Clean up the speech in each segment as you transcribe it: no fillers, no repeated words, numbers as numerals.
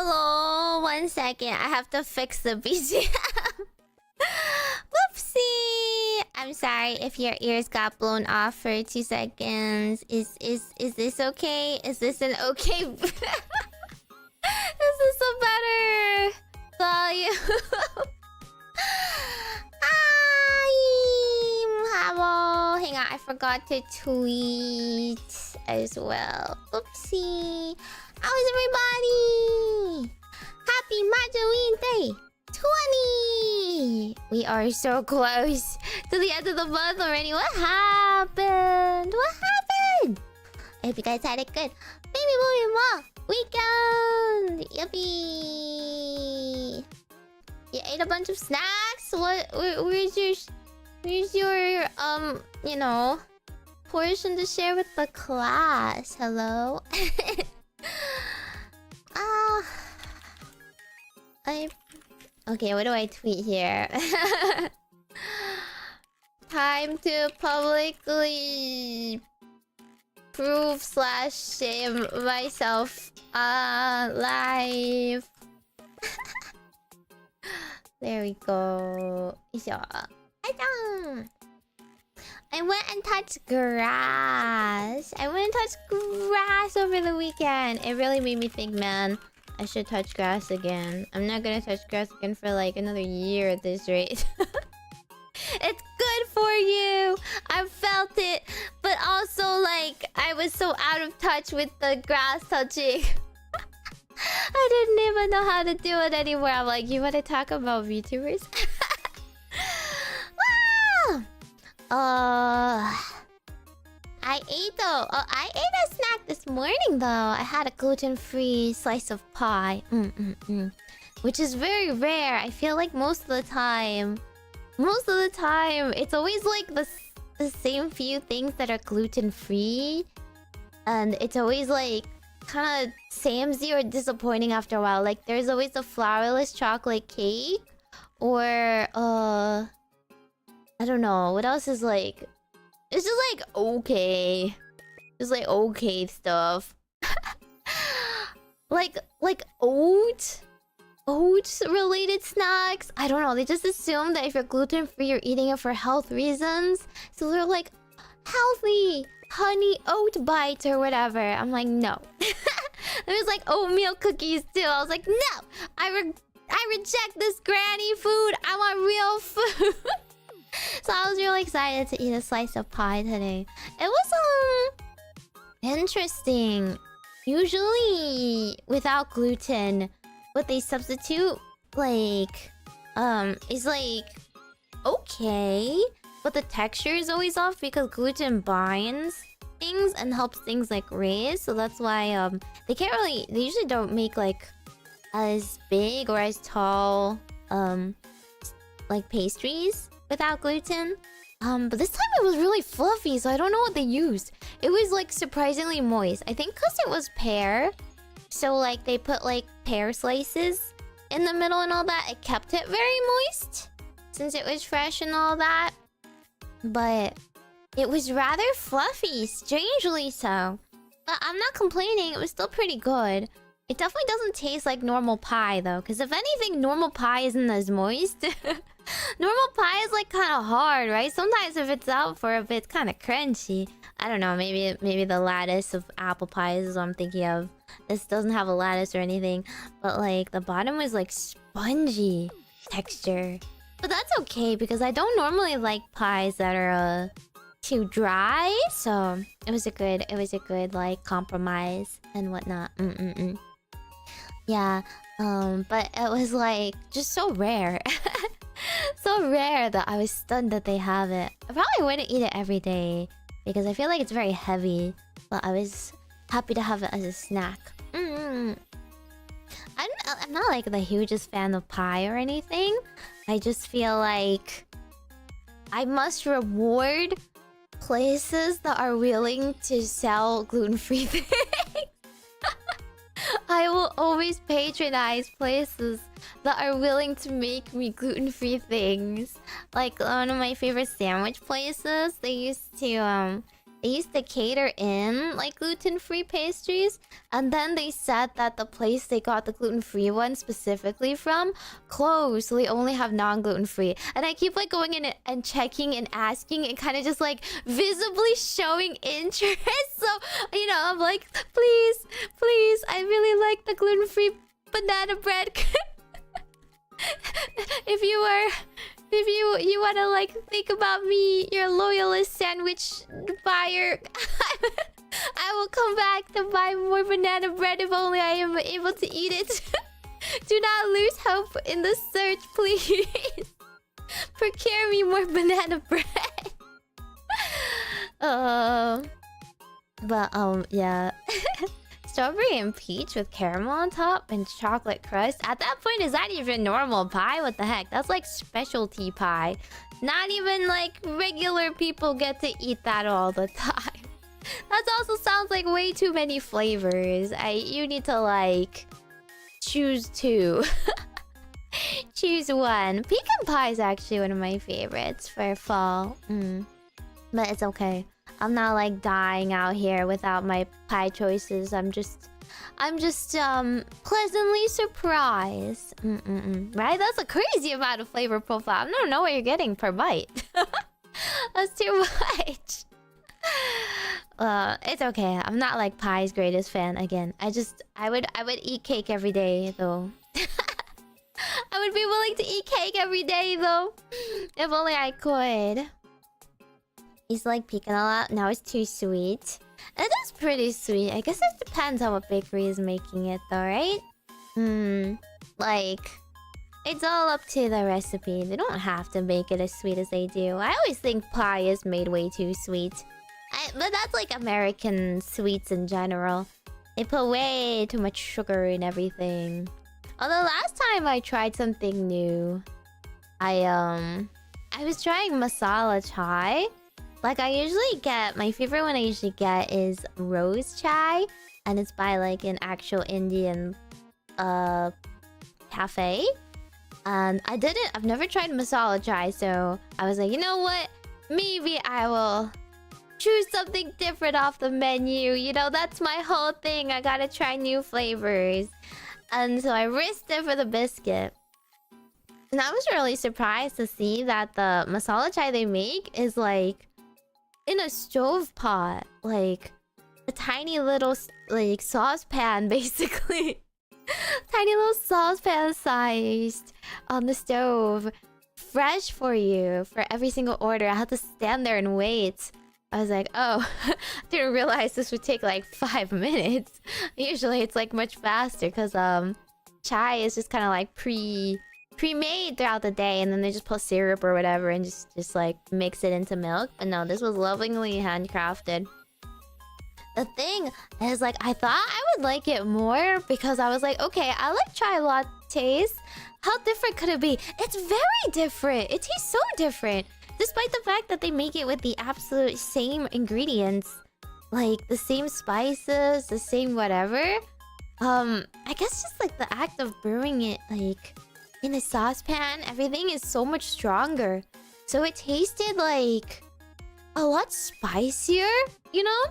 Hello, 1 second. I have to fix the BGM. Whoopsie. I'm sorry if your ears got blown off for 2 seconds. Is this okay? Is this an okay? Is this a better volume? Hello. Hang on, I forgot to tweet as well. Oopsie. How's everybody? Happy Halloween Day 20! We are so close to the end of the month already. What happened? What happened? I hope you guys had a good baby movie weekend. Yuppie. You ate a bunch of snacks? Where's your you know, portion to share with the class? Hello? Okay, what do I tweet here? Time to publicly prove / shame myself live. There we go. I went and touched grass. Over the weekend. It really made me think, man, I should touch grass again. I'm not gonna touch grass again for like another year at this rate. It's good for you. I felt it. But also, like, I was so out of touch with the grass touching. I didn't even know how to do it anymore. I'm like, you want to talk about VTubers? I ate a snack this morning though. I had a gluten-free slice of pie. Which is very rare. I feel like most of the time it's always like the same few things that are gluten-free. And it's always like kind of samey or disappointing after a while. Like there's always a flourless chocolate cake. Or I don't know. What else is like... It's just like okay. Just like okay stuff. like oats related snacks. I don't know. They just assume that if you're gluten free, you're eating it for health reasons. So they're like healthy honey oat bites or whatever. I'm like, no. There's like oatmeal cookies too. I was like, no. I reject this granny food. I want real food. So I was really excited to eat a slice of pie today. It was interesting. Usually without gluten, what they substitute like is like okay, but the texture is always off because gluten binds things and helps things like raise. So that's why they usually don't make like as big or as tall like pastries without gluten. But this time it was really fluffy, so I don't know what they used. It was like surprisingly moist. I think because it was pear, so like they put like pear slices in the middle and all that. It kept it very moist since it was fresh and all that. But it was rather fluffy, strangely so. But I'm not complaining. It was still pretty good. It definitely doesn't taste like normal pie though, because if anything, normal pie isn't as moist. Normal pie is like kind of hard, right? Sometimes if it's out for a bit, it's kind of crunchy. I don't know. Maybe the lattice of apple pies is what I'm thinking of. This doesn't have a lattice or anything, but like the bottom was like spongy texture. But that's okay because I don't normally like pies that are too dry. So it was a good like compromise and whatnot. Yeah. But it was like just so rare. So rare that I was stunned that they have it. I probably wouldn't eat it every day because I feel like it's very heavy. But I was happy to have it as a snack. I'm not like the hugest fan of pie or anything. I just feel like I must reward places that are willing to sell gluten-free things. I will always patronize places that are willing to make me gluten-free things. Like one of my favorite sandwich places, they used to they used to cater in like gluten-free pastries, and then they said that the place they got the gluten-free one specifically from closed, so they only have non-gluten-free. And I keep like going in and checking and asking and kind of just like visibly showing interest. So, you know, I'm like, please, please, I really like the gluten-free banana bread. If you wanna like think about me, your loyalist sandwich buyer, I will come back to buy more banana bread if only I am able to eat it. Do not lose hope in the search, please. Procure me more banana bread. Yeah. Strawberry and peach with caramel on top and chocolate crust. At that point, is that even normal pie? What the heck? That's like specialty pie. Not even like regular people get to eat that all the time. That also sounds like way too many flavors. You need to like choose two. Choose one. Pecan pie is actually one of my favorites for fall. But it's okay. I'm not like dying out here without my pie choices. I'm just pleasantly surprised. Right? That's a crazy amount of flavor profile. I don't know what you're getting per bite. That's too much. It's okay. I'm not like pie's greatest fan again. I would eat cake every day though. I would be willing to eat cake every day though. If only I could. He's like pecan a lot. Now it's too sweet. It is pretty sweet. I guess it depends on what bakery is making it though, right? Like, it's all up to the recipe. They don't have to make it as sweet as they do. I always think pie is made way too sweet. But that's like American sweets in general. They put way too much sugar in everything. Although last time I tried something new, I was trying masala chai. Like I usually get, my favorite one I usually get is rose chai, and it's by like an actual Indian cafe. And I've never tried masala chai, so I was like, you know what? Maybe I will choose something different off the menu. You know, that's my whole thing. I gotta try new flavors. And so I risked it for the biscuit. And I was really surprised to see that the masala chai they make is like in a stove pot, like a tiny little like saucepan, basically. Tiny little saucepan sized on the stove, fresh for you for every single order. I had to stand there and wait. I was like, oh, didn't realize this would take like 5 minutes. Usually it's like much faster because chai is just kind of like pre-made throughout the day, and then they just put syrup or whatever and just like mix it into milk. But no, this was lovingly handcrafted. The thing is, like, I thought I would like it more because I was like, okay, I like chai lattes. How different could it be? It's very different. It tastes so different. Despite the fact that they make it with the absolute same ingredients. Like, the same spices, the same whatever. I guess just like the act of brewing it, like, in a saucepan, everything is so much stronger. So it tasted like a lot spicier, you know,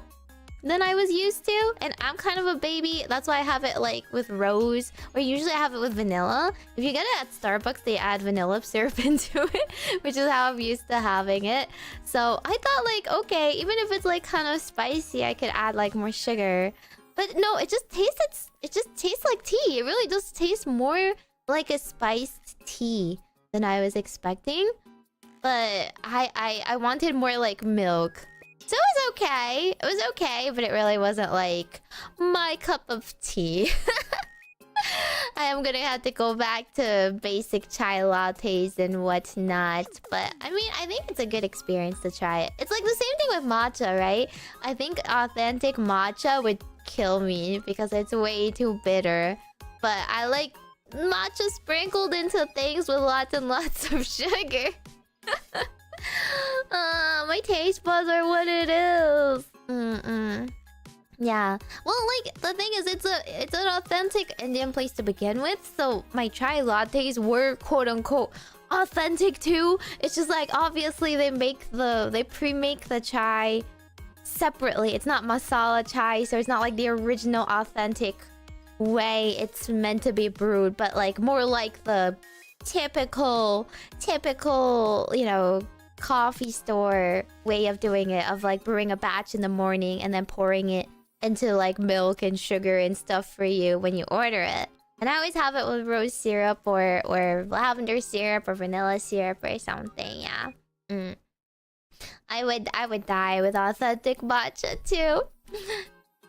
than I was used to. And I'm kind of a baby. That's why I have it like with rose, or usually I have it with vanilla. If you get it at Starbucks, they add vanilla syrup into it, which is how I'm used to having it. So I thought like, okay, even if it's like kind of spicy, I could add like more sugar. But no, it just tastes like tea. It really does taste more like a spiced tea than I was expecting. But I wanted more like milk. So it was okay. It was okay, but it really wasn't like my cup of tea. I am gonna have to go back to basic chai lattes and whatnot. But I mean, I think it's a good experience to try it. It's like the same thing with matcha, right? I think authentic matcha would kill me because it's way too bitter. But I like matcha sprinkled into things with lots and lots of sugar. My taste buds are what it is. Yeah. Well, like, the thing is, it's an authentic Indian place to begin with. So my chai lattes were quote unquote authentic too. It's just like obviously they pre-make the chai separately. It's not masala chai, so it's not like the original authentic way it's meant to be brewed, but like more like the typical, you know, coffee store way of doing it, of like brewing a batch in the morning and then pouring it into like milk and sugar and stuff for you when you order it. And I always have it with rose syrup or lavender syrup or vanilla syrup or something. Yeah. I would die with authentic matcha too.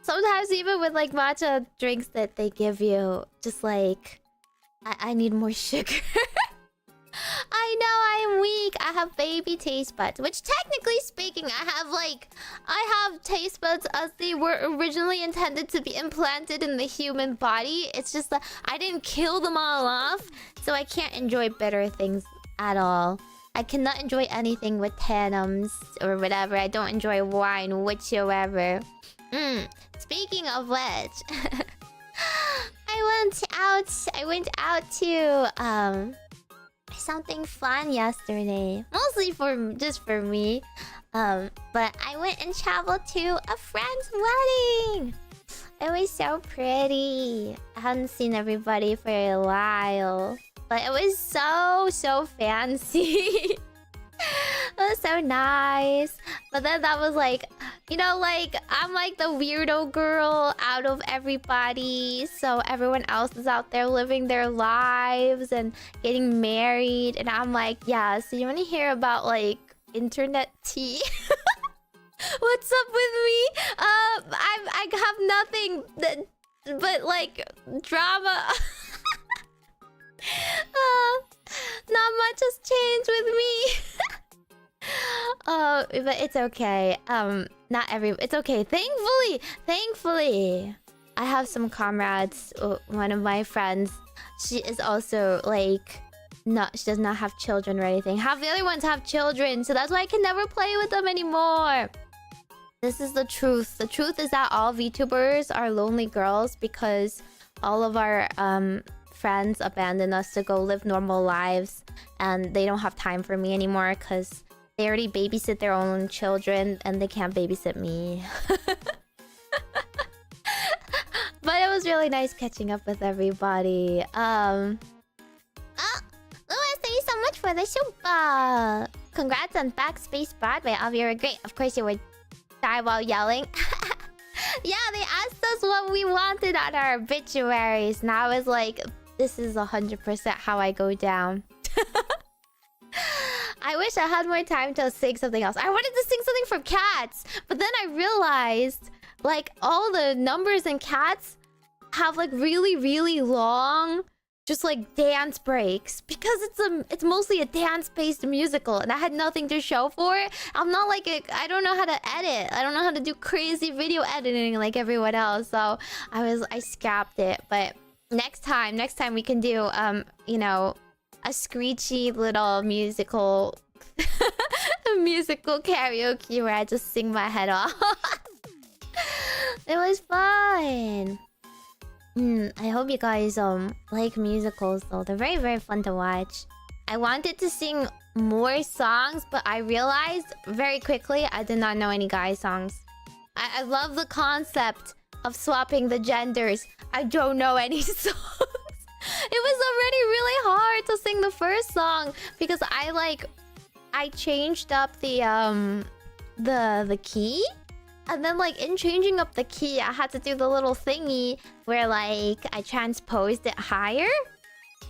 Sometimes even with like matcha drinks that they give you, just like I need more sugar. I know I am weak. I have baby taste buds, which technically speaking, I have taste buds as they were originally intended to be implanted in the human body. It's just that I didn't kill them all off, so I can't enjoy bitter things at all. I cannot enjoy anything with tannins or whatever. I don't enjoy wine whatsoever. Speaking of which, I went out to something fun yesterday. Mostly just for me. But I went and traveled to a friend's wedding. It was so pretty. I hadn't seen everybody for a while. But it was so fancy. It was so nice. But then that was like, you know, like I'm like the weirdo girl out of everybody. So everyone else is out there living their lives and getting married. And I'm like, yeah, so you want to hear about like internet tea? What's up with me? I have nothing but like drama. Not much has changed with me. But it's okay. It's okay. Thankfully, I have some comrades. One of my friends, she is also like, she does not have children or anything. Half the other ones have children, so that's why I can never play with them anymore. This is the truth. The truth is that all VTubers are lonely girls because all of our friends abandon us to go live normal lives, and they don't have time for me anymore because they already babysit their own children and they can't babysit me. But it was really nice catching up with everybody. Louis, thank you so much for the super. Congrats on Backspace Broadway. You were great. Of course you would die while yelling. Yeah, they asked us what we wanted on our obituaries, and I was like, this is 100% how I go down. I wish I had more time to sing something else. I wanted to sing something from Cats, but then I realized like all the numbers in Cats have like really long just like dance breaks because it's mostly a dance-based musical and I had nothing to show for it. I'm not like I don't know how to edit. I don't know how to do crazy video editing like everyone else. So I scrapped it, but next time we can do you know, a screechy little musical musical karaoke where I just sing my head off. It was fun. I hope you guys like musicals though. They're very fun to watch. I wanted to sing more songs, but I realized very quickly I did not know any guy songs. I love the concept of swapping the genders. I don't know any songs. It was already really hard to sing the first song because I changed up the key. And then like in changing up the key, I had to do the little thingy where like I transposed it higher.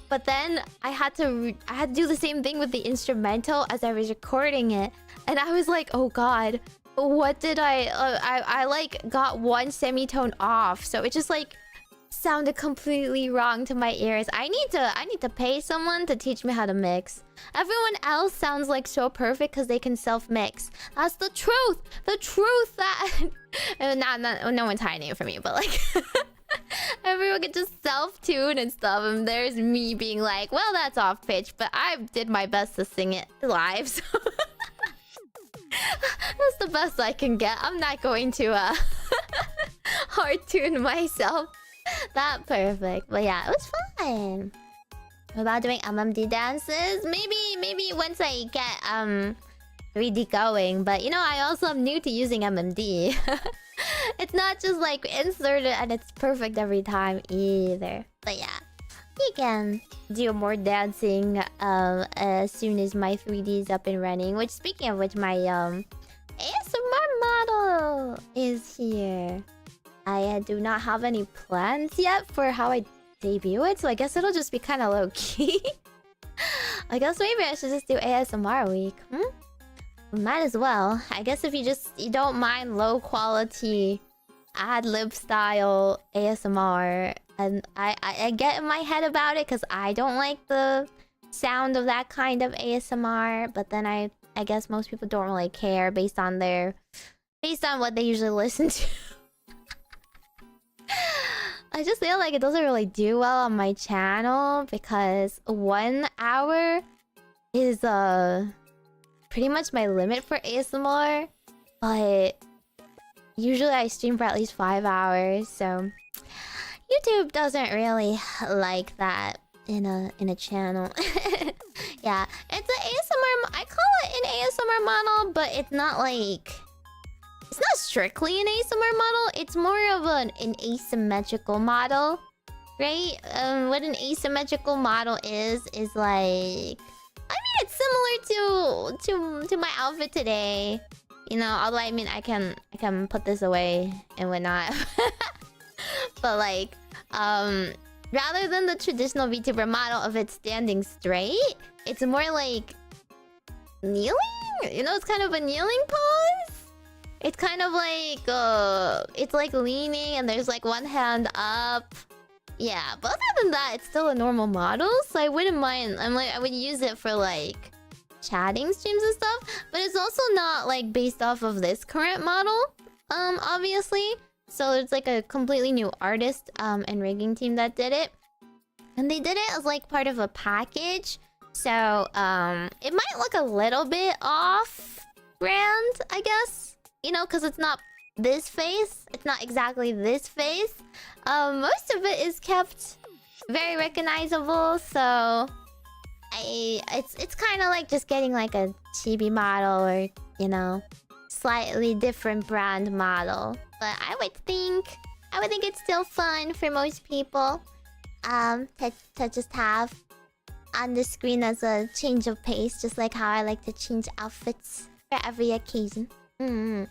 But then I had to do the same thing with the instrumental as I was recording it. And I was like, oh god, what did I like got one semitone off. So it just like sounded completely wrong to my ears. I need to pay someone to teach me how to mix. Everyone else sounds like so perfect because they can self-mix. That's the truth. The truth that no one's hiding it from you, but like everyone can just self-tune and stuff. And there's me being like, well, that's off pitch, but I did my best to sing it live. So that's the best I can get. I'm not going to hard tune myself that perfect. But yeah, it was fun. What about doing MMD dances? Maybe once I get 3D going, but you know, I also am new to using MMD. It's not just like inserted and it's perfect every time either. But yeah, you can do more dancing as soon as my 3D is up and running. Which, speaking of which, my ASMR model is here. I do not have any plans yet for how I debut it, so I guess it'll just be kind of low key. I guess maybe I should just do ASMR week. Might as well. I guess if you don't mind low quality ad lib style ASMR, and I get in my head about it because I don't like the sound of that kind of ASMR, but then I guess most people don't really care based on what they usually listen to. I just feel like it doesn't really do well on my channel because 1 hour is pretty much my limit for ASMR, but usually I stream for at least 5 hours, so YouTube doesn't really like that in a channel. Yeah, it's an ASMR. I call it an ASMR model, but it's not like, it's not strictly an ASMR model. It's more of an asymmetrical model, right? What an asymmetrical model is like, I mean, it's similar to my outfit today, you know. Although I mean, I can put this away and whatnot. But like, rather than the traditional VTuber model of it standing straight, it's more like kneeling. You know, it's kind of a kneeling pose. It's kind of like it's like leaning and there's like one hand up. Yeah, but other than that, it's still a normal model, so I wouldn't mind. I would use it for like chatting streams and stuff, but it's also not like based off of this current model, obviously. So it's like a completely new artist and rigging team that did it, and they did it as like part of a package. So it might look a little bit off brand, I guess. You know, because it's not this face. It's not exactly this face. Most of it is kept very recognizable, so it's kind of like just getting like a chibi model or, you know, slightly different brand model. But I would think it's still fun for most people to just have on the screen as a change of pace, just like how I like to change outfits for every occasion. The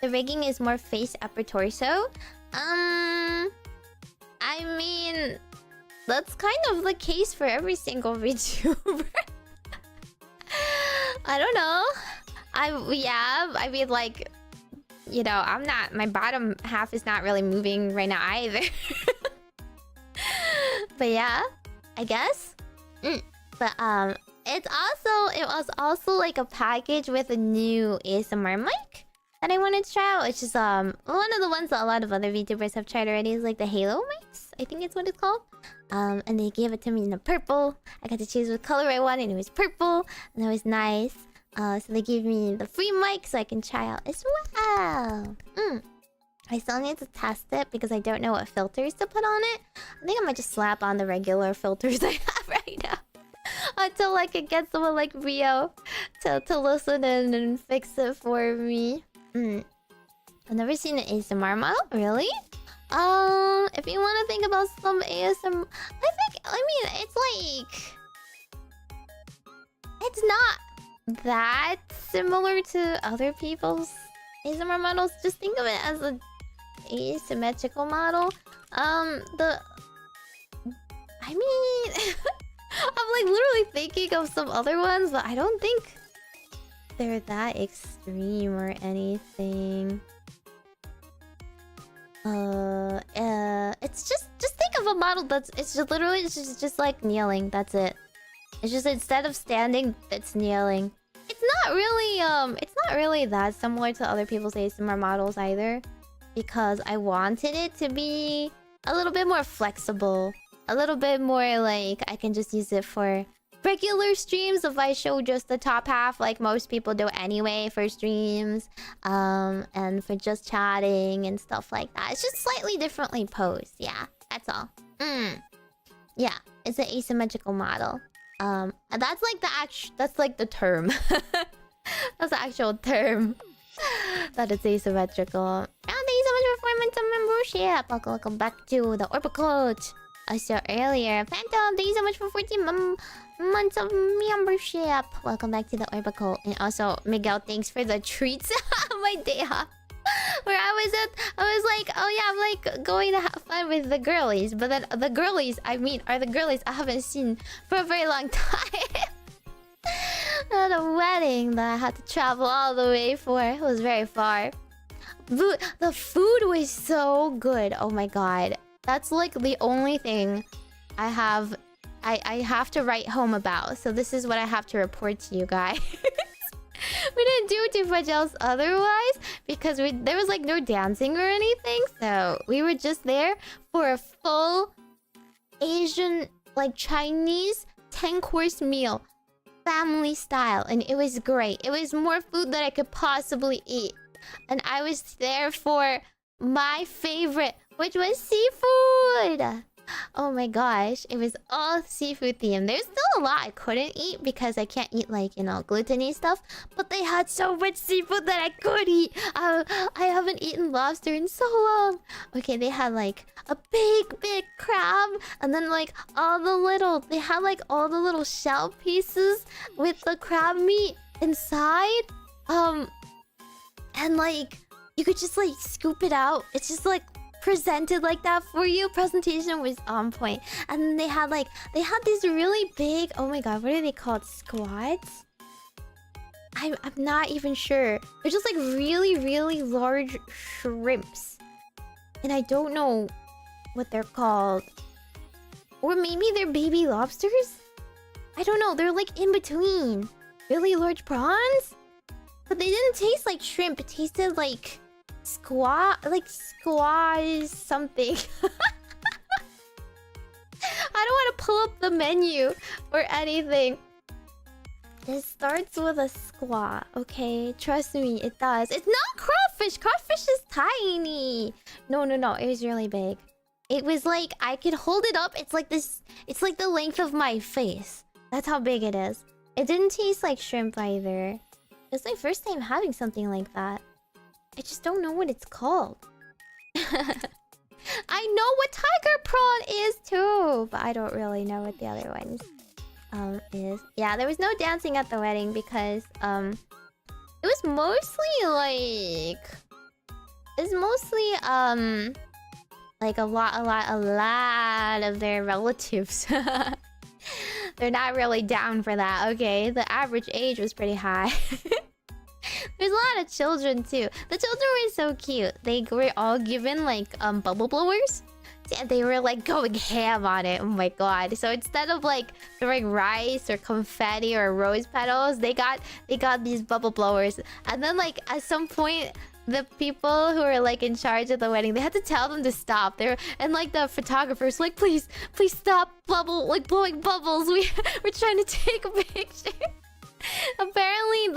rigging is more face, upper torso. I mean, that's kind of the case for every single VTuber. I don't know. I mean, like, you know, my bottom half is not really moving right now either. But yeah, I guess. But it was also like a package with a new ASMR mic that I wanted to try out, which is one of the ones that a lot of other VTubers have tried already, is like the Halo mics. I think it's what it's called. And they gave it to me in a purple. I got to choose what color I wanted, and it was purple, and it was nice. So they gave me the free mic so I can try out as well. I still need to test it because I don't know what filters to put on it. I think I might just slap on the regular filters I have right now until I can get someone like Rio to listen in and fix it for me. I've never seen an ASMR model, really? If you want to think about some ASMR, I mean, it's like, it's not that similar to other people's ASMR models. Just think of it as a asymmetrical model. I mean, I'm like literally thinking of some other ones, but I don't think they're that extreme or anything. It's just think of a model that's literally just like kneeling. That's it. It's just instead of standing, it's kneeling. It's not really that similar to other people's ASMR models either, because I wanted it to be a little bit more flexible, a little bit more like I can just use it for regular streams if I show just the top half like most people do anyway for streams, and for just chatting and stuff like that. It's just slightly differently posed. Yeah, that's all. Yeah, it's an asymmetrical model. And that's like the term. That's the actual term. That is asymmetrical. Oh, thank you so much for 4 months of membership. Welcome back to the Orbacle. I saw earlier. Phantom, thank you so much for 14 months of membership. Welcome back to the Orbacle. And also, Miguel, thanks for the treats. My day off. Where I was like, oh yeah, I'm like going to have fun with the girlies. But then the girlies, I mean, are the girlies I haven't seen for a very long time. At a wedding that I had to travel all the way for. It was very far. The food was so good. Oh my god. That's like the only thing I have to write home about. So this is what I have to report to you guys. We didn't do too much else otherwise because there was like no dancing or anything. So we were just there for a full Asian, like Chinese 10-course meal. Family style. And it was great. It was more food than I could possibly eat. And I was there for my favorite, which was seafood. Oh my gosh. It was all seafood themed. There's still a lot I couldn't eat because I can't eat like, you know, gluttony stuff. But they had so much seafood that I could eat. I haven't eaten lobster in so long. Okay, they had like a big crab. And then like they had like all the little shell pieces with the crab meat inside. And like, you could just like scoop it out. It's just like presented like that for you. Presentation was on point. And then they had these really big, oh my god, what are they called? Squads? I'm not even sure. They're just like really large shrimps. And I don't know what they're called. Or maybe they're baby lobsters? I don't know. They're like in between. Really large prawns? But they didn't taste like shrimp. It tasted like squash something. I don't want to pull up the menu or anything. It starts with a squaw. Okay, trust me, it does. It's not crawfish. Crawfish is tiny. No. It was really big. It was like I could hold it up. It's like this. It's like the length of my face. That's how big it is. It didn't taste like shrimp either. It's my first time having something like that. I just don't know what it's called. I know what tiger prawn is too, but I don't really know what the other ones is. Yeah, there was no dancing at the wedding because it was mostly like a lot of their relatives. They're not really down for that. Okay, the average age was pretty high. There's a lot of children too. The children were so cute. They were all given like bubble blowers. And they were like going ham on it. Oh my god. So instead of like throwing rice or confetti or rose petals, they got these bubble blowers. And then like at some point the people who were like in charge of the wedding, they had to tell them to stop. And like the photographers like, please stop blowing bubbles. We're trying to take a picture. Apparently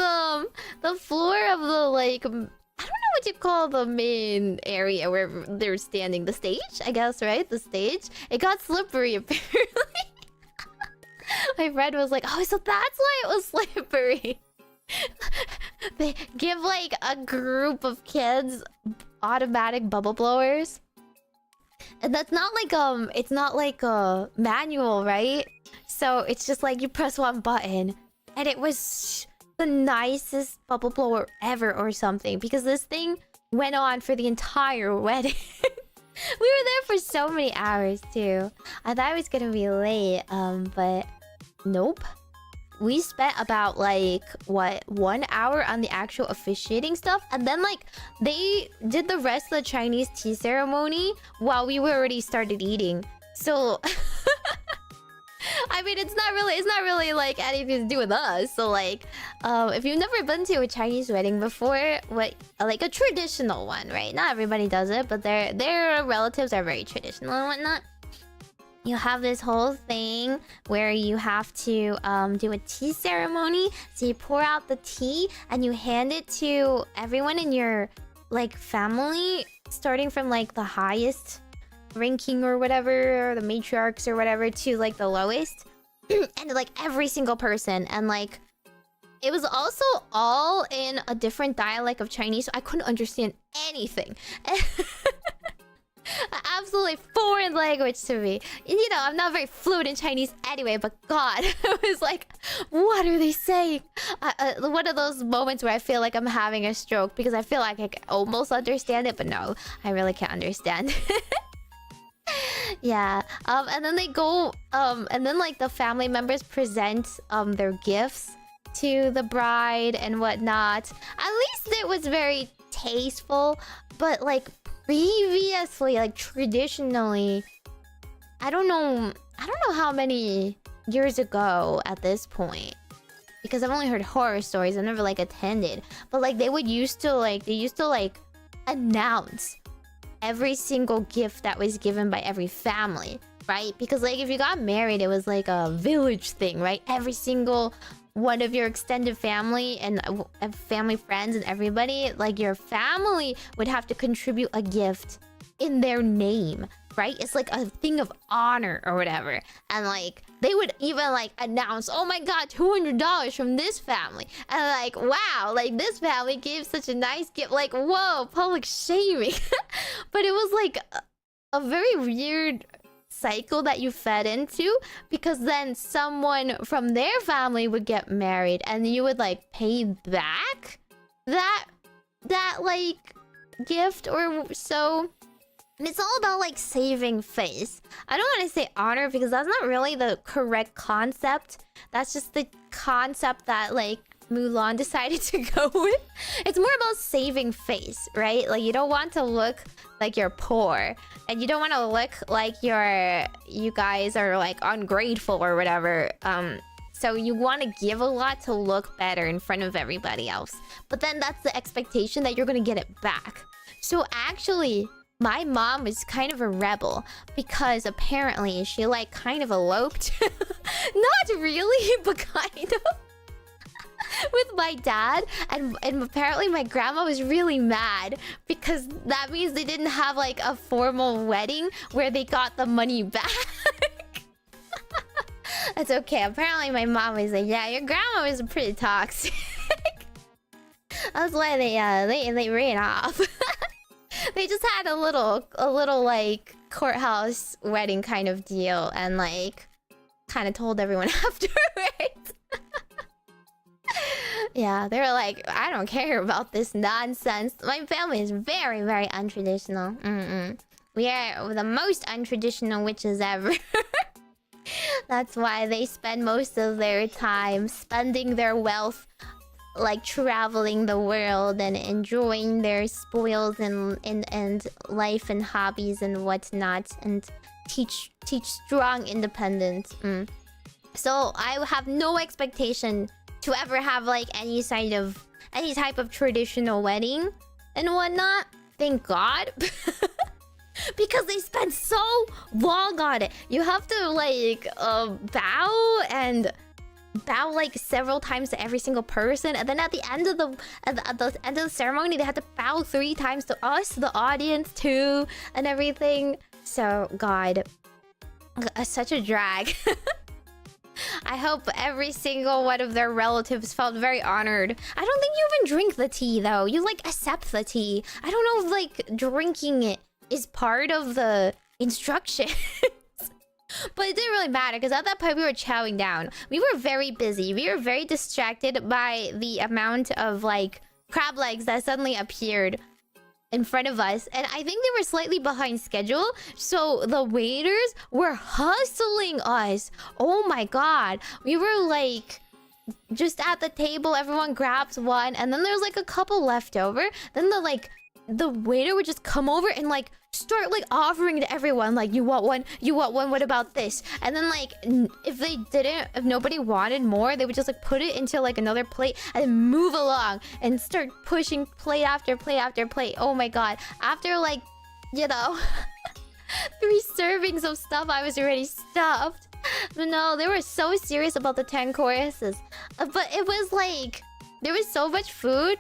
the floor of the like, I don't know what you call the main area where they're standing. The stage, I guess, right? The stage. It got slippery apparently. My friend was like, oh, so that's why it was slippery. They give like a group of kids automatic bubble blowers. And that's not like it's not like a manual, right? So it's just like you press one button. And it was the nicest bubble blower ever or something. Because this thing went on for the entire wedding. We were there for so many hours too. I thought I was gonna be late, but nope. We spent about like, what, 1 hour on the actual officiating stuff. And then like, they did the rest of the Chinese tea ceremony while we were already started eating. So... I mean, it's not really like anything to do with us. So like, if you've never been to a Chinese wedding before, like a traditional one, right? Not everybody does it, but their relatives are very traditional and whatnot. You have this whole thing where you have to do a tea ceremony. So you pour out the tea and you hand it to everyone in your like family, starting from like the highest ranking or whatever, or the matriarchs or whatever, to like the lowest. And like every single person, and like it was also all in a different dialect of Chinese, so I couldn't understand anything. Absolutely foreign language to me. You know, I'm not very fluent in Chinese anyway, but God, it was like, what are they saying? One of those moments where I feel like I'm having a stroke because I feel like I can almost understand it, but no, I really can't understand. Yeah. And then they go, and then like the family members present their gifts to the bride and whatnot. At least it was very tasteful, but like previously, like traditionally, I don't know how many years ago at this point, because I've only heard horror stories. I've never like attended, but like they used to announce every single gift that was given by every family, right? Because like if you got married, it was like a village thing, right? Every single one of your extended family and family friends and everybody, like your family would have to contribute a gift in their name, right? It's like a thing of honor or whatever. And like they would even like announce, oh my god, $200 from this family. And like, wow, like this family gave such a nice gift. Like, whoa, public shaming. But it was like a very weird cycle that you fed into, because then someone from their family would get married and you would like pay back that like gift or so. And it's all about like saving face. I don't want to say honor because that's not really the correct concept. That's just the concept that like Mulan decided to go with. It's more about saving face, right? Like you don't want to look like you're poor, and you don't want to look like you guys are like ungrateful or whatever. So you want to give a lot to look better in front of everybody else. But then that's the expectation that you're gonna get it back. So actually, my mom is kind of a rebel because apparently she like kind of eloped. Not really, but kind of. With my dad, and apparently my grandma was really mad because that means they didn't have like a formal wedding where they got the money back. That's okay. Apparently my mom was like, yeah, your grandma was pretty toxic. That's why they ran off. They just had a little like courthouse wedding kind of deal and like kind of told everyone afterwards. Yeah, they were like, I don't care about this nonsense. My family is very, very untraditional. We are the most untraditional witches ever. That's why they spend most of their time spending their wealth like traveling the world and enjoying their spoils and life and hobbies and whatnot, and teach strong independence. So I have no expectation to ever have like any type of traditional wedding and whatnot. Thank God. Because they spend so long on it. You have to like bow like several times to every single person, and then at the end of the ceremony they had to bow 3 times to us, the audience too, and everything. So God, such a drag. I hope every single one of their relatives felt very honored. I don't think you even drink the tea though. You like accept the tea. I don't know if like drinking it is part of the instructions. But it didn't really matter because at that point we were chowing down. We were very busy. We were very distracted by the amount of like crab legs that suddenly appeared in front of us, and I think they were slightly behind schedule, so the waiters were hustling us. Oh my god, we were like just at the table, everyone grabs one, and then there's like a couple left over. Then the waiter would just come over and like start like offering to everyone, like, you want one, what about this? And then like if nobody wanted more, they would just like put it into like another plate and then move along and start pushing plate after plate after plate. Oh my god, after like, you know, 3 servings of stuff, I was already stuffed. But no, they were so serious about the 10 choruses. But it was like there was so much food,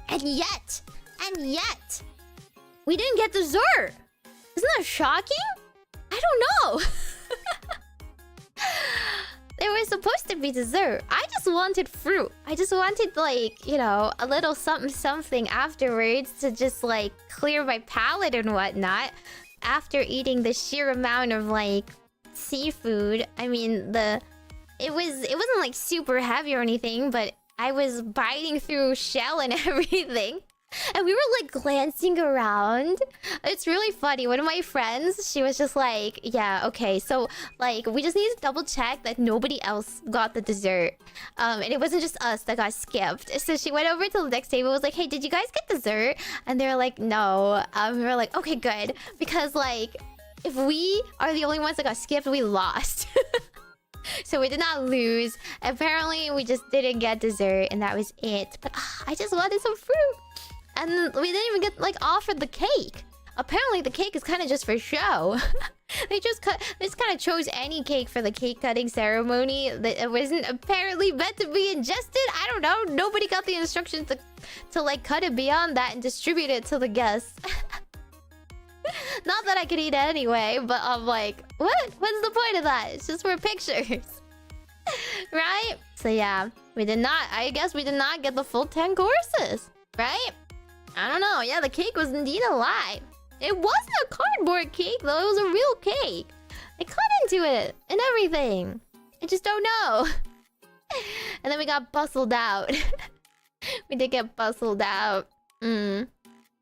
and yet we didn't get dessert. Isn't that shocking? I don't know. There was supposed to to be dessert. I just wanted fruit. I just wanted, like, you know, a little something something afterwards to just, like, clear my palate and whatnot. After eating the sheer amount of, like, seafood. I mean, it wasn't, like, super heavy or anything, but I was biting through shell and everything. And we were, like, glancing around. It's really funny. One of my friends, she was just like, yeah, okay, so, like, we just need to double check that nobody else got the dessert. And it wasn't just us that got skipped. So she went over to the next table and was like, hey, did you guys get dessert? And they were like, no. We were like, okay, good. Because, like, if we are the only ones that got skipped, we lost. So we did not lose. Apparently, we just didn't get dessert, and that was it. But I just wanted some fruit. And we didn't even get, like, offered the cake. Apparently, the cake is kind of just for show. They just kind of chose any cake for the cake cutting ceremony. It wasn't apparently meant to be ingested. I don't know. Nobody got the instructions to like, cut it beyond that and distribute it to the guests. Not that I could eat it anyway, but I'm like, what? What's the point of that? It's just for pictures. Right? So yeah, I guess we did not get the full 10 courses. Right? I don't know. Yeah, the cake was indeed alive. It wasn't a cardboard cake, though. It was a real cake. I cut into it and everything. I just don't know. And then we got bustled out. We did get bustled out.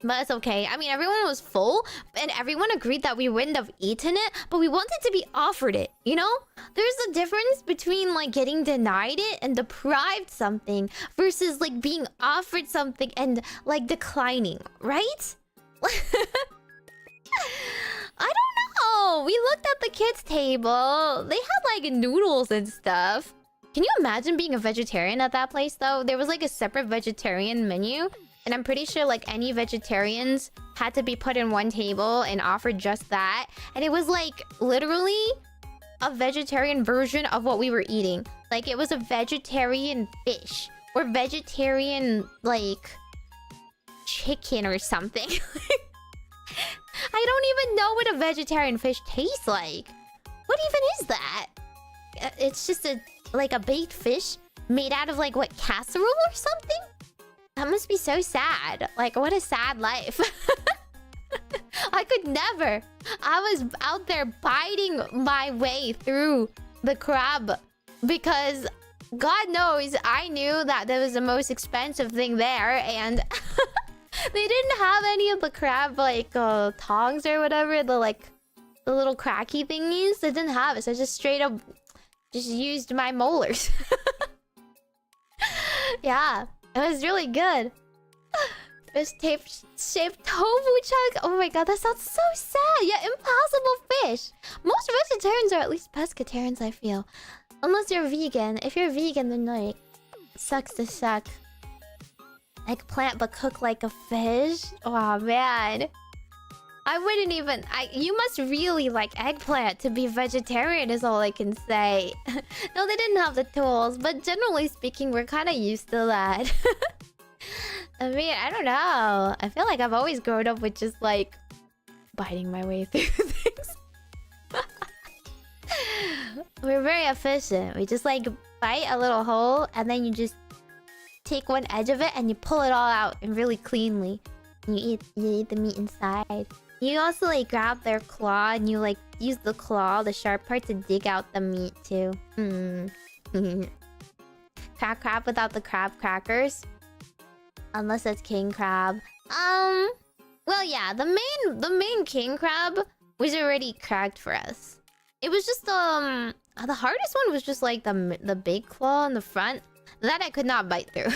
But it's okay. I mean, everyone was full, and everyone agreed that we wouldn't have eaten it, but we wanted to be offered it, you know? There's a difference between, like, getting denied it and deprived something versus, like, being offered something and, like, declining, right? I don't know. We looked at the kids' table. They had, like, noodles and stuff. Can you imagine being a vegetarian at that place, though? There was, like, a separate vegetarian menu. And I'm pretty sure, like, any vegetarians had to be put in one table and offered just that. And it was, like, literally a vegetarian version of what we were eating. Like, it was a vegetarian fish. Or vegetarian, like, chicken or something. I don't even know what a vegetarian fish tastes like. What even is that? It's just a baked fish made out of, like, what, casserole or something? That must be so sad. Like, what a sad life. I could never. I was out there biting my way through the crab because God knows I knew that that was the most expensive thing there, and they didn't have any of the crab, like, tongs or whatever, the little cracky thingies. They didn't have it, so I just straight up just used my molars. Yeah. It was really good. It was shaped tofu chunk. Oh my god, that sounds so sad. Yeah, impossible fish. Most vegetarians are at least pescatarians, I feel. Unless you're vegan. If you're vegan, then, like, sucks to suck. Eggplant, but cook like a fish? Oh man. I wouldn't even... you must really like eggplant to be vegetarian is all I can say. No, they didn't have the tools, but generally speaking, we're kind of used to that. I mean, I don't know. I feel like I've always grown up with just, like, biting my way through things. We're very efficient. We just, like, bite a little hole, and then you just take one edge of it, and you pull it all out and really cleanly. And you eat the meat inside. You also, like, grab their claw and you, like, use the claw, the sharp part, to dig out the meat too. Crab without the crab crackers. Unless it's king crab. Well, yeah, the main king crab was already cracked for us. It was just the hardest one was just, like, the big claw in the front. That I could not bite through.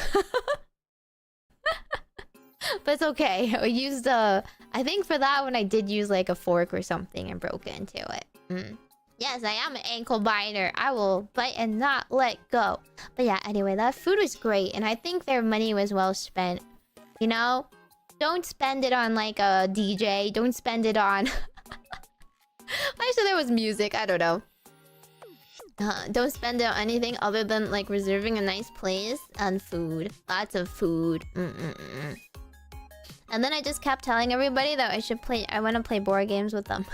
But it's okay. I used I think for that one I did use, like, a fork or something and broke into it. Yes, I am an ankle biter. I will bite and not let go. But yeah, anyway, that food was great, and I think their money was well spent. You know? Don't spend it on, like, a DJ. Don't spend it on... I sure there was music. I don't know. Don't spend it on anything other than, like, reserving a nice place and food. Lots of food. And then I just kept telling everybody that I want to play board games with them.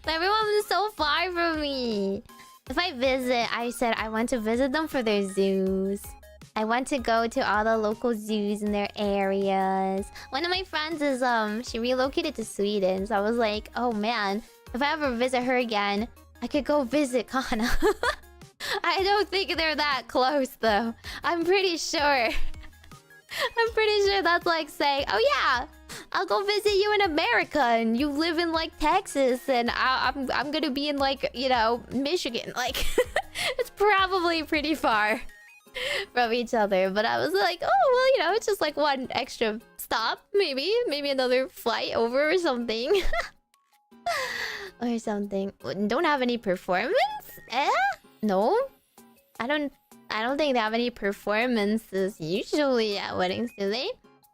But everyone was so far from me. If I visit, I said I want to visit them for their zoos. I want to go to all the local zoos in their areas. One of my friends is she relocated to Sweden, so I was like, oh man, if I ever visit her again, I could go visit Kana. I don't think they're that close though. I'm pretty sure. I'm pretty sure that's like saying, oh yeah, I'll go visit you in America and you live in like Texas and I'm gonna be in like, you know, Michigan. Like it's probably pretty far from each other. But I was like, oh well, you know, it's just like one extra stop, maybe another flight over or something. Or something. Don't have any performance? Eh? No. I don't think they have any performances usually at weddings, do they?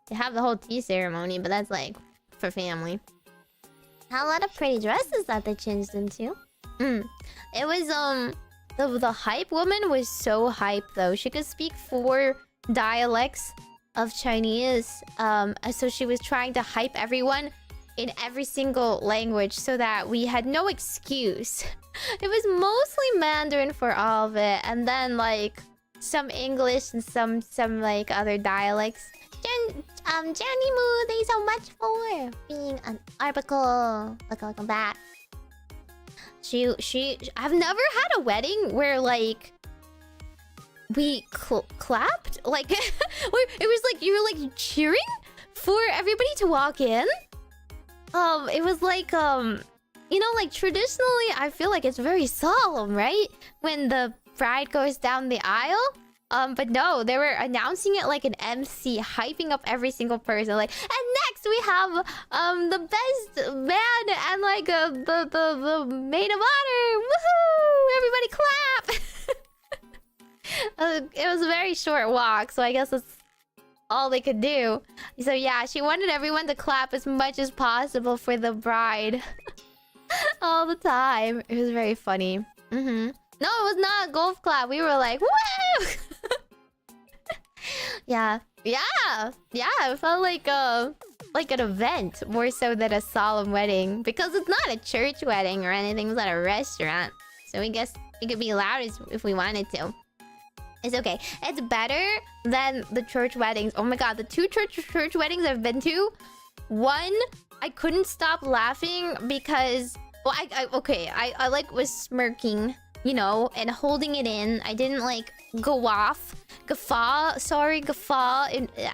They have the whole tea ceremony, but that's like for family. Had a lot of pretty dresses that they changed into. It was the hype woman was so hype though. She could speak 4 dialects of Chinese. So she was trying to hype everyone in every single language so that we had no excuse. It was mostly Mandarin for all of it, and then like some English and some like other dialects. Jenny Moo, thanks so much for being an Orbacle. Welcome back. I've never had a wedding where like we clapped. Like it was like you were like cheering for everybody to walk in. It was like you know, like traditionally I feel like it's very solemn, right? When the bride goes down the aisle. But no, they were announcing it like an MC, hyping up every single person. Like, and next we have the best man and like the maid of honor. Woohoo! Everybody clap. It was a very short walk, so I guess that's all they could do. So yeah, she wanted everyone to clap as much as possible for the bride. All the time. It was very funny. No, it was not a golf clap. We were like, woo! Yeah. It felt like an event more so than a solemn wedding, because it's not a church wedding or anything. It's not a restaurant, so we guess we could be loud if we wanted to. It's okay. It's better than the church weddings. Oh my god, the 2 church weddings I've been to. One, I couldn't stop laughing because, well, I like was smirking, you know, and holding it in. I didn't like guffaw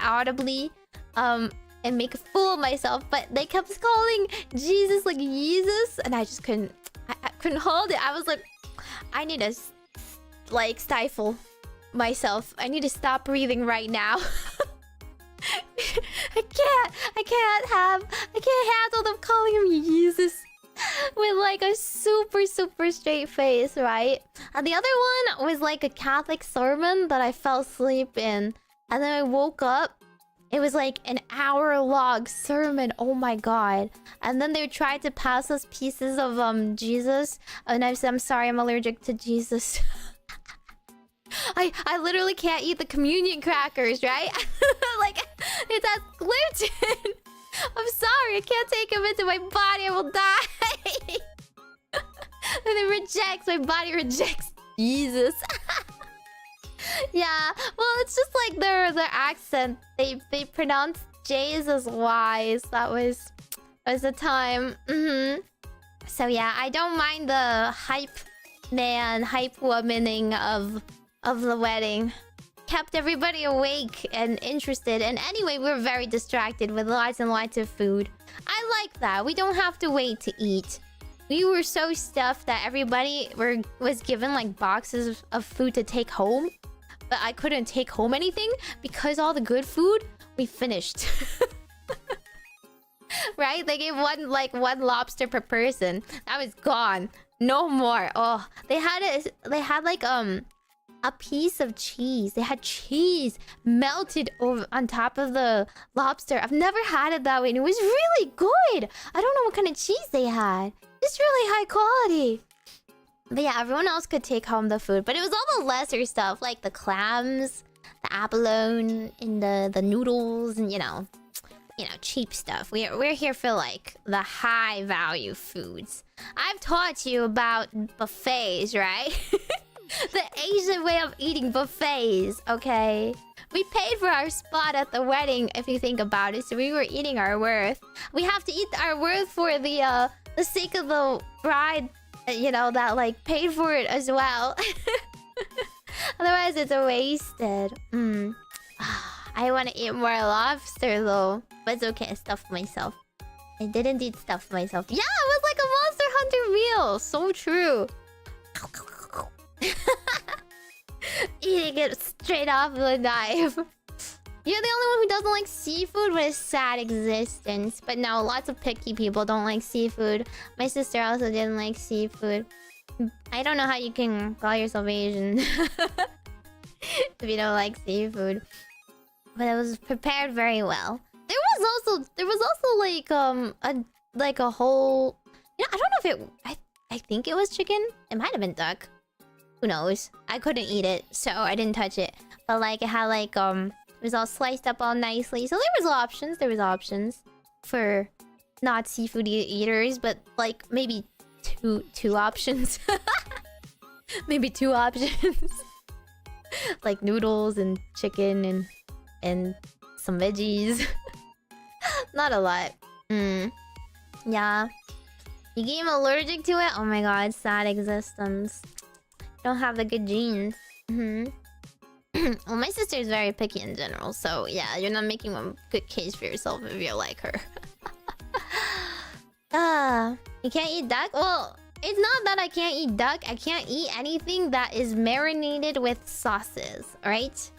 audibly, and make a fool of myself. But they kept calling Jesus like Jesus, and I just couldn't. I couldn't hold it. I was like, I need to like stifle myself. I need to stop breathing right now. I can't handle them calling him Jesus with like a super straight face, right? And the other one was like a Catholic sermon that I fell asleep in, and then I woke up. It was like an hour-long sermon. Oh my god. And then they tried to pass us pieces of Jesus, and I said, I'm sorry, I'm allergic to Jesus. I literally can't eat the communion crackers, right? Like, it has gluten. I'm sorry, I can't take them into my body. I will die. And my body rejects Jesus. Yeah, well, it's just like their accent. They pronounce J's as Y's. That was the time. So yeah, I don't mind the hype womaning of the wedding. Kept everybody awake and interested. And anyway, we were very distracted with lots and lots of food. I like that. We don't have to wait to eat. We were so stuffed that everybody was given like boxes of food to take home. But I couldn't take home anything because all the good food we finished. Right? They gave one lobster per person. That was gone. No more. Oh, they had like a piece of cheese. They had cheese melted over on top of the lobster. I've never had it that way, and it was really good. I don't know what kind of cheese they had. It's really high quality. But yeah, everyone else could take home the food. But it was all the lesser stuff, like the clams, the abalone, and the noodles, and you know, you know, cheap stuff. We're here for like the high value foods. I've taught you about buffets, right? The Asian way of eating buffets, okay? We paid for our spot at the wedding, if you think about it, so we were eating our worth. We have to eat our worth for the sake of the bride, you know, that like paid for it as well. Otherwise, it's wasted. I want to eat more lobster though, but it's okay. I stuffed myself. I did indeed stuff myself. Yeah, it was like a Monster Hunter meal. So true. Eating it straight off the knife. You're the only one who doesn't like seafood with a sad existence. But no, lots of picky people don't like seafood. My sister also didn't like seafood. I don't know how you can call yourself Asian if you don't like seafood. But it was prepared very well. There was also like a whole, you know, I don't know if it, I think it was chicken. It might have been duck. Who knows? I couldn't eat it, so I didn't touch it. But like it had like it was all sliced up all nicely. So there was options. There was options for not seafood eaters, but like maybe two options. Maybe two options. Like noodles and chicken and some veggies. Not a lot. Yeah. You became allergic to it? Oh my god, sad existence. Don't have the good genes. Well, my sister is very picky in general, so yeah, you're not making a good case for yourself if you're like her. You can't eat duck? Well, it's not that I can't eat duck. I can't eat anything that is marinated with sauces, right?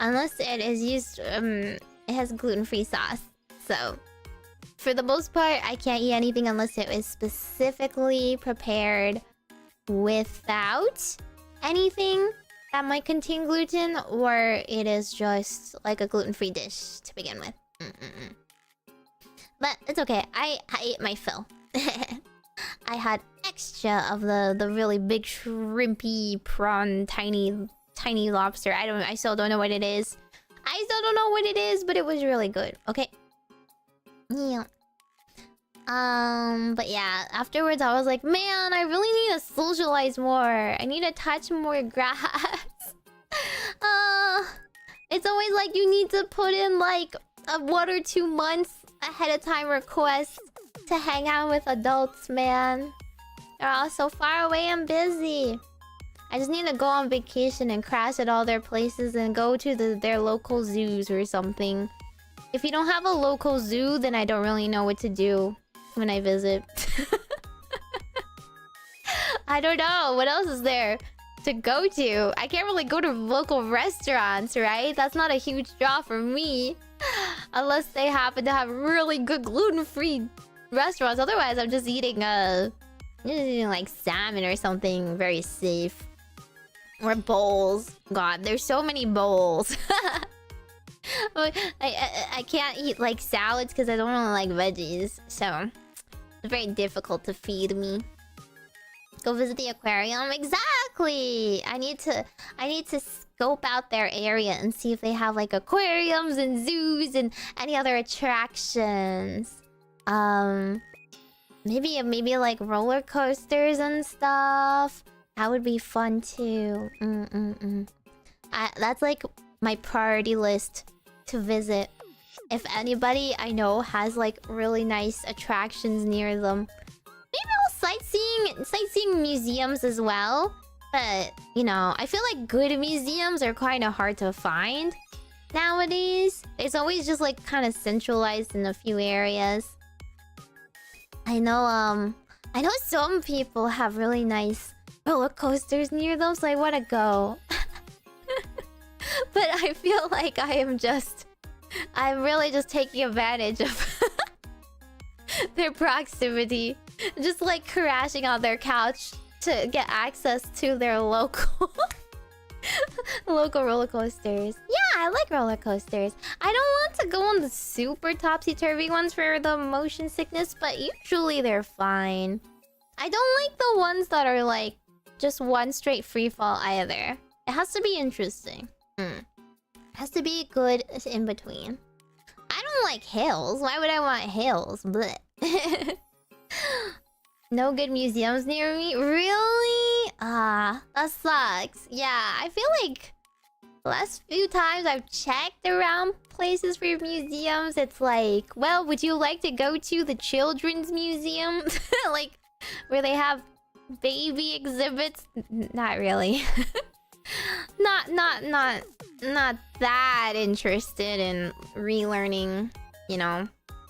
Unless it is used, it has gluten-free sauce. So, for the most part, I can't eat anything unless it is specifically prepared without anything that might contain gluten, or it is just like a gluten-free dish to begin with. But it's okay. I ate my fill. I had extra of the really big shrimpy prawn, tiny lobster. I still don't know what it is. But it was really good. Okay. Yeah. But yeah, afterwards I was like, man, I really need to socialize more. I need to touch more grass. It's always like you need to put in like a 1 or 2 months ahead of time request to hang out with adults, man. They're all so far away and busy. I just need to go on vacation and crash at all their places and go to their local zoos or something. If you don't have a local zoo, then I don't really know what to do when I visit. I don't know. What else is there to go to? I can't really go to local restaurants, right? That's not a huge draw for me. Unless they happen to have really good gluten-free restaurants. Otherwise, I'm just eating like salmon or something very safe. Or bowls. God, there's so many bowls. I can't eat like salads because I don't really like veggies. So it's very difficult to feed me. Go visit the aquarium? Exactly! I need to scope out their area and see if they have like aquariums and zoos and any other attractions. Maybe like roller coasters and stuff. That would be fun too. That's like my priority list to visit. If anybody I know has like really nice attractions near them. Maybe I'll sightseeing museums as well. But, you know, I feel like good museums are kind of hard to find nowadays. It's always just like kind of centralized in a few areas. I know some people have really nice roller coasters near them, so I want to go. But I feel like I'm really just taking advantage of their proximity. Just like crashing on their couch to get access to their local roller coasters. Yeah, I like roller coasters. I don't want to go on the super topsy-turvy ones for the motion sickness, but usually they're fine. I don't like the ones that are like just one straight free fall either. It has to be interesting. It has to be good in between. I don't don't like hills. Why would I want hills? Blech. No good museums near me? Really? Ah, that sucks. Yeah, I feel like the last few times I've checked around places for museums, it's like, well, would you like to go to the children's museum? Like, where they have baby exhibits? Not really. Not that interested in relearning, you know,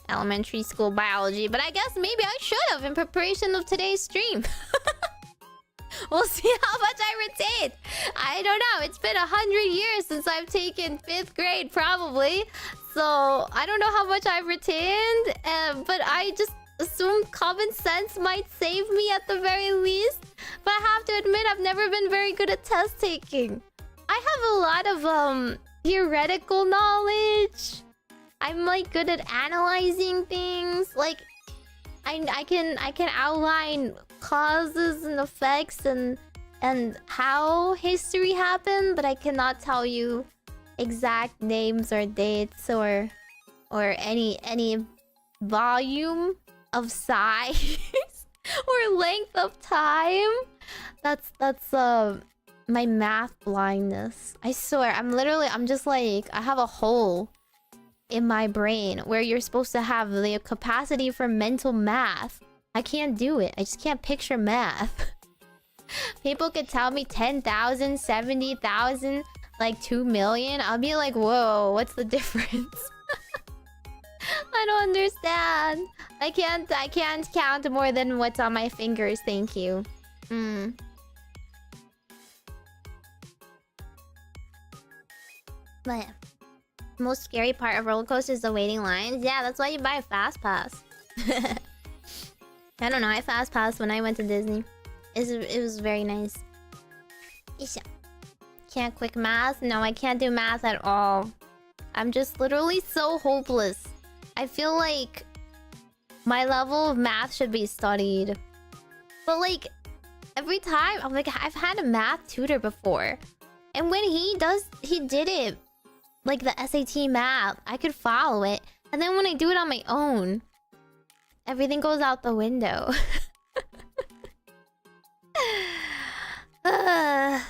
elementary school biology. But I guess maybe I should have in preparation of today's stream. We'll see how much I retained. I don't know. It's been 100 years since I've taken 5th grade, probably. So I don't know how much I've retained. But I just assumed common sense might save me at the very least. But I have to admit, I've never been very good at test taking. I have a lot of theoretical knowledge. I'm like good at analyzing things. Like I can outline causes and effects and how history happened, but I cannot tell you exact names or dates or any volume of size or length of time. That's my math blindness. I swear, I'm just like, I have a hole in my brain where you're supposed to have the capacity for mental math. I can't do it. I just can't picture math. People could tell me 10,000, 70,000, like 2 million. I'll be like, whoa, what's the difference? I don't understand. I can't count more than what's on my fingers, thank you. But most scary part of roller coasters is the waiting lines. Yeah, that's why you buy a fast pass. I don't know, I fast passed when I went to Disney. It was very nice. Isha. Can't quick math? No, I can't do math at all. I'm just literally so hopeless. I feel like my level of math should be studied. But like, every time, I'm like, I've had a math tutor before. And when he did it, like the SAT math, I could follow it. And then when I do it on my own, everything goes out the window. Well,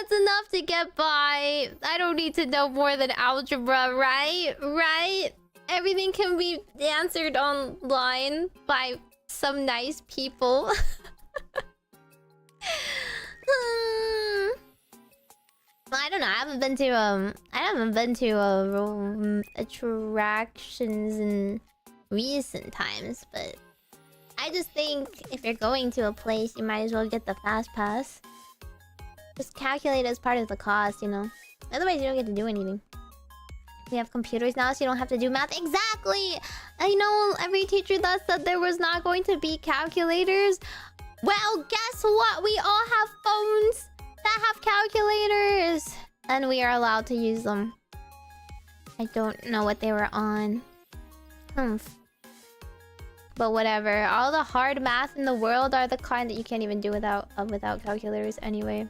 it's enough to get by. I don't need to know more than algebra, right? Right? Everything can be answered online by some nice people. I don't know. I haven't been to attractions in recent times, but I just think if you're going to a place, you might as well get the fast pass. Just calculate as part of the cost, you know. Otherwise, you don't get to do anything. We have computers now, so you don't have to do math. Exactly! I know every teacher that said there was not going to be calculators. Well, guess what? We all have phones that have calculators. And we are allowed to use them. I don't know what they were on. But whatever. All the hard math in the world are the kind that you can't even do without calculators anyway.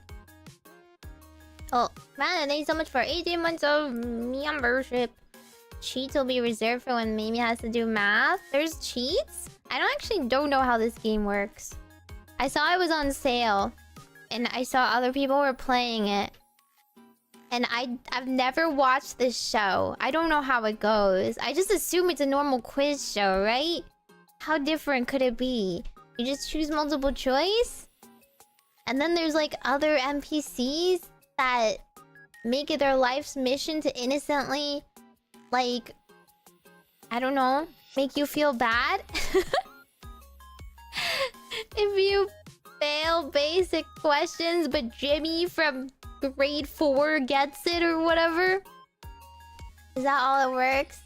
Oh, man, thank you so much for 18 months of membership. Cheats will be reserved for when Meimi has to do math. There's cheats? I don't know how this game works. I saw it was on sale. And I saw other people were playing it. And I've never watched this show. I don't know how it goes. I just assume it's a normal quiz show, right? How different could it be? You just choose multiple choice? And then there's like other NPCs that make it their life's mission to innocently, like, I don't know, make you feel bad? If you fail basic questions, but Jimmy from grade 4 gets it or whatever. Is that all it works?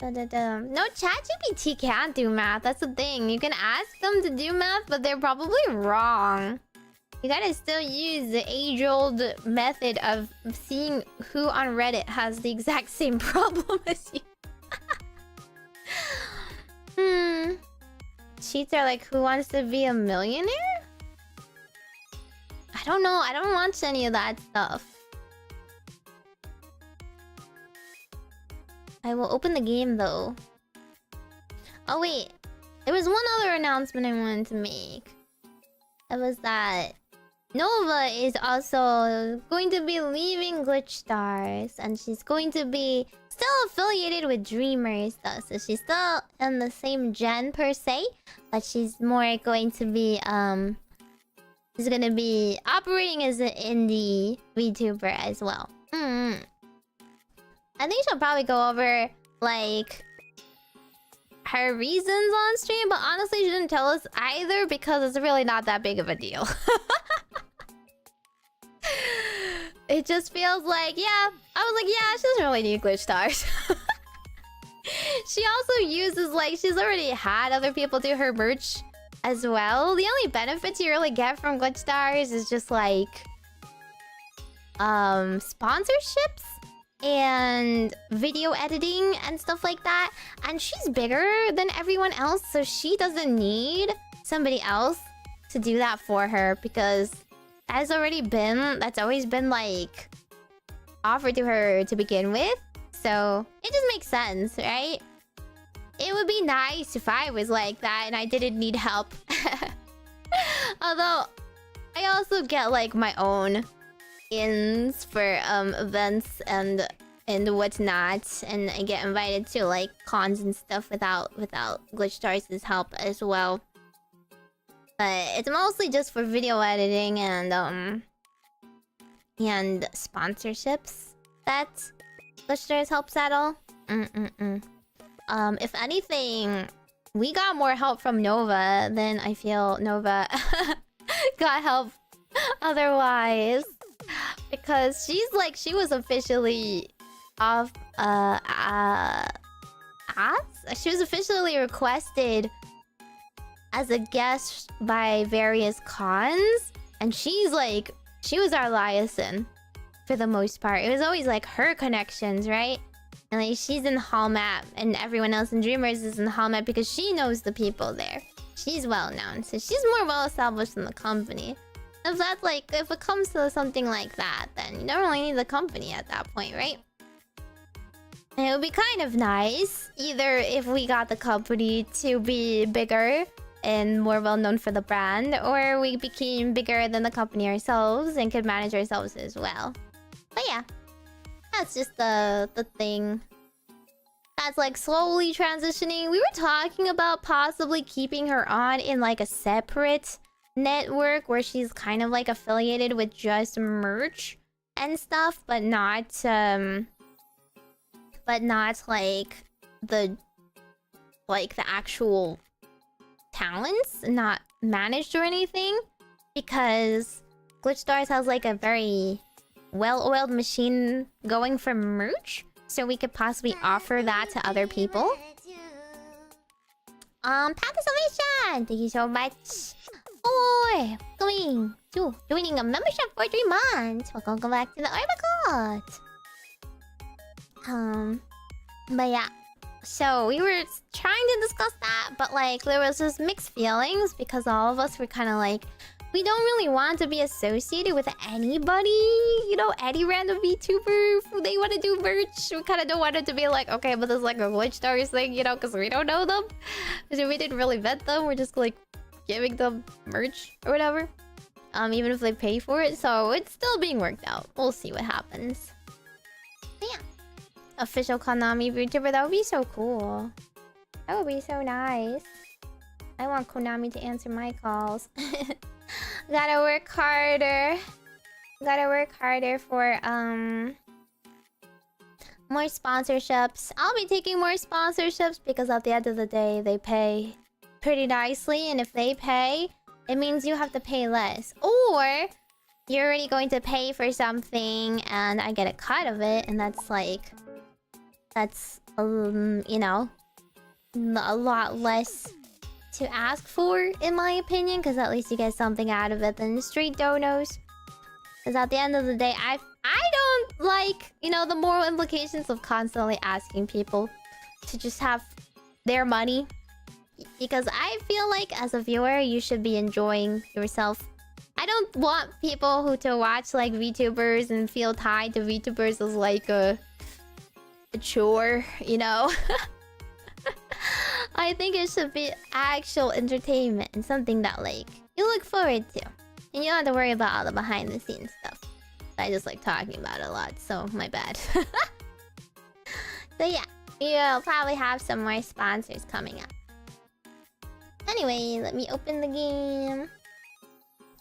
No, ChatGPT can't do math. That's the thing. You can ask them to do math, but they're probably wrong. You gotta still use the age-old method of seeing who on Reddit has the exact same problem as you. Cheats are like, who wants to be a millionaire? I don't know. I don't watch any of that stuff. I will open the game though. Oh wait, there was one other announcement I wanted to make. It was that Nova is also going to be leaving GlitchStars, and she's going to be still affiliated with Dreamers though. So she's still in the same gen per se, but she's more going to be she's gonna be operating as an indie VTuber as well. I think she'll probably go over like her reasons on stream, but honestly she didn't tell us either because it's really not that big of a deal. It just feels like, yeah, I was like, yeah, she doesn't really need GlitchStars. She also uses, like, she's already had other people do her merch as well. The only benefits you really get from GlitchStars is just like sponsorships and video editing and stuff like that. And she's bigger than everyone else, so she doesn't need somebody else to do that for her, because that's always been like offered to her to begin with. So it just makes sense, right? It would be nice if I was like that and I didn't need help. Although I also get like my own ins for events and whatnot, and I get invited to like cons and stuff without GlitchStars' help as well. But it's mostly just for video editing and sponsorships that GlitchStars helps at all. If anything, we got more help from Nova than I feel Nova got help otherwise. Because she's like, she was officially off she was officially requested as a guest by various cons, and she's like, she was our liaison for the most part. It was always like her connections, right? And like she's in Hallmap, and everyone else in Dreamers is in Hallmap because she knows the people there. She's well known, so she's more well established in the company. If that's like, if it comes to something like that, then you don't really need the company at that point, right? And it would be kind of nice, either if we got the company to be bigger and more well known for the brand, or we became bigger than the company ourselves and could manage ourselves as well. But yeah, that's just the thing that's like slowly transitioning. We were talking about possibly keeping her on in like a separate network where she's kind of like affiliated with just merch and stuff, but not like the actual talents, not managed or anything, because GlitchStars has like a very well-oiled machine going for merch, so we could possibly offer that to other people. Path of Salvation, thank you so much for joining a membership for 3 months. Welcome back to the Orbacle. But yeah, so we were trying to discuss that, but like there was just mixed feelings because all of us were kind of like, we don't really want to be associated with anybody, you know, any random VTuber who they want to do merch. We kind of don't want it to be like, okay, but there's like a GlitchStars thing, you know, because we don't know them. Because we didn't really vet them. We're just like giving them merch or whatever. Even if they pay for it. So it's still being worked out. We'll see what happens. But yeah. Official Konami VTuber, that would be so cool. That would be so nice. I want Konami to answer my calls. Gotta work harder. Gotta work harder for more sponsorships. I'll be taking more sponsorships because at the end of the day they pay pretty nicely, and if they pay, it means you have to pay less. Or you're already going to pay for something and I get a cut of it, and that's like, that's you know, a lot less to ask for, in my opinion, because at least you get something out of it than straight donos. Because at the end of the day, I don't like, you know, the moral implications of constantly asking people to just have their money. Because I feel like as a viewer, you should be enjoying yourself. I don't want people who to watch like VTubers and feel tied to VTubers as like a a chore, you know? I think it should be actual entertainment and something that, like, you look forward to. And you don't have to worry about all the behind-the-scenes stuff. I just like talking about it a lot, so my bad. So yeah, you'll probably have some more sponsors coming up. Anyway, let me open the game.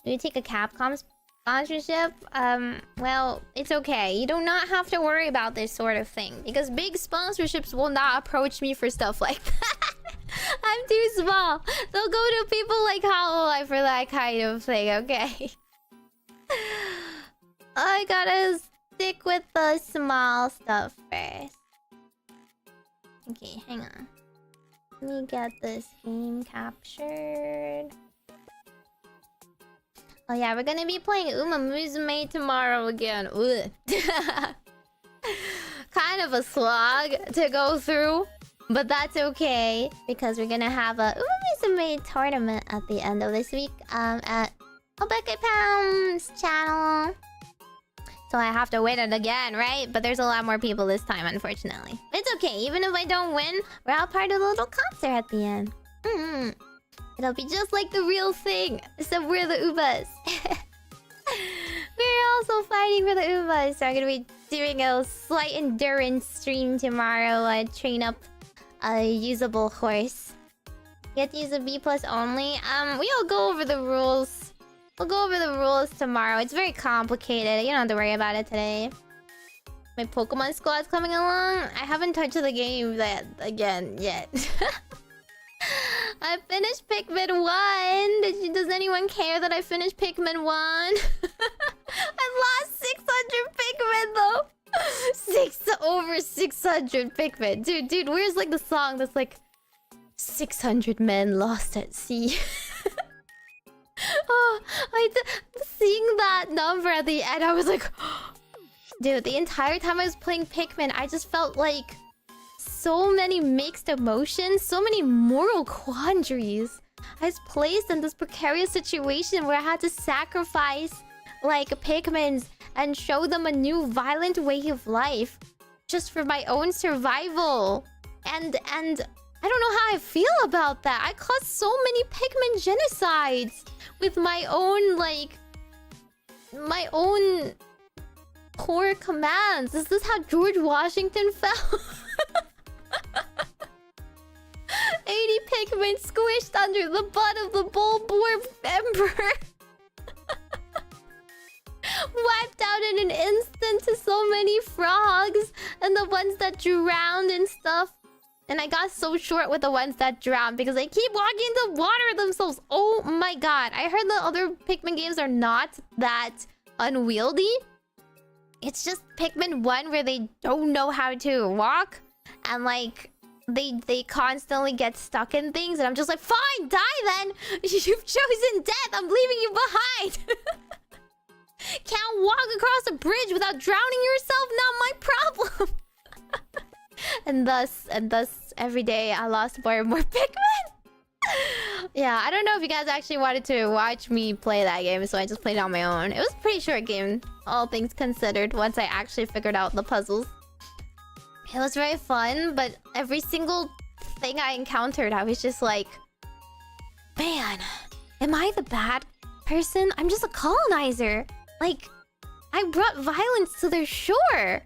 Do you take a Capcom sponsorship? Well, it's okay. You do not have to worry about this sort of thing. Because big sponsorships will not approach me for stuff like that. I'm too small. They'll go to people like Hololive for that kind of thing, okay? I gotta stick with the small stuff first. Okay, hang on. Let me get this game captured. Oh yeah, we're gonna be playing Uma Musume tomorrow again. Ugh. Kind of a slog to go through, but that's okay because we're gonna have a Uma Musume tournament at the end of this week at Orbacle Pound's channel. So I have to win it again, right? But there's a lot more people this time, unfortunately. It's okay, even if I don't win, we're all part of the little concert at the end. It'll be just like the real thing, except we're the Ubas. We're also fighting for the Ubas, so I'm gonna be doing a slight endurance stream tomorrow. I train up a usable horse. You have to use a B+ only. We'll go over the rules. We'll go over the rules tomorrow. It's very complicated. You don't have to worry about it today. My Pokemon squad's coming along. I haven't touched the game yet. I finished Pikmin 1. Does anyone care that I finished Pikmin 1? I lost 600 Pikmin though. Over 600 Pikmin. Dude, where's like the song that's like 600 men lost at sea? Oh, seeing that number at the end, I was like, dude, the entire time I was playing Pikmin, I just felt like so many mixed emotions, so many moral quandaries. I was placed in this precarious situation where I had to sacrifice like Pikmins and show them a new violent way of life just for my own survival. And I don't know how I feel about that. I caused so many Pikmin genocides with my own, like, my own poor commands. Is this how George Washington fell? 80 Pikmin squished under the butt of the Bulborb Emperor. Wiped out in an instant to so many frogs and the ones that drowned and stuff. And I got so short with the ones that drowned because they keep walking into water themselves. Oh my god. I heard the other Pikmin games are not that unwieldy. It's just Pikmin 1 where they don't know how to walk. And like, they constantly get stuck in things. And I'm just like, fine, die then. You've chosen death. I'm leaving you behind. Can't walk across a bridge without drowning yourself. Not my problem. And thus, every day I lost more and more Pikmin. Yeah, I don't know if you guys actually wanted to watch me play that game, so I just played it on my own. It was a pretty short game, all things considered, once I actually figured out the puzzles. It was very fun, but every single thing I encountered, I was just like, man, am I the bad person? I'm just a colonizer. Like, I brought violence to their shore.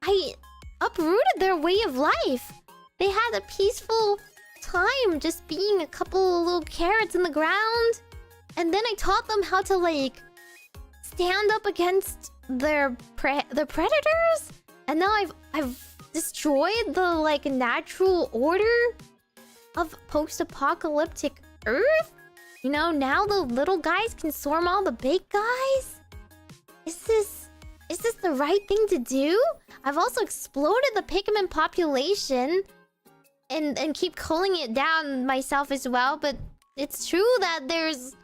I uprooted their way of life. They had a peaceful time just being a couple of little carrots in the ground. And then I taught them how to, like, stand up against the predators. And now I've destroyed the, like, natural order of post-apocalyptic Earth. You know, now the little guys can swarm all the big guys. Is this the right thing to do? I've also exploded the Pikmin population and keep cooling it down myself as well, but it's true that there's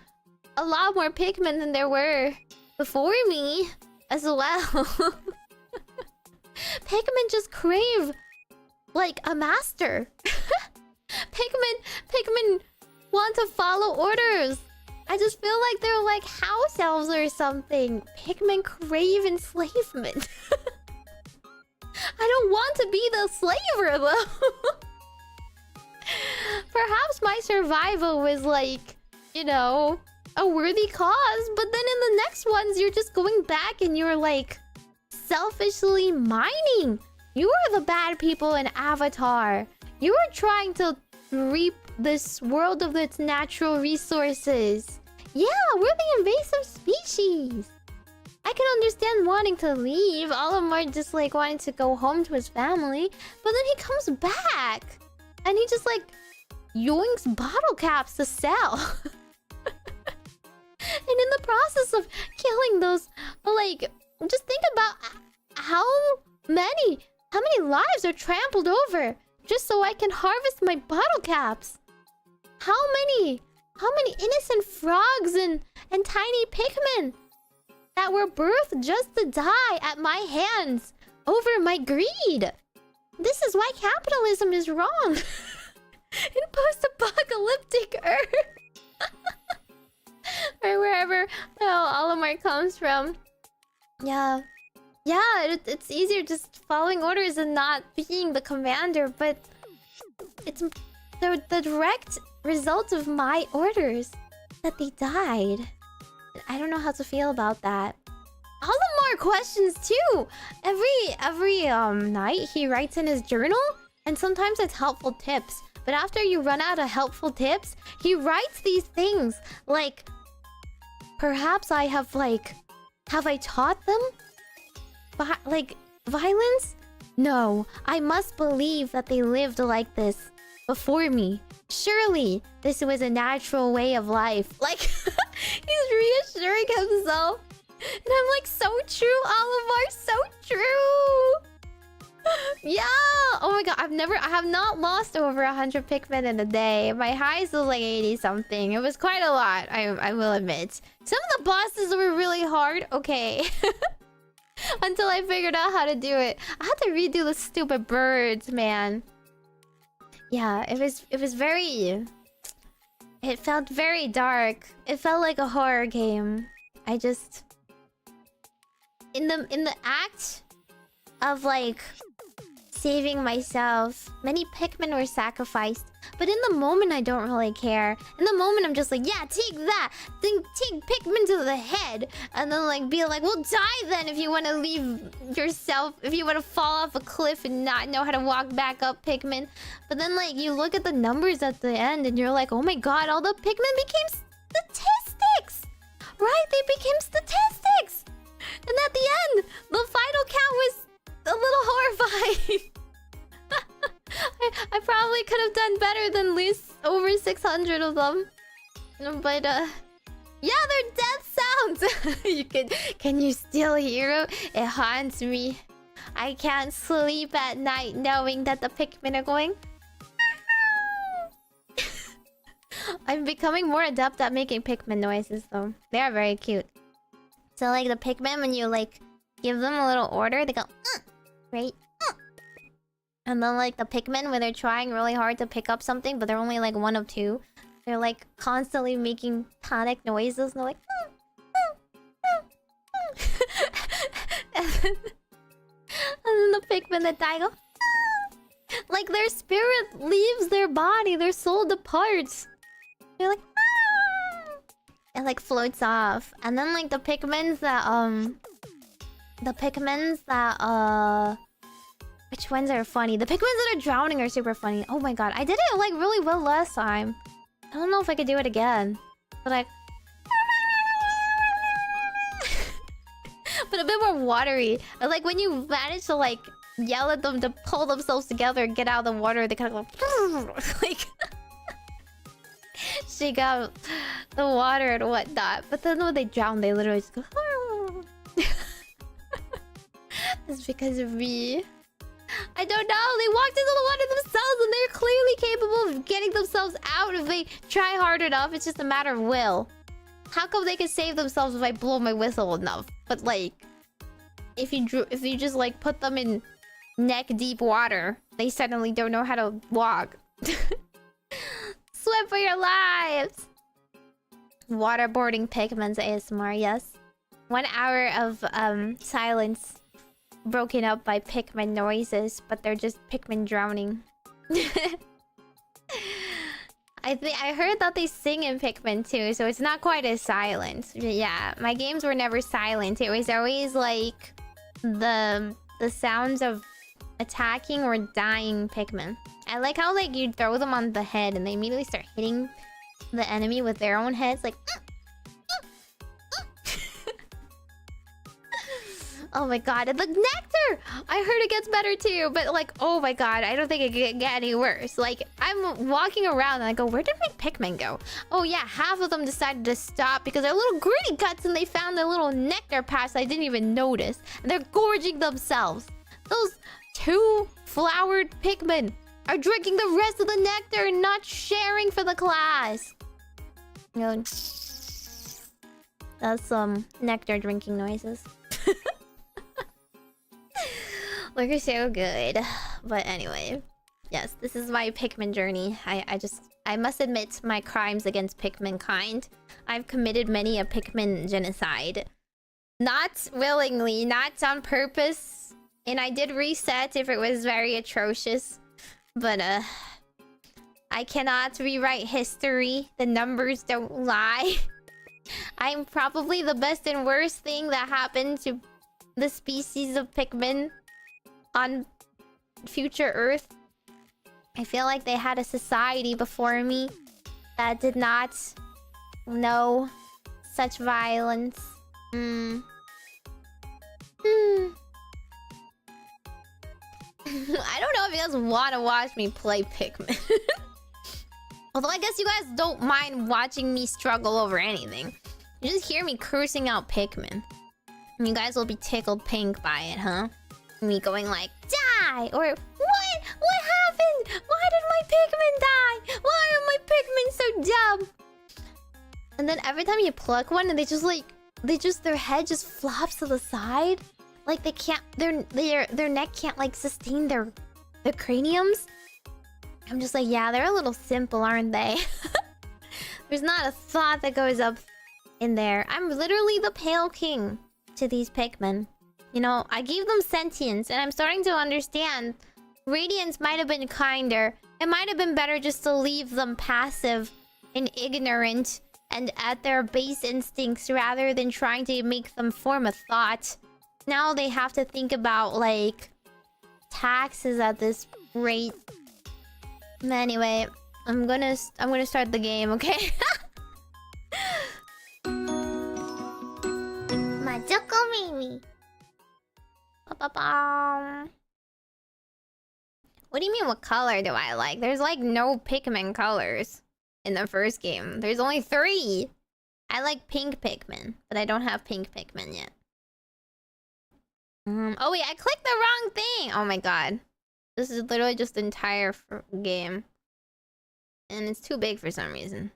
a lot more Pikmin than there were before me as well. Pikmin just crave like a master. Pikmin want to follow orders. I just feel like they're like house elves or something. Pikmin crave enslavement. I don't want to be the slaver though. Perhaps my survival was like, you know, a worthy cause, but then in the next ones you're just going back and you're like selfishly mining. You are the bad people in Avatar. You are trying to reap this world of its natural resources. Yeah, we're the invasive species. I can understand wanting to leave. Olimar just like wanting to go home to his family, but then he comes back and he just like yoinks bottle caps to sell. And in the process of killing those, like, just think about how many lives are trampled over just so I can harvest my bottle caps. How many innocent frogs and tiny Pikmin that were birthed just to die at my hands over my greed. This is why capitalism is wrong. In post-apocalyptic Earth. Or wherever Olimar comes from. Yeah. Yeah, it's easier just following orders and not being the commander, but it's the direct result of my orders that they died. I don't know how to feel about that. Olimar questions too. Every night he writes in his journal, and sometimes it's helpful tips. But after you run out of helpful tips, he writes these things like, perhaps I have I taught them? Like, violence? No, I must believe that they lived like this before me. Surely, this was a natural way of life. Like, he's reassuring himself. And I'm like, so true, Olimar, so true! Yeah! Oh my god, I have not lost over 100 Pikmin in a day. My highest was like 80-something. It was quite a lot, I will admit. Some of the bosses were really hard, okay. Until I figured out how to do it. I had to redo the stupid birds, man. Yeah, it was very... It felt very dark. It felt like a horror game. I just... In the act of like saving myself, many Pikmin were sacrificed. But in the moment, I don't really care. In the moment, I'm just like, yeah, take that. Then take Pikmin to the head. And then like be like, well, die then if you want to leave yourself. If you want to fall off a cliff and not know how to walk back up, Pikmin. But then like you look at the numbers at the end and you're like, oh my god, all the Pikmin became statistics. Right? They became statistics. And at the end, the final count was a little horrifying. I probably could have done better than lose over 600 of them. But, yeah, they're death sounds! Can you still hear them? It haunts me. I can't sleep at night knowing that the Pikmin are going... I'm becoming more adept at making Pikmin noises, though. They are very cute. So, like, the Pikmin, when you, like, give them a little order, they go... right? And then, like, the Pikmin, when they're trying really hard to pick up something, but they're only, like, one of two. They're, like, constantly making tonic noises. And they're like... and then the Pikmin that die go... like, their spirit leaves their body. Their soul departs. They're like... it, like, floats off. And then, like, the Pikmins that, which ones are funny? The Pikmins that are drowning are super funny. Oh my god, I did it like really well last time. I don't know if I could do it again. But like... but a bit more watery. Like when you manage to like yell at them to pull themselves together and get out of the water, they kind of go... like... shake out the water and whatnot. But then when they drown, they literally just go... it's because of me. I don't know. They walked into the water themselves and they're clearly capable of getting themselves out if they try hard enough. It's just a matter of will. How come they can save themselves if I blow my whistle enough? But like, if you just like put them in neck deep water, they suddenly don't know how to walk. Swim for your lives. Waterboarding Pikmin's ASMR, yes. 1 hour of silence broken up by Pikmin noises, but they're just Pikmin drowning. I heard that they sing in Pikmin too, so it's not quite as silent. But yeah, my games were never silent. It was always like the sounds of attacking or dying Pikmin. I like how like you throw them on the head and they immediately start hitting the enemy with their own heads, like. Oh my god, and the nectar! I heard it gets better too, but like, oh my god, I don't think it can get any worse. Like, I'm walking around and I go, where did my Pikmin go? Oh yeah, half of them decided to stop because they're little greedy guts and they found their little nectar patch I didn't even notice. And they're gorging themselves. Those 2 flowered Pikmin are drinking the rest of the nectar and not sharing for the class. You know, that's some nectar drinking noises. Look, are so good. But anyway, yes, this is my Pikmin journey. I must admit my crimes against Pikmin kind. I've committed many a Pikmin genocide. Not willingly, not on purpose. And I did reset if it was very atrocious. But I cannot rewrite history. The numbers don't lie. I'm probably the best and worst thing that happened to the species of Pikmin on future Earth. I feel like they had a society before me that did not know such violence. I don't know if you guys want to watch me play Pikmin. Although I guess you guys don't mind watching me struggle over anything. You just hear me cursing out Pikmin. And you guys will be tickled pink by it, huh? Me going like, die! Or, what? What happened? Why did my Pikmin die? Why are my Pikmin so dumb? And then every time you pluck one and their head just flops to the side. Like they can't, their neck can't like sustain their craniums. I'm just like, yeah, they're a little simple, aren't they? There's not a thought that goes up in there. I'm literally the Pale King to these Pikmin. You know, I gave them sentience, and I'm starting to understand. Radiance might have been kinder. It might have been better just to leave them passive and ignorant and at their base instincts rather than trying to make them form a thought. Now they have to think about, like, taxes at this rate. Anyway, I'm gonna start the game, okay? Majokko Meimi. What do you mean, what color do I like? There's like no Pikmin colors in the first game. There's only 3. I like pink Pikmin, but I don't have pink Pikmin yet. Oh wait, I clicked the wrong thing! Oh my god. This is literally just the entire game. And it's too big for some reason.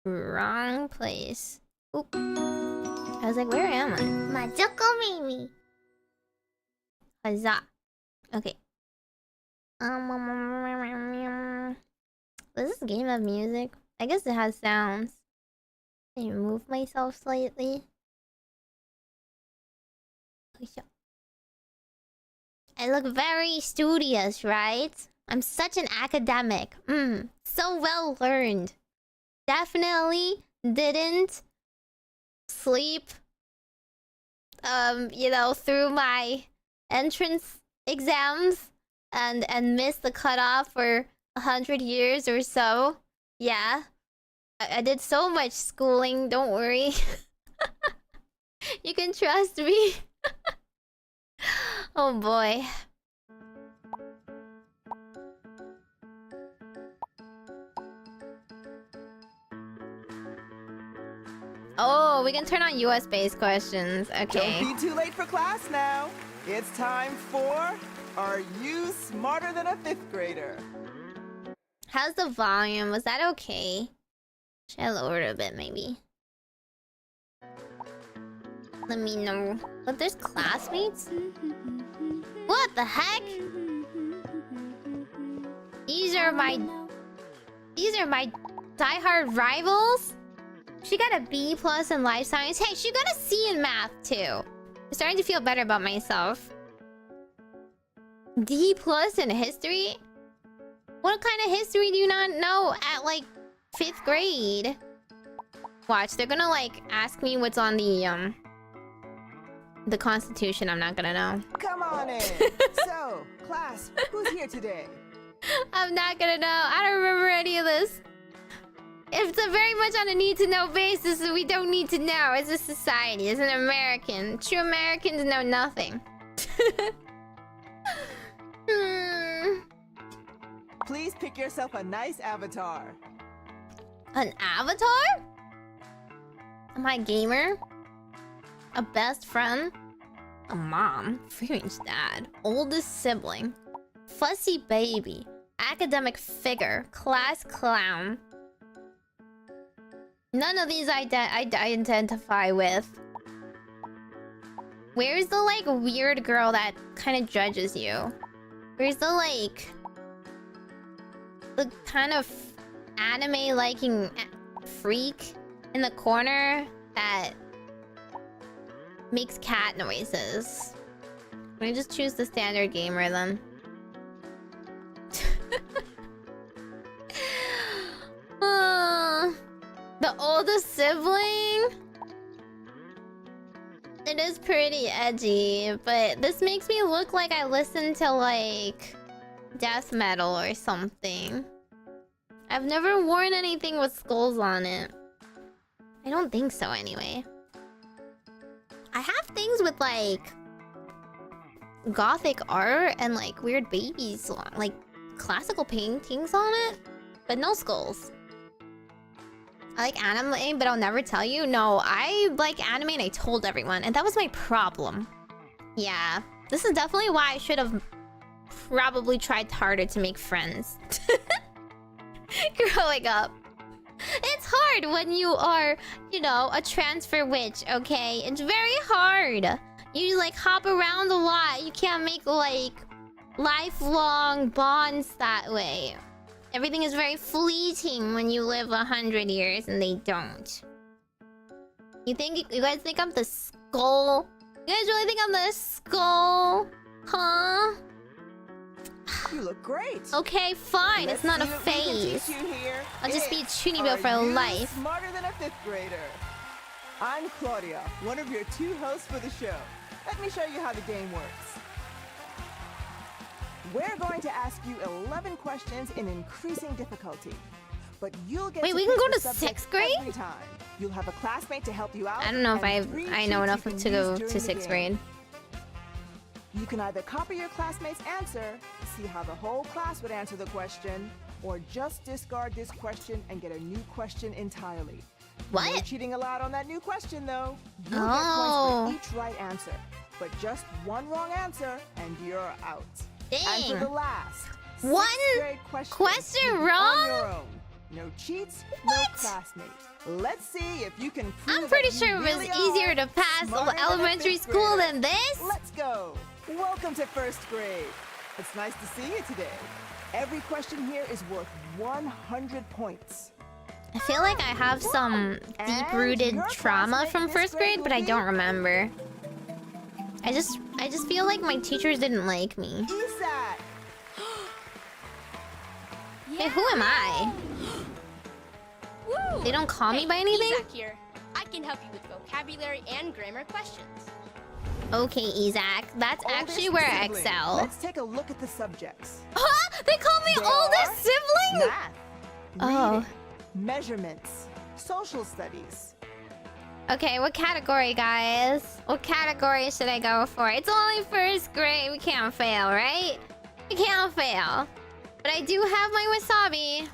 Wrong place. Oop. I was like, where am I? Majokko Meimi. Huzzah. Okay. Does this game have music? I guess it has sounds. Can I move myself slightly? I look very studious, right? I'm such an academic. So well learned. Definitely didn't sleep you know, through my entrance exams and missed the cutoff for 100 years or so. Yeah. I did so much schooling, don't worry. You can trust me. Oh boy. Oh, we can turn on US-based questions. Okay. Don't be too late for class now. It's time for Are You Smarter Than a 5th Grader? How's the volume? Was that okay? Should I lower it a bit, maybe? Let me know. But there's classmates? What the heck? These are my diehard rivals? She got a B+ in life science. Hey, she got a C in math too. I'm starting to feel better about myself. D+ in history? What kind of history do you not know at like 5th grade? Watch, they're gonna like ask me what's on the Constitution. I'm not gonna know. Come on in. So, class, who's here today? I'm not gonna know. I don't remember any of this. It's a very much on a need-to-know basis, so we don't need to know. It's a society. It's an American. True Americans know nothing. Please pick yourself a nice avatar. An avatar? Am I a gamer? A best friend? A mom? Strange dad? Oldest sibling? Fussy baby? Academic figure? Class clown? None of these I identify with. Where's the like weird girl that kind of judges you? Where's the like the kind of anime liking freak in the corner that makes cat noises? Let me just choose the standard gamer then. The oldest sibling? It is pretty edgy, but this makes me look like I listen to like death metal or something. I've never worn anything with skulls on it. I don't think so anyway. I have things with like gothic art and like weird babies, like classical paintings on it, but no skulls. I like anime, but I'll never tell you. No, I like anime and I told everyone, and that was my problem. Yeah, this is definitely why I should have probably tried harder to make friends. Growing up. It's hard when you are, you know, a transfer witch, okay? It's very hard. You like hop around a lot. You can't make like lifelong bonds that way. Everything is very fleeting when you live 100 years and they don't. You guys think I'm the skull? You guys really think I'm the skull? Huh? You look great. Okay, fine. Let's it's not a see what we can phase. teach you here. I'll just be a Chunibyo Are for you life. Smarter than a 5th grader. I'm Claudia, one of your 2 hosts for the show. Let me show you how the game works. We're going to ask you 11 questions in increasing difficulty. But you'll get Wait, to we can pick go the to subject 6th grade? every time. You'll have a classmate to help you out. I don't know if and 3 I know cheats enough you can to go use to during the 6th game. grade. You can either copy your classmate's answer, see how the whole class would answer the question, or just discard this question and get a new question entirely. What? No cheating allowed on that new question, though. You'll Oh. get points for each right answer, but just one wrong answer and you're out. And Dang. for the last, One 6th grade question you'll be wrong? on your own. No cheats, no classmate. Let's see if you can prove I'm pretty that sure you it was really easier are to pass smarter than a elementary 5th school grader. than this. Let's go. Welcome to 1st grade. It's nice to see you today. Every question here is worth 100 points. I feel like I have some deep-rooted your trauma classmate from this 1st grade, will but I be- don't remember. I just feel like my teachers didn't like me. Isaac. Hey, who am I? Woo! They don't call me by anything? Isaac here. I can help you with vocabulary and grammar questions. Okay, Isaac. That's actually Oldest where I sibling. excel. Let's take a look at the subjects. Huh? They call me They oldest are sibling? Math, Oh. reading, measurements, social studies. Okay, what category, guys? What category should I go for? It's only 1st grade. We can't fail, right? We can't fail. But I do have my wasabi.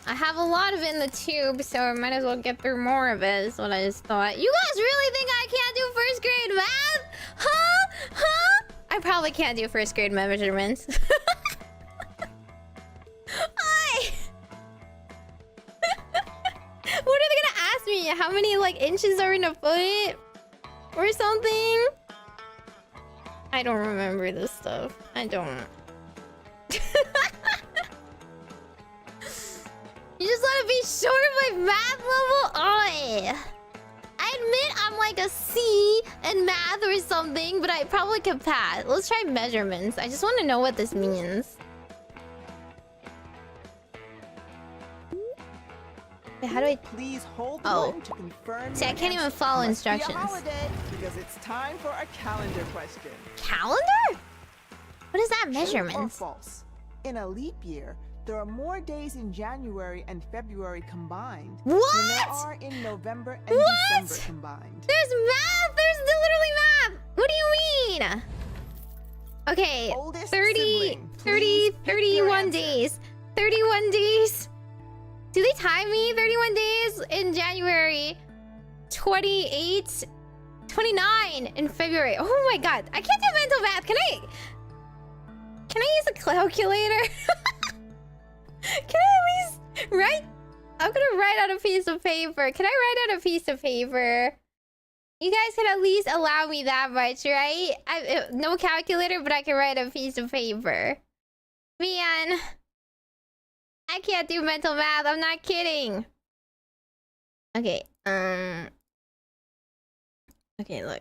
I have a lot of it in the tube, so I might as well get through more of it, is what I just thought. You guys really think I can't do 1st grade math? Huh? Huh? I probably can't do 1st grade measurements. Hi! What are they gonna ask me? How many, like, inches are in a foot? Or something? I don't remember this stuff. I don't. You just want to be sure of my math level? Oi! I admit I'm like like a C in math or something, but I probably could pass. Let's try measurements. I just want to know what this means. Wait, how do I... Please hold the Oh. button to confirm. See, I your can't even answer. follow Must be a instructions. holiday, because it's time for a calendar question. Calendar? What is that? True or Measurements? false? In a leap year, there are more days in January and February combined than there What? are in November and What? December combined. There's math! There's literally math! What do you mean? Okay, Oldest 30, sibling, 30, please pick your 31 answer. days. 31 days. Do they time me? 31 days in January. 28, 29 in February. Oh my god. I can't do mental math. Can I use a calculator? Can I at least write? I'm gonna write on a piece of paper. Can I write on a piece of paper? You guys can at least allow me that much, right? No calculator, but I can write a piece of paper. Man, I can't do mental math. I'm not kidding. Okay, okay, look.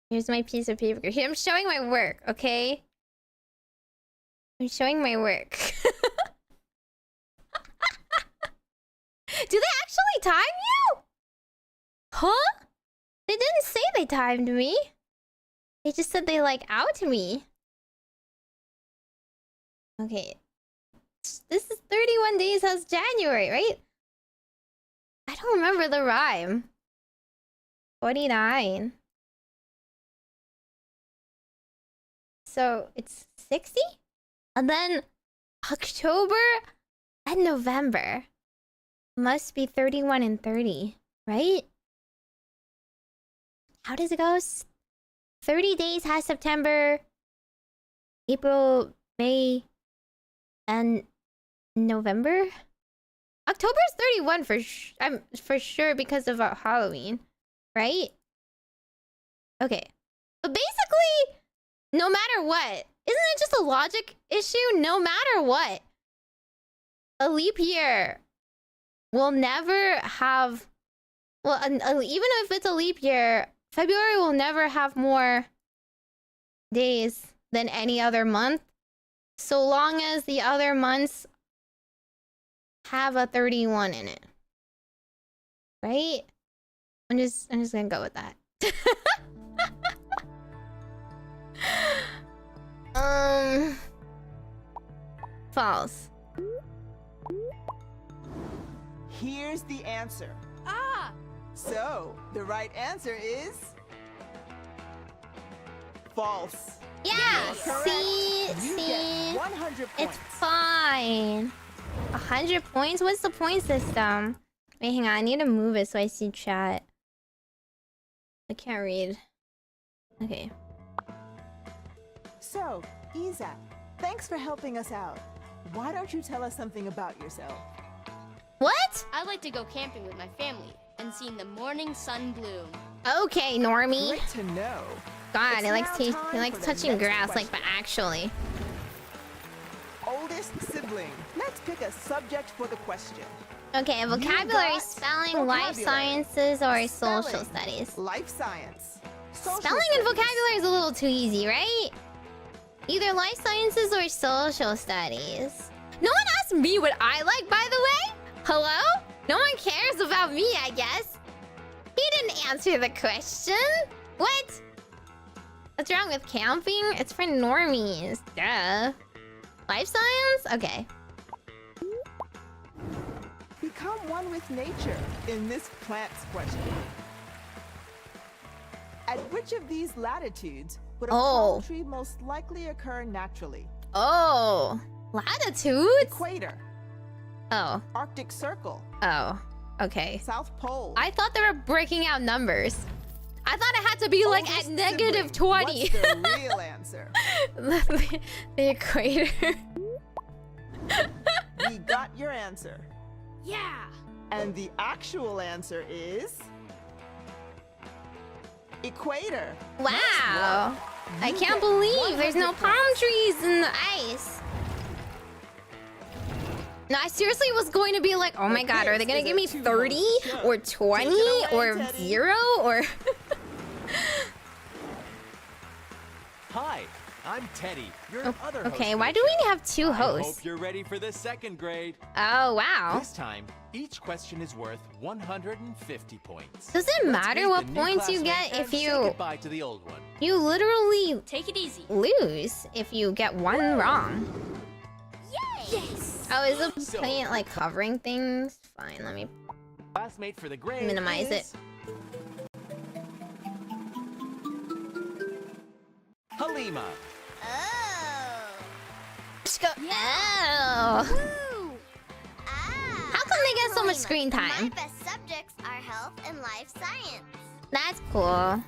Here's my piece of paper. Here, I'm showing my work, okay? I'm showing my work. Do they actually time you? Huh? They didn't say they timed me. They just said they like out me. Okay. This is 31 days as January, right? I don't remember the rhyme. 49. So it's 60? And then October and November must be 31 and 30, right? How does it go? 30 days has September, April, May, and November? October is 31 for sure because of Halloween, right? Okay. But basically, no matter what, isn't it just a logic issue? No matter what, a leap year will never have... Well, even if it's a leap year, February will never have more days than any other month, so long as the other months have a 31 in it. Right? I'm just gonna go with that. False. Here's the answer. Ah! So, the right answer is... false. Yeah! Correct. See? You See? get 100 points. It's fine. 100 points? What's the point system? Wait, hang on. I need to move it so I see chat. I can't read. Okay. So, Iza, thanks for helping us out. Why don't you tell us something about yourself? What? I like to go camping with my family and seeing the morning sun bloom. Okay, Normie. Great to know. God, It's he likes now he time likes for the touching next grass, question. like, but actually. Oldest sibling. Let's pick a subject for the question. Okay, vocabulary, got spelling, life vocabulary. sciences, or social Spelling, studies. Life science. Social Spelling and studies. vocabulary is a little too easy, right? Either life sciences or social studies. No one asked me what I like, by the way. Hello? No one cares about me, I guess. He didn't answer the question. What? What's wrong with camping? It's for normies. Duh. Life science? Okay. Become one with nature in this plants question. At which of these latitudes would a palm tree most likely occur naturally? Oh. Latitudes? Equator, Oh. Arctic Circle, Oh. Okay. South Pole. I thought they were breaking out numbers. I thought it had to be like at Oldest negative sibling. 20. What's the real answer? The equator. We got your answer. Yeah! And the actual answer is... equator. Wow. I You can't get believe there's no 100 palm points. trees in the ice. No, I seriously was going to be like, oh my god, are they gonna give me 30 or 20 or 0 or... Hi, I'm Teddy, your other host. Okay, why do we have 2 I hosts? hope you're ready for the second grade. Oh, wow. This time, each question is worth 150 points. Does it Let's matter meet what the new points you classmate get if and say you... goodbye to the old one. You literally Take it easy. lose if you get one wrong. Yes. Oh, is it So- playing like covering things? Fine, let me... Classmate for the grade Minimize is... Halima. Oh. Just go... Oh. Woo! How come they get so much screen My time? best subjects are health and life science. That's cool.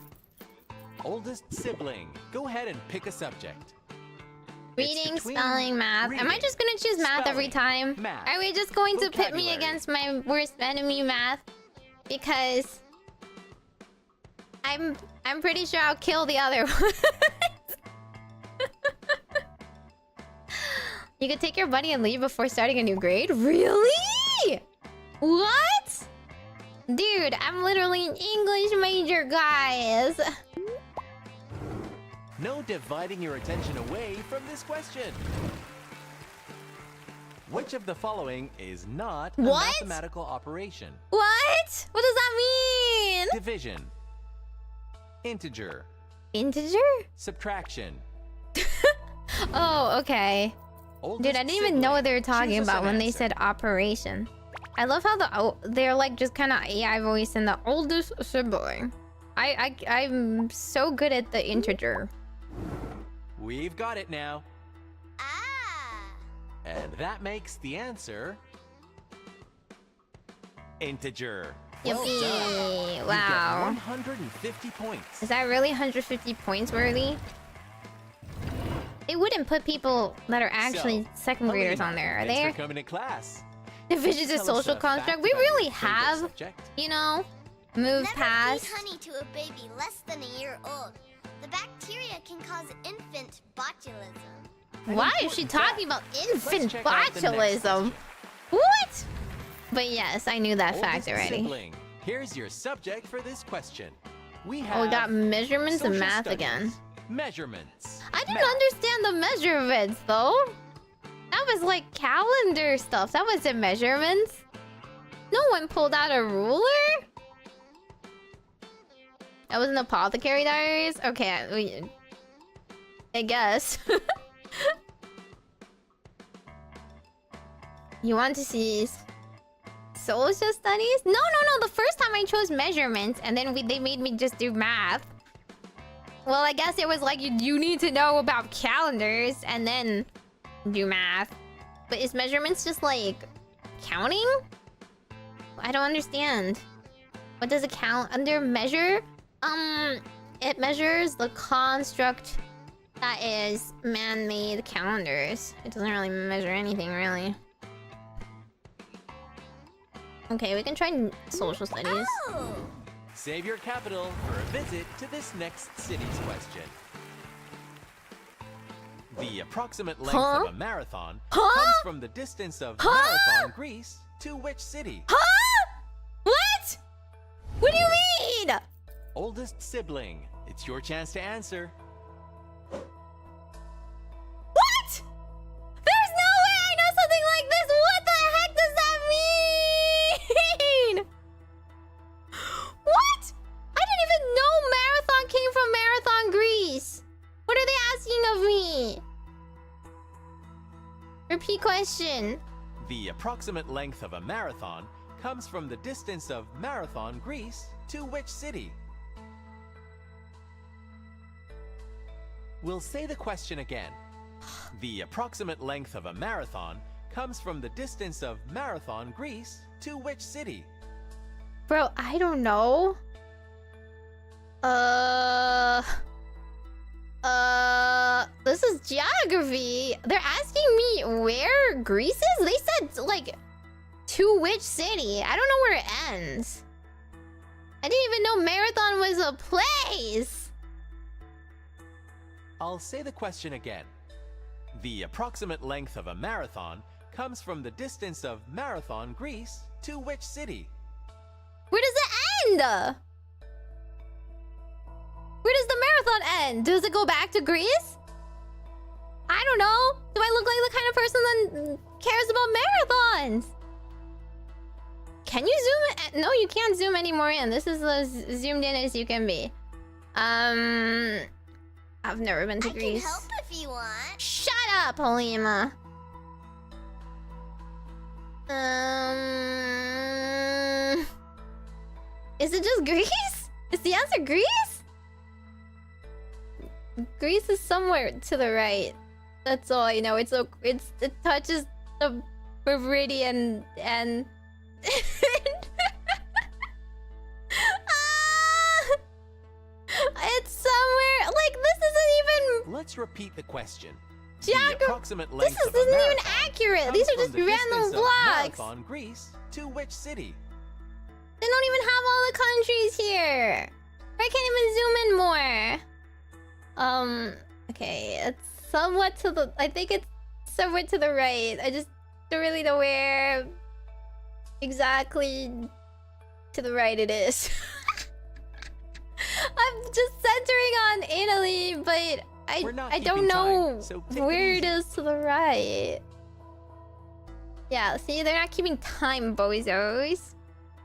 Oldest sibling. Go ahead and pick a subject. Reading, between spelling, math. Am I reading, just gonna choose math every spelling, time? math, Are we just going to pit me vocabulary. against my worst enemy, math? Because I'm pretty sure I'll kill the other one. You could take your buddy and leave before starting a new grade? Really? What? Dude, I'm literally an English major, guys. No dividing your attention away from this question. Which of the following is not a What? mathematical operation? What? What does that mean? Division. Integer. Integer? Subtraction. Oh, okay. Oldest Dude, I didn't even know what they were sibling. talking Choose us about an when they answer. said operation. I love how they're like just kind of AI voice in the oldest sibling. I'm so good at the integer. We've got it now. Ah! And that makes the answer... integer. Well done. Yippee! You get Wow. 150 points. Is that really 150 points worthy? They wouldn't put people that are actually So, second graders Halima, on there, are thanks they? for coming to class. Division is a Tell us social a fact construct. We about really your favorite have, subject. you know, moved Never past. feed honey to a baby less than a year old. The bacteria can cause infant botulism. Why is she talking about infant check out the next botulism? question. What? But yes, I knew that fact Oldest already. sibling. Here's your subject for this question. We have Oh, we got measurements and social math studies, again. Measurements. I didn't math. understand the measurements though. That was like calendar stuff. That wasn't measurements. No one pulled out a ruler. That was an apothecary diaries. Okay, I guess. You want to see social studies? No. The first time I chose measurements, and then they made me just do math. Well, I guess it was like you need to know about calendars and then do math. But is measurements just like counting? I don't understand. What does it count under measure? It measures the construct that is man-made calendars. It doesn't really measure anything, really. Okay, we can try social studies. Oh! Save your capital for a visit to this next city's question. The approximate length Huh? of a marathon Huh? comes from the distance of Huh? Marathon, Greece to which city? Huh? What? What do you mean? Oldest sibling. It's your chance to answer. What? There's no way I know something like this. What the heck does that mean? What? I didn't even know Marathon came from Marathon, Greece. What are they asking of me? Repeat question. The approximate length of a marathon comes from the distance of Marathon, Greece to which city? We'll say the question again. The approximate length of a marathon comes from the distance of Marathon, Greece to which city? Bro, I don't know. This is geography. They're asking me where Greece is? They said, like, to which city? I don't know where it ends. I didn't even know Marathon was a place. I'll say the question again. The approximate length of a marathon comes from the distance of Marathon, Greece to which city? Where does it end? Where does the marathon end? Does it go back to Greece? I don't know. Do I look like the kind of person that cares about marathons? Can you zoom in? No, you can't zoom any more in. This is as zoomed in as you can be. I've never been to Greece. I can help if you want. Shut up, Halima. Is it just Greece? Is the answer Greece? Greece is somewhere to the right. That's all I know. It touches the meridian and it's somewhere like this isn't even. Let's repeat the question. Jack, the approximate length this of a isn't even marathon accurate. comes These are from just the random distance of blocks. Marathon, Greece to which city? They don't even have all the countries here. I can't even zoom in more. Okay, it's somewhat to the. I think it's somewhat to the right. I just don't really know where exactly to the right it is. I'm just centering on Italy, but I don't know where it is to the right. Yeah, see, they're not keeping time, bozos.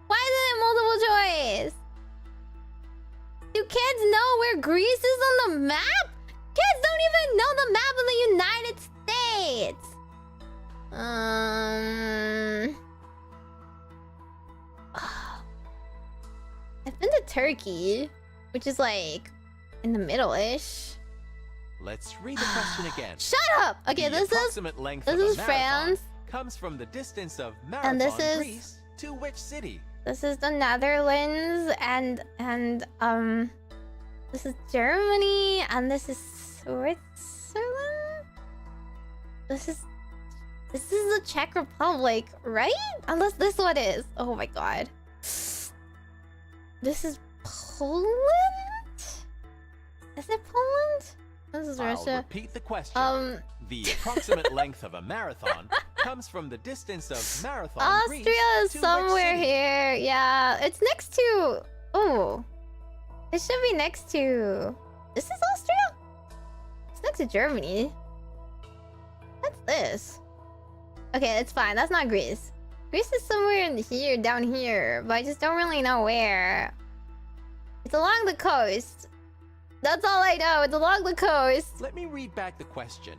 Why isn't it multiple choice? Do kids know where Greece is on the map? Kids don't even know the map of the United States. I've been to Turkey, which is like in the middle-ish. Let's read the question again. Shut up! Okay, the this approximate length this of a is marathon France. comes from the distance of Marathon, And this is Greece to which city? This is the Netherlands and this is Germany and this is Switzerland. This is the Czech Republic, right? Unless this one is. Oh my god. This is Poland? Is it Poland? This is I'll Russia. repeat the question. The approximate length of a marathon comes from the distance of Marathon, Austria Greece is to somewhere which city? here. Yeah, it's next to. Oh, it should be next to. This is Austria. It's next to Germany. What's this? Okay, it's fine. That's not Greece. Greece is somewhere in here, down here, but I just don't really know where. It's along the coast. That's all I know. It's along the coast. Let me read back the question.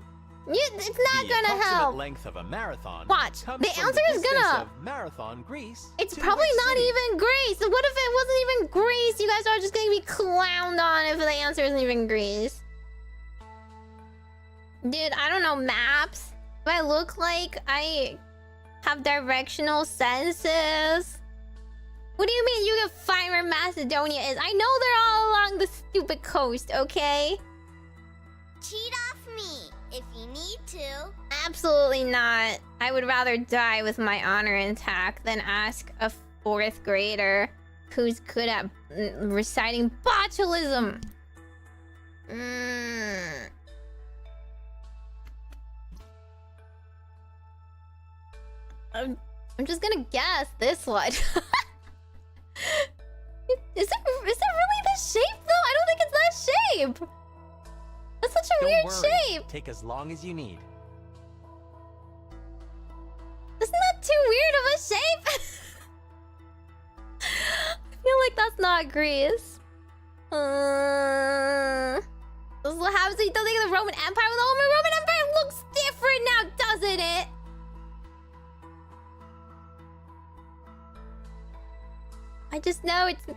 It's not the gonna approximate help. length of a marathon. Watch. Comes The from answer is distance gonna. of Marathon, Greece. It's to probably which not city? even Greece. What if it wasn't even Greece? You guys are just gonna be clowned on if the answer isn't even Greece. Dude, I don't know maps. Do I look like I have directional senses? What do you mean you can find where Macedonia is? I know they're all along the stupid coast, okay? Cheat off me if you need to. Absolutely not. I would rather die with my honor intact than ask a 4th grader who's good at reciting botulism. I'm just gonna guess this one. Is it really this shape though? I don't think it's that shape. That's such a Don't weird worry. shape. Take as long as you need. Isn't that too weird of a shape? I feel like that's not Greece. This is what happens when you don't think of the Roman Empire. The Roman Empire looks different now, doesn't it? I just know it's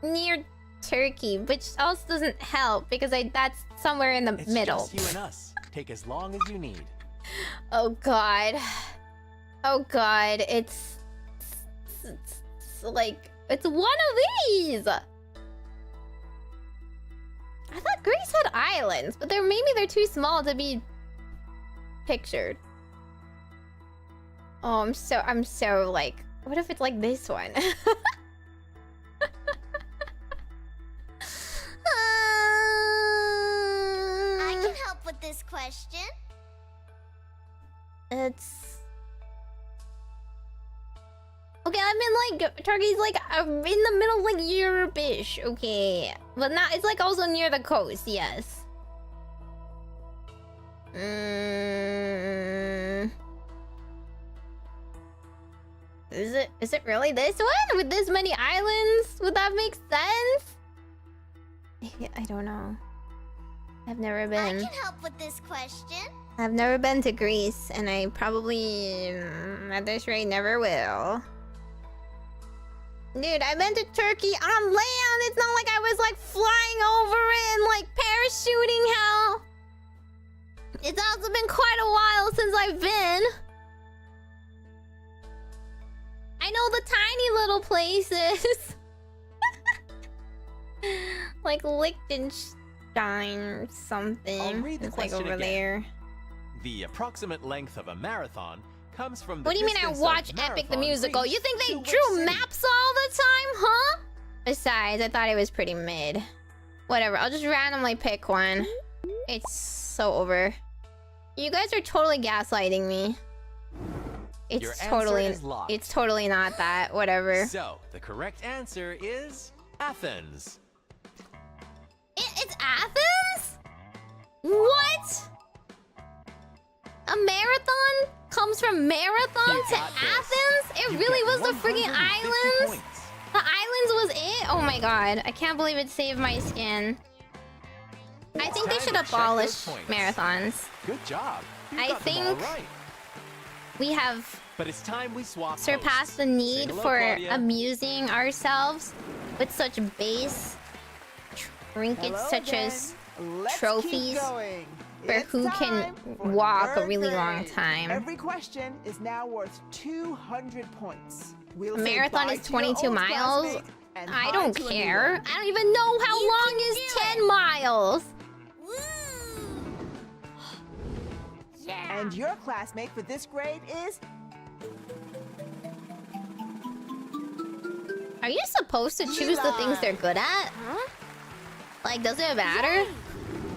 near Turkey, which also doesn't help because that's somewhere in the It's middle. just you and us. Take as long as you need. Oh god. Oh god, it's like it's one of these. I thought Greece had islands, but maybe they're too small to be pictured. Oh, I'm so like, what if it's like this one? I can help with this question. It's like Turkey's like in the middle of like Europe-ish, okay, but not. It's like also near the coast, yes. Is it really this one with this many islands? Would that make sense? I don't know. I've never been. I can help with this question. I've never been to Greece, and I probably, at this rate, never will. Dude, I've been to Turkey on land. It's not like I was like flying over it and like parachuting hell. It's also been quite a while since I've been. I know the tiny little places. Like Liechtenstein or something. I'll read the it's like question over again. there. The approximate length of a marathon comes from the What do you mean I distance of watch Epic the Marathon musical? Greece You think they to which drew city? maps all the time, huh? Besides, I thought it was pretty mid. Whatever, I'll just randomly pick one. It's so over. You guys are totally gaslighting me. Your It's answer totally is locked. it's totally not that. Whatever. So, the correct answer is Athens. It's Athens? What? A marathon comes from Marathon You to got this. Athens? It You really get was the freaking 150 islands? points. The islands was it? Oh my god. I can't believe it saved my skin. I think they Time should to check abolish those points. marathons. Good job. You I got them all think- right. We have But it's time we swap surpassed hosts. the need Say hello, for Claudia. amusing ourselves with such base trinkets Hello such again. as Let's trophies keep going. for It's who can time for walk a third really long grade. time. Every question is now worth 200 points. We'll A say marathon bye is to your 22 old miles. classmates and I hi don't to a new care. one. I don't even know how You long can is do 10 miles. Woo! Yeah. And your classmate for this grade is Are you supposed to choose the things they're good at? Huh? Like, does it matter?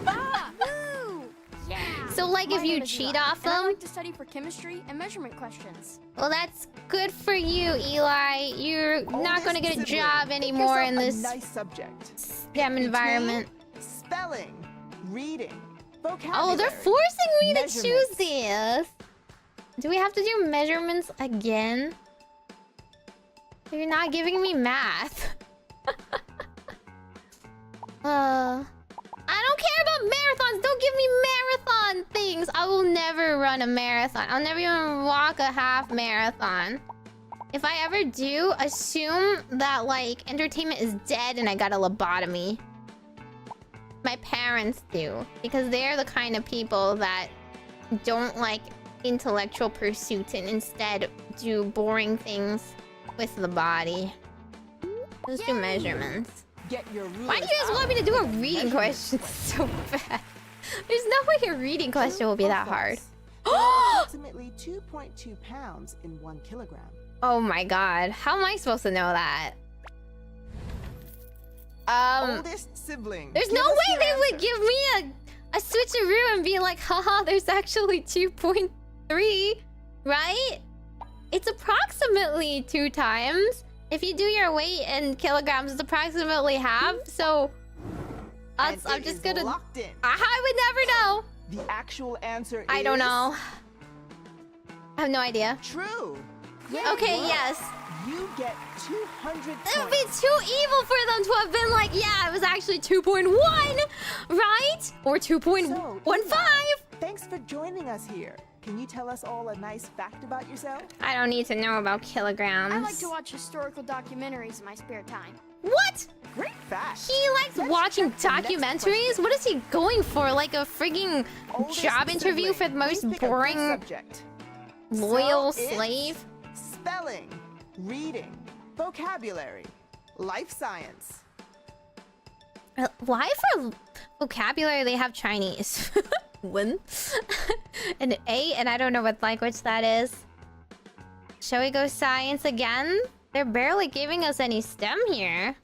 Ah! Woo! Yeah. So, like, My if you name is cheat Eli, off and I them? like to study for chemistry and measurement questions. Well, that's good for you, Eli. You're not oldest gonna get a sibling. job Pick anymore yourself in a this nice subject. STEM environment. Spelling, reading, vocabulary. Oh, they're forcing me to choose measurements. this. Do we have to do measurements again? You're not giving me math. I don't care about marathons. Don't give me marathon things. I will never run a marathon. I'll never even walk a half marathon. If I ever do, assume that like entertainment is dead and I got a lobotomy. My parents do, because they're the kind of people that don't like intellectual pursuits and instead do boring things with the body. Just do measurements. Get your Why do you guys want me to do a reading question so bad? There's no way a reading question will be that hard. Approximately 2.2 pounds in 1 kilogram. Oh my god. How am I supposed to know that? Oldest sibling. There's give no us way your they would answer. give me a switcheroo and be like, haha, there's actually 2.3, right? It's approximately 2 times. If you do your weight in kilograms, it's approximately half. So And I'm it just is gonna. locked in. I would never know. The actual answer is I don't know. I have no idea. True. Okay, yes. You get 200 It would be points. too evil for them to have been like, yeah, it was actually 2.1, right? Or 2.15. So, thanks for joining us here. Can you tell us all a nice fact about yourself? I don't need to know about kilograms. I like to watch historical documentaries in my spare time. What? Great fact. He likes Let's watching check the next documentaries? question. What is he going for? Like a frigging Oldest job interview sibling. for the most Please pick a good boring, subject. loyal So it's slave? Spelling, reading, vocabulary, life science. Why for vocabulary they have Chinese? When? An A, and I don't know what language that is. Shall we go science again? They're barely giving us any STEM here.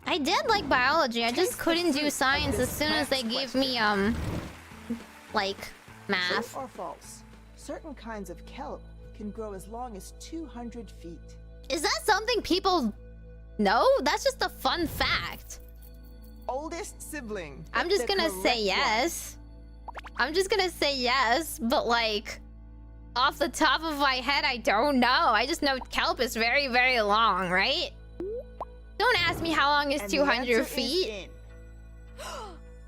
I did like biology, I just couldn't do science as soon as they gave me, like, math. True or false? Certain kinds of kelp can grow as long as 200 feet. Is that something people know? That's just a fun fact. Oldest sibling. I'm Pick just the gonna say correct one. yes. I'm just gonna say yes, but like, off the top of my head, I don't know. I just know kelp is very, very long, right? Don't ask me how long is And the 200 answer is feet. in.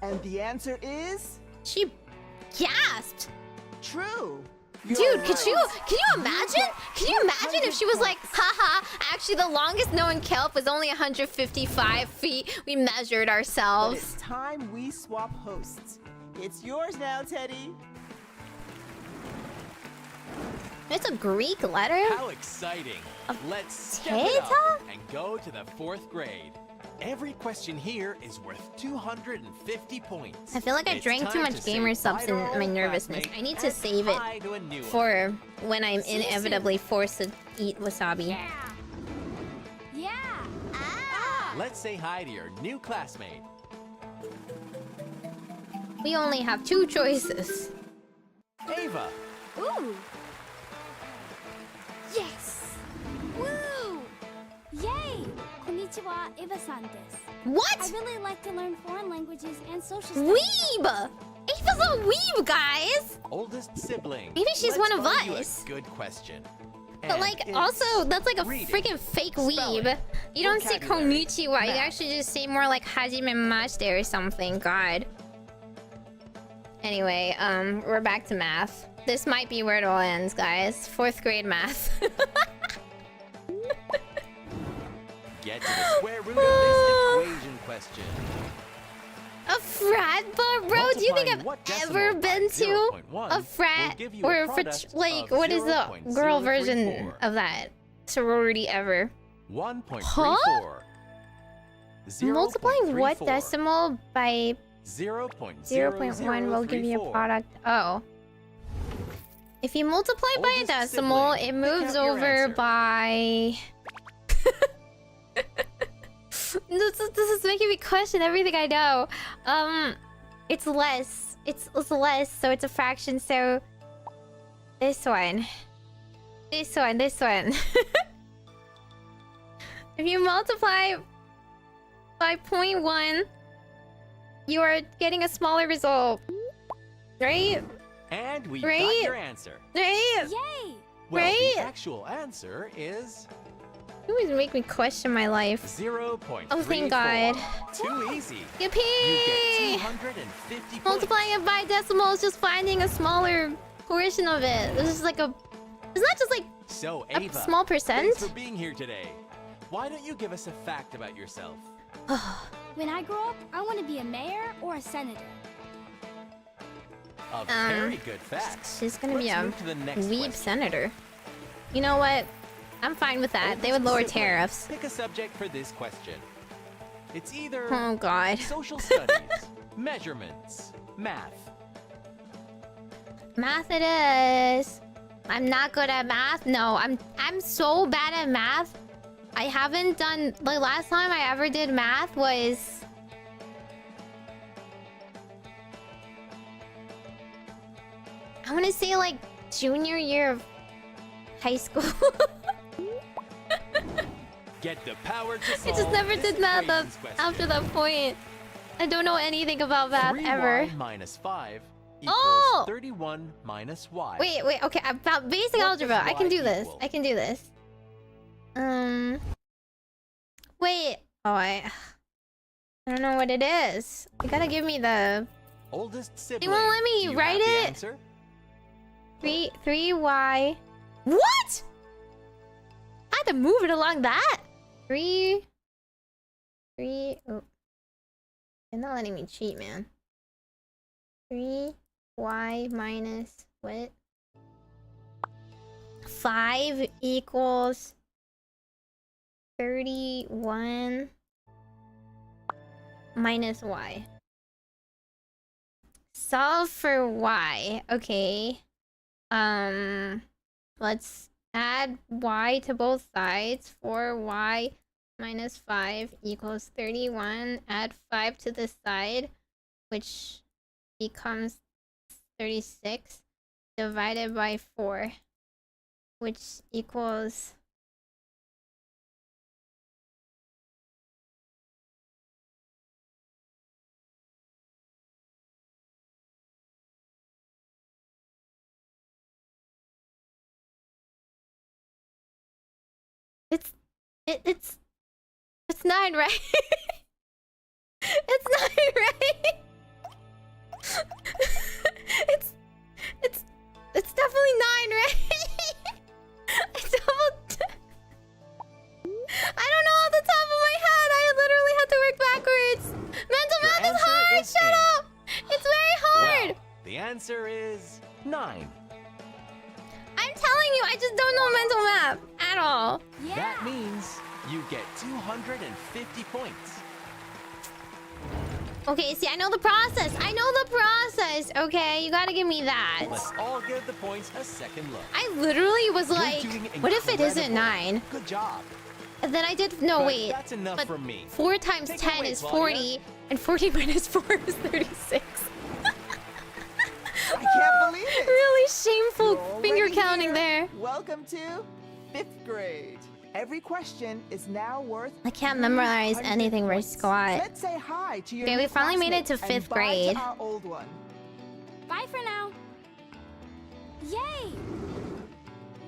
And the answer is She gasped. true. Dude, You're can you right. imagine? Can you imagine if she was like, haha, actually the longest known kelp was only 155 feet. We measured But ourselves. it's time we swap hosts. It's yours now, Teddy. It's a Greek letter? How exciting! Let's step it potato? up and go to the 4th grade. Every question here is worth 250 points. I feel like I It's drank too time much to say gamer bye subs to in our my old nervousness. classmate I need to and save it hi to a new one. for when I'm See you soon. inevitably forced to eat wasabi. Yeah. Let's say hi to your new classmate. We only have 2 choices. Ava. Ooh. Yes. Woo. Yay. Konnichiwa, Eva-san desu. I What? really like to learn foreign languages and social studies. Weeb! Ava's a weeb, guys! Oldest sibling. Maybe she's Let's one of find you us. a good question. But And like, it's also, that's like a reading, freaking fake spelling, weeb. You don't say vocabulary, konnichiwa, you math. actually just say more like hajimemashite or something. God. Anyway, we're back to math. This might be where it all ends, guys. 4th grade math. Get to the square root of this equation question. A frat bar, bro? Do you think Multiplying I've what ever decimal been by to 0.1 a frat will give you a or product like of what is the girl version 0.034. of that sorority ever? 1.34. Huh? Multiplying what 0.34. decimal by 0.0034. will give you a product. Oh. If you multiply by a Oldest decimal, sibling, it pick moves out your over answer. by... this is making me question everything I know. It's less. It's less, so it's a fraction, so... This one. This one. If you multiply by 0.1, you are getting a smaller result. Right? And we Right? got your answer. Right? Yay. Well, Right? the actual answer is You always make me question my life. 0.34. Oh, thank God. Too easy. You Yippee! get 250 points. Multiplying it by decimal is just finding a smaller portion of it. This is like a... It's not just like So, a Ava, small percent. thanks for being here today. Why don't you give us a fact about yourself? When I grow up, I want to be a mayor or a senator. A very good fact. She's gonna be Let's a move to the next weeb question. senator. You know what? I'm fine with that. They would lower Oldest sibling, tariffs. Pick a subject for this question. It's either Oh God. social studies, measurements, math. Math it is. I'm not good at math. No, I'm so bad at math. I haven't done... The last time I ever did math was... I want to say like junior year of high school. Get the power to I solve just never this did math equations question. after that point. I don't know anything about math 3y ever. minus 5 equals Oh! 31 minus y. Wait, okay. About basic What algebra. does I can y do this. equal? I can do this. Wait. Oh, I don't know what it is. You gotta give me the Oldest sibling. won't let me Do you write have the it. answer? 3y. What? I had to move it along that. 3. Oh, they're not letting me cheat, man. 3y minus what? 5 equals 31 minus y. Solve for y. Okay. Let's add y to both sides. 4y minus 5 equals 31. Add 5 to this side, which becomes 36 divided by 4. which equals... It's 9, right? It's 9, right? It's definitely 9, right? I don't know off the top of my head. I literally had to work backwards. Mental Your math is answer hard. is Shut in. up. It's very hard. Well, the answer is 9. I'm telling you, I just don't know mental math at all. That means you get 250 points. Okay, see, I know the process. I know the process. Okay, you gotta give me that. Let's all give the points a second look. I literally was You're like, doing what if it isn't incredible. 9? Good job. And then I did, no, But wait. that's enough But from me. 4 times Take it 10 away, is Claudia. 40, and 40 minus 4 is 36. I can't believe it. Really shameful You're finger already counting here. there. Welcome to 5th grade. Every question is now worth I can't memorize 300 anything very points. squat. Let's say hi to your Okay, new we finally made it to classmate and 5th bye grade. to our old one. Bye for now. Yay!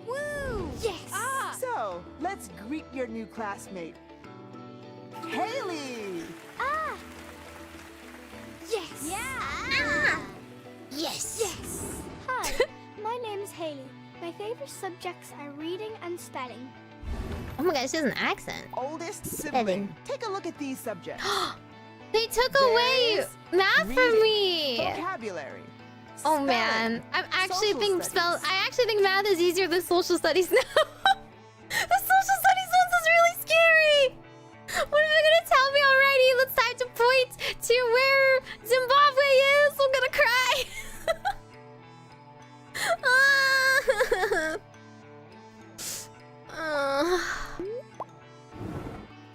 Woo! Yes! Ah! So, let's greet your new classmate. Haley! Ah! Yes! Yeah. Yes. Yes! Hi, my name is Haley. My favorite subjects are reading and spelling. Oh my gosh, she has an accent. Oldest Spelling. sibling. Take a look at these subjects. They took There away is math from reading, me. Vocabulary. Oh spelling, man, I actually social think studies. I actually think math is easier than social studies now. The social studies ones is really scary. What are they gonna tell me already? Let's time to point to where Zimbabwe is. I'm gonna cry.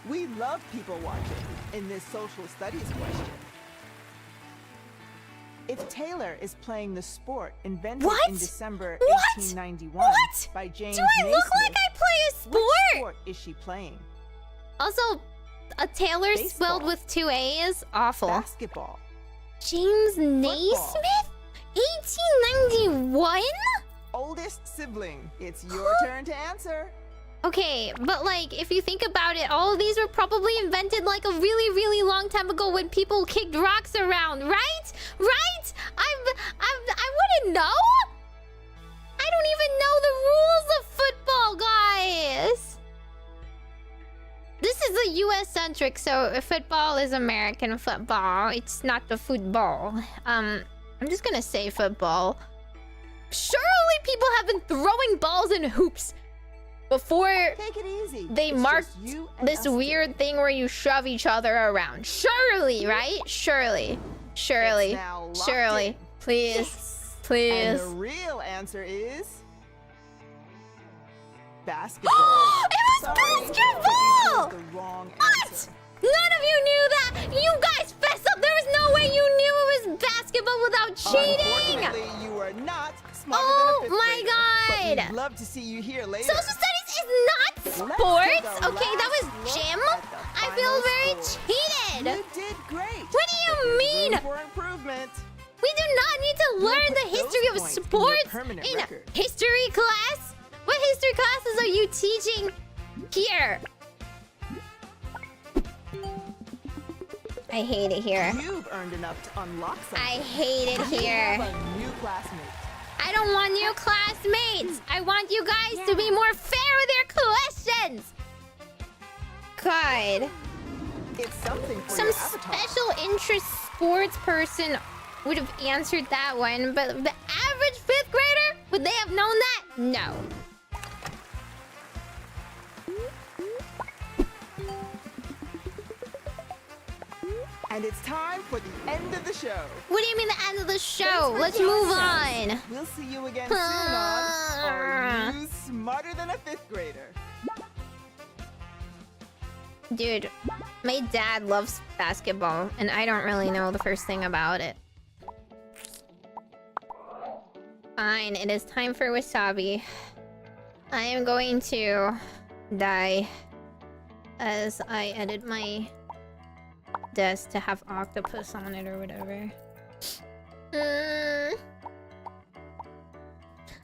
We love people watching in this social studies question. If Taylor is playing the sport invented What? in December What? 1891 What? by James Do I look Naismith, like I play a which sport? sport is she playing? Also, a Taylor spelled Baseball. with 2 A's? Awful. Basketball. James Naismith? 1891? Oldest sibling. It's your turn to answer. Okay, but like, if you think about it, all of these were probably invented like a really, really long time ago when people kicked rocks around, right? Right? I wouldn't know. I don't even know the rules of football, guys. This is a US centric, so football is American football. It's not the football. I'm just gonna say football. Surely people have been throwing balls in hoops before Take it easy. they It's marked just you and this us two. weird thing where you shove each other around. Surely, right? Surely. Surely. It's now locked Surely. in. Please. And Please. the real answer is basketball. It was Sorry, but you basketball! chose the wrong What? answer. None of you knew that! You guys fess up! There was no way you knew it was basketball without cheating! Unfortunately, you are not smarter Oh than a fifth my grader, God. But we'd love to see you here later. Social studies is not Let's sports! take a Okay, that was last look gym. at the I feel final very score. cheated! You did great. What do you There's mean? room for improvement. We do not need to We'll learn put the history those of points in your sports permanent in record. history class. What history classes are you teaching here? I hate it here. You've earned enough to unlock something. I hate it You here. have a new classmate. I don't want new classmates. I want you guys to be more fair with your questions. God. It's something for Some your avatar. special interest sports person would have answered that one, but the average 5th grader, would they have known that? No. And it's time for the end of the show. What do you mean the end of the show? Thanks for Let's joining move us. on. We'll see you again soon on Are You Smarter Than a Fifth Grader? Dude, my dad loves basketball, and I don't really know the first thing about it. Fine, it is time for wasabi. I am going to die as I edit my desk to have octopus on it or whatever. I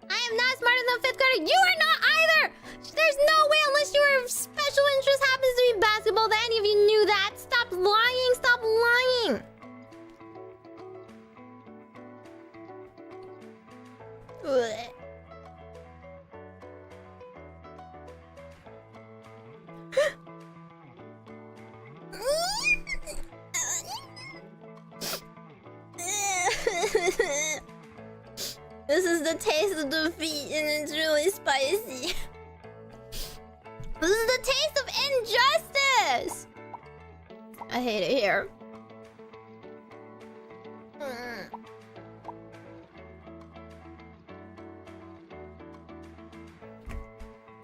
am not smarter than 5th grader. You are not either! There's no way unless your special interest happens to be basketball that any of you knew that. Stop lying! Stop lying! Ugh. This is the taste of defeat and it's really spicy. This is the taste of injustice! I hate it here.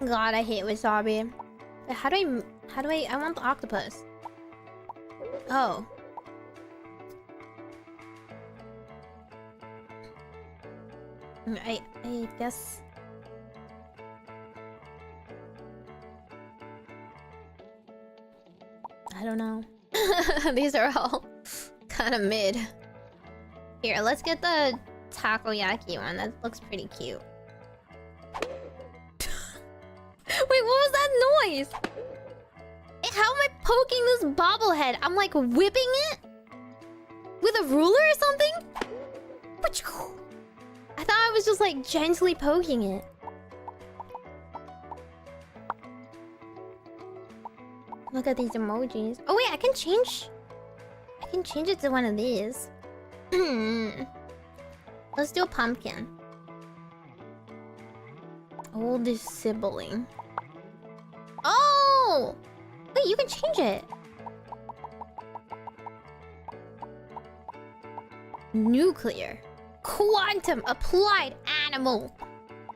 God, I hate wasabi. How do I want the octopus. Oh. I guess... I don't know. These are all kind of mid. Here, let's get the takoyaki one. That looks pretty cute. Wait, what was that noise? How am I poking this bobblehead? I'm like whipping it? With a ruler or something? I thought I was just like gently poking it. Look at these emojis. Oh wait, I can change it to one of these. Let's do a pumpkin. Oldest sibling. Oh! Wait, you can change it. Nuclear. Quantum. Applied. Animal.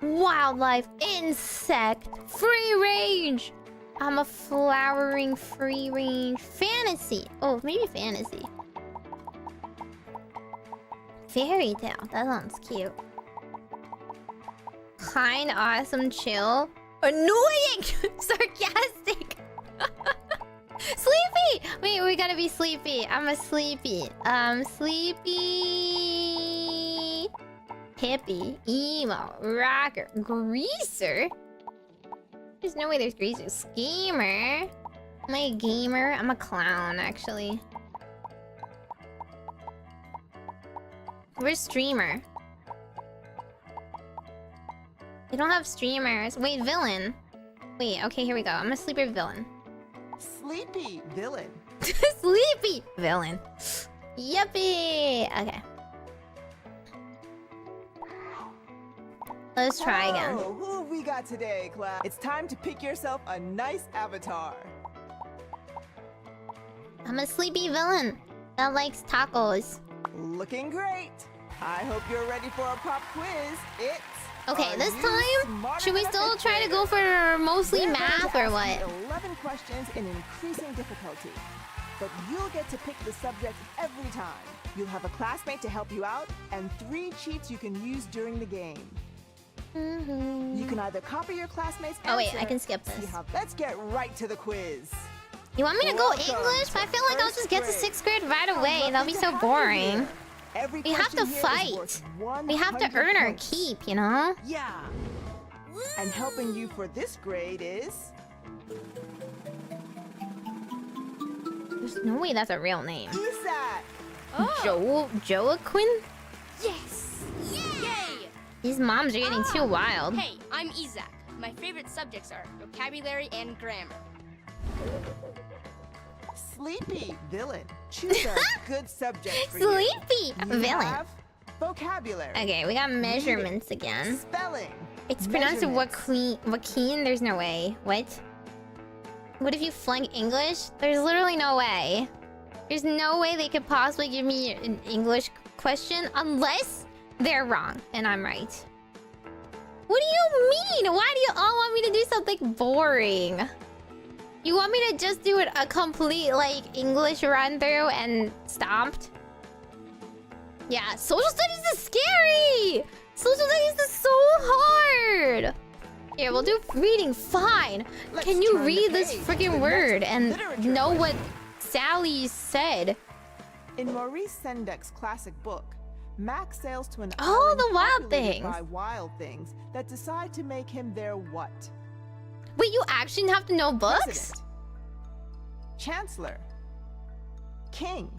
Wildlife. Insect. Free range. I'm a flowering free range. Fantasy. Oh, maybe fantasy. Fairy tale. That sounds cute. Kind, awesome, chill. Annoying! Sarcastic! Sleepy! Wait, we gotta be sleepy. I'm a sleepy. Sleepy... Hippie. Emo. Rocker. Greaser? There's no way there's greaser. Schemer. Am I a gamer? I'm a clown, actually. Where's streamer? They don't have streamers. Wait, villain. Wait, okay, here we go. I'm a sleeper villain. Sleepy villain. Sleepy villain. Yuppie. Okay. Let's try again. Who have we got today, class? It's time to pick yourself a nice avatar. I'm a sleepy villain that likes tacos. Looking great. I hope you're ready for a pop quiz. It's... Okay, this time, should we still try to go for mostly math or what? 11 questions in increasing difficulty. But you'll get to pick the subject every time. You'll have a classmate to help you out, and 3 cheats you can use during the game. You can either copy your classmate's answer... Oh wait, I can skip this. Let's get right to the quiz. You want me to go English? But I feel like I'll just get to 6th grade right away. That'll be so boring. We have to fight. We have to earn our keep, you know? Yeah. And helping you for this grade is... There's no way that's a real name. Isaac. Joaquin? Yes! Yay! These moms are getting too wild. Hey, I'm Isaac. My favorite subjects are vocabulary and grammar. Sleepy villain. Choose a good subject for Sleepy you. villain. Have vocabulary. Okay, we got measurements again. Spelling. It's pronounced Joaquin. There's no way. What? What if you flunk English? There's literally no way. There's no way they could possibly give me an English question unless they're wrong and I'm right. What do you mean? Why do you all want me to do something boring? You want me to just do a complete, like, English run-through and stomped? Yeah, social studies is scary! Social studies is so hard! Yeah, we'll do reading. Fine. Let's Can you turn the read this page to the freaking next word and literature know what question. Sally said? In Maurice Sendak classic book, Max sails to an Oh, island the wild populated things. by wild things that decide to make him their what? Wait, you actually have to know books? President. Chancellor. King.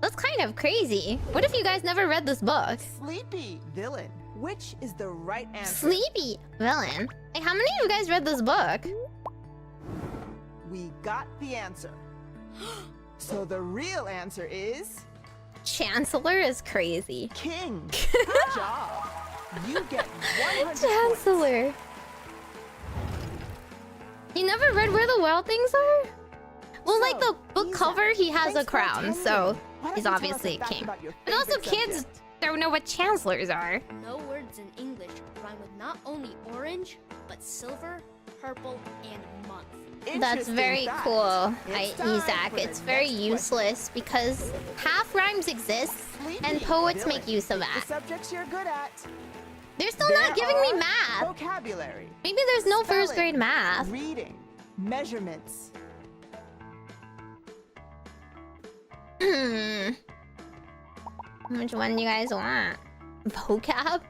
That's kind of crazy. What if you guys never read this book? Sleepy. Villain. Which is the right answer? Sleepy villain. Like, how many of you guys read this book? We got the answer. So the real answer is Chancellor is crazy. King. Good job. You get 100 points. Chancellor. You never read Where the Wild Things Are? Well, like the book Isa, cover, he has thanks a for crown, attending. so Why don't he's you tell us obviously a a fact king. about your But also favorite kids subject? don't know what chancellors are. No words in English rhyme with not only orange, but silver, purple, and month. That's Interesting very fact. cool, It's time Isaac. for the It's very next useless because half rhymes exist Sleepy and poets villain. make use of The that. subjects you're good at. They're still There not giving me are math. Vocabulary. Maybe there's no first spelling, grade math. Reading. Measurements. Which one do you guys want? Vocab?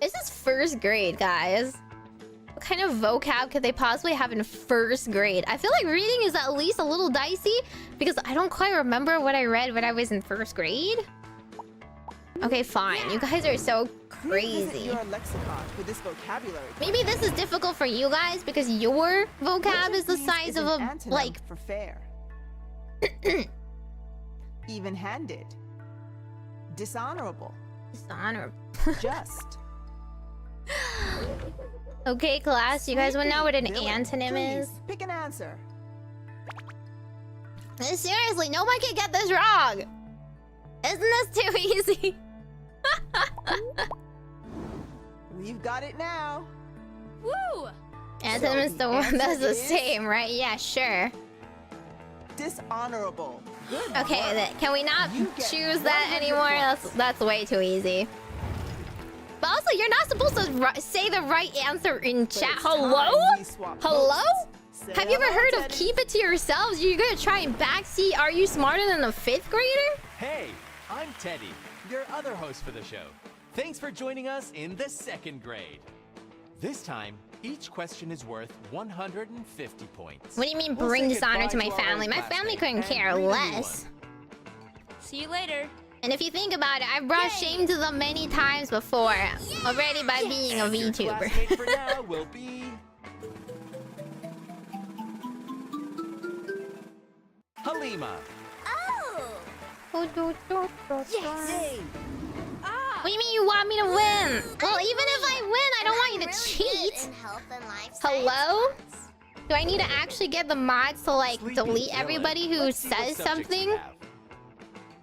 This is first grade, guys. What kind of vocab could they possibly have in first grade? I feel like reading is at least a little dicey because I don't quite remember what I read when I was in first grade. Okay, fine. You guys are so Revisit crazy. your lexicon for this vocabulary. Maybe this is difficult for you guys because your vocab Which is the these size is of an a, antonym like... for fair? Even-handed. Dishonorable. Dishonorable. Just. Okay, class, you guys wanna know what an Sleepy villain. antonym Please, is? pick an answer. Seriously, nobody can get this wrong! Isn't this too easy? We've got it now. Woo! Antonym is the one answer that's the is- same, right? Yeah, sure. Dishonorable. Good Okay, work. then, can we not You get choose that 100 anymore? points. That's way too easy. But also, you're not supposed to say the right answer in But chat. it's time Hello? we swap Hello? hosts. Say Have you ever hello, heard of Teddy. keep it to yourselves? You're gonna try and backseat Are You Smarter Than a 5th grader? Hey, I'm Teddy, your other host for the show. Thanks for joining us in the second grade. This time, each question is worth 150 points. What do you mean We'll bring say dishonor goodbye to my our family? old My family classmate couldn't and care greet a new less. one. See you later. And if you think about it, I've brought shame to them many times before already by being a And your VTuber. classmate for now will be Halima. Oh! What do Yes! you mean you want me to win? Well, even if I win, I don't want you to I'm really cheat. good in health and life Hello? science. Do I need to actually get the mods to like Sleepy delete villain. everybody who Let's see what says subjects we something? have.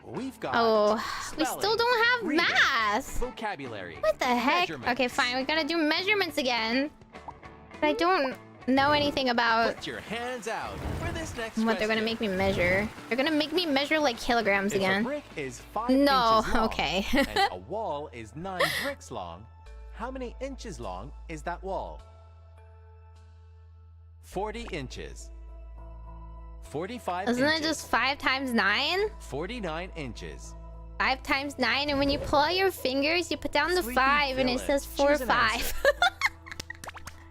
We've got Oh, we spelling, still don't have reading, math. vocabulary. What the heck? measurements. Okay, fine. We're gonna do measurements again. But I don't know anything about Put your hands out for this next what they're gonna question. make me measure. They're gonna make me measure like kilograms If a again. brick is 5 No, inches long, okay. and a wall is 9 bricks long, how many inches long is that wall? 40 inches. 45 Isn't inches. it just 5 times 9? 49 inches. 5 times 9, and when you pull out your fingers, you put down the Sleepy 5, and it villain. says 4, Choose an 5. answer.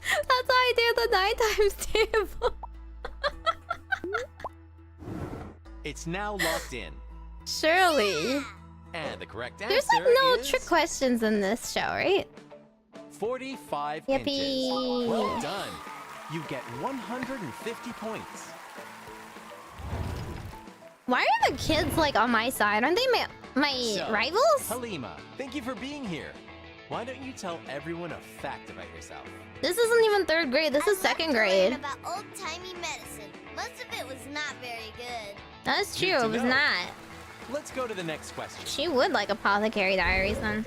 That's how I did the 9 times table. It's now locked in. Surely. And the correct There's answer like no is trick questions in this show, right? 45 Yippee. inches. Well done. You get 150 points. Why are the kids like on my side? Aren't they my So, rivals? Halima, thank you for being here. Why don't you tell everyone a fact about yourself? This isn't even 3rd grade. This is I love 2nd to grade. learn about old-timey medicine. Most of it was not very good. That's true. Good to It was know. not. Let's go to the next question. She would like Apothecary Diaries then.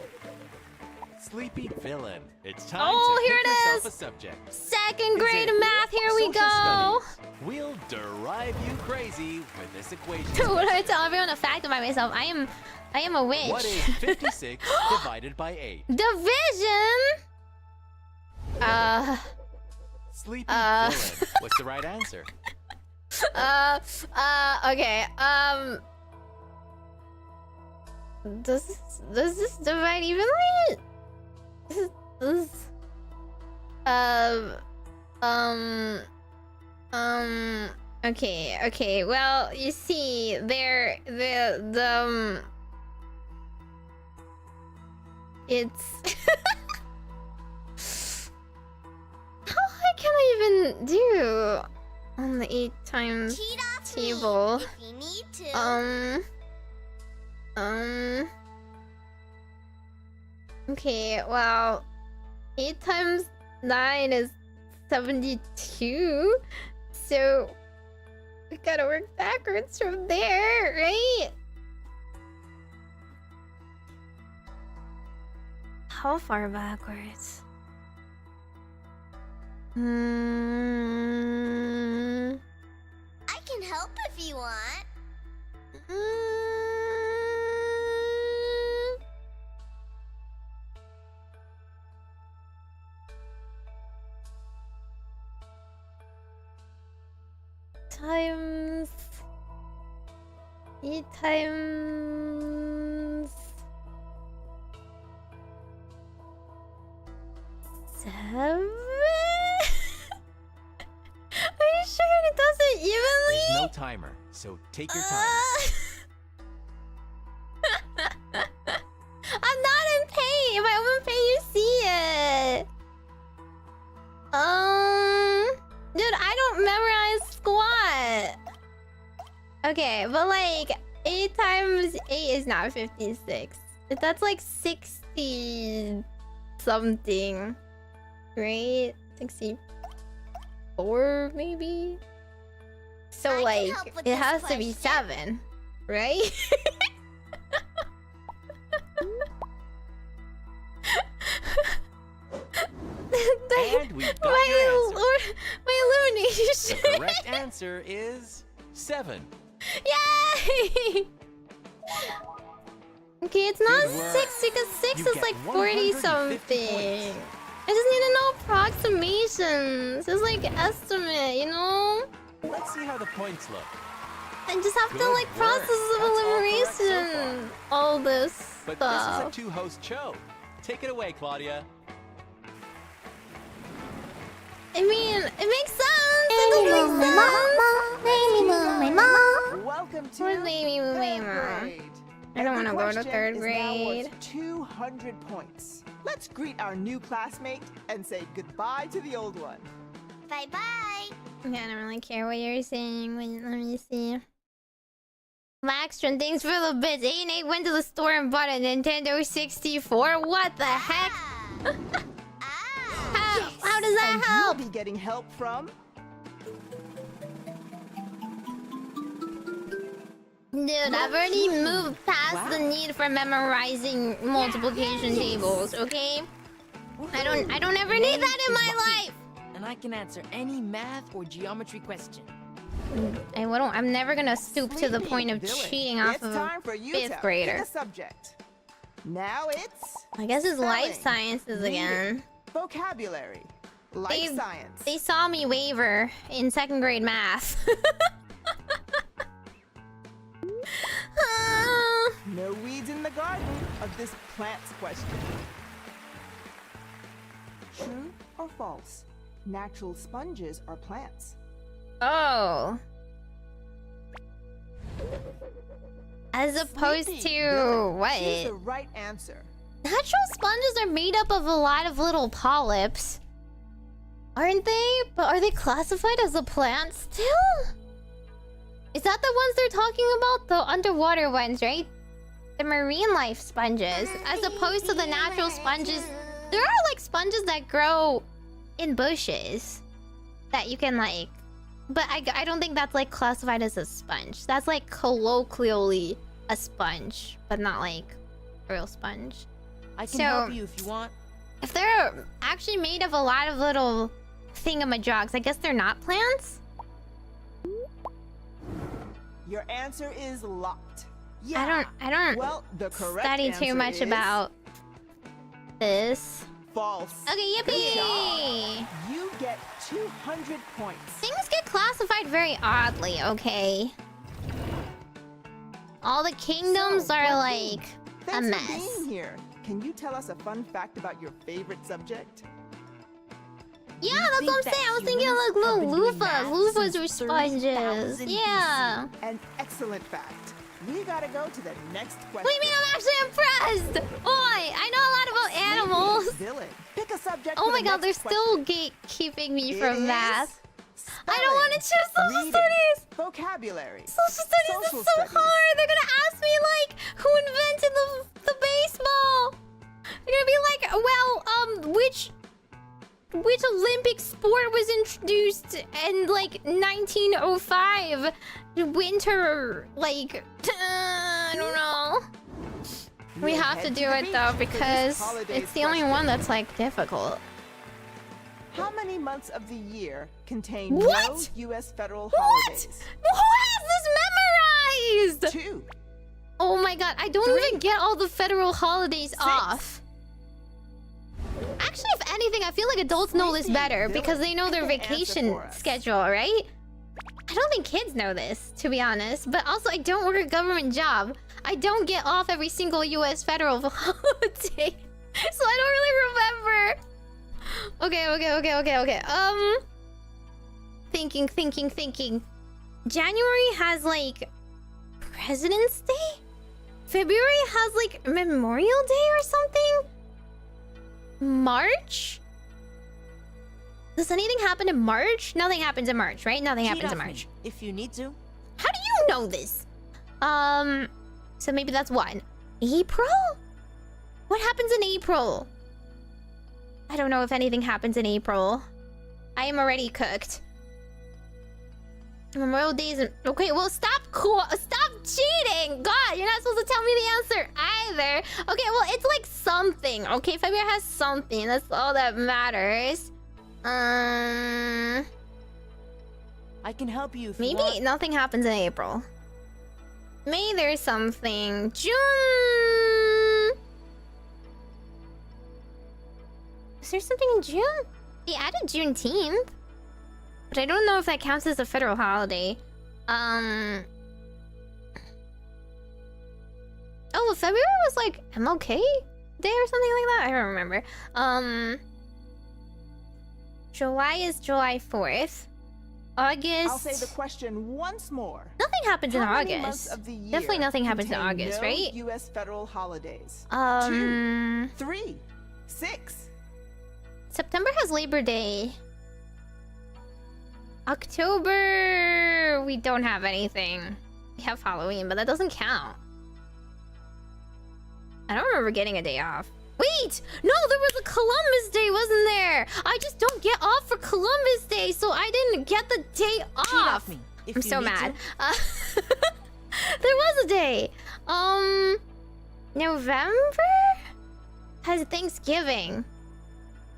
Sleepy villain. It's time Oh, to here pick it yourself is. a subject. 2nd Is grade it math. Here we social go. studies? We'll drive you crazy with this equation. What do I tell everyone a fact about myself? I am a witch. What is 56 divided by 8? Division. Sleepy villain. What's the right answer? Okay. Does this divide evenly? This okay. Well, you see, it's how high can I even do on the 8 times Cheat off me table? if you need to. Okay, well, 8 times 9 is 72. So we gotta work backwards from there, right? How far backwards? I can help if you want. Times 8 times 7. Are you sure it does it evenly? There's no timer, so take your time. I'm not in pay. If I open pay, you see it. Dude, I don't memorize squat. Okay, but like 8 times 8 is not 56. That's like 60 something, right? 64 maybe. So I can like help with it this has to be question. 7, right? And we've got your answer. My illumination. The correct answer is 7. Yay! Okay, it's not Good work. 6 because 6 You is get like 40 150 something. points. I just need to know approximations. It's like estimate, you know? Let's see how the points look. I just have to Good like work. process of That's all correct so elimination. All this But this is a stuff. 2-host show. Take it away, Claudia. I mean, it makes sense. It does make sense. Welcome to What Meimi, third Meimi? grade. I don't Every wanna go to question third is now grade. worth 200 points. Let's greet our new classmate and say goodbye to the old one. Bye bye. Okay, I don't really care what you're saying. Wait, let me see. Maxtron, thanks for the bits. 8 and 8 went to the store and bought a Nintendo 64. What the heck? How does that And help? you'll be getting help from Dude, I've already moved past the need for memorizing multiplication tables, okay? I don't ever need that in my life. And I can answer any math or geometry question. I'm never gonna stoop to the Sleepy point of Villain. cheating off It's of time a for you 5th to pick grader. a subject. Now it's I guess it's life spelling, sciences reading, again. vocabulary, life science. They saw me waver in 2nd grade math. No weeds in the garden of this plants question. True or false? Natural sponges are plants. Oh. As opposed Sleepy to Villain. what? Choose the right answer. Natural sponges are made up of a lot of little polyps. Aren't they? But are they classified as a plant still? Is that the ones they're talking about? The underwater ones, right? The marine life sponges. As opposed to the natural sponges. There are like sponges that grow in bushes. That you can like... But I don't think that's like classified as a sponge. That's like colloquially a sponge. But not like a real sponge. I can So- help you if you want. If they're actually made of a lot of little thingamajogs, I guess they're not plants? Your answer is locked. Yeah. I don't Well, the correct study answer too much is about this. false. Okay, yippee! You get 200 points. Things get classified very oddly, okay? All the kingdoms So, are Joaquin, like a Thanks for mess. being here. Can you tell us a fun fact about your favorite subject? Yeah, that's what I'm think saying. I that was thinking of like humans little have been doing loofahs. math Loofahs since were sponges. 30,000 Yeah. An excellent fact. We gotta go to the next question. What do you mean I'm actually impressed? Oi, I know a lot about animals. Villain. Pick a subject. Oh for my the god, they're next question. still gatekeeping me It from is math. I don't spelling, want to choose social reading, studies. vocabulary. Social studies Social is so studies. hard. They're gonna ask me like, who invented the baseball? They're gonna be like, well, which Olympic sport was introduced in like 1905? Winter, like, I don't know. We We'll have to head do the it beach though for this because holiday's it's the only question. one that's like difficult. How many months of the year contain What? no U.S. federal What? holidays? Who has this memorized? 2, Oh my god, I don't 3, even get all the federal holidays 6. off. Actually, if anything, I feel like adults know this Sleepy better Village. because they know their Pick an answer vacation for us. schedule, right? I don't think kids know this, to be honest. But also, I don't work a government job. I don't get off every single U.S. federal holiday. So I don't really remember. Okay. Thinking. January has like President's Day? February has like Memorial Day or something? March? Does anything happen in March? Nothing happens in March, right? Nothing happens in March. If you need to. How do you know this? So maybe that's one. April? What happens in April? I don't know if anything happens in April. I am already cooked. Memorial Day is... Okay, well, stop cheating! God, you're not supposed to tell me the answer either. Okay, well, it's like something. Okay, February has something. That's all that matters. I can help you if you Maybe want. nothing happens in April. May there's something. June... Is there something in June? They added Juneteenth. But I don't know if that counts as a federal holiday. Oh, well, February was like MLK Day or something like that? I don't remember. July is July 4th. August... I'll say the question once more. Nothing happens in How many August. months of the year Definitely nothing happens in contain August, no right? U.S. federal holidays. 2, 2, 3, 6. September has Labor Day. October... We don't have anything. We have Halloween, but that doesn't count. I don't remember getting a day off. Wait! No, there was a Columbus Day, wasn't there? I just don't get off for Columbus Day, so I didn't get the day Cheat off. off me. If I'm you so need mad. to. There was a day. November has Thanksgiving.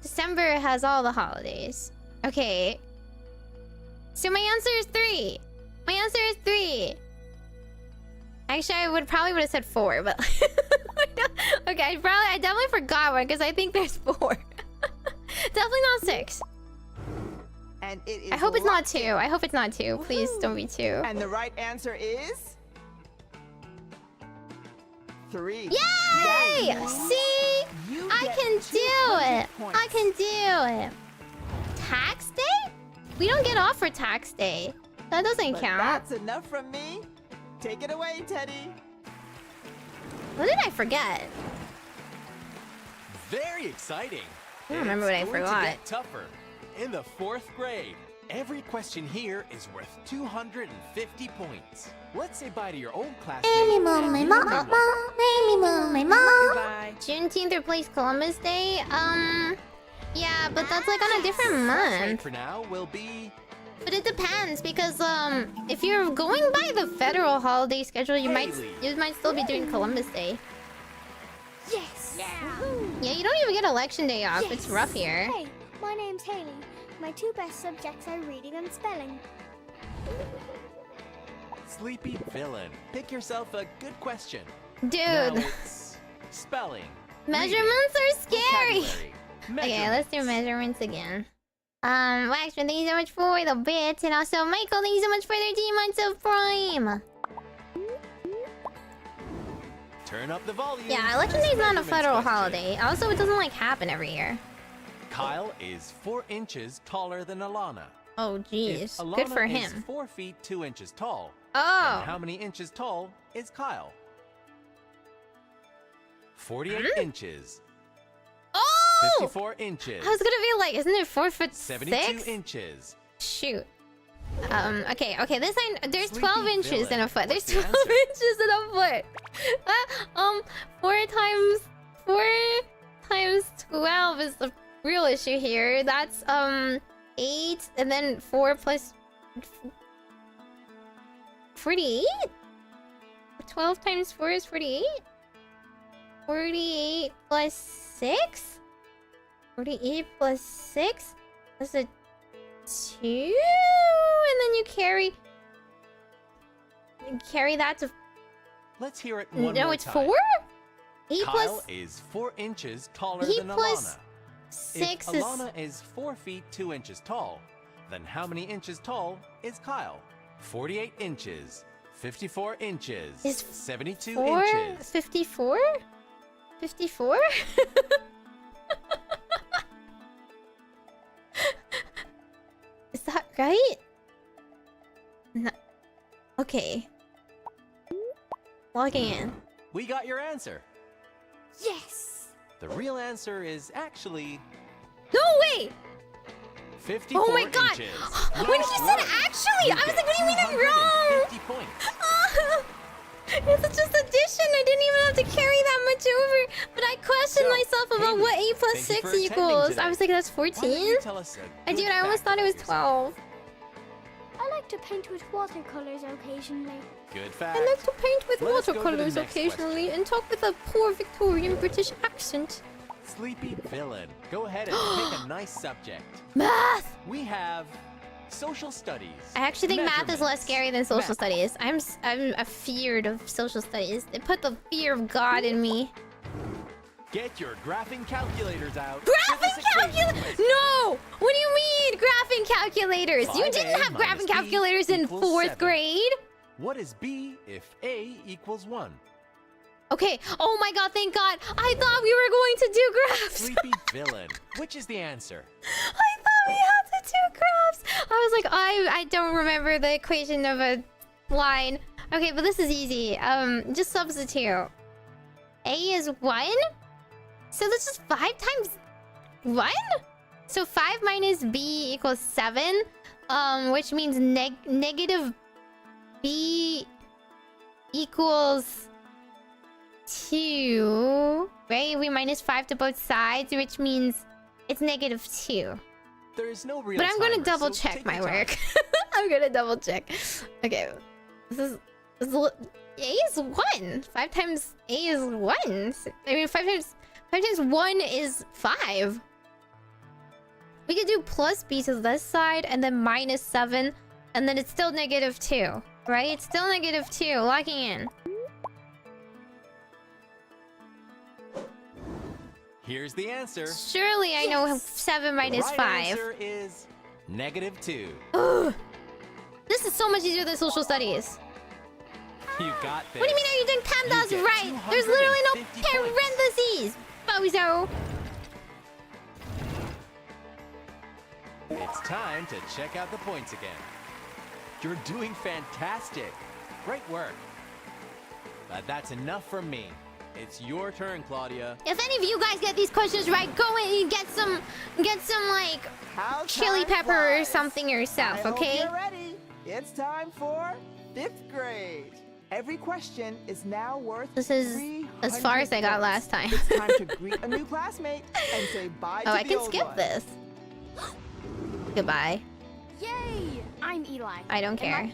December has all the holidays. Okay. So my answer is 3. My answer is 3. Actually, I probably would have said 4, but okay, I definitely forgot one because I think there's 4. Definitely not 6. And it is I hope it's not locked 2. in. I hope it's not 2. Please don't be 2. And the right answer is 3. Yay! That means See? you I get can do 200 it. points. I can do it. Tax day? We don't get off for tax day. That doesn't But count. that's enough from me. Take it away, Teddy. What did I forget? Very exciting. I don't remember what I It's going to forgot. get tougher. In the 4th grade, every question here is worth 250 points. Let's say bye to your old classmate. Goodbye. Juneteenth replaced Columbus Day? Yeah, but that's like on a different Right month. for now will be But it depends because if you're going by the federal holiday schedule, you might still be doing Columbus Day. Yes! Yeah, you don't even get election day off. Yes. It's rough here. Hey, my name's Haley. My 2 best subjects are reading and spelling. Sleepy Villain. Pick yourself a good question. Dude, Now it's spelling. measurements are scary. vocabulary, Okay, let's do measurements again. Waxman, thank you so much for the bits, and also Michael, thank you so much for 13 months of Prime. Turn up the volume. Yeah, Election Day is not a Measurements federal question. holiday. Also, it doesn't like happen every year. Kyle is 4 inches taller than Alana. Oh, If jeez. Alana Good for is him. 4 feet 2 inches tall. Oh. Then how many inches tall is Kyle? 48 inches. Oh! 54 inches. I was gonna be like, isn't it 4'6"? 72 inches. Shoot. Okay, this line, there's Sleepy 12 inches villain. in a foot. There's What's the 12 answer? inches in a foot. 4 times 12 is the real issue here. That's 8, and then 4 plus 48. 12 times 4 is 48. 48 plus 6. 48 plus 6. That's a 2, and then you carry that to. Let's hear it one No, more it's time. 4. 8 Kyle plus is 4 inches taller 8 than plus Alana. 6 If is. Alana is 4 feet 2 inches tall, then how many inches tall is Kyle? 48 inches, 54 inches, Is 72 4? inches. 54? 54? Is that right? No. Okay. Logging in. We got your answer. Yes! The real answer is actually No way! 54 Oh my god! inches. When Nice he said work. actually, You I was get like, what do you mean I'm wrong? 250 points. It's just addition. I didn't even have to carry that much over. But I questioned So, myself about Haley, what 8 plus thank you 6 for attending equals. today. I was like, that's Why don't 14? you tell us a Dude, good I almost fact thought it was about yourself? 12. I like to paint with watercolors occasionally. Good fact. I like to paint with Let us go to the watercolors next occasionally question. and talk with a poor Victorian British accent. Sleepy villain. Go ahead and pick a nice subject. Math! We have social studies. I actually think math is less measurements, scary than social math. studies. I'm afeared of social studies. It put the fear of God in me. Get your graphing calculators out. for Graphing this equation calculators? quiz. No! What do you mean, graphing calculators? You 5A didn't have minus graphing B calculators in equals 4th 7. grade. What is B if A equals 1? Okay. Oh my god, thank God. I thought we were going to do graphs. Sleepy villain. Which is the answer? I thought we had to do graphs. I was like, I don't remember the equation of a line. Okay, but this is easy. Just substitute. A is 1. So this is 5 times 1? So 5 minus B equals 7. Which means negative B equals 2. Right? We minus 5 to both sides, which means it's negative 2. There is no real But I'm gonna timer, double so check take my your time. work. I'm gonna double check. Okay. A is 1. 5 times A is 1. I mean, 5 times 1 is 5. We could do plus B to this side and then minus 7, and then it's still negative 2, right? It's still negative 2. Locking in. Here's the answer. Surely I know 7 minus Right 5. answer is negative 2. Ugh. This is so much easier than social studies. You got this. What do you mean are you doing PEMDAS get right? There's literally no 250 points. parentheses. Bozo. It's time to check out the points again. You're doing fantastic. Great work. But that's enough from me. It's your turn, Claudia. If any of you guys get these questions right, go in and get some like How chili time pepper or flies. something yourself, I hope okay? you're ready. It's time for 5th grade. Every question is now worth This is as far as I got 300 last time. It's time to greet a new classmate and say bye to Oh, the I can old skip one. this. Goodbye. Yay! I'm Eli. I don't care.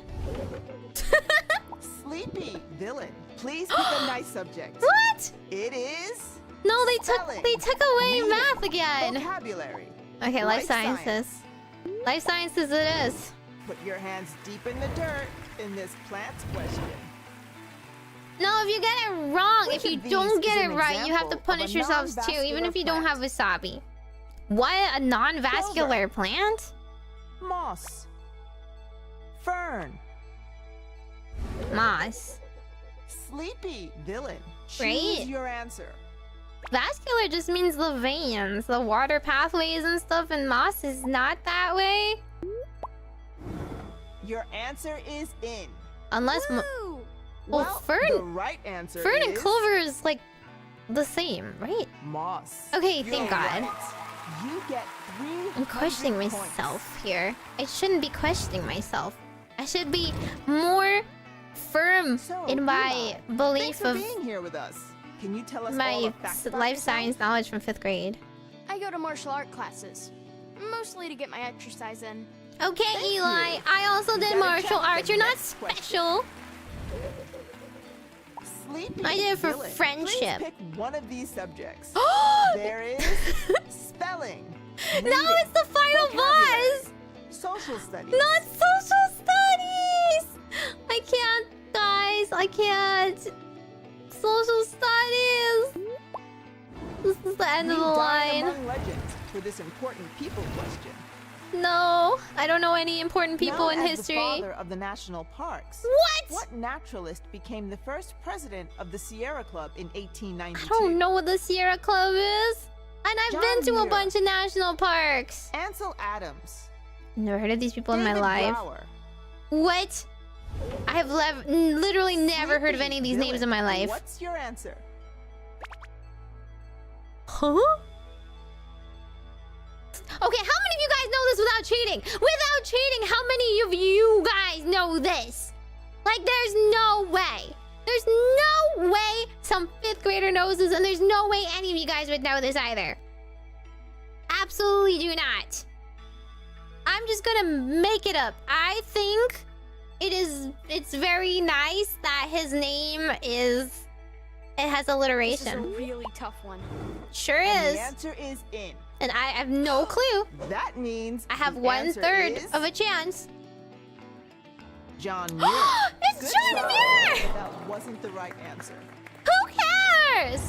Sleepy villain. Please pick a nice subject. What? It is No, they Spelling. took away Reading. math again. vocabulary. Okay, life Life science. sciences. Life sciences it is. Put your hands deep in the dirt in this plants question. No, if you get it wrong, Which if you of these don't is get it an right, you have to example of a punish yourselves too, even non-vascular if you don't have plant? wasabi. What? A non-vascular plant? Moss. Fern. Moss. Sleepy. Villain. Choose Right? your answer. Vascular just means the veins, the water pathways and stuff, and moss is not that way. Your answer is in. Unless... Woo! Well, Fern... the right answer Fern is and Clover is like the same, right? Moss. Okay, You're thank God. right. You get 300 I'm questioning points. myself here. I shouldn't be questioning myself. I should be more firm So, in my Eli, thanks belief for of being here with us. Can you tell us all my a fact about life yourself? science knowledge from 5th grade. I go to martial art classes, mostly to get my exercise in. Okay, Thank Eli. you. I also You did gotta martial check the arts. You're not next question. special. Sleepy I did it for Villain. friendship. Please pick one of these subjects. No, There is spelling. it's the final vocabulary, boss. Social studies. Not social studies. I can't, guys. I can't. Social studies. This is the end of the Read Dying line. Among Legends for this important people question. No, I don't know any important people Known in as history. The father of the national parks. What? What naturalist became the first president of the Sierra Club in 1892? I don't know what the Sierra Club is. And I've John been to a Muir. bunch of national parks. Ansel Adams. Never heard of these people in my David life. Brower. What? I have literally never heard of any of these Sleepy names in my Villain. life. What's your answer? Huh? Okay, how many of you guys know this without cheating? Without cheating, how many of you guys know this? Like, there's no way. There's no way some 5th grader knows this, and there's no way any of you guys would know this either. Absolutely do not. I'm just gonna make it up. I think it's very nice that his name it has This is a alliteration. really tough one. Sure And is. the answer is in. And I have no clue. That means I have the 1/3 answer is of a chance. John Muir. It's Good John try, Muir! but That wasn't the right answer. Who cares?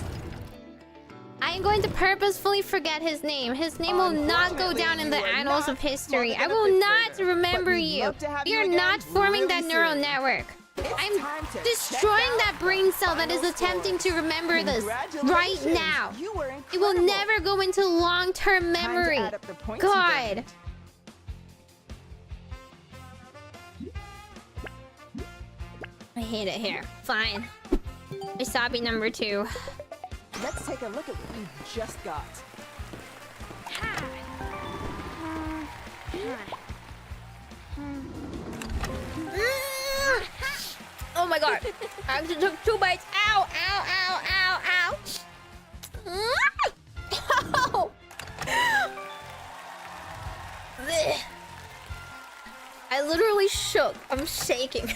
I am going to purposefully forget his name. His name will not go Unfortunately, down in the you are annals not of history. smarter I than a will fifth not grader, remember but we'd you. love to have We you are again not forming really that neural soon. network. It's I'm time to destroying check that out brain cell that is final attempting to scores. remember this right Congratulations, now. You were It will incredible. never go into long-term Time to memory. add up the points you God. gained. I hate it here. Fine. Wasabi number 2. Let's take a look at what you just got. Oh my god. I actually took 2 bites. Ow, ow, ow, ow, ow. Ow. Blech. I literally shook. I'm shaking.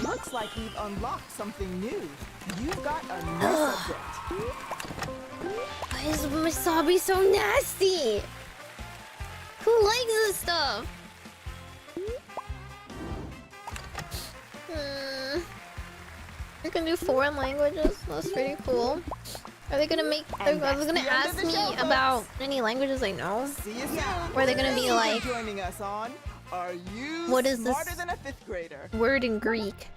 Looks like we've unlocked something new. You've got a new subject. Why is wasabi so nasty? Who likes this stuff? You can do foreign languages. That's pretty cool. Are they gonna make? Are And they that's gonna the end of ask the me show, folks. about any languages I know? See you soon. Or are they gonna be Thank you like, for joining us on Are You What is this? Smarter Than a Fifth Grader? word in Greek?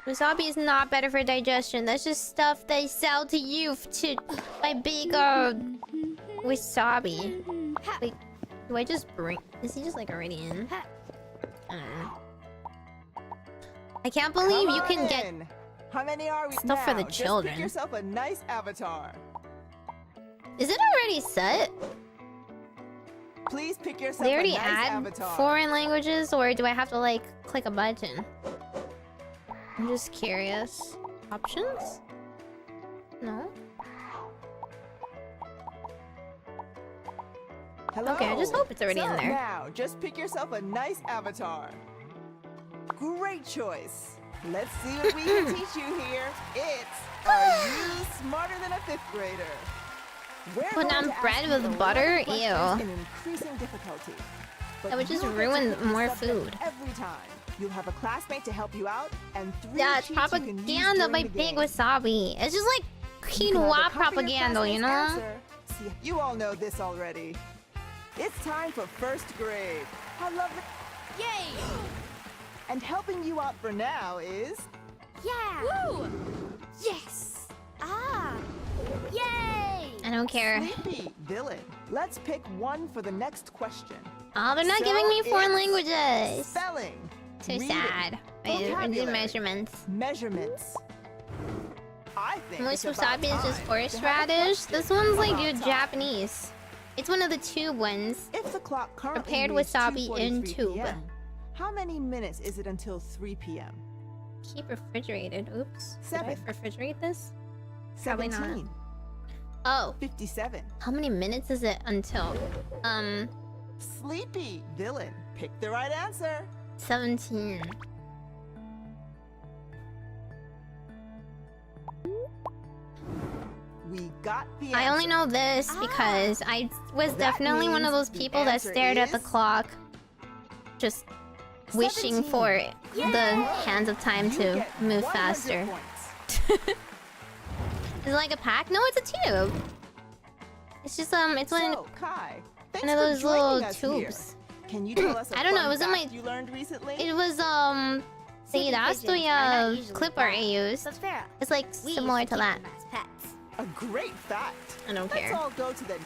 Wasabi is not better for digestion. That's just stuff they sell to you to buy big wasabi. Wait, do I just bring? Is he just like already in? I don't know. I can't believe Come you on can get. in. How many are we stuff for the now? Just children. pick yourself a nice avatar. Is it already set? Please pick yourself They a already nice add avatar. foreign languages, or do I have to like click a button? I'm just curious. Options? No. Hello. Okay, I just hope it's already in there. Now, just pick yourself a nice avatar. Great choice. Let's see what we can teach you here. It's Are You Smarter Than a Fifth Grader? We're Put going on to ask bread you with 11 butter? questions Ew. In increasing difficulty. But That would just you'll get to ruin pick the more subject food. every time. You'll have a classmate to help you out, and 3 Yeah, it's cheats you can use propaganda during by the Big game. Wasabi. It's just like You can quinoa either copy your propaganda, you classmate's know? answer. See, you all know this already. It's time for first grade. How lovely. Yay! And helping you out for now is... Yeah! Woo! Yes! Ah! Yay! I don't care. Sleepy Villain. Let's pick one for the next question. Oh, they're not So giving me foreign it's languages. Spelling. Too reading, sad. I did vocabulary, measurements. Measurements. I think Most it's about wasabi is just time horseradish. to have a question This one's like about your time. Japanese. It's one of the tube ones. If the clock currently Prepared reads wasabi in 2:43 tube. PM, how many minutes is it until 3 p.m.? Keep refrigerated. Oops. Did I 7. refrigerate this? Probably not. 17. Oh. 57. How many minutes is it until? Sleepy Villain. Pick the right answer. 17. We got the answer. I only know this because I was definitely one of those means people the that answer stared at the is clock, just wishing 17. for the hands of time You to get move 100 faster. points. Is it like a pack? No, it's a tube. It's just it's one So, Kai, thanks of for those joining little us here. tubes. Can you tell us a I don't know, fun it was in my- fact you learned recently? It was the pigeons are not usually clip art I bad, used. But Farah, It's like we similar used to keep that. them as pets. A great fact. I don't Let's care. all go to the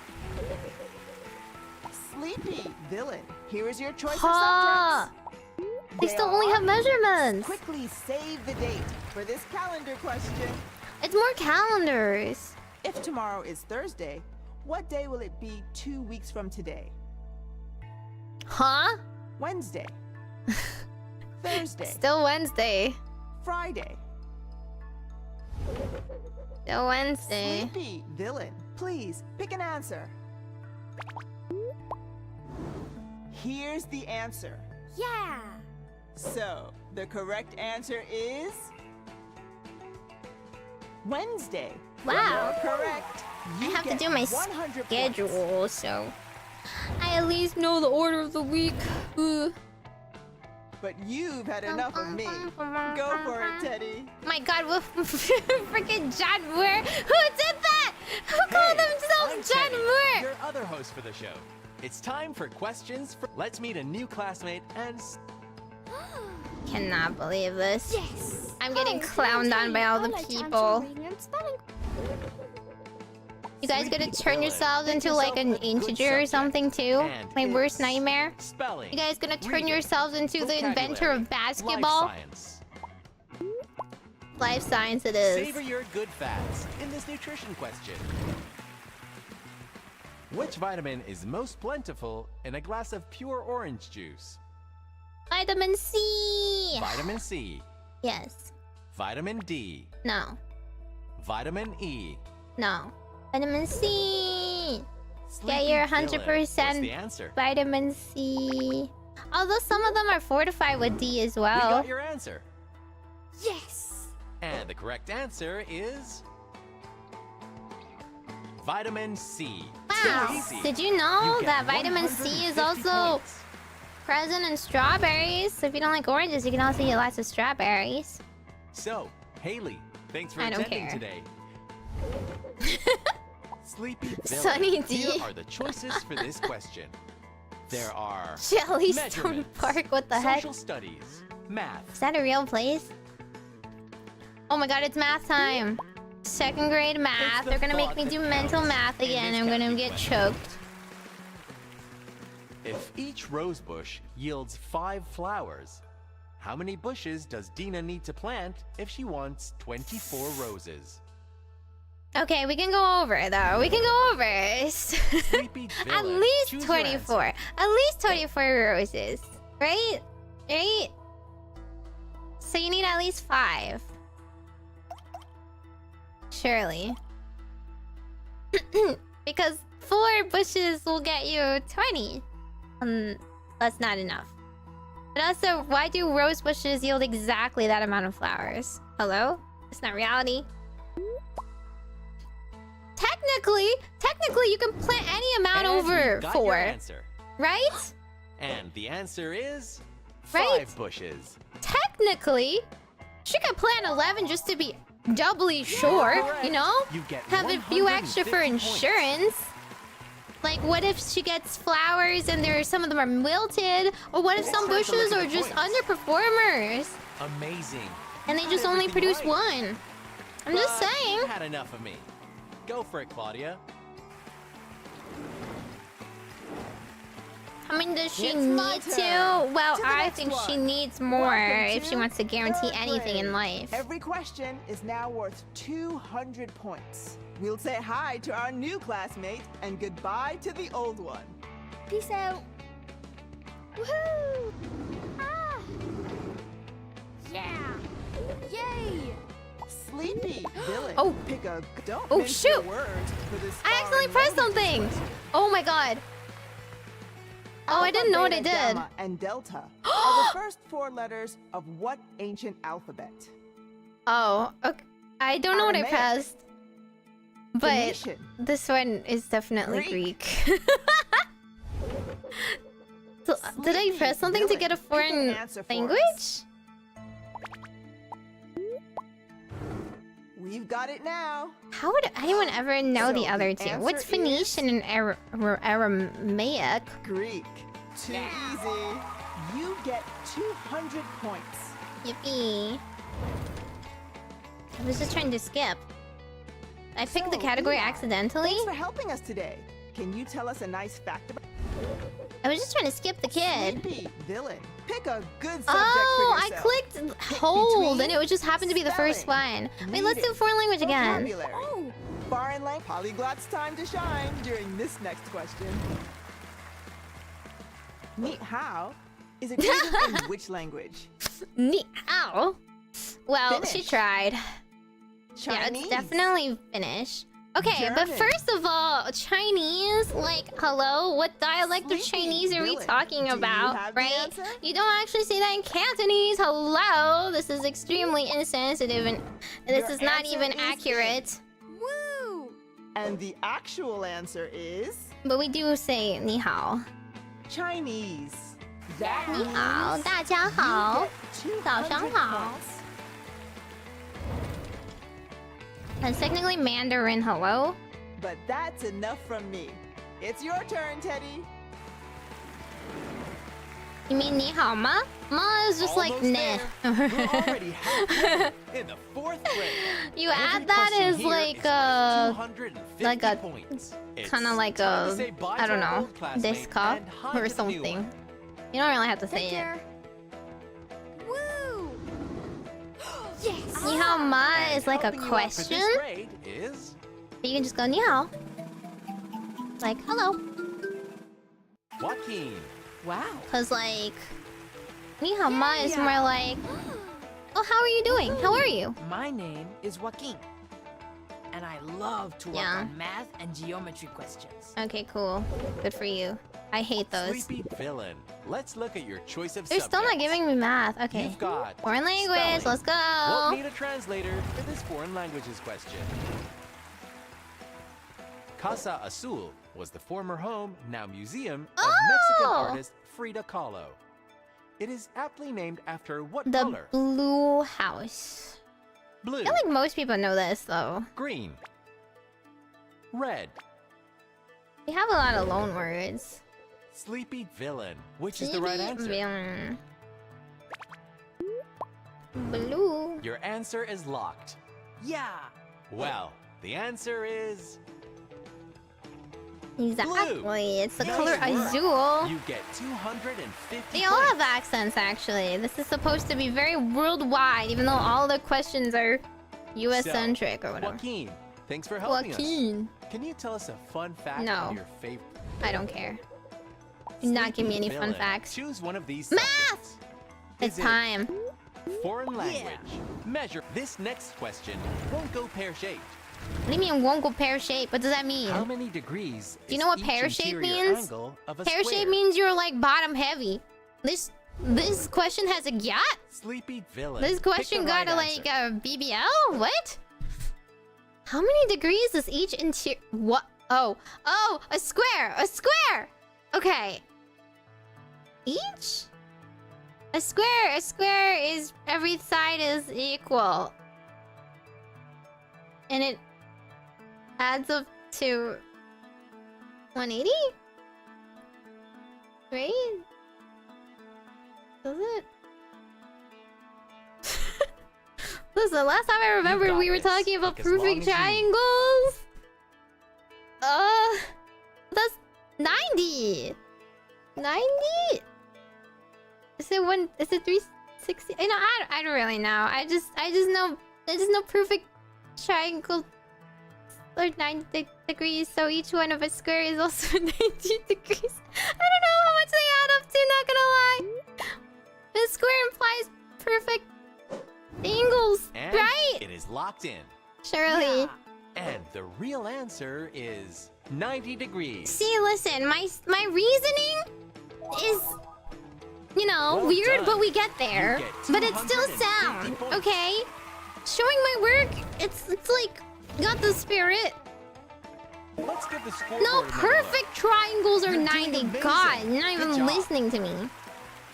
Sleepy Villain. Here is your choice Ha! of subjects. They still only are- have measurements. Quickly save the date for this calendar question. It's more calendars. If tomorrow is Thursday, what day will it be 2 weeks from today? Huh? Wednesday. Thursday. Still Wednesday. Friday. Still Wednesday. Sleepy Villain, please pick an answer. Here's the answer. Yeah! So, the correct answer is Wednesday. Wow. You're correct. I You have to get do my 100 points. schedule, so I at least know the order of the week. Ugh. But you've had enough of me. Go for it, Teddy. My God, freaking John Moore. Who did that? Who called I'm themselves John Teddy, Moore? your other host for the show. It's time for questions. Let's meet a new classmate and Cannot believe this. Yes! I'm getting Hi, clowned my on name's by all Haley. the I like to answer people. reading and spelling. You guys gonna Sleepy turn Villain. yourselves Pick into like yourself an a good integer or subject. something too? And My worst it's nightmare? spelling. You guys gonna turn reading, yourselves into the inventor vocabulary, of basketball? Life science. Life science it is. Savor your good fats in this nutrition question. Which vitamin is most plentiful in a glass of pure orange juice? Vitamin C! Vitamin C, Yes. vitamin D, No. vitamin E. No. Vitamin C! Sleepy your Villain. 100% What's the answer? Vitamin C. Although some of them are fortified with D as We well. got your answer. Yes! And the correct answer is vitamin C. Wow. Too easy. Did you know You get that vitamin C is 150 also points. present in strawberries? So if you don't like oranges, you can also eat lots of strawberries. So, Haley, thanks for I don't attending care. today. Sleepy Villain. Sunny D. Here are the choices for this question. There are Jellystone measurements, Park, what the heck? social studies, math, Is that a real place? Oh my god, it's math time. Second grade math. the They're gonna make thought me that do mental counts math in again. this I'm gonna counting get question. choked. If each rose bush yields 5 flowers, how many bushes does Dina need to plant if she wants 24 roses? Okay, we can go over it though. We can go over it. Sleepy At Villain, least choose your 24. answer. At least 24 roses. Right? Right? So you need at least 5. Surely. Because 4 bushes will get you 20. That's not enough. But also, why do rose bushes yield exactly that amount of flowers? Hello? It's not reality. Technically, you can plant any amount And over we got 4. your answer. Right? And the answer is Right. 5 bushes. Technically, she could plan 11 just to be doubly sure, correct. you know? You get Have a few extra for 150 points. insurance. Like, what if she gets flowers and some of them are wilted? Or what if some Let's take a look bushes at are the just points. underperformers? Amazing. And they Got just only everything produce right. one. I'm just But saying. you've had enough of me. Go for it, Claudia. How many does she It's my need to? turn. Well, To the I next think she one. needs more Welcome if she to wants to guarantee third anything in grade. life. Every question is now worth 200 points. We'll say hi to our new classmate and goodbye to the old one. Peace out. Woohoo! Ah! Yeah! Yay! Sleepy villain. Oh. Pick a don't Oh, mince your shoot. words for this I accidentally pressed foreign something! language question. Oh my god. Oh, I Alpha, didn't know what I beta, did. Gamma, and delta are the first 4 letters of what ancient alphabet? Oh, okay. I don't know what I Aramaic. pressed. But Phoenician. this one is definitely Greek. Greek. So, did I Sleepy press something to villain. get a Pick an foreign answer for us. language? We've got it now. How would anyone ever know So the the other two? answer What's is- Phoenician and Aramaic? Greek. Too easy. You get 200 points. Yippee. I was just trying to skip. I picked the So, category Eli, accidentally. Thanks for helping us today. Can you tell us a nice fact about I was just trying to skip the kid. Sleepy villain? Pick a good subject Oh, for I yourself. clicked hold between, and it just happened to be the first spelling, one. Wait, let's do reading, foreign language again. vocabulary. Oh! Foreign language. Polyglot's time to shine during this next question. Ni hao is a greeting in which language? Ni hao. Well, she Finnish. tried. Yeah, Chinese. it's definitely Finnish. Okay, but German. first of all, Chinese, like, hello? What dialect of Sleepy Chinese are we villain. talking Do you about, have the right? answer? You don't actually say that in Cantonese. Hello? This is extremely insensitive and this Your is not answer even is accurate. Woo! And the actual answer is But we do say ni hao. Chinese. That Ni hao, means 大家好。 you get 早上 200 好。 points. That's technically Mandarin hello. But that's enough from me. It's your turn, Teddy. You mean ni hao ma? Ma is just like Almost neh. there. We're already halfway in the 4th grade. You Every add that question as here like is a worth 250 like a points. It's kind of like time to a say bye I to don't our know, old classmate disc cup and hi or to the new something. one. You don't really have to say Take it. care. Woo! Yes! Ni hao ma And is like a helping you out for question. this grade is You can just go ni hao. Like hello. Joaquin. Wow. Cause like ni hao ma is more like, oh, how are you doing? How are you? My name is Joaquin. And I love to work Yeah. on math and geometry questions. Okay, cool. Good for you. I hate those. Sleepy villain. Let's look at your choice of They're still not subjects. giving me math. Okay. You've got Foreign language. spelling. Let's We'll go. need a translator for this foreign languages question. Casa Azul was the former home, now museum, of Mexican Oh! artist Frida Kahlo. It is aptly named after what The color? blue house. Blue, I feel like most people know this though. green, red, We have a lot of loan words. sleepy villain. Which is the right answer? Villain. Blue. Your answer is locked. Yeah. Well, the answer is Exactly. It's the Nice color work. azul. you get 250 They all have points. accents actually. This is supposed to be very worldwide, even though all the questions are US centric or whatever. Joaquin, thanks for helping Joaquin. us. Can you tell us a fun fact No. on your favorite? I don't care. Do not give me any fun villain? facts. Choose one of these. Math! subjects. It's Is it time. Foreign language. Measure. This next question won't go pear-shaped. What do you mean won't go pear-shaped? What does that mean? How many degrees? Do you is know what each pear-shaped interior means? angle of a Pear-shaped square? means you're like bottom heavy. This question has a yacht? Sleepy villain. This Pick question the got right a like answer. a BBL? What? How many degrees is each interior? What? Oh, a square, a square. Okay. Each? A square is every side is equal. And it adds up to 180? Right? Does it? Listen, last time I remember we were talking about perfect triangles. That's 90. 90? Is it 360? I don't really know. I just know perfect triangle are 90 degrees, so each one of a square is also 90 degrees. I don't know how much they add up to, not gonna lie. The square implies perfect angles, And right? it is locked in. Surely. And the real answer is 90 degrees. See, listen, my reasoning is, you know, Well weird, done. but we get there. You get But it's still 250 sound, points. okay? Showing my work, it's like got the spirit. Let's give the scoreboard No, another perfect look. triangles are You're doing 90. amazing. God, you're not Good even job. listening to me.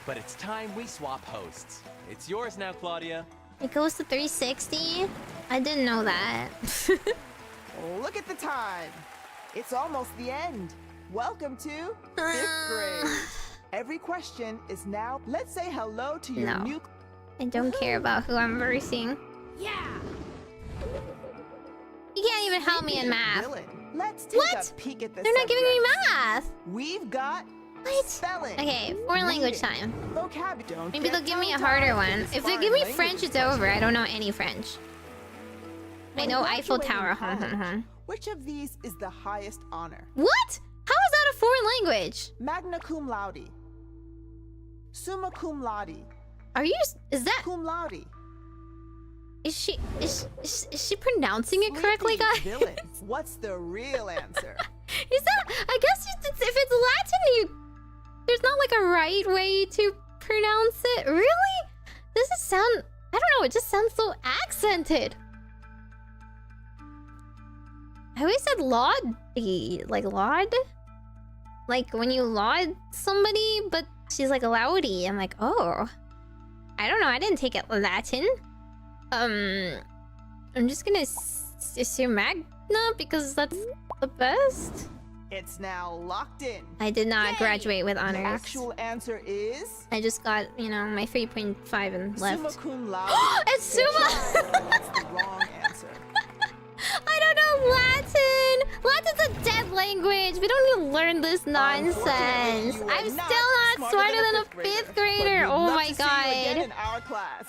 But it's time we swap hosts. It's yours now, Claudia. It goes to 360. I didn't know that. Look at the time. It's almost the end. Welcome to 5th grade. Every question is now, let's say hello to your No. new... I don't care about who I'm versing. Yeah! You can't even help me in math. Dylan, let's take What? a peek at the They're not giving me subjects. math. We've got What? spelling. Okay, foreign language reading, time. Vocabulary. Maybe they'll give me a harder one. If they give me French, it's over. I don't know any French. I know Eiffel Tower. Which of these is the highest honor? What? How is that a foreign language? Magna cum laude. Summa cum laude. Are you? Is that? Cum laude. Is she pronouncing it correctly, guys? Dylan, what's the real answer? Is that? I guess if it's Latin, there's not like a right way to pronounce it. Really? Does it sound? I don't know. It just sounds so accented. I always said laudi, like laud, like when you laud somebody, but she's like loudy. I'm like, oh, I don't know. I didn't take it Latin. I'm just gonna assume Magna because that's the best. It's now locked in. I did not Yay! graduate with The honors. actual answer is I just got, you know, my 3.5 and summa left. cum laude. It's Good summa! job. That's the wrong answer. I don't know Latin! Latin's a dead language! We don't need to learn this nonsense! Unfortunately, you are I'm still not smarter than a 5th grader! But we'd Oh love my to see you again god! in our class.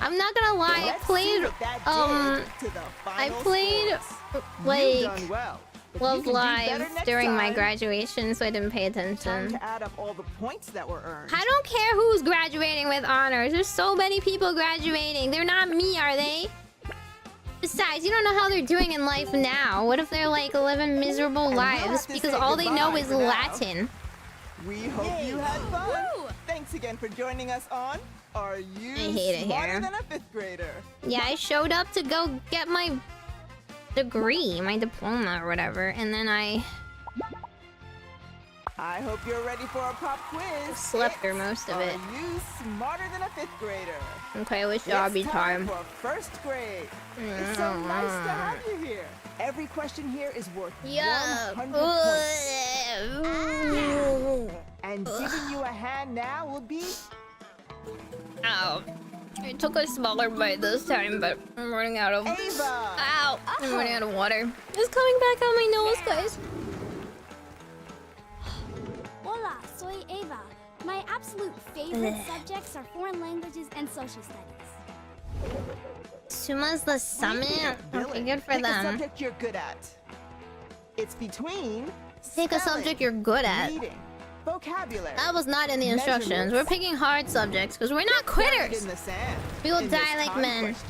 I'm not gonna lie, I Let's see played, what that did to the I final played, scores. You've like, done well, but you Love can do better Live next during my time. graduation, so I didn't pay Time attention. to add up all the points that were earned. I don't care who's graduating with honors. There's so many people graduating. They're not me, are they? Besides, you don't know how they're doing in life now. What if they're like living miserable And we'll have lives to because say all they know goodbye is for now. Latin? We hope you had fun. Thanks again for joining us on Are You hate it Smarter here. Than a 5th Grader? Yeah, I showed up to go get my degree, my diploma or whatever, and then I I hope you're ready for a pop quiz. slept through most of it. Are you smarter than a 5th grader? Okay, it was It's jobby time. for 1st grade. It's so nice to have you here. Every question here is worth Yeah. 100 points. And giving you a hand now will be Ow. I took a smaller bite this time, but I'm running out of... Ava. Ow! I'm running out of water. It's coming back out my nose, guys. Hola, soy Eva. My absolute favorite subjects are foreign languages and social studies. Suma's the summit? Okay, Dylan, good for pick a them. subject you're good at. It's between Take a spelling, subject you're good at. reading, vocabulary. That was not in the instructions. measurements. We're picking hard subjects because we're not Buried quitters. in the sand. We will in this die like time men. question.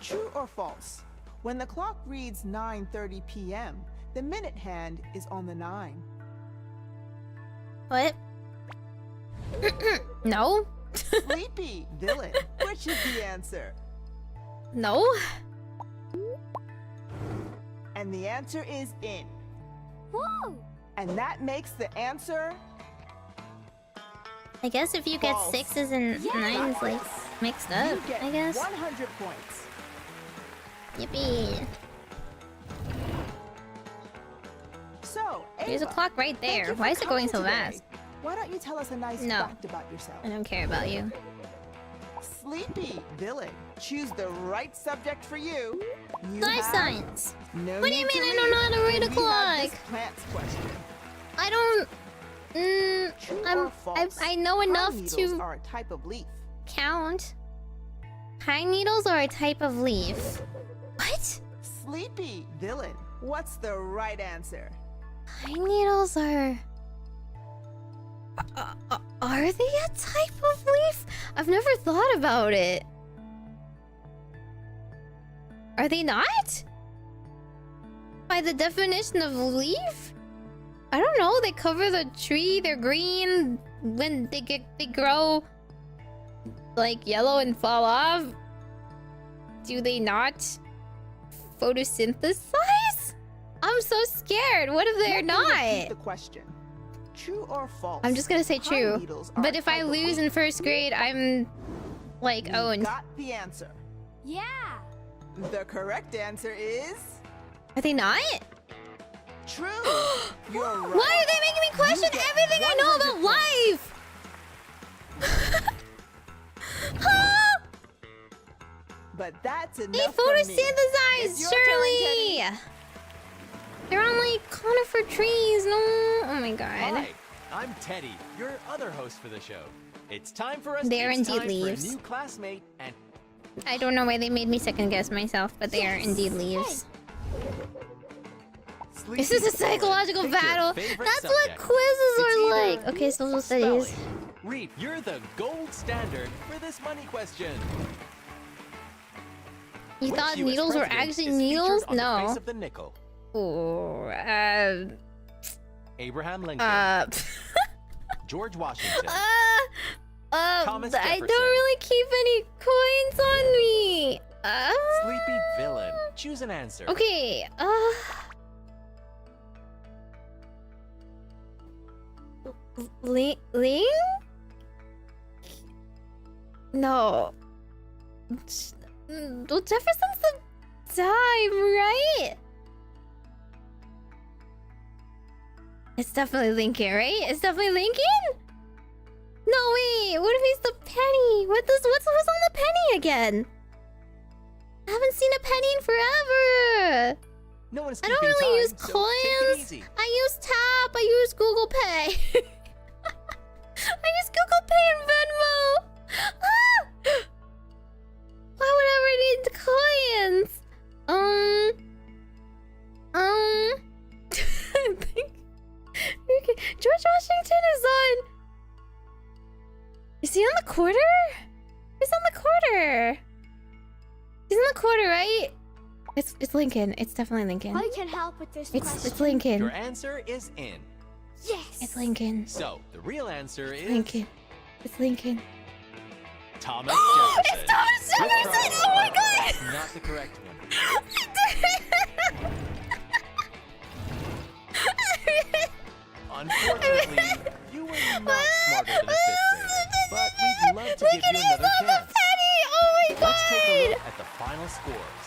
True or false? When the clock reads 9:30 p.m., the minute hand is on the 9. What? No? Sleepy, Dylan. Which is the answer? No? And the answer is in. Whoa! And that makes the answer I guess if you get False. 6s and 9s like mixed up, You get I guess. 100 points. Yippee. So, There's a Ava, clock right thank there. you for Why is it going coming so today. fast? Why don't you tell us a nice No. fact about yourself? I don't care about you. Sleepy villain. Choose the right subject for you. You Life have science. no What do you need to mean I don't know how to read a leave. We have this clock? plants question. I don't. True I'm. or false? I know Pine enough needles to are a type of leaf. count. Pine needles are a type of leaf. What? Sleepy villain. What's the right answer? Pine needles are. Are they a type of leaf? I've never thought about it. Are they not? By the definition of leaf? I don't know. They cover the tree. They're green. When they grow like yellow and fall off. Do they not photosynthesize? I'm so scared. What if they're Let me repeat not? the question. True or false? I'm just gonna say Pine true. needles are But a if I type of lose leaf. in first grade, I'm like You owned. got the answer. Yeah. The correct answer is Are they not? true. You're right. Why are they making me question get everything I know about 100 life? Ah! But that's enough They for me. It's photosynthesize, your surely. turn, They're on like conifer trees. No, oh my god. Hi, I'm Teddy, your other host for the show. It's time for us. They're it's indeed time leaves. For a new classmate, and I don't know why they made me second guess myself, but they are indeed leaves. This is a psychological Pick your battle. favorite That's what subject. quizzes It's are either like. Okay, social studies. spelling. Reap, you're the gold standard for this money question. You Which thought US needles were president actually is featured needles? on the face No. of the nickel? Oh, Abraham Lincoln, George Washington. Thomas I Jefferson. don't really keep any coins on me. Sleepy villain. Choose an answer. Okay. Ling? No. Well, Jefferson's the time, right? It's definitely Lincoln, right? It's definitely Lincoln? No, wait. What if he's the penny? What's on the penny again? I haven't seen a penny in forever. No one's I keeping don't really time, use so take it coins. easy. I use Tap. I use Google Pay. I use Google Pay and Venmo. Ah! Why would I ever need coins? I think. Okay. George Washington is on. Is he on the quarter? He's on the quarter. He's on the quarter, right? It's Lincoln. It's definitely Lincoln. I can help with this It's question. Lincoln. Your answer is in. Yes. It's Lincoln. So the real answer is Lincoln. It's Lincoln. Thomas Jefferson. It's Thomas Jefferson! Oh my god! That's not the correct one. Unfortunately, you were not smarter than a fifth grader, but we'd love to give you another chance. Penny! Oh my god! Let's take a look at the final scores.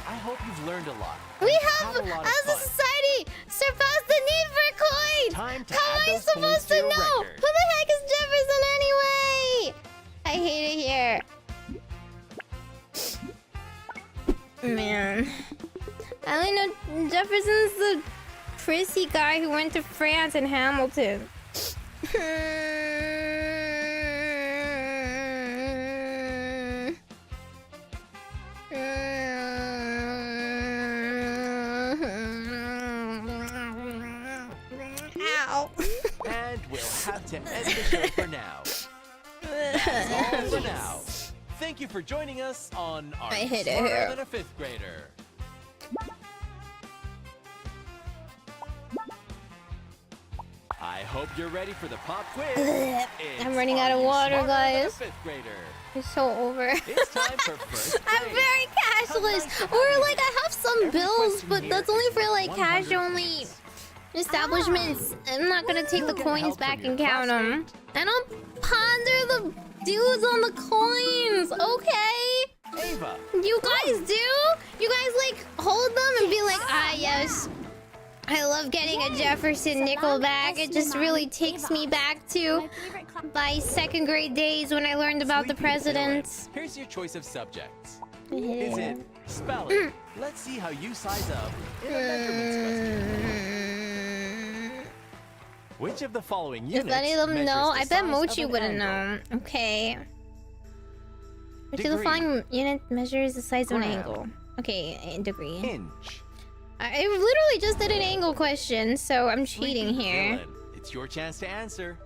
I hope you've learned a lot. We and have, had a lot of as a fun. society, surpassed the need for coins! Time to How add am I those supposed points to to your know? record. Who the heck is Jefferson anyway? I hate it here. Man. I only know Jefferson's the prissy guy who went to France and Hamilton. Ow. And we'll have to end the show for now. That's all for now. Thank you for joining us on Are I You hate it Smarter here. Than a Fifth Grader? I hope you're ready for the pop quiz. I'm It's running Are out of You water, Smarter Than a guys. Fifth grader? It's so over. It's time for first I'm grade. very cashless. Or like I have some Every bills, question but here that's is only for worth like 100 cash only points. establishments. I'm not gonna take You'll the get coins help back from your and count them. classmate And gonna ponder the dudes on the coins. Okay. Ava. You guys do? You guys like hold them and be like, ah, yes. I love getting a Jefferson nickel back. It just really takes me back to my second grade days when I learned about the Sleepy presidents. villain. Here's your choice of subjects. Is it spelling? Let's see how you size up in a measurements question. Which of the following units If any of them measures know, the I bet size of Mochi an wouldn't angle? know. Okay. Which of the Degree. following unit measures the size of an Gram. angle? Okay, in degree. Inch. I literally just did an angle question, so I'm cheating Sleepy here. villain. It's your chance to answer.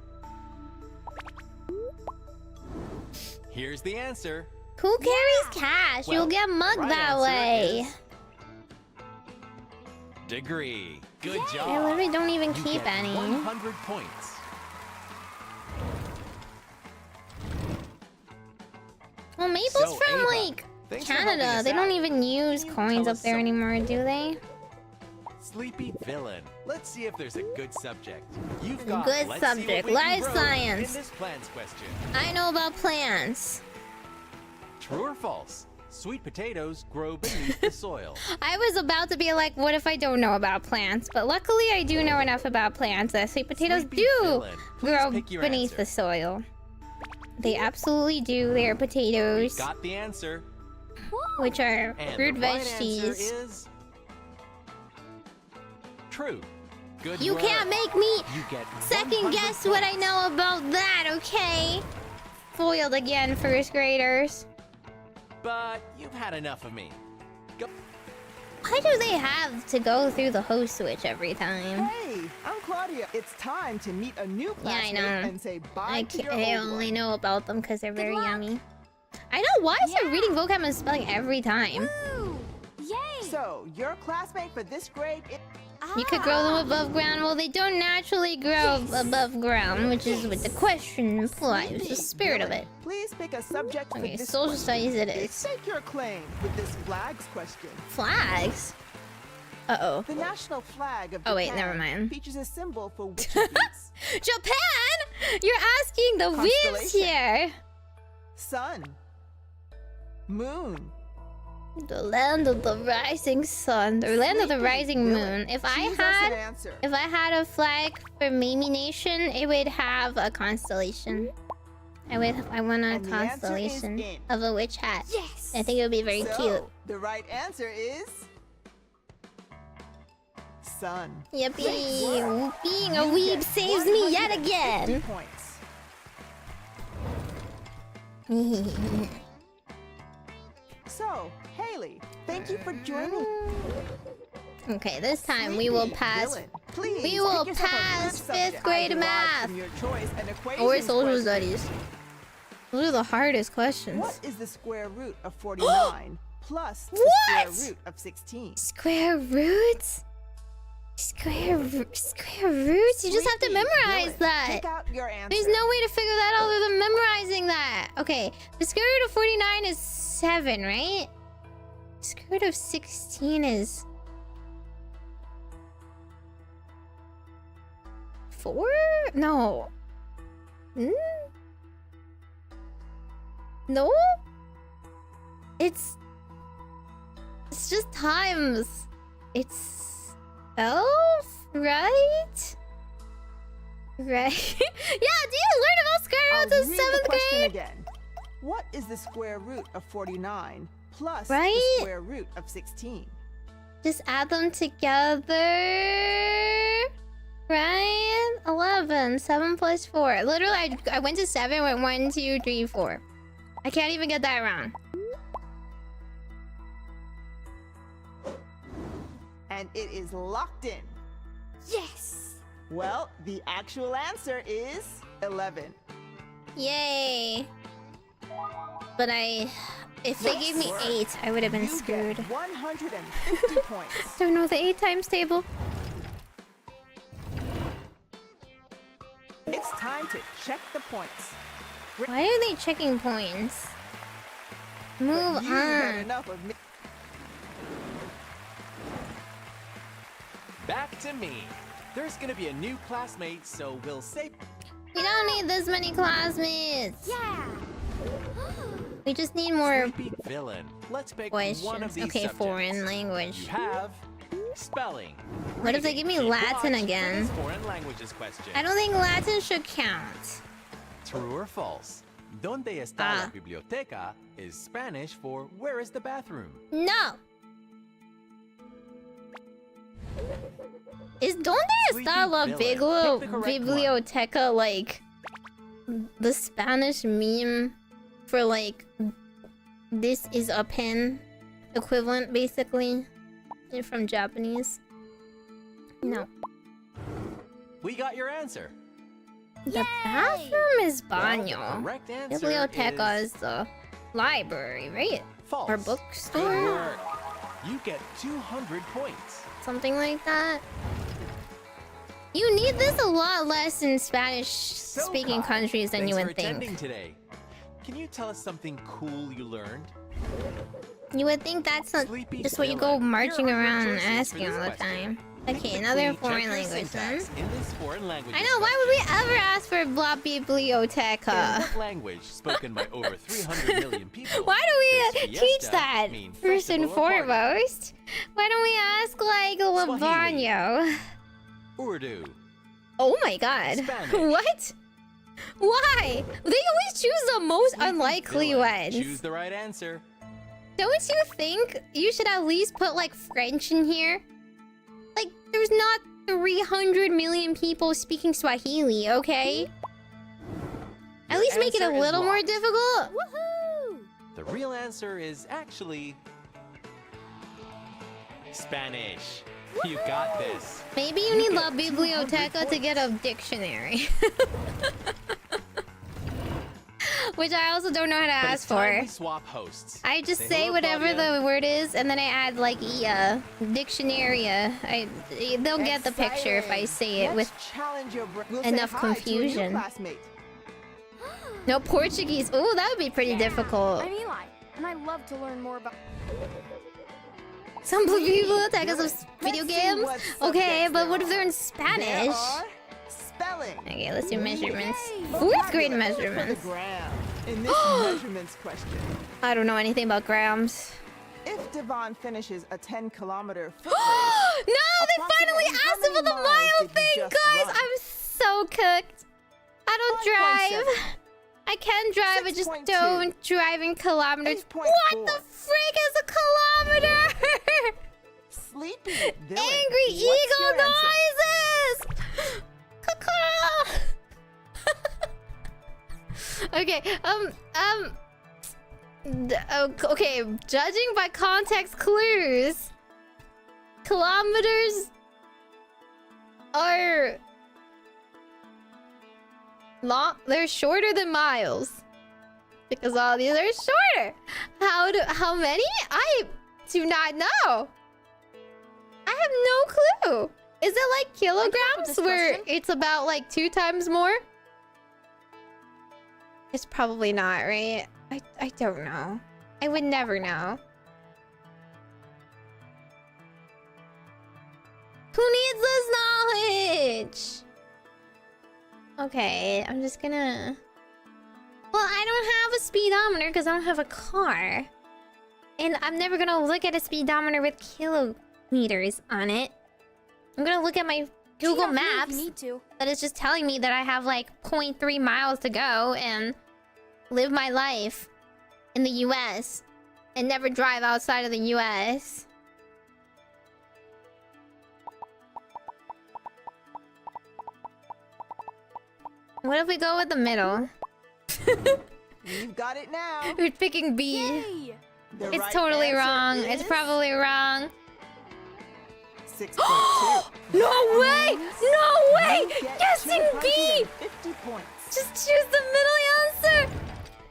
Here's the answer. Who carries cash? Well, You'll get mugged right that answer way. is Degree. Good job. I literally don't even You keep get any. 100 points. Well, Maple's So, from Ava, like thanks for helping Canada. us They don't out. even use Can you coins tell up us there some- anymore, do they? Sleepy villain. Let's see if there's a good subject. You've got Good let's see what subject. we can Life grow science. In this plants question. I know about plants. True or false? Sweet potatoes grow beneath the soil. I was about to be like, what if I don't know about plants? But luckily, I do know enough about plants that sweet potatoes Sleepy do villain, please grow pick your beneath answer. the soil. They absolutely do. They are potatoes, Got the answer. which are And root the right veggies. answer is true. Good You work. can't make me You get second 100 guess what I points. know about that, okay? Foiled again, first graders. But you've had enough of me. Go. Why do they have to go through the host switch every time? Hey, I'm Claudia. It's time to meet a new Yeah, I classmate know. and say bye to your I old only one. know about them because they're very yummy. I know, why is it reading vocab and spelling every time? Woo! Yay! So, your classmate for this grade is... You could grow them above ground. Well, they don't naturally grow above ground, which is what the question implies, the spirit of it. Please pick a subject for Okay, this social question. studies it is. Stake your claim with this flags question. Flags? Uh-oh. The national flag of Japan Oh, wait, never mind. features a symbol for which it beats? Japan? You're asking the weebs Constellation. here. Sun. Moon. The land of the rising sun. The land of the Sleepy rising villain. moon. If I Choose us an had... answer. If I had a flag for Meimi Nation, it would have a constellation. I want a And the answer is constellation in. of a witch hat. Yes! I think it would be very So, cute. the right answer is... Sun. Yippee! Being a You weeb get saves me yet 150 again. points. So, Haley, thank you for joining. Okay, this time we will Sleepy pass. villain. Please we will pick yourself a pass good subject fifth grade derived math. from your choice and Or equations social question. studies. Those are the hardest questions. What is the square root of 49 plus the What? square root of 16? Square roots? Square roots? You just have to Sleepy memorize villain. that. Pick out your answer. There's no way to figure that out other than memorizing that. Okay, the square root of 49 is 7, right? Square root of 16 is 4? No. No? It's just times. It's 12, right? Right? Yeah, do you learn about square I'll roots in read the 7th question grade? again. What is the square root of 49 plus Right? the square root of 16? Just add them together. Right? 11. 7 plus 4. Literally, I went to 7, went 1, 2, 3, 4. I can't even get that wrong. And it is locked in. Yes! Well, the actual answer is 11. Yay. But if they gave me 8, I would have been You screwed. get 150 points. Don't know the 8 times table. It's time to check the points. Why are they checking points? Move But you had on. enough of me. Back to me. There's gonna be a new classmate, so we'll say We don't need this many classmates. Yeah. We just need more Sleepy villain. Let's pick one of questions. these Okay, subjects. foreign language. You have spelling. What if they give me Keep Latin watch for again? this foreign languages question. I don't think Latin should count. True or false? ¿Dónde está la biblioteca is Spanish for where is the bathroom? No. Is donde Sleepy está la villain. Pick the correct biblioteca like the Spanish meme for like this is a pen equivalent basically from Japanese? No. We got your answer. The bathroom is Well, baño. the correct answer Biblioteca is is the library, right? false. Or Good bookstore? work. You get 200 points. Something like that. You need this a lot less in Spanish-speaking Kai, countries than thanks you for would attending think. today. Can you tell us something cool you learned? You would think that's not Sleepy just what you go villain. marching Here are your around and choices for asking this all the question. time. Okay, another Quickly foreign check your language then. syntax in this foreign language I know, why would we ever ask for blah In biblioteca? what language spoken by over 300 million people? Why do does we teach fiesta that mean first and festival or party? foremost? Why don't we ask like Swahili. Labanyo? Urdu. Oh my god. Spanish. What? Why? They always choose the most Sleepy unlikely villain. ones. Choose the right answer. Don't you think you should at least put like French in here? Like, there's not 300 million people speaking Swahili, okay? At Your least make it a answer is little more locked. difficult. Woohoo! The real answer is actually Spanish. You got this. Maybe you need La Biblioteca to get a dictionary. Which I also don't know how to But ask it's time for. we swap hosts. I just Say say hello, whatever Claudia. the word is, and then I add like dictionary. They'll get the picture if I say it with challenge your we'll enough say hi to a new confusion. classmate. no Portuguese. Oh, that would be pretty difficult. I'm Eli, and I love to learn more about. Some bibliotecas of video Let's see games. what Okay, subjects but there what if they're in There Spanish? are spelling. Okay, let's do measurements. Yay! Fourth grade Vocabulary for the measurements. gram. In this measurements question, I don't know anything about grams. if Devon finishes a 10-kilometer No, they finally Approximately how asked about the many miles mile did he thing, just guys. run? I'm so cooked. I don't drive. 5.7. I can drive, I just 6.2. don't drive in kilometers. 8.4. What the freak is a kilometer? Sleepy Villain. Angry What's eagle your answer? noises. Caw-caw. Okay, okay, judging by context clues, kilometers are long. They're shorter than miles because all these are shorter. How many? I do not know. I have no clue. Is it like kilograms this where question. it's about like 2 times more? It's probably not, right? I don't know. I would never know. Who needs this knowledge? Okay, I'm just gonna... Well, I don't have a speedometer because I don't have a car. And I'm never gonna look at a speedometer with kilometers on it. I'm gonna look at my Google Cheat on me if Maps You need to. that is just telling me that I have like 0.3 miles to go and live my life in the US and never drive outside of the US. What if we go with the middle? You've got it now. We're picking B. Yay! The It's right totally answer wrong. is It's probably wrong. 6.2. No way! No way! You get Guessing B! 250 points. Just choose the middle answer!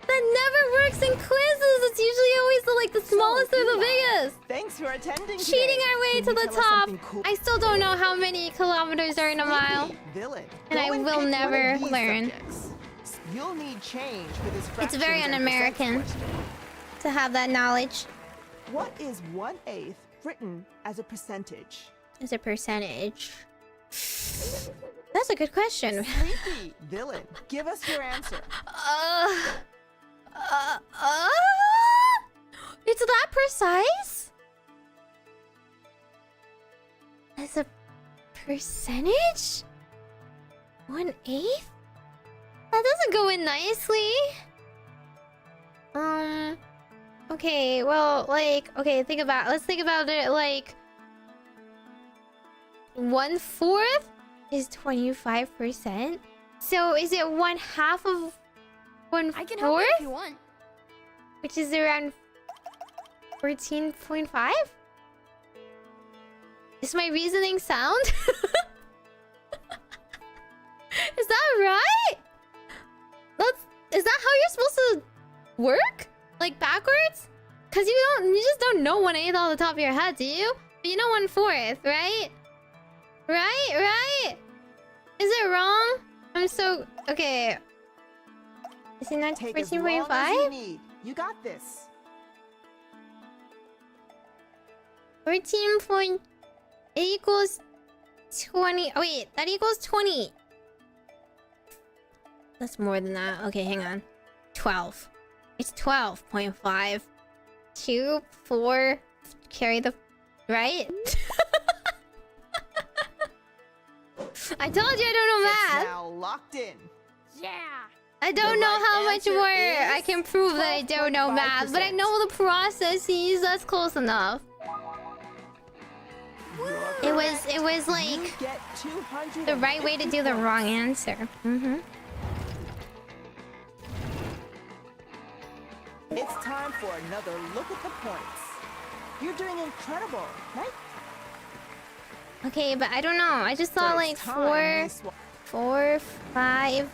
That never works in quizzes! It's usually always the smallest or the biggest! Thanks for attending Cheating today. our way Can to you the tell us top! something cool? I still don't know how many kilometers are in a mile. Sleepy Villain. And Go I will pick one of never these learn. subjects. You'll need change for this It's very fractions and percents un-American question. to have that knowledge. What is 1/8 written as a percentage? As a percentage. That's a good question. Sleepy villain, give us your answer. It's that precise? As a percentage? 1/8? That doesn't go in nicely. Okay, well, like, okay, let's think about it, like... 1/4 is 25%? So is it 1/2 of 1/4? I can help you if you want. Which is around 14.5? Is my reasoning sound? Is that right? Is that how you're supposed to work? Like backwards? Cause you just don't know 1/8 off the top of your head, do you? But you know 1/4, right? Right? Is it wrong? I'm so okay. Is it not Take as long as you 14.5? need. You got this. 14 point... It equals 20... Oh wait, that equals 20. That's more than that. Okay, hang on. 12. It's 12.5. 2, 4... Carry the... Right? I told you I don't know It's math. now locked in. Yeah. I don't The know right how much answer more is I can prove that I don't know math, but I 12.5%. know the processes. That's close enough. You're It was You like get 250 the right way to do the points. wrong answer. It's time for another look at the points. You're doing incredible, right? Okay, but I don't know. I just thought But like it's time we 4, 5.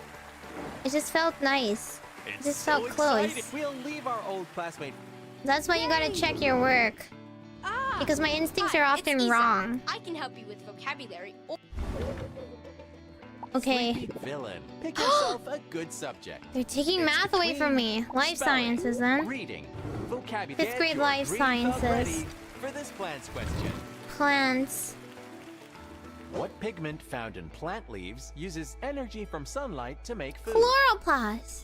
It just felt nice. It just felt close. We'll leave our old classmate. That's why you gotta check your work. Because my instincts are Hi, it's often Isa. wrong. I can help you with vocabulary. Okay. Sleepy villain. Pick yourself a good subject. They're taking It's math away from me. between Life spelling, sciences then. Reading, vocabulary. Fifth grade life sciences. For this plants question. Plants. What pigment found in plant leaves uses energy from sunlight to make food? Chloroplast.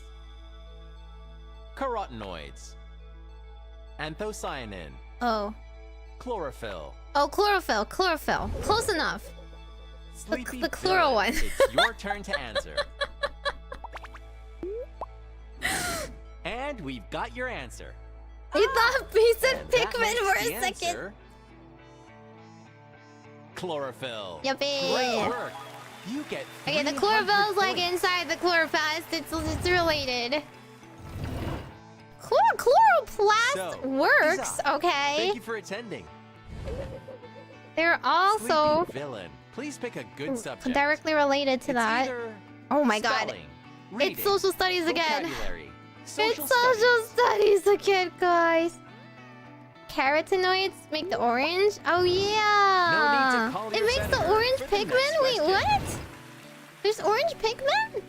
Carotenoids. Anthocyanin. Oh. Chlorophyll. Oh, chlorophyll. Chlorophyll. Close enough. Sleepy the chloral villain. one. It's your turn to answer. And we've got your answer. You thought he said And that pigment makes for the a second. answer chlorophyll. Yuppie. Great work. You get Okay, the 300 chlorophyll's like points. inside the chloroplast. It's related. Chloroplast So, works, Isa, okay. Thank you for attending. They're also Sleepy villain. Please pick a good subject. directly related to It's that. either Oh my god. spelling, reading, It's social studies again. vocabulary, It's social social studies. studies again, guys. Carotenoids make the orange? Oh yeah. No need to call It your makes the senator orange for the pigment? next Wait, question. what? There's orange pigment?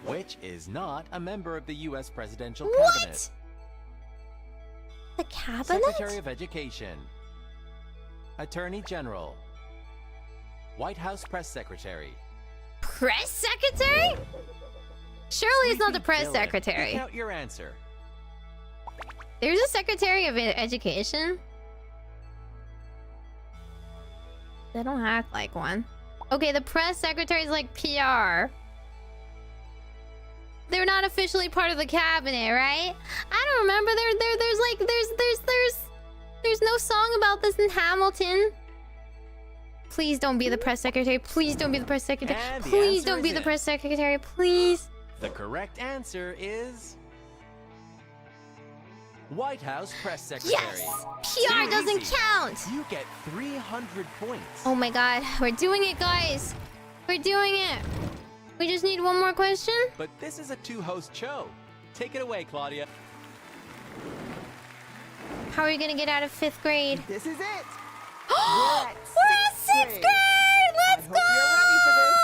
Which is not a member of the U.S. presidential What? cabinet. The cabinet? Secretary of Education. Attorney General. White House Press Secretary. Press secretary? Surely it's not the Sleepy press villain. secretary. Pick out your answer. There's a secretary of education. They don't act like one. Okay, the press secretary is like PR. They're not officially part of the cabinet, right? I don't remember. There's no song about this in Hamilton. Please don't be the press secretary. Please don't be the press secretary. And the Please answer don't is be the in. press secretary. Please. The correct answer is White House Press Secretary. Yes! PR Too doesn't easy. count. You get 300 points. Oh my god, we're doing it, guys. We're doing it. We just need one more question. But this is a two-host show. Take it away, Claudia. How are we gonna get out of 5th grade? This is it. We're at at 6th grade! Let's I go! hope you're ready for this.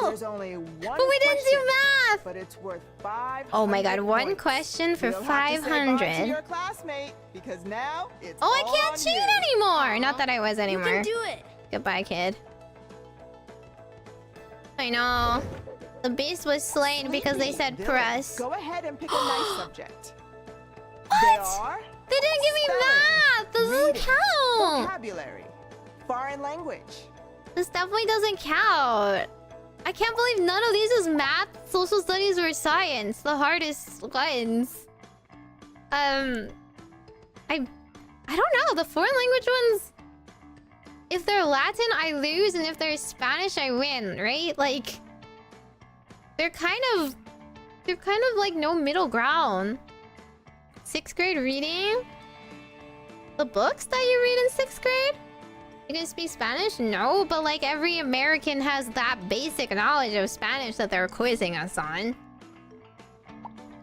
There's only one But we didn't do question, math! but it's worth 500 Oh my god, one points. question for You'll have to say bye to 500. your classmate, because now it's Oh, I all can't on cheat you. anymore! Not that I was You anymore. can do it. Goodbye, kid. I know. The beast was slain because they said Dylan, press. Go ahead and pick a nice subject. What? There are They didn't give me spelling, math! This doesn't reading, count! vocabulary, foreign language. This definitely doesn't count. I can't believe none of these is math, social studies, or science. The hardest ones. I don't know. The foreign language ones. If they're Latin, I lose, and if they're Spanish, I win. Right? Like, they're kind of like no middle ground. 6th grade reading. The books that you read in 6th grade. You can speak Spanish? No, but like every American has that basic knowledge of Spanish that they're quizzing us on.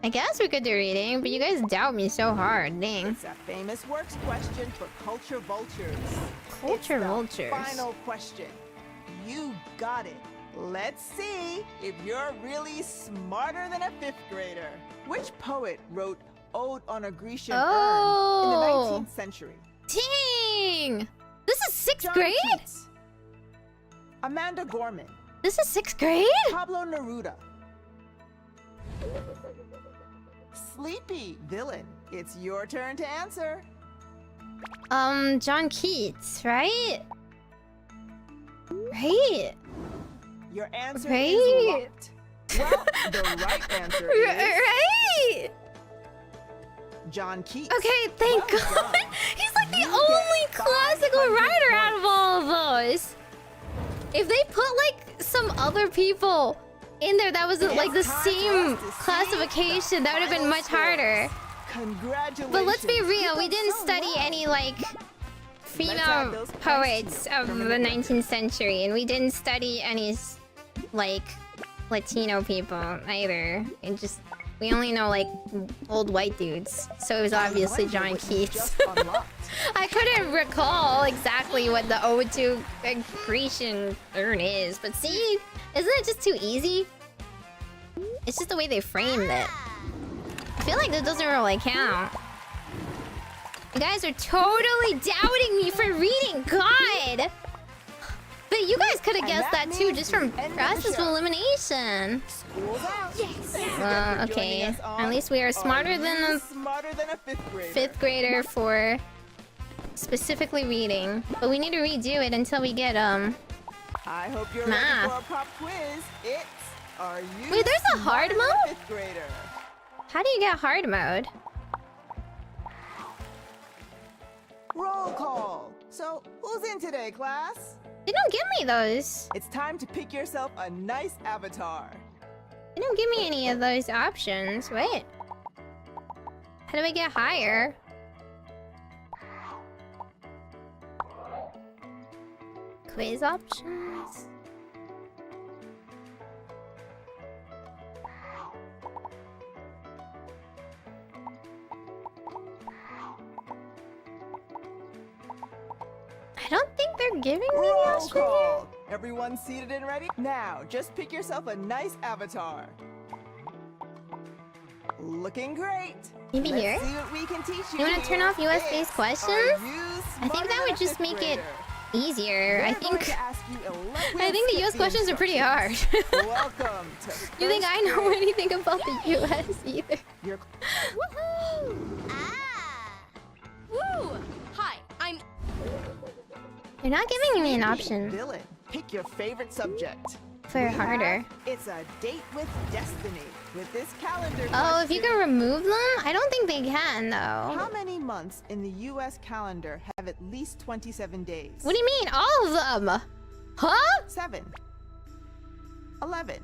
I guess we could do reading, but you guys doubt me so hard. Dang. It's a famous works question for culture vultures. Culture It's the vultures. Final question. You got it. Let's see if you're really smarter than a 5th grader. Which poet wrote Ode on a Grecian Urn in the 19th century? Dang! This is 6th John grade? Keats, Amanda Gorman, This is 6th grade? Pablo Neruda. Sleepy villain, it's your turn to answer. John Keats, right? Right? Your answer Right. is locked. Well, the right answer is Right? John Keats. Okay, thank Well God. done. He's like the You only get classical 500 writer out of points. all of those. If they put like some other people in there that was like the It's time for same us to see classification, the that would have been final much harder. scores. Congratulations. But let's be real, You we did didn't so study well. any like add female those points poets to your of the permanent 19th century, and we didn't study any like Latino people either. It just we only know like old white dudes, so it was I obviously wonder John what you Keats. just unlocked. I couldn't recall exactly what the ode to a Grecian urn is, but see, isn't it just too easy? It's just the way they framed it. I feel like that doesn't really count. You guys are totally doubting me for reading. God! But you guys could have And guessed that that too, means just the from end of the process of show. elimination. School's out. Yes. Okay. At least we are smarter than a smarter than a 5th grader. 5th grader for specifically reading. But we need to redo it until we get I hope you're Math. ready for a pop quiz. It's Are You Wait, there's a hard Smarter Than a mode? 5th grader? How do you get hard mode? Roll call. So, who's in today, class? They don't give me those. It's time to pick yourself a nice avatar. They don't give me any of those options. Wait. How do I get higher? Quiz options? I don't think they're giving me the Roll option here. call. Everyone seated and ready? Now, just pick yourself a nice avatar. Looking great. Maybe Let's here? see what we can teach you. You wanna turn off US-based It's, questions? Are you I think smarter that than would a just 5th make it grader? easier. They're I going think to ask you a let- I think the we'll US skip questions are pretty hard. instructions. Welcome to You think I know grade. anything about the US either? Your Ah. Woo! Hi, I'm You're not giving me an Sleepy option Villain. Pick your favorite subject. for We have- harder. It's a date with destiny. With this calendar. Oh, if you question, can remove them? I don't think they can How though. many months in the U.S. calendar have at least 27 days? What do you mean? All of them? Huh? 7, 11,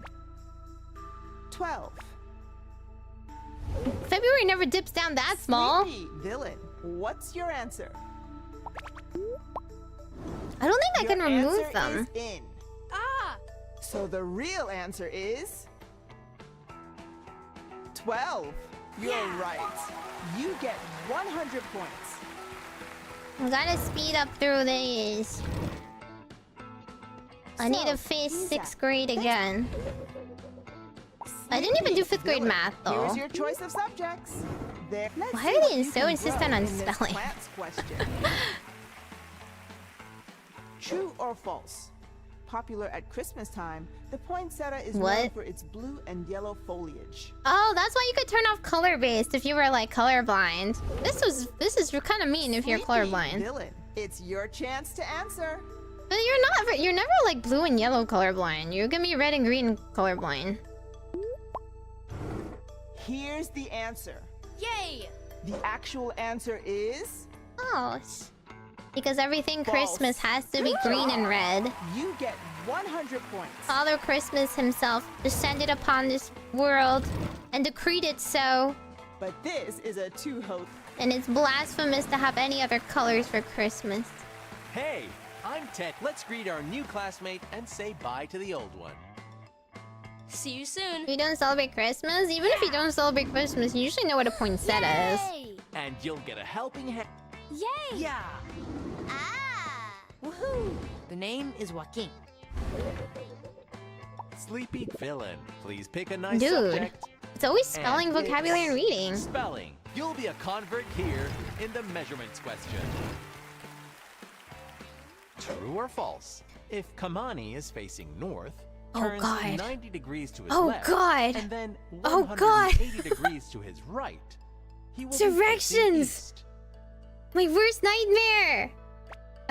12. February never dips down that small. Sleepy Villain. What's your answer? I don't think I Your can remove answer them. is in. ah. So the real answer is 12. You're right. You get 100 points. I gotta speed up through these. I need to So, face Lisa, 6th grade again. I didn't even do 5th grade Villain. math though. Here's your choice of subjects. There. Let's Why see are what they you so can insistent grow on in this spelling? plants question. True or false? popular at Christmas time, the poinsettia is known What? for its blue and yellow foliage. Oh, that's why you could turn off color-based if you were like colorblind. This is kind of mean if you're colorblind. Villain, it's your chance to answer. But you're never like blue and yellow colorblind. You're gonna be red and green colorblind. Here's the answer. Yay! The actual answer is False. Because everything False. Christmas has to be green and red. you get 100 points. Father Christmas himself descended upon this world and decreed it so. But this is a two-host. And it's blasphemous to have any other colors for Christmas. Hey, I'm Ted. Let's greet our new classmate and say bye to the old one. See you soon. You don't celebrate Christmas? Even if you don't celebrate Christmas, you usually know what a poinsettia is. Yay! And you'll get a helping hand. Yay! Yeah. Ah! Woohoo! The name is Joaquin. Sleepy villain. Please pick a nice Dude. subject. It's always spelling, And vocabulary, and it's reading. Spelling. You'll be a convert here in the measurements question. True or false? If Kamani is facing north, Oh, turns God. 90 degrees to his Oh, left, God. and then Oh, God. 180 degrees to his right, he will be facing Directions. east. My worst nightmare!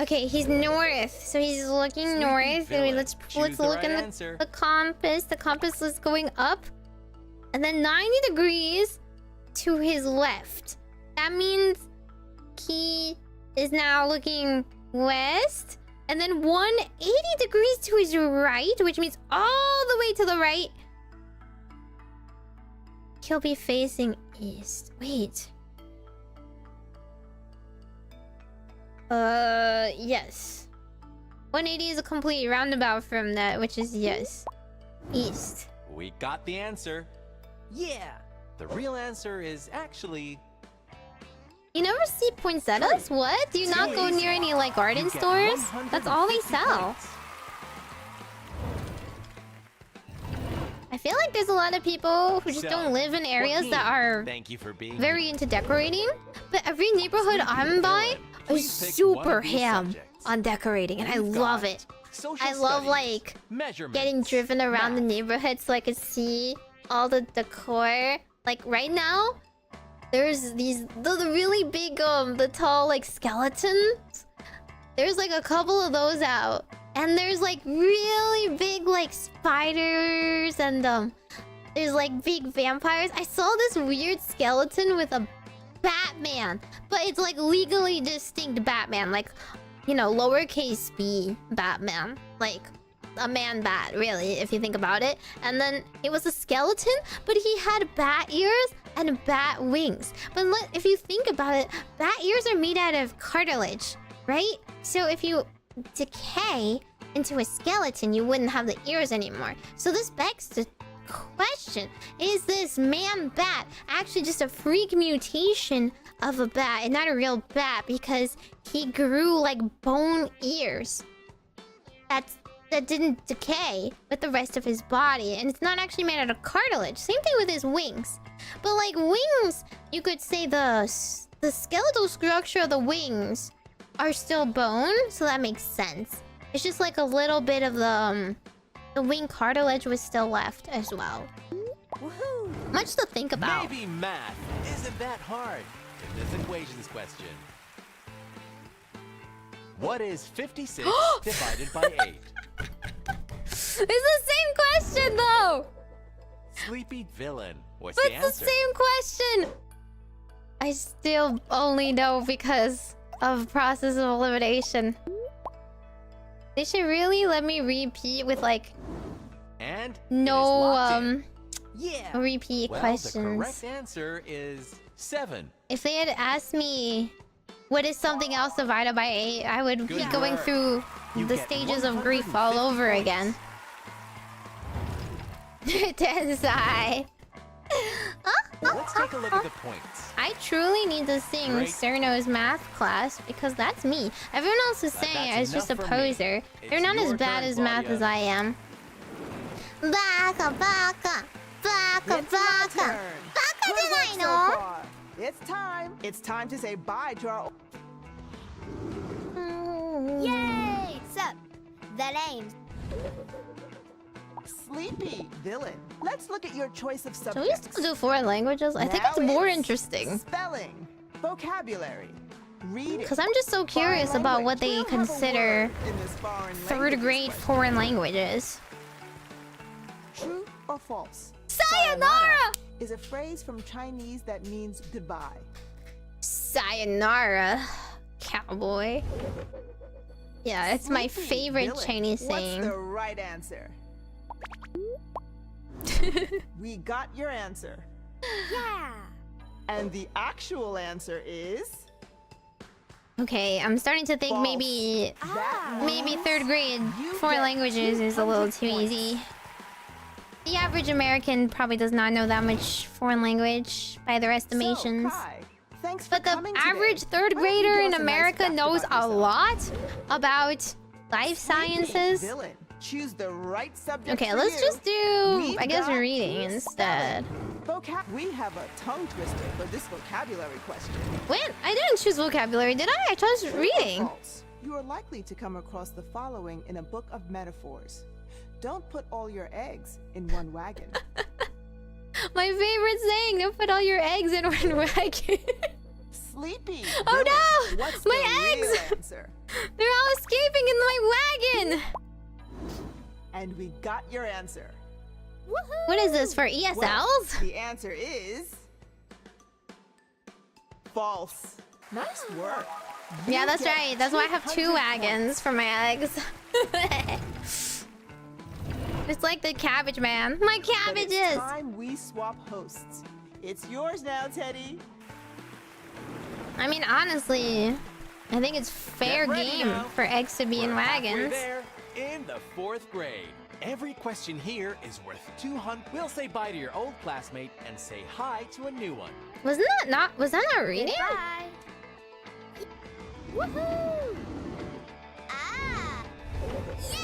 Okay, he's north, so he's looking Sleepy north. Anyway, villain. let's Choose the look right in answer. the compass. The compass is going up, and then 90 degrees to his left. That means he is now looking west, and then 180 degrees to his right, which means all the way to the right. He'll be facing east. Wait. Yes. 180 is a complete roundabout from that, which is yes. East. We got the answer. Yeah. The real answer is actually You never see poinsettias? What? Do you not go near any like garden you get stores? That's all they 150 sell. points. I feel like there's a lot of people who just So, don't live in areas Joaquin, that are thank you for being very here. into decorating. But every neighborhood I'm by Please is pick super one of these ham subjects. on decorating, and I We've love got it. Social I love studies, like measurements, getting driven around the math. neighborhood so I could see all the decor. Like right now, there's the really big the tall like skeletons. There's like a couple of those out, and there's like really big like spiders, and there's like big vampires. I saw this weird skeleton with a Batman, but it's like legally distinct Batman, like, you know, lowercase b Batman, like a man bat, really, if you think about it. And then it was a skeleton, but he had bat ears and bat wings. But if you think about it, bat ears are made out of cartilage, right? So if you decay into a skeleton, you wouldn't have the ears anymore. So this begs the question, is this man bat actually just a freak mutation of a bat and not a real bat because he grew like bone ears that didn't decay with the rest of his body, and it's not actually made out of cartilage? Same thing with his wings. But like wings, you could say the skeletal structure of the wings are still bone, so that makes sense. It's just like a little bit of the wing cartilage was still left as well. Woohoo! Much to think about. Maybe math isn't that hard in this equations question. What is 56 divided by 8? It's the same question though! Sleepy villain. What's But the it's answer? the same question! I still only know because of process of elimination. They should really let me repeat with like And it is no locked in. Yeah. repeat Well, questions. the correct answer is 7. If they had asked me what is something else divided by 8, I would be Good going work. through You the get stages of grief all 150 over points. again. Tensai. Let's take a look at the points. I truly need to sing Great. Cerno's math class because that's me. Everyone else is saying that's I was just a enough for me. poser. They're It's not as your bad turn, as math Claudia. as I am. Baka baka. Baka It's my baka. turn. Baka Good work so じゃないの? far. It's time. It's time to say bye to our. Yay! So, the names Sleepy villain. Let's look at your choice of Should we subjects. still do foreign languages? I think Now it's more it's interesting. Spelling, vocabulary, reading. Because I'm just so curious foreign about what language. they We'll have a consider word in this foreign third languages grade question. foreign languages. True or false? Sayonara! Is a phrase from Chinese that means goodbye. Sayonara, cowboy. Yeah, it's my Sleepy favorite villain. Chinese saying. What's the right answer? We got your answer. Yeah. And the actual answer is... Okay, I'm starting to think False. maybe That maybe means third grade you foreign get languages is a little 200 too points. easy. The average American probably does not know that much foreign language by their estimations. So, Kai, thanks for But the coming today. average third Why don't you grader give in us a nice America fact knows about a yourself? lot about life Sleepy sciences. Villain. Choose the right subject Okay, for let's you. just do, We've I guess, got reading instead. We have a tongue twister for this vocabulary question. Wait, I didn't choose vocabulary, did I? I chose True or reading. false? You are likely to come across the following in a book of metaphors. Don't put all your eggs in one wagon. My favorite saying, don't put all your eggs in one wagon. Sleepy. Oh villain. no! What's My the real eggs! answer? They're all escaping in my wagon! And we got your answer. What is this, for Well, ESLs? the answer is false. Nice work. Yeah, You that's get right. That's why I have 2 200 wagons for my eggs. It's like the cabbage man. My But it's cabbages! time we swap hosts. It's yours now, Teddy. I mean, honestly, I think it's fair Get ready game now. for eggs to be in We're halfway wagons. there in the 4th grade. Every question here is worth 200. We'll say bye to your old classmate and say hi to a new one. Was that not reading? Bye. Woohoo! Ah! Yeah!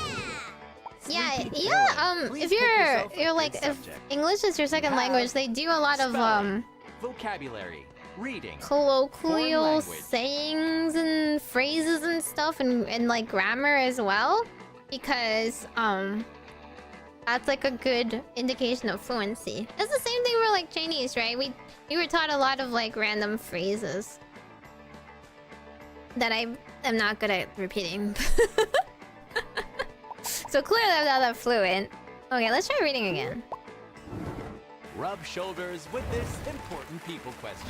Yeah, Sleepy yeah. villain. Please If pick yourself a you're good like, if subject. English is your second Have language, they do a lot of Spelling, vocabulary, reading, colloquial language. sayings and phrases and stuff, and like grammar as well, because that's like a good indication of fluency. It's the same thing for like Chinese, right? We were taught a lot of like random phrases that I am not good at repeating. So clearly I'm not that fluent. Okay, let's try reading again. Rub shoulders with this important people question.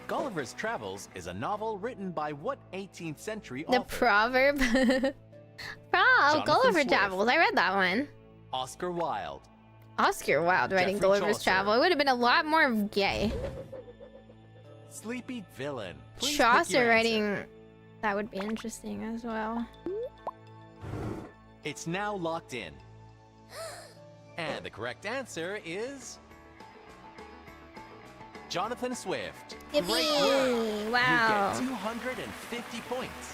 Gulliver's Travels is a novel written by what 18th century The author? proverb. Gulliver Swift. Travels. I read that one. Oscar Wilde. Oscar Wilde writing Geoffrey Gulliver's Chaucer. Travel. It would have been a lot more gay. Sleepy Villain. Please pick Chaucer your answer. writing. That would be interesting as well. It's now locked in. And the correct answer is Jonathan Swift. Great work. Yippee! Wow. You get 250 points.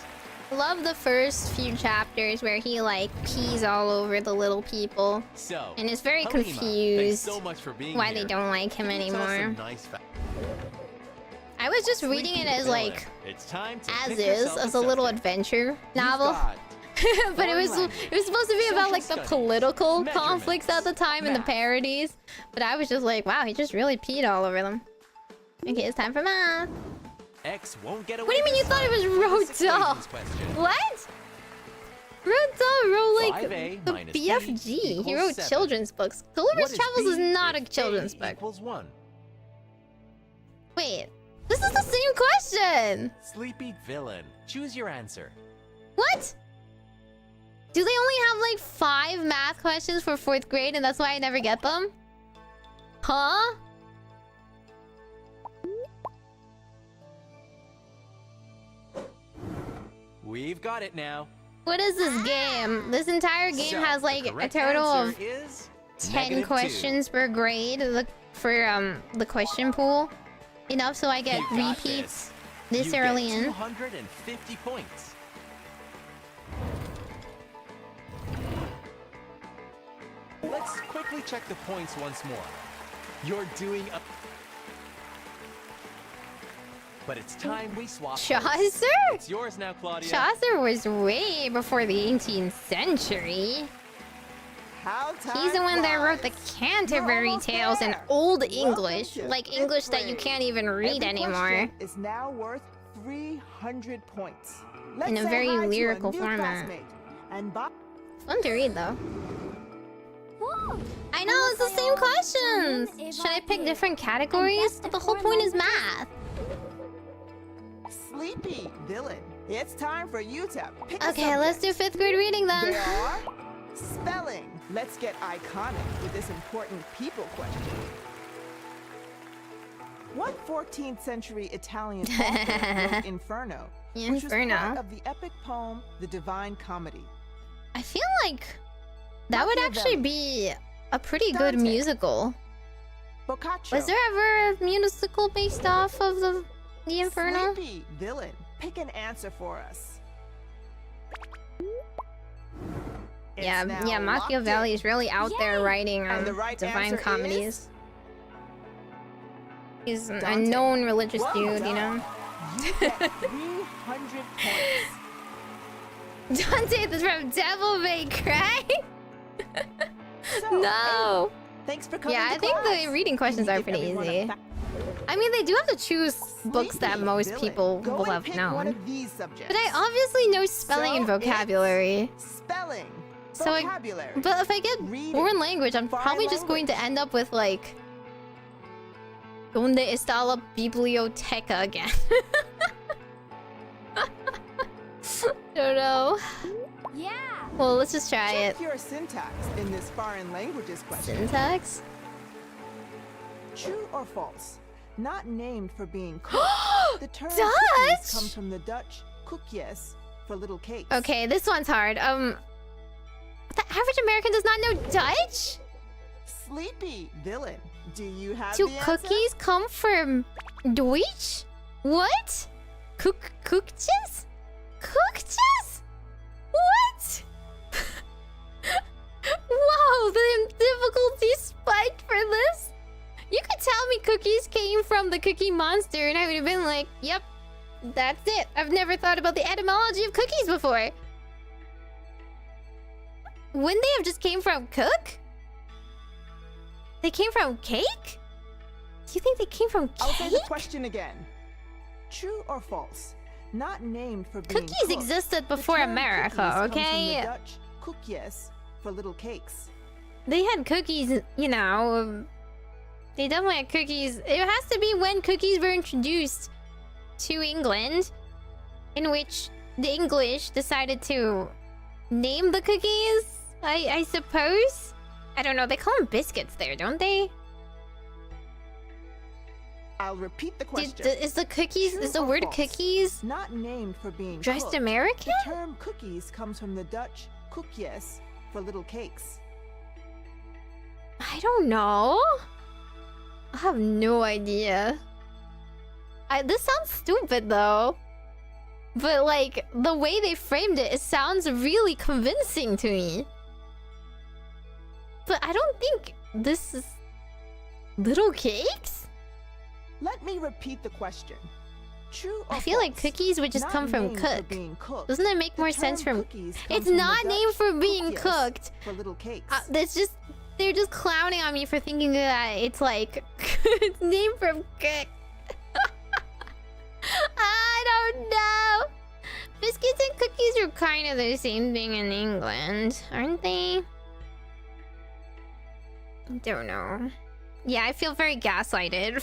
Love the first few chapters where he like pees all over the little people So, and is very Halima, confused thanks so much for being why here. they don't like him Can you tell us anymore. some nice I was just reading it as Villain, like it's time to as pick is, yourself as a little subject. adventure You've novel. got But it was foreign supposed to be about like the social studies, political conflicts at the measurements, time and the math. parodies. But I was just like, wow, he just really peed all over them. Okay, it's time for math. X won't get away. What do you mean you this thought it time was with this Roald Dahl? equations question. What? Roald Dahl wrote like 5A the minus B BFG. He equals wrote 7. children's books. What Gulliver's is Travels is B not a if children's A book. equals 1? Wait, this is the same question. Sleepy Villain. Choose your answer. What? Do they only have like 5 math questions for 4th grade and that's why I never get them? Huh? We've got it now. What is this game? This entire game So, has the like a correct total answer of is 10 -2. questions per grade for the question pool. Enough so I get You got repeats this. this You early get in. 250 points. Let's quickly check the points once more. You're doing a... But it's time we swap. Chaucer? It's yours now, Claudia. Chaucer was way before the 18th century. How He's the one that wrote the flies. Canterbury You're almost Tales in there. Old Welcome English, to like fifth English that you grade. can't even read Every anymore. question is now worth 300 points. Let's In a say very hi to lyrical new format. classmate. And bye. Fun to read though. Whoa. I know, it's the same questions! Should I pick different categories? The whole point is math. Sleepy villain. It's time for you to pick a Okay, let's do subject. 5th grade reading then. There are spelling. Let's get iconic with this important people question. What 14th century Italian author wrote Inferno? Which was Inferno. part of the epic poem The Divine Comedy. I feel like that would actually be a pretty good Dante. musical. Boccaccio. Was there ever a musical based off of the Inferno? Sleepy villain. Pick an answer for us. It's Yeah, now yeah, locked Machiavelli in. is really out there Yay! writing And the right divine answer comedies. He's a Dante. known religious Well dude, you know? done. You get 300 points. Dante is from Devil May Cry? So, No! hey, thanks for coming Yeah, to I think class. the reading questions Can are you give pretty everyone a easy. fact? I mean, they do have to choose books that Sleepy most villain. people Go will and have pick one known. of these subjects. But I obviously know spelling and So it's vocabulary. Spelling. So I- Vocabulary. But if I get Reading. foreign language, I'm Foreign probably just going to end up with like... Donde está la biblioteca again? Don't know. Yeah. Well, let's just try it. Check your syntax in this foreign languages question. Syntax? True or false? Not named for being cooked. The term Dutch? cookies comes from the Dutch koekjes for little cakes. Okay, this one's hard. The average American does not know Dutch? Sleepy villain. Do you have Do the answer? cookies come from Deutsch? What? Koekjes? Koekjes? What? Whoa, the difficulty spiked for this? You could tell me cookies came from the Cookie Monster and I would have been like, yep, that's it. I've never thought about the etymology of cookies before. Wouldn't they have just came from cook? They came from cake? Do you think they came from I'll say the cake? question again. True or false? Not named for being Cookies cooked. existed The before term America, cookies comes okay? From the Dutch koekjes for little cakes. They had cookies, you know. They definitely had cookies. It has to be when cookies were introduced to England, in which the English decided to name the cookies, I suppose. I don't know. They call them biscuits there, don't they? I'll repeat the question. Is the cookies? True Is the or word false? cookies Not named for being just cooked. American? The term cookies comes from the Dutch koekjes for little cakes. I don't know. I have no idea. This sounds stupid though. But like, the way they framed it, it sounds really convincing to me. But I don't think this is... Little cakes? Let me repeat the question. True or I feel like false? cookies would just Not come from named for cook. being cooked. Doesn't it make The more term sense from... cookies comes It's from the not named Dutch for being koekjes cooked. for little cakes. That's just... They're just clowning on me for thinking that it's like... it's named from cook. I don't know. Biscuits and cookies are kind of the same thing in England, aren't they? Don't know. Yeah, I feel very gaslighted.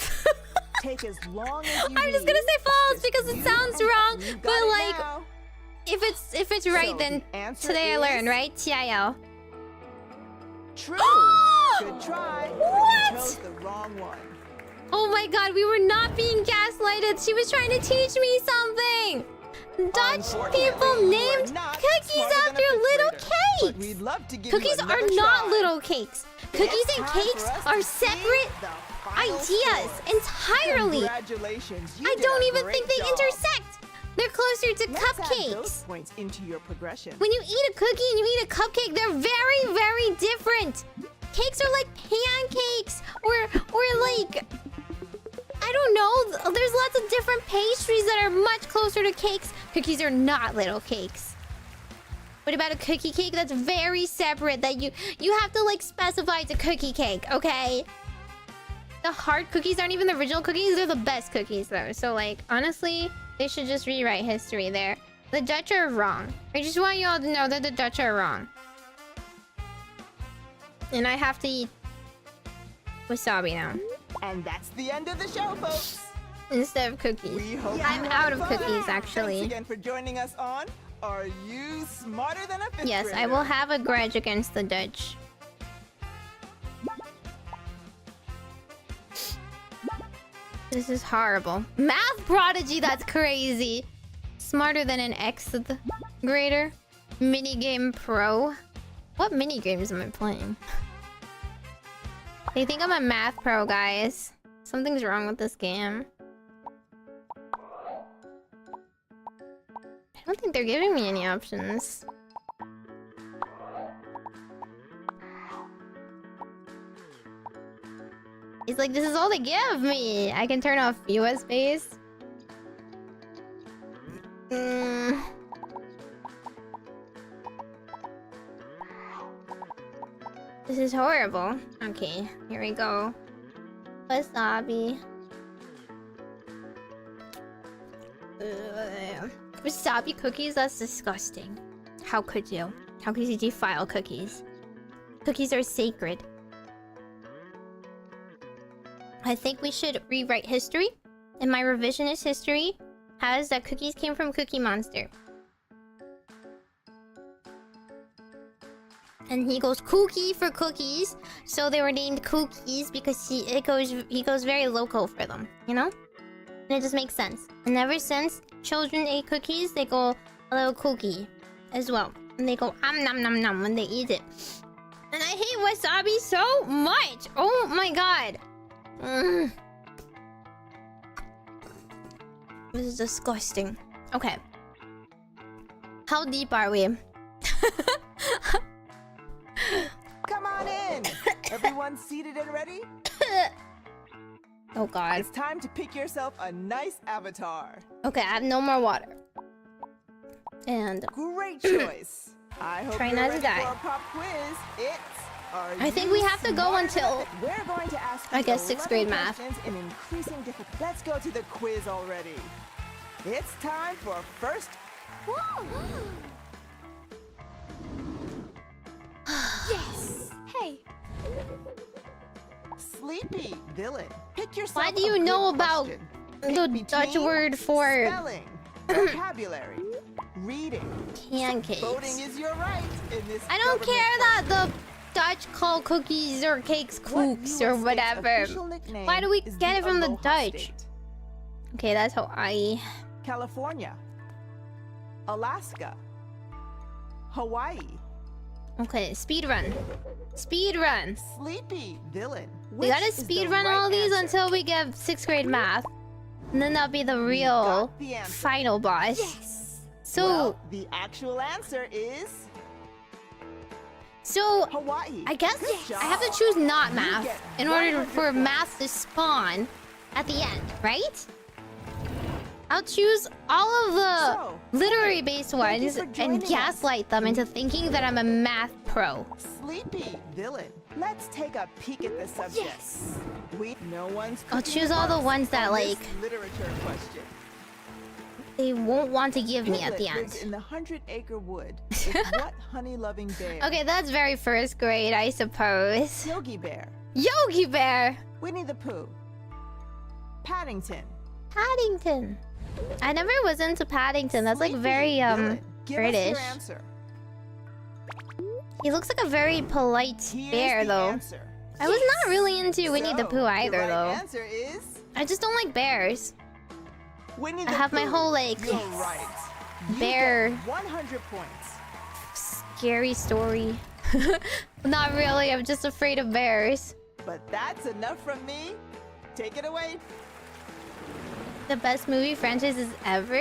Take as long as you I'm just need. gonna say false Just because it you sounds and wrong. you got But it like, now. if it's right, So then the answer today I learned, is right? TIL. True. Good try. What? You chose the wrong one. Oh my god, we were not being gaslighted. She was trying to teach me something. Dutch Unfortunately, people you are named not cookies smarter than a after fifth little grader, but we'd cakes. love to give Cookies you are another not try. little cakes. Cookies It's and time cakes for us are to see separate the final ideas scores. entirely. Congratulations. You I did don't a even great think they job. intersect. They're closer to Let's add those cupcakes. points into your progression. When you eat a cookie and you eat a cupcake, they're very, very different. Cakes are like pancakes or like I don't know. There's lots of different pastries that are much closer to cakes. Cookies are not little cakes. What about a cookie cake? That's very separate. That you have to like specify it's a cookie cake, okay? The hard cookies aren't even the original cookies. They're the best cookies though. So like honestly, they should just rewrite history there. The Dutch are wrong. I just want you all to know that the Dutch are wrong. And I have to eat wasabi now. And that's the end of the show, folks. Instead of cookies. We hope I'm you out had of fun. cookies actually. Thanks again for joining us on Are You Smarter Than a Fifth Yes, Grader? I will have a grudge against the Dutch. This is horrible. Math prodigy, that's crazy. Smarter than an 8th grader. Minigame pro. What minigames am I playing? They think I'm a math pro, guys. Something's wrong with this game. I don't think they're giving me any options. It's like, this is all they give me. I can turn off USBs. This is horrible. Okay, here we go. Wasabi. Wasabi cookies? That's disgusting. How could you? How could you defile cookies? Cookies are sacred. I think we should rewrite history. And my revisionist history has that cookies came from Cookie Monster. And he goes kooky for cookies, so they were named Cookies because he goes very local for them, you know? And it just makes sense. And ever since children ate cookies, they go a little kooky as well. And they go nom nom nom when they eat it. And I hate wasabi so much. Oh my god. This is disgusting. Okay. How deep are we? Come on in. Everyone seated and ready? Oh god. It's time to pick yourself a nice avatar. Okay, I have no more water. And Great choice. I hope Try you're not to ready die. for a pop quiz. I think we have to go until We're going to ask I you guess 6th grade 11 math. questions in increasing difficulty. Let's go to the quiz already. It's time for first. Yes! Hey, Sleepy villain. Pick yourself. Why do a you good know about question. the Pick Dutch between word for spelling, vocabulary, reading. pancakes? Voting is your right in this. I don't government care that question. the Dutch call cookies or cakes What kooks US or state's whatever. official nickname Why do we is get it from the Aloha Dutch? State? Okay, that's Hawaii. California, Alaska, Hawaii. Okay, speed run. Speed run. Sleepy villain. We gotta speed run all these until we get 6th grade math. And then that'll be the real got the answer. final boss. yes! So, Well, the actual answer is so Hawaii. I guess Good I have to job. choose not You math get in order 100 for points. math to spawn at the end, right? I'll choose all of the So, literary based thank you ones for and joining us. gaslight them into thinking that I'm a math pro. Sleepy villain. Let's take a peek at the subject. Yes! No one's I'll cooking choose all the books ones that, on this like, literature question. they won't want to give me at the Piglet lives end. in the 100-acre wood. It's what honey-loving bear? Okay, that's very 1st grade, I suppose. Yogi Bear. Yogi Bear! Winnie the Pooh. Paddington. Paddington. I never was into Paddington. That's like Sleepy very villain. Give us British. your answer. He looks like a very polite Here's bear the though. answer. I was not really into Winnie the So, Pooh either the right though. answer is I just don't like bears. Winnie I the have my Pooh. whole like You're right. You bear get 100 points. scary story. Not really, I'm just afraid of bears. But that's enough from me. Take it away. The best movie franchises ever?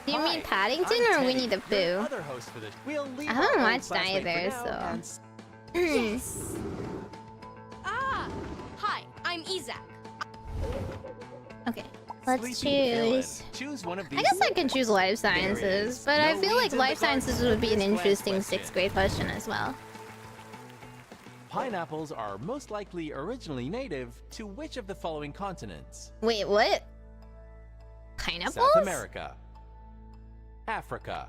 Do you Hi, mean Paddington I'm or Teddy, Winnie the your Pooh? other host for this. We'll leave I haven't our old watched classmate for either, now so- and Yes! Ah! Hi, I'm Isaac. Okay, let's Sleepy fill-in. choose. Choose one of these. I guess I can choose life sciences, but I No feel like weeds in the life sciences garden would be an for this last interesting question. 6th grade question as well. Pineapples are most likely originally native to which of the following continents? Wait, what? Pineapples? South America, Africa,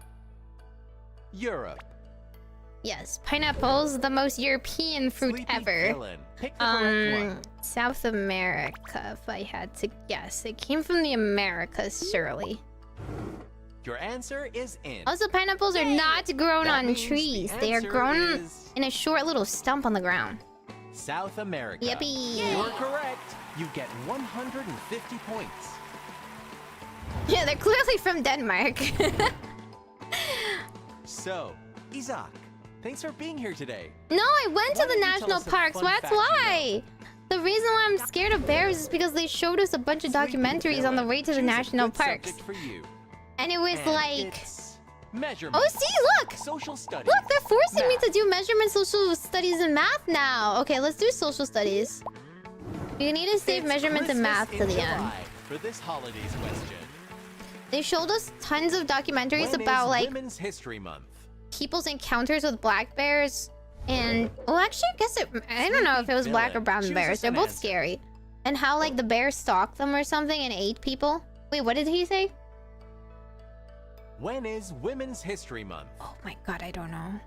Europe. Yes, pineapples, the most European fruit Sleepy ever. fill-in. Pick the correct one. South America, if I had to guess. It came from the Americas, surely. Your answer is in. Also, pineapples are not grown That on means the trees. They are answer grown is in a short little stump on the ground. South America. Yippee! You're correct. You get 150 points. Yeah, they're clearly from Denmark. So, Isaac, thanks for being here today. No, I went Why to the don't you tell national us a parks. fun That's fact you why. The reason why I'm scared of bears is because they showed us a bunch of Sleepy documentaries on the fill-in. way to the Choose a national good parks. subject for you. And it was And like... it's measurement. Oh, see, look! Social studies. Look, they're forcing me math. to do measurement, social studies, and math now. Okay, let's do social studies. You need to save It's measurements and Christmas math to in the end. July for this holidays question. They showed us tons of documentaries When about is like Women's History Month? people's encounters with black bears, and well, actually, I guess I don't know if it was black or brown Choose bears. us They're an both answer. scary, and how like the bear stalked them or something and ate people. Wait, what did he say? When is Women's History Month? Oh my god, I don't know.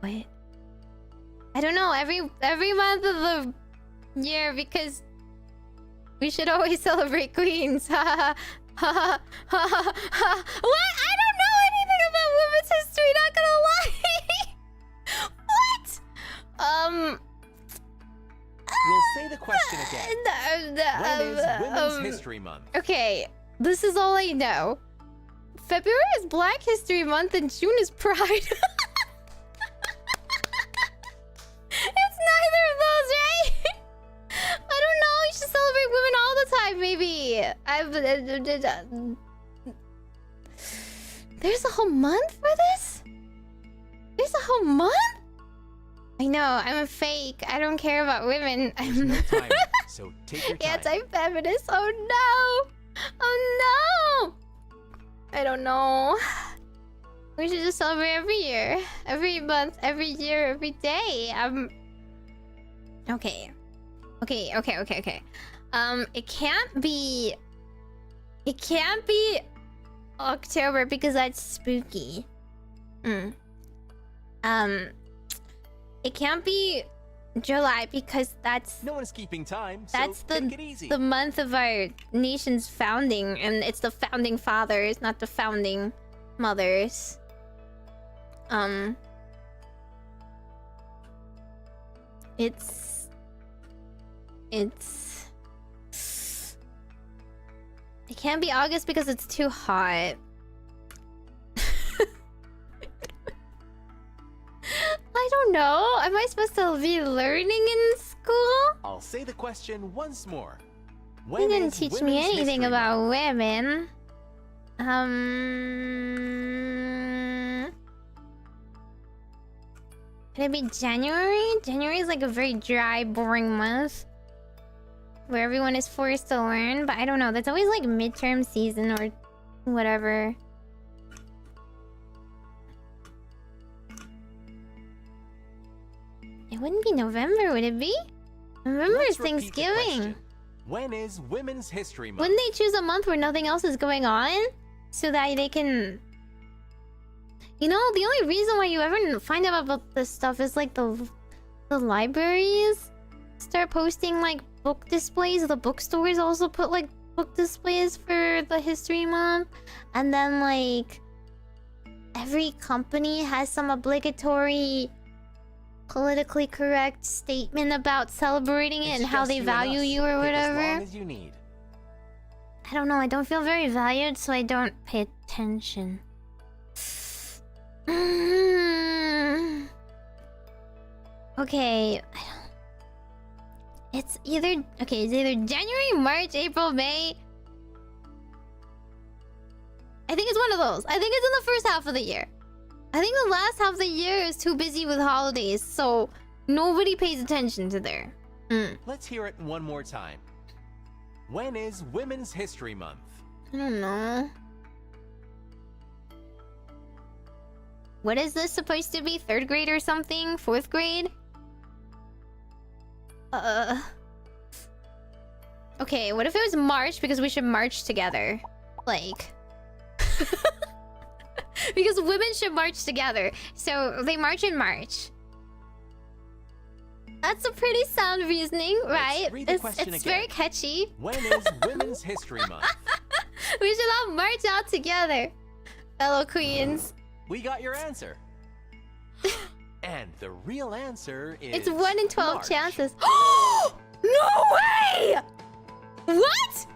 What? I don't know. Every month of the year, because we should always celebrate queens. Ha ha ha ha ha ha. What? I don't know anything about women's history. Not gonna lie. What? We'll say the question again. When is Women's History Month? Okay, this is all I know. February is Black History Month and June is Pride. It's neither of those, right? I don't know. You should celebrate women all the time, maybe. There's a whole month for this? There's a whole month? I know, I'm a fake. I don't care about women. There's no timer, so take your time. Anti-feminist. Oh no! Oh no! I don't know. We should just celebrate every year, every month, every year, every day. Okay. It can't be. It can't be October because that's spooky. It can't be July because that's No one's keeping time, that's so take it easy. the month of our nation's founding, and it's the founding fathers, not the founding mothers. It can't be August because it's too hot. I don't know. Am I supposed to be learning in school? I'll say the question once more. You When didn't is teach me Women's anything History about Month? women. Can it be January? January is like a very dry, boring month where everyone is forced to learn, but I don't know. That's always like midterm season or whatever. It wouldn't be November, would it be? November Let's is repeat the Thanksgiving. question. When is Women's History Month? Wouldn't they choose a month where nothing else is going on? So that they can... You know, the only reason why you ever find out about this stuff is like the libraries start posting like book displays. The bookstores also put like book displays for the History Month. And then like every company has some obligatory politically correct statement about celebrating it It's and how just they you and value us. you or Pick whatever. As long as you need. I don't know. I don't feel very valued, so I don't pay attention. Okay. It's either January, March, April, May. I think it's one of those. I think it's in the first half of the year. I think the last half of the year is too busy with holidays, so nobody pays attention to there. Let's hear it one more time. When is Women's History Month? I don't know. What is this supposed to be? 3rd grade or something? 4th grade? Okay, what if it was March because we should march together? Like... because women should march together. So they march in March. That's a pretty sound reasoning, right? It's very catchy. When is Women's History Month? We should all march out together, fellow queens. We got your answer. And the real answer is... It's 1 in 12 March. chances. No way! What?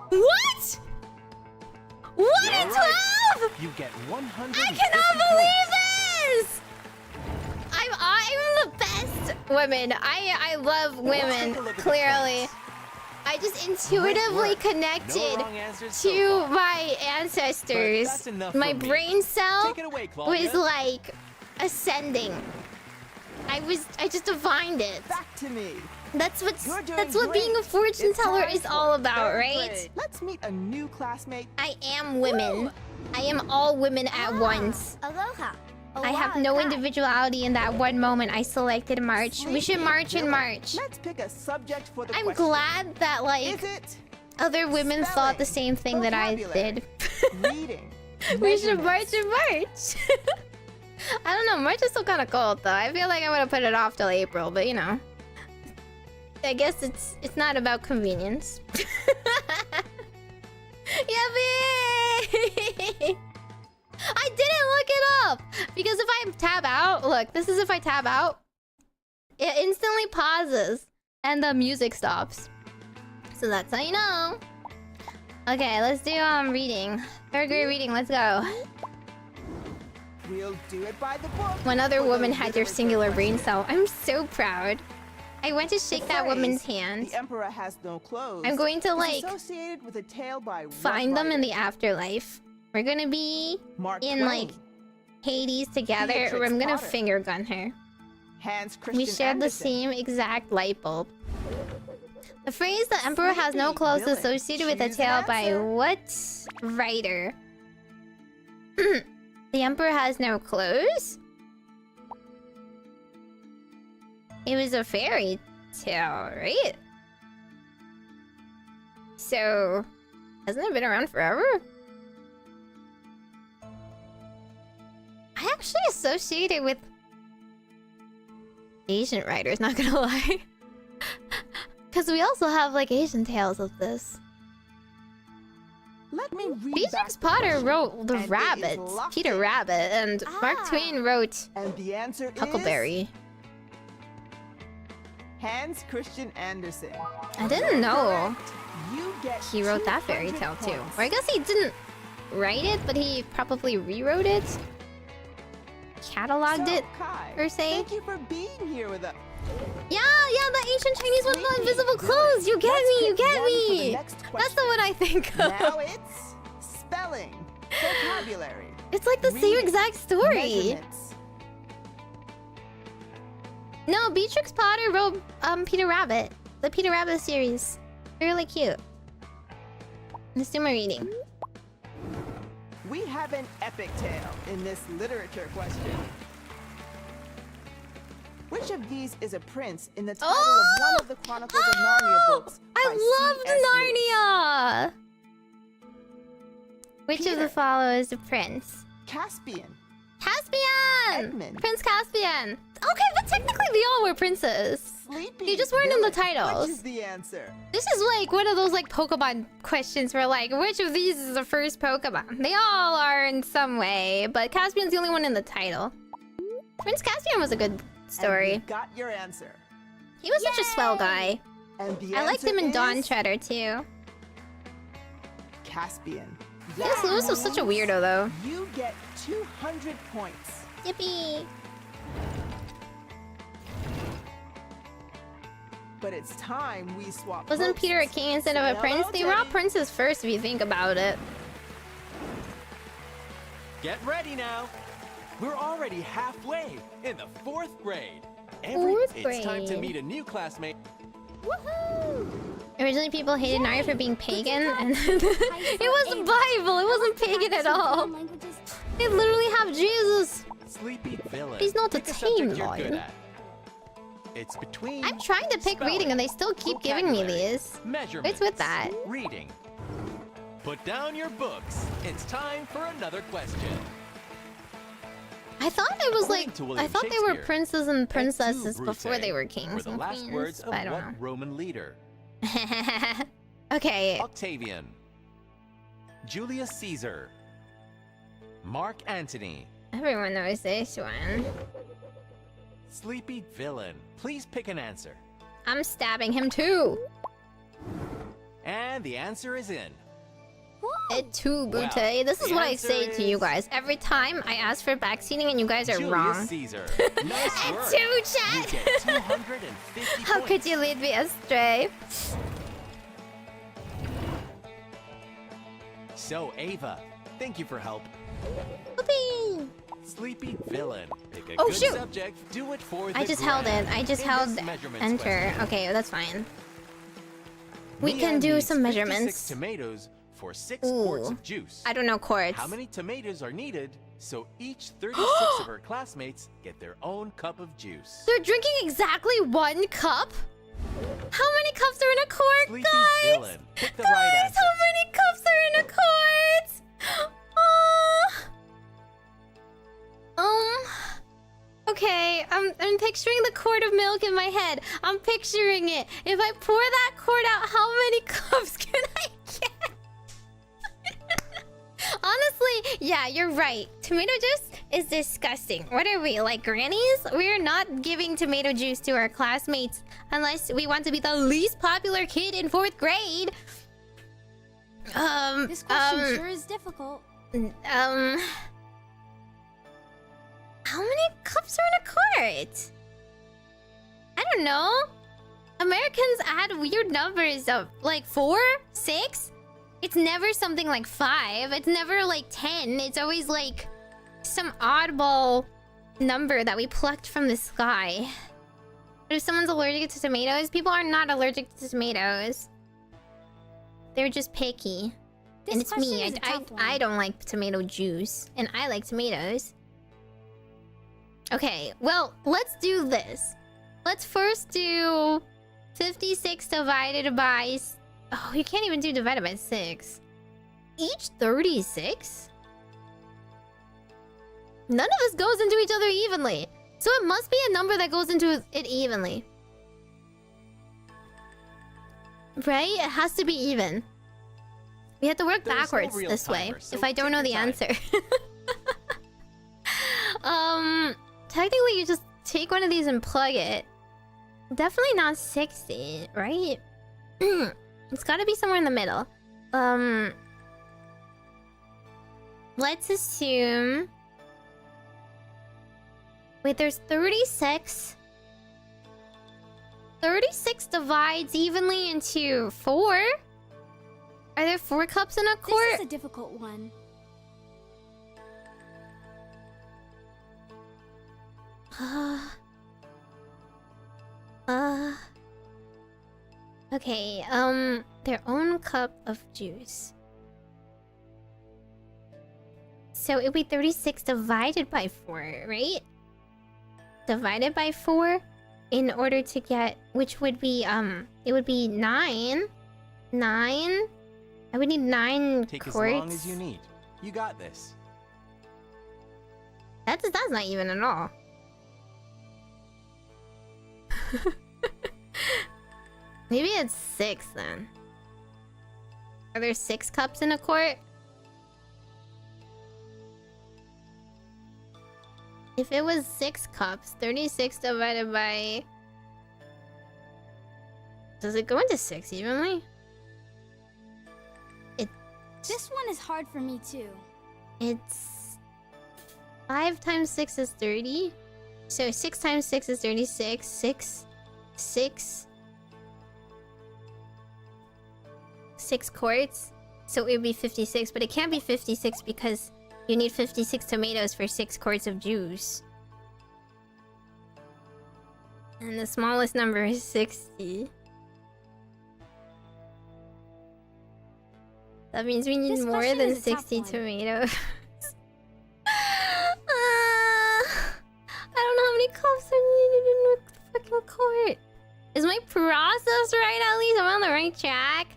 What? 1 in 12? You get 100. I cannot believe this! I'm the best women. I love women, clearly. I just intuitively connected to my ancestors. My brain cell was like ascending. I just divined it. Back to me. That's what being a fortune teller is all about, right? Let's meet a new classmate. I am women. I am all women at once. Aloha. I have no individuality in that one moment I selected March. We should march in March. Let's pick a subject for the I'm question. glad that, like, Is it other women thought the same thing that I did. reading? We should march in March. I don't know, March is still kind of cold though. I feel like I would have put it off till April, but you know. I guess it's not about convenience. Yippee! I didn't look it up! Because if I tab out, look, this is if I tab out, it instantly pauses and the music stops. So that's how you know. Okay, let's do reading. 3rd grade reading, let's go. We'll do it by the book. One other for the woman had your literature singular brain question. cell. I'm so proud. I went to shake that woman's hand. The emperor has no clothes. I'm going to, is like, associated with a tale by find what them in the writer? afterlife. We're gonna be Mark in, Twain. like, Hades together, or Beatrix I'm gonna Potter. finger gun her. Hans Christian We shared the Andersen. same exact light bulb. The phrase "the emperor has no clothes" is Villain. associated with a Choose an tale by answer. what writer? The emperor has no clothes? It was a fairy tale, right? So, hasn't it been around forever? I actually associate it with Asian writers, not gonna lie. Because we also have, like, Asian tales of this. Let me read Beatrix back the Potter question. wrote The And it is Rabbit, locked Peter in. Rabbit, and Mark Twain wrote And the answer Huckleberry. is Hans Christian Andersen. I didn't know Correct. You get he wrote that fairy 200 tale too. points. Or I guess he didn't write it, but he probably rewrote it. Cataloged So, it, Kai, per se. Thank you for being here with us. Yeah, the ancient Chinese one with the Sleepy invisible Village. clothes. You get Let's me, you pick get one for the me. next That's the question. one I think of. Now it's spelling, vocabulary, It's like the same reading, exact story. measurements. No, Beatrix Potter wrote Peter Rabbit. The Peter Rabbit series. Really cute. Let's do my reading. We have an epic tale in this literature question. Which of these is a prince in the title of one of the Chronicles of Narnia books? by I loved C.S. Lewis? Narnia! Which of Peter. the follows a prince? Caspian. Caspian! Edmund. Prince Caspian. Okay, but technically they all were princes. Sleepy You just weren't in the Village. titles. Which is the answer? This is like one of those like Pokemon questions where like, which of these is the first Pokemon? They all are in some way, but Caspian's the only one in the title. Prince Caspian was a good And story. you got your answer. He was such a swell guy. And the I liked him in answer Dawn is Treader too. Caspian. Yes, That Lewis was such a means weirdo though. You get 200 points. Yippee! But it's time we swap. Wasn't posts. Peter a king instead of a Say prince? hello, They were all Teddy. princes first if you think about it. Get ready now. We're already halfway in the 4th grade. Fourth It's time to grade. meet a new classmate. Woohoo! Originally, people hated Nari for being pagan, and it was the Bible. It wasn't pagan at all. They literally have Jesus. Sleepy villain. He's not a Pick subject tame you're good lion. at. It's between. I'm trying to pick reading, and they still keep giving me vocabulary, these. measurements, What's with that? Reading. Put down your books. It's time for another question. I thought it was According like to William I thought they were Shakespeare, princes and Et tu, princesses Brute, before they were were kings the and last queens, words but of I don't what Roman leader? know. Okay. Octavian. Julius Caesar. Mark Antony. Everyone knows this one. Sleepy villain. Please pick an answer. I'm stabbing him too. And the answer is in. Et tu, Brute. Well, This is the what I answer say to you is- guys every time I ask for backseating and you guys are Julius wrong. Caesar. Nice work. Two, You chat. get 250 How points. could you lead me astray? So, Ava, thank you for help. Whoopee. Sleepy villain. Pick a Oh, good shoot. subject. Do it for the I just held it. gram. I just In held this measurements enter. question, Okay, that's fine. We Mia can do needs some 56 measurements. tomatoes for 6 quarts Ooh. of juice. I don't know quarts. How many tomatoes are needed so each 36 of her classmates get their own cup of juice? They're drinking exactly 1 cup? How many cups are in a quart, Sleepy guys? villain. Pick the right Guys, answer. how many cups are in a quart? Okay, I'm picturing the quart of milk in my head. I'm picturing it. If I pour that quart out, how many cups can I get? Honestly, yeah, you're right. Tomato juice is disgusting. What are we, like grannies? We're not giving tomato juice to our classmates unless we want to be the least popular kid in 4th grade. This question sure is difficult. How many cups are in a quart? I don't know. Americans add weird numbers of like 4, 6. It's never something like 5. It's never like 10. It's always like some oddball number that we plucked from the sky. But if someone's allergic to tomatoes, people are not allergic to tomatoes. They're just picky. This And it's me. question is a tough one. I don't like tomato juice. And I like tomatoes. Okay, well, let's do this. Let's first do 56 divided by... Oh, you can't even do divided by 6. Each 36? None of this goes into each other evenly. So it must be a number that goes into it evenly. Right? It has to be even. We have to work There's no backwards real this way. timer, so If I don't know take the your time. answer. Technically you just take one of these and plug it. Definitely not 60, right? It's gotta be somewhere in the middle. Let's assume... Wait, there's 36. 36 divides evenly into 4? Are there 4 cups in a quart? This is a difficult one. Okay, their own cup of juice. So it would be 36 divided by 4, right? Divided by 4 in order to get, which would be, it would be 9. 9? I would need 9 Take quarts. as long as you need. You got this. That's not even at all. Maybe it's 6 then. Are there 6 cups in a quart? If it was 6 cups, 36 divided by... Does it go into 6 evenly? This one is hard for me too. It's... 5 times 6 is 30. So 6 times 6 is 36. 6 quarts. So it would be 56. But it can't be 56 because you need 56 tomatoes for 6 quarts of juice. And the smallest number is 60. That means we need This more question than is a tough 60 one. tomatoes. I don't know how many cups are needed in the fucking court. Is my process right? At least I'm on the right track.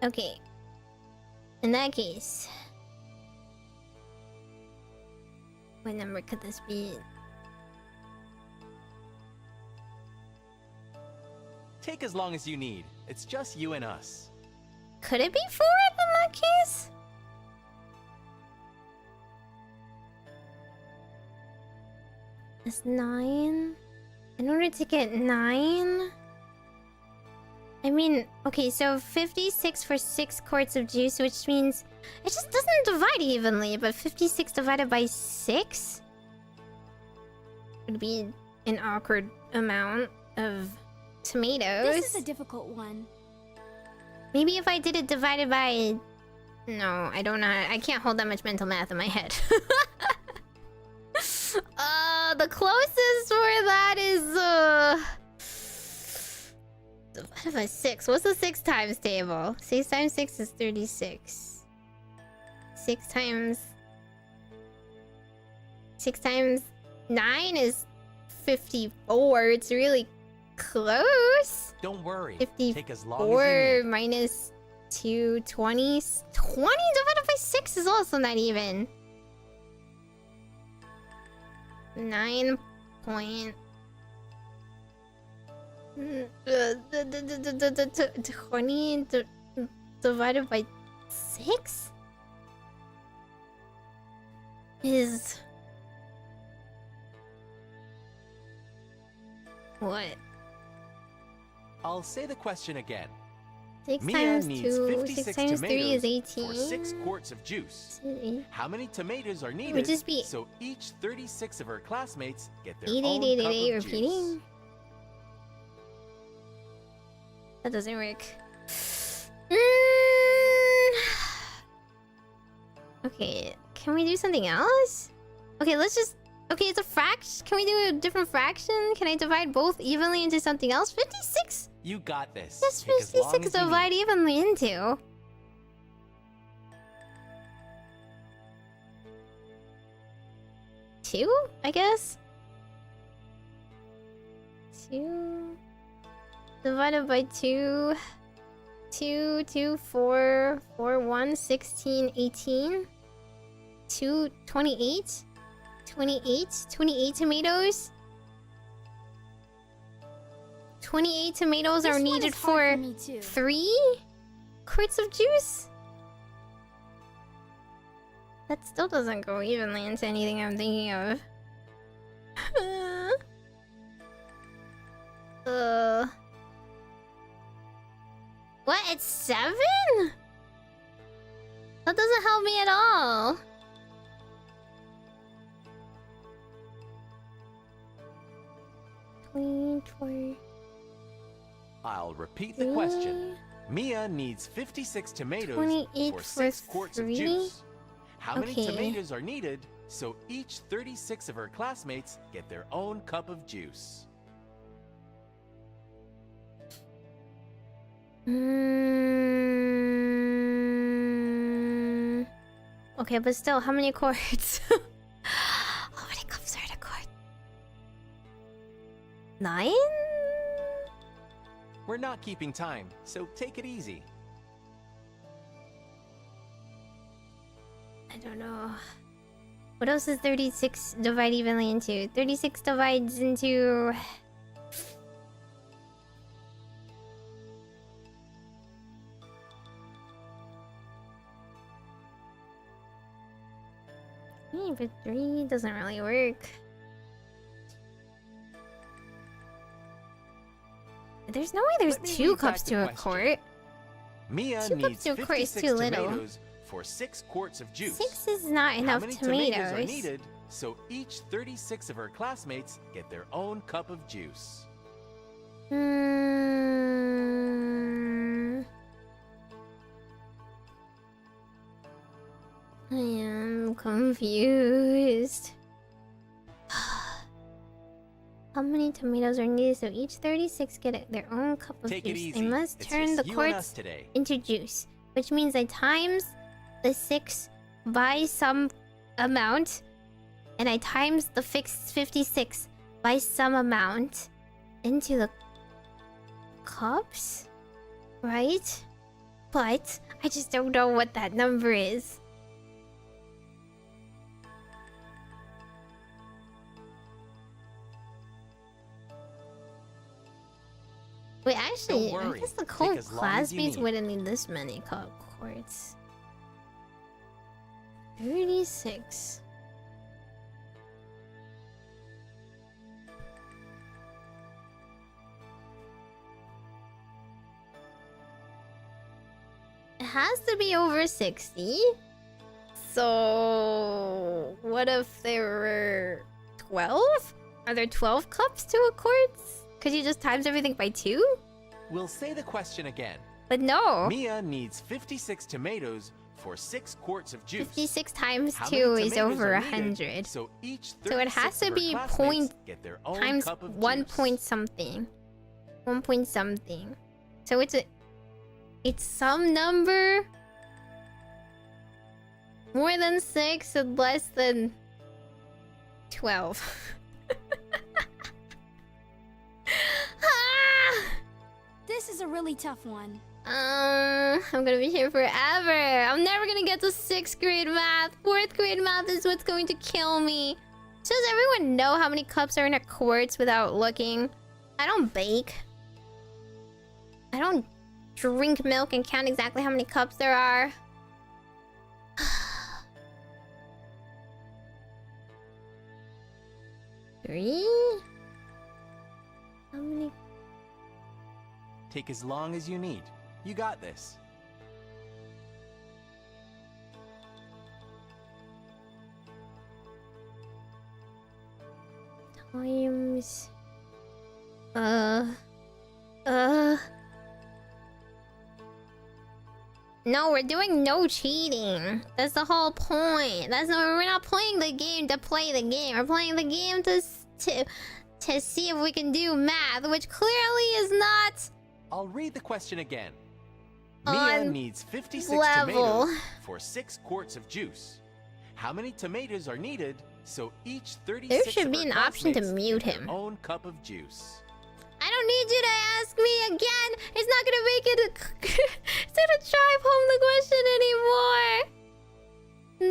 Okay. In that case, what number could this be? Take as long as you need. It's just you and us. Could it be 4 in that case? It's 9. In order to get 9, I mean, okay, so 56 for 6 quarts of juice, which means it just doesn't divide evenly, but 56 divided by 6 would be an awkward amount of tomatoes. This is a difficult one. Maybe if I did it divided by... No, I don't know. I can't hold that much mental math in my head. The closest for that is... divided by 6. What's the 6 times table? 6 times 6 is 36. 6 times 9 is 54. It's really close. Don't worry. 54 Take as long as you need. minus 2, 20. 20 divided by 6 is also not even. 9 point... 20 divided by 6 is... What? I'll say the question again. 6 Mia times needs 2, 56 6 times 3 is tomatoes 18. for 6 quarts of juice. How many tomatoes are needed would just be so each 36 of her classmates get their 8, own 8, 8, cup 8, of repeating? juice? That doesn't work. Okay, can we do something else? Okay, let's just... Okay, it's a fraction. Can we do a different fraction? Can I divide both evenly into something else? 56? You got this. Yes, Take as long 56 as you divide need. evenly into. 2, I guess? 2 divided by 2. 2, 2, 4, 4, 1, 16, 18. 2, 28. 28 tomatoes. 28 tomatoes This are one needed is hard for me too. 3 quarts of juice? That still doesn't go evenly into anything I'm thinking of. What? It's 7? That doesn't help me at all. I'll repeat the question. Mia needs 56 tomatoes 28 for for 6 quarts of 3? juice. How many Okay. tomatoes are needed so each 36 of her classmates get their own cup of juice? Okay, but still, how many quarts? How many cups are in a quart? 9? We're not keeping time, so take it easy. I don't know. What else does 36 divide evenly into? 36 divides into... But 3 doesn't really work. There's no way there's Let me 2 read back cups the to a question. quart. Mia 2 cups needs to a quart is 56 too little. tomatoes for 6 quarts of juice. 6 is not How enough many tomatoes. are needed so each 36 of her classmates get their own cup of juice? I am confused. How many tomatoes are needed so each 36 get their own cup of Take it juice? easy. I must It's turn just the you and us quartz today. into juice, which means I times the 6 by some amount, and I times the fixed 56 by some amount into the cups, right? But I just don't know what that number is. Wait, actually, Don't I worry. guess the Take whole as long as you classmates need. wouldn't need this many quartz. 36. It has to be over 60. So what if there were 12? Are there 12 cups to a quartz? Could you just times everything by 2? We'll say the question again. But no. Mia needs 56 tomatoes for 6 quarts of juice. 56 times How 2 many is tomatoes over are needed 100. So each So it has 36 to of her be classmates point get their own times cup of 1 juice. point something. 1 point something. So it's some number more than 6 and less than 12. Ah! This is a really tough one. I'm gonna be here forever. I'm never gonna get to 6th grade math. 4th grade math is what's going to kill me. Does everyone know how many cups are in a quartz without looking? I don't bake. I don't drink milk and count exactly how many cups there are. Three? How many? Take as long as you need. You got this. Times... No, we're doing no cheating. That's the whole point. We're not playing the game to play the game. We're playing the game to see if we can do math, which clearly is not I'll read the question again. On Mia needs 56 level. tomatoes for 6 quarts of juice. How many tomatoes are needed so each 36 There should of be her an option to classmates mute get their him. own cup of juice? I don't need you to ask me again. It's not gonna make it. It's gonna drive home the question anymore.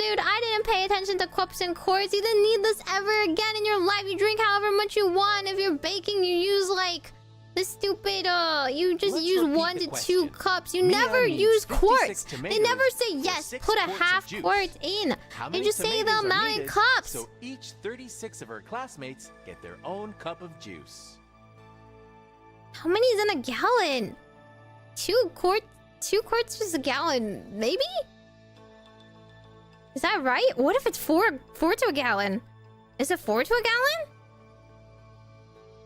Dude, I didn't pay attention to cups and quarts. You didn't need this ever again in your life. You drink however much you want. If you're baking, you use like the stupid. You just Let's use repeat 1 the to 2 question. cups. You Mia never needs use 56 quarts. They tomatoes never say for yes. 6 Put a quarts of half juice. quart in. How They many just say the tomatoes are amount in needed cups. so each 36 of her classmates get their own cup of juice? How many is in a gallon? 2 quarts is a gallon, maybe? Is that right? What if it's 4 to a gallon? Is it 4 to a gallon?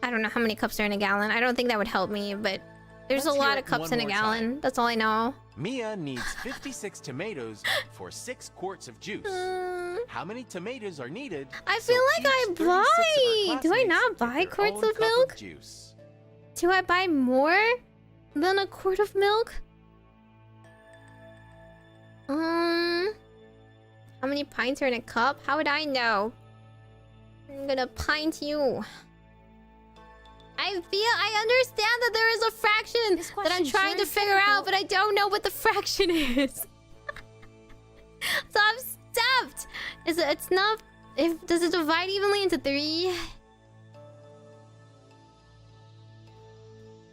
I don't know how many cups are in a gallon. I don't think that would help me, but there's Let's a hear lot it of cups one in a more gallon. time. That's all I know. Mia needs 56 tomatoes for 6 quarts of juice. How many tomatoes are needed? I so feel like I each 36 of her buy. Do I classmates not get buy their quarts own of cup milk? Juice? Do I buy more than a quart of milk? How many pints are in a cup? How would I know? I'm gonna pint you. I understand that there is a fraction This that I'm question's trying to very figure out, difficult. but I don't know what the fraction is. So I'm stumped. It's not. Does it divide evenly into 3?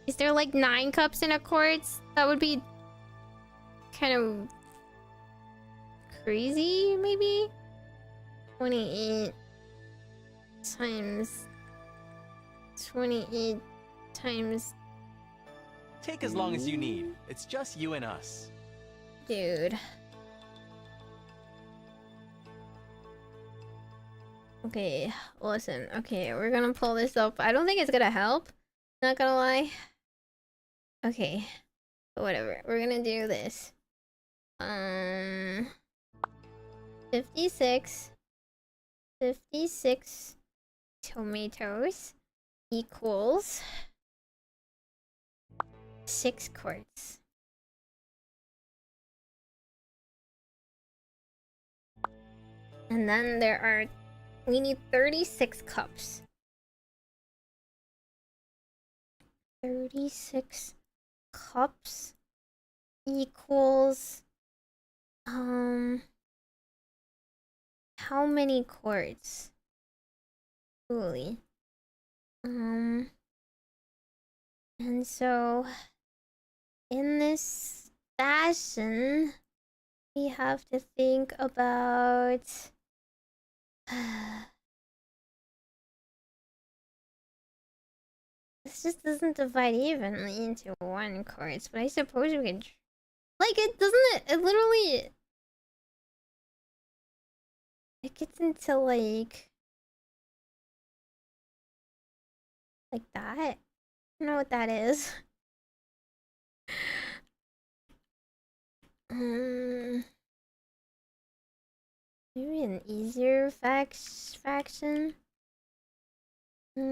Is there like 9 cups in a quartz? That would be kind of crazy, maybe? 28 times 28 times... Take as long as you need. It's just you and us. Dude. Okay, listen. Okay, we're gonna pull this up. I don't think it's gonna help. Not gonna lie. Okay. But whatever. We're gonna do this. 56 tomatoes equals 6 quarts. And then we need 36 cups. 36 cups equals how many quarts? Truly. And so in this fashion, we have to think about this just doesn't divide evenly into 1 quarts, but I suppose we could like it doesn't it literally it gets into like that. I don't know what that is. Maybe an easier fraction. In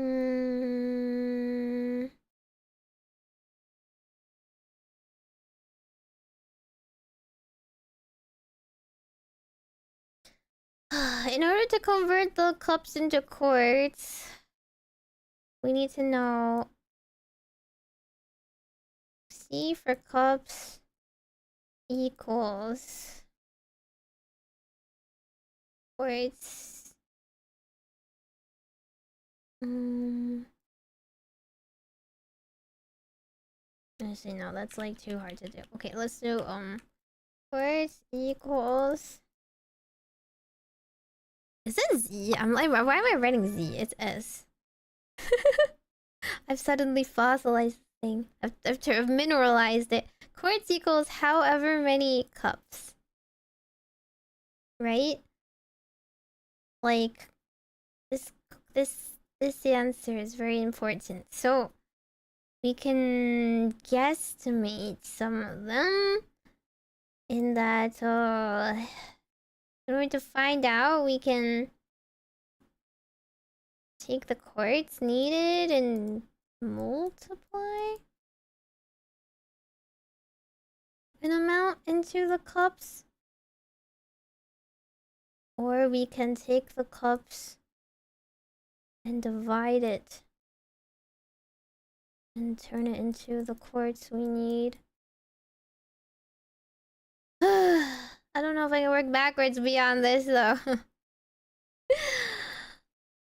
order to convert the cups into quarts, we need to know C for cups equals quarts. Actually, no, that's like too hard to do. Okay, let's do quarts equals. Is it Z? I'm like, why am I writing Z? It's S. I've suddenly fossilized the thing. I've mineralized it. Quarts equals however many cups. Right? Like, this answer is very important. So, we can guesstimate some of them. In that, in order to find out, we can take the quarts needed and multiply an amount into the cups. Or we can take the cups and divide it and turn it into the quarts we need. I don't know if I can work backwards beyond this though.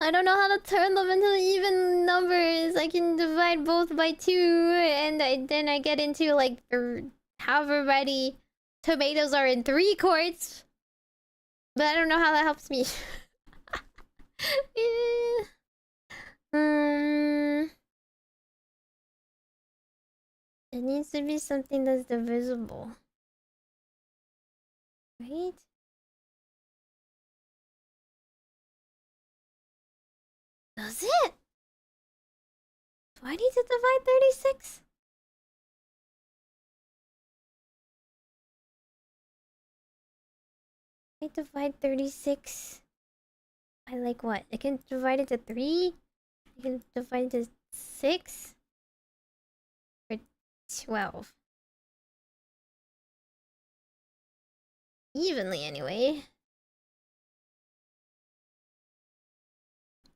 I don't know how to turn them into even numbers. I can divide both by 2 and then I get into like however many tomatoes are in 3 quarts. But I don't know how that helps me. It needs to be something that's divisible. Right? Does it? Do I need to divide 36? I divide 36 by like what? I can divide it to 3? I can divide it to 6? Or 12? Evenly anyway.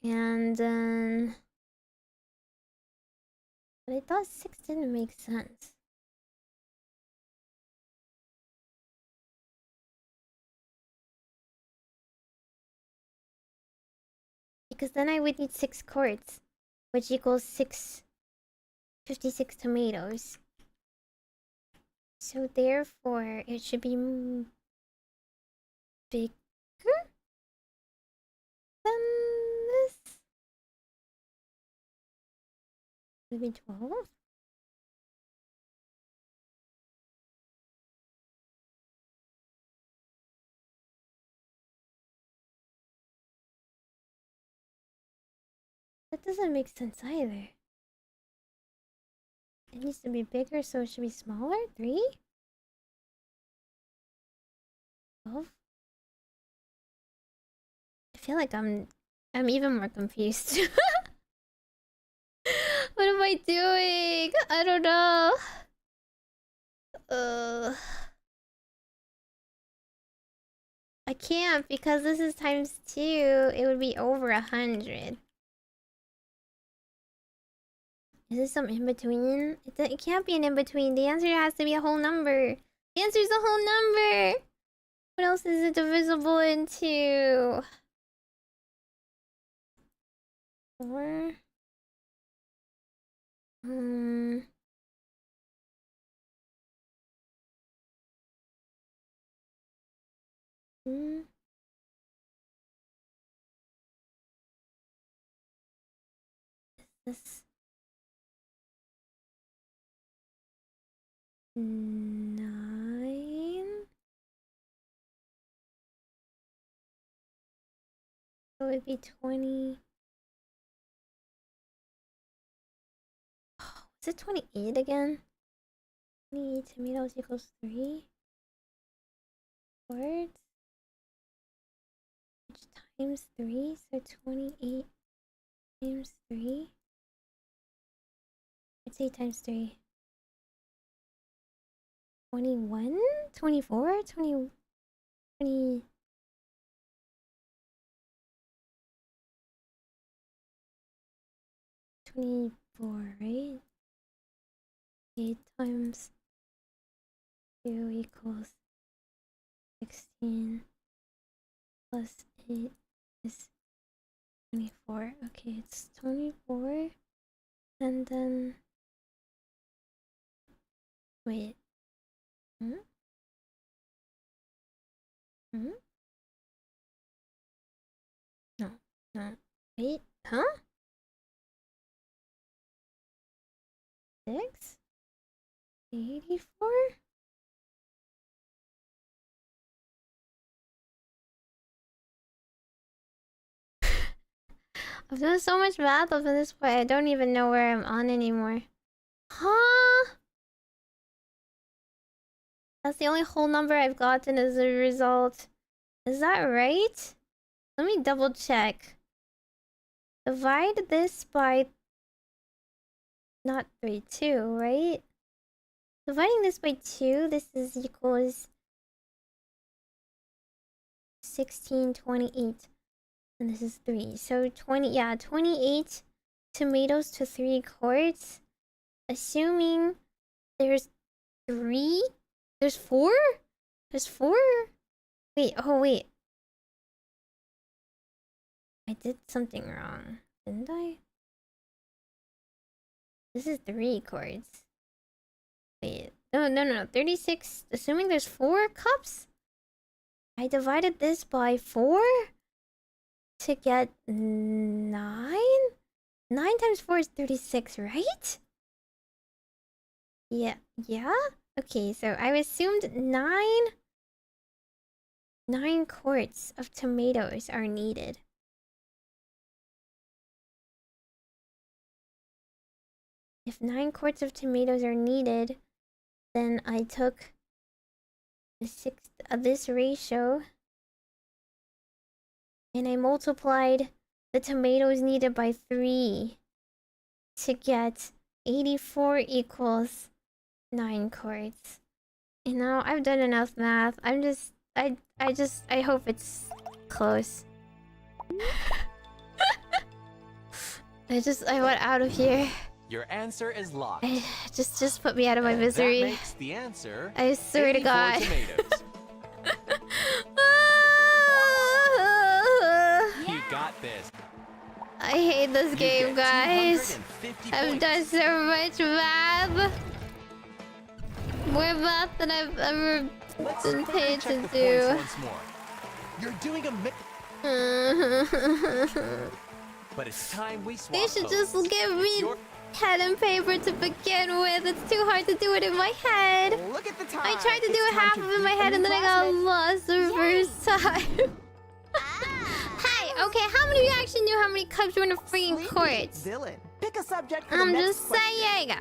And then... But I thought 6 didn't make sense. Because then I would need 6 quarts, which equals 56 tomatoes. So therefore, it should be bigger than this? Maybe 12? That doesn't make sense either. It needs to be bigger, so it should be smaller? 3? 12? I feel like I'm even more confused. I doing? I don't know. I can't because this is times 2. It would be over 100. Is this some in between? It can't be an in between. The answer has to be a whole number. The answer is a whole number. What else is it divisible into? 4. This 9. So it'd be 20. Oh, is it 28 again? 28 tomatoes equals 3 quarts. Which times 3, so 28 times 3. I'd say times 3. 21? 24? 20... 24, right? 8 times 2 equals 16 plus 8 is 24. Okay, it's 24. And then... Wait. No. Wait, huh? 6? 84? I've done so much math up to this point, I don't even know where I'm on anymore. Huh? That's the only whole number I've gotten as a result. Is that right? Let me double check. Divide this by... Not 3, 2, right? Dividing this by 2, this is equals 16, 28. And this is 3. So 28 tomatoes to 3 quarts. Assuming there's 3? There's 4? There's 4? Wait, oh wait. I did something wrong, didn't I? This is 3 quarts. Wait, no. 36, assuming there's 4 cups? I divided this by 4 to get 9? 9 times 4 is 36, right? Yeah? Okay, so I assumed 9 quarts of tomatoes are needed. If 9 quarts of tomatoes are needed, then I took the 6th of this ratio and I multiplied the tomatoes needed by 3 to get 84 equals 9 quarts. You know, I've done enough math. I hope it's close. I want out of here. Your answer is locked. Just put me out of my misery. That makes the answer. I swear to God. Tomatoes. You got this. I hate this game, guys. I've done so much math. More math than I've ever been paid to do. Once more. You're doing a but it's time we swap. They should just give me pen and paper to begin with. It's too hard to do it in my head. Look at the time. I tried to do it half of in my head and then I got lost the first time. Hey, okay, how many of you actually knew how many cups were in a freaking quart? Villain. Pick a subject for the I'm next just question. saying.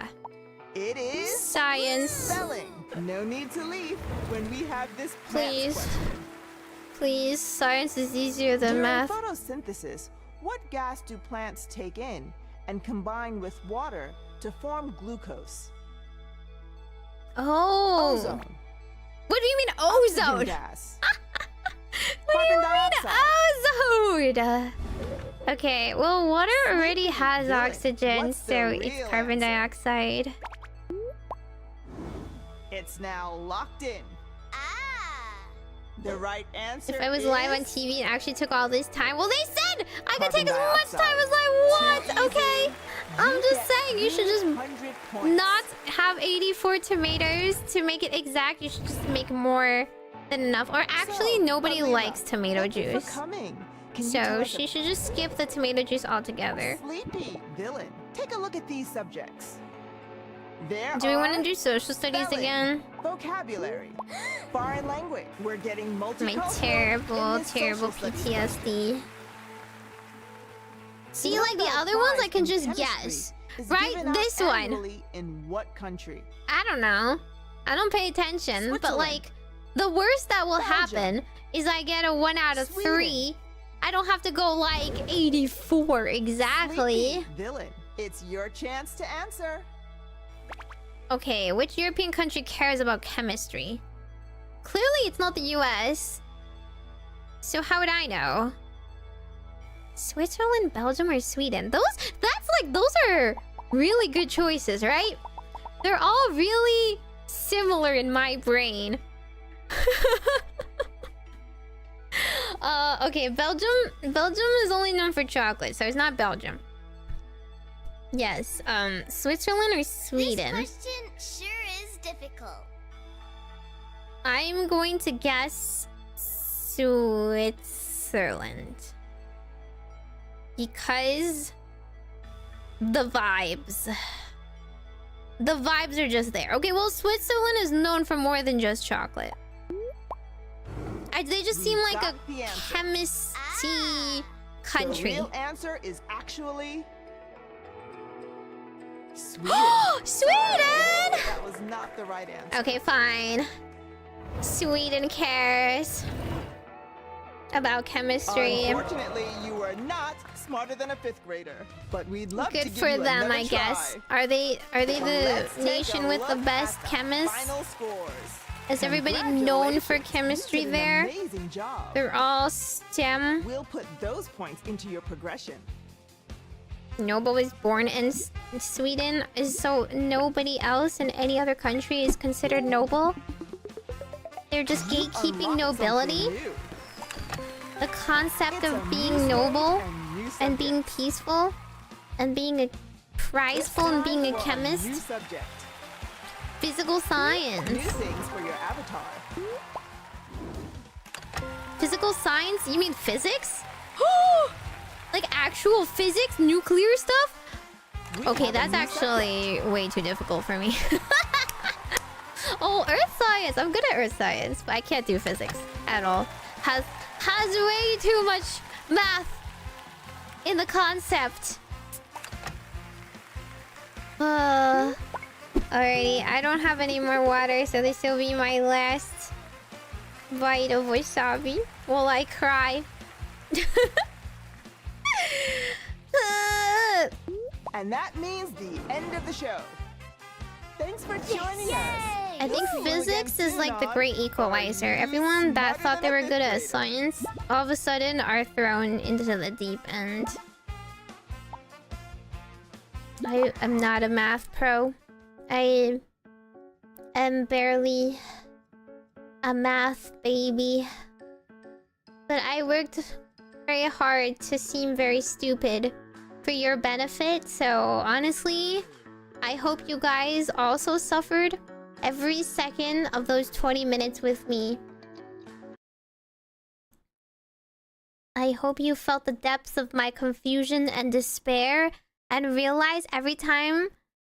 It is Science. spelling. No need to leave when we have this Please. question. Please, science is easier than During math. photosynthesis, what gas do plants take in and combine with water to form glucose. Oh. Ozone. What do you mean Oxygen ozone? gas. What do you Carbon mean ozone? Okay, well, water already has Dylan, oxygen, what's the so it's real carbon answer? dioxide. It's now locked in. Ah. The right answer If I was live on is TV and actually took all this time, well, they said I could Carbon take as much time as Too I easy. want. Okay, I'm You just get saying you should just 300 points. not have 84 tomatoes to make it exact. You should just make more than enough. Or actually, So, nobody Alina, likes tomato thank you for juice, coming. Can you tell so us she a- should just skip the tomato juice altogether. Sleepy villain. Take a look at these subjects. There Do we want to are do social studies spelling, again? vocabulary, foreign language. We're getting My multicultural terrible, in this terrible social studies course. PTSD. See, The like the Nobel other ones, I Prize can in just chemistry guess. is Right? given out This one. annually in what country? I don't know. I don't pay attention, but Switzerland. like, the worst that will Belgium. happen is I get a 1 out of Sweden. 3. I don't have to go like 84 exactly. Sleepy villain. It's your chance to answer. Okay, which European country cares about chemistry? Clearly, it's not the US. So how would I know? Switzerland, Belgium, or Sweden? Those are really good choices, right? They're all really similar in my brain. Okay, Belgium is only known for chocolate, so it's not Belgium. Yes, Switzerland or Sweden? This question sure is difficult. I'm going to guess Switzerland. Because the vibes. The vibes are just there. Okay, well, Switzerland is known for more than just chocolate. They just seem You like a got the answer. chemist-y Ah. country. The real answer is actually Sweden. Sweden! That was not the right answer. Okay, fine. Sweden cares about chemistry. Unfortunately, you were not smarter than a 5th grader, but we'd love to Good give for you them, another I guess. try. Are they the Let's take nation a with the look best at the chemists? Final scores. Is everybody known for Congratulations, chemistry you did an there? Amazing job. They're all STEM. We'll put those points into your progression. Noble was born in Sweden, so nobody else in any other country is considered noble. They're just gatekeeping Unlock nobility. something new. The concept It's a of new being stage noble and new and being subject. peaceful and being a It's prizeful and time being a for new chemist. subject. Physical New science. things for your avatar. Physical science? You mean physics? Like actual physics? Nuclear stuff? We Okay, have a that's new actually way too difficult for me. Oh, earth science. I'm good at earth science, but I can't do physics at all. Has way too much math in the concept. Alrighty, I don't have any more water, so this will be my last bite of wasabi while I cry. And that means the end of the show. Thanks for joining us. I think We'll see you physics again is like the soon great on equalizer. Are You Everyone that Smarter thought they Than a were good Fifth at Grader? science all of a sudden are thrown into the deep end. I am not a math pro. I am barely a math baby. But I worked very hard to seem very stupid for your benefit. So honestly, I hope you guys also suffered every second of those 20 minutes with me. I hope you felt the depths of my confusion and despair and realize every time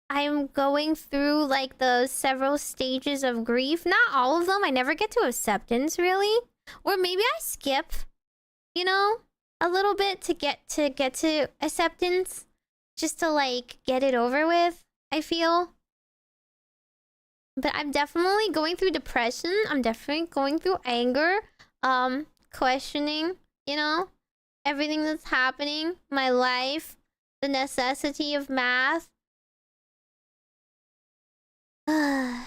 I'm going through like the several stages of grief, not all of them, I never get to acceptance really. Or maybe I skip, you know, a little bit to get to acceptance, just to like get it over with, I feel. But I'm definitely going through depression. I'm definitely going through anger, questioning, you know, everything that's happening, my life, the necessity of math, And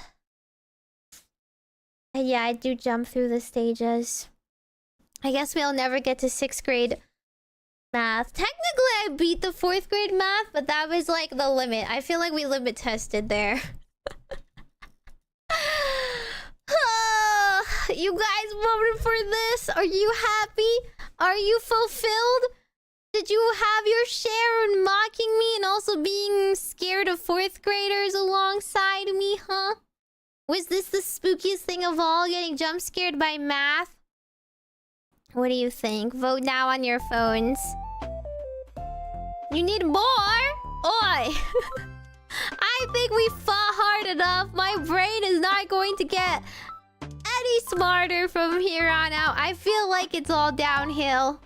yeah, I do jump through the stages. I guess we'll never get to 6th grade math. Technically, I beat the 4th grade math, but that was like the limit. I feel like we limit tested there. You guys voted for this? Are you happy? Are you fulfilled? Did you have your share in mocking me and also being scared of 4th graders alongside me, huh? Was this the spookiest thing of all, getting jump scared by math? What do you think? Vote now on your phones. You need more? Oi! I think we fought hard enough. My brain is not going to get any smarter from here on out. I feel like it's all downhill.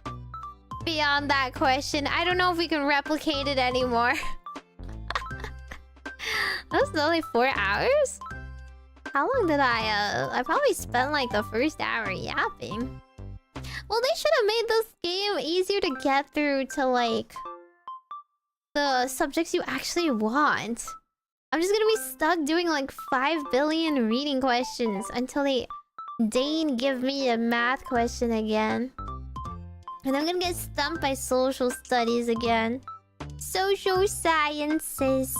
Beyond that question, I don't know if we can replicate it anymore. That was only 4 hours? How long did I probably spent like the first hour yapping. Well, they should have made this game easier to get through to like the subjects you actually want. I'm just gonna be stuck doing like 5 billion reading questions until they deign give me a math question again. And I'm gonna get stumped by social studies again. Social sciences.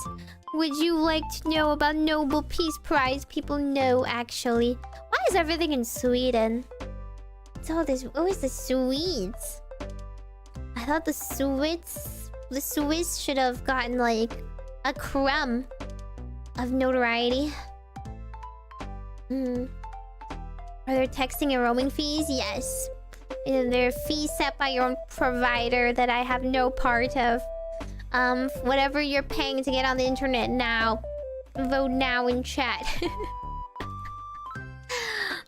Would you like to know about Nobel Peace Prize? People know, actually. Why is everything in Sweden? It's all this... Oh, it's the Swedes. I thought the Swiss should have gotten, like, a crumb of notoriety. Are there texting and roaming fees? Yes. And there are fees set by your own provider that I have no part of. Whatever you're paying to get on the internet now. Vote now in chat.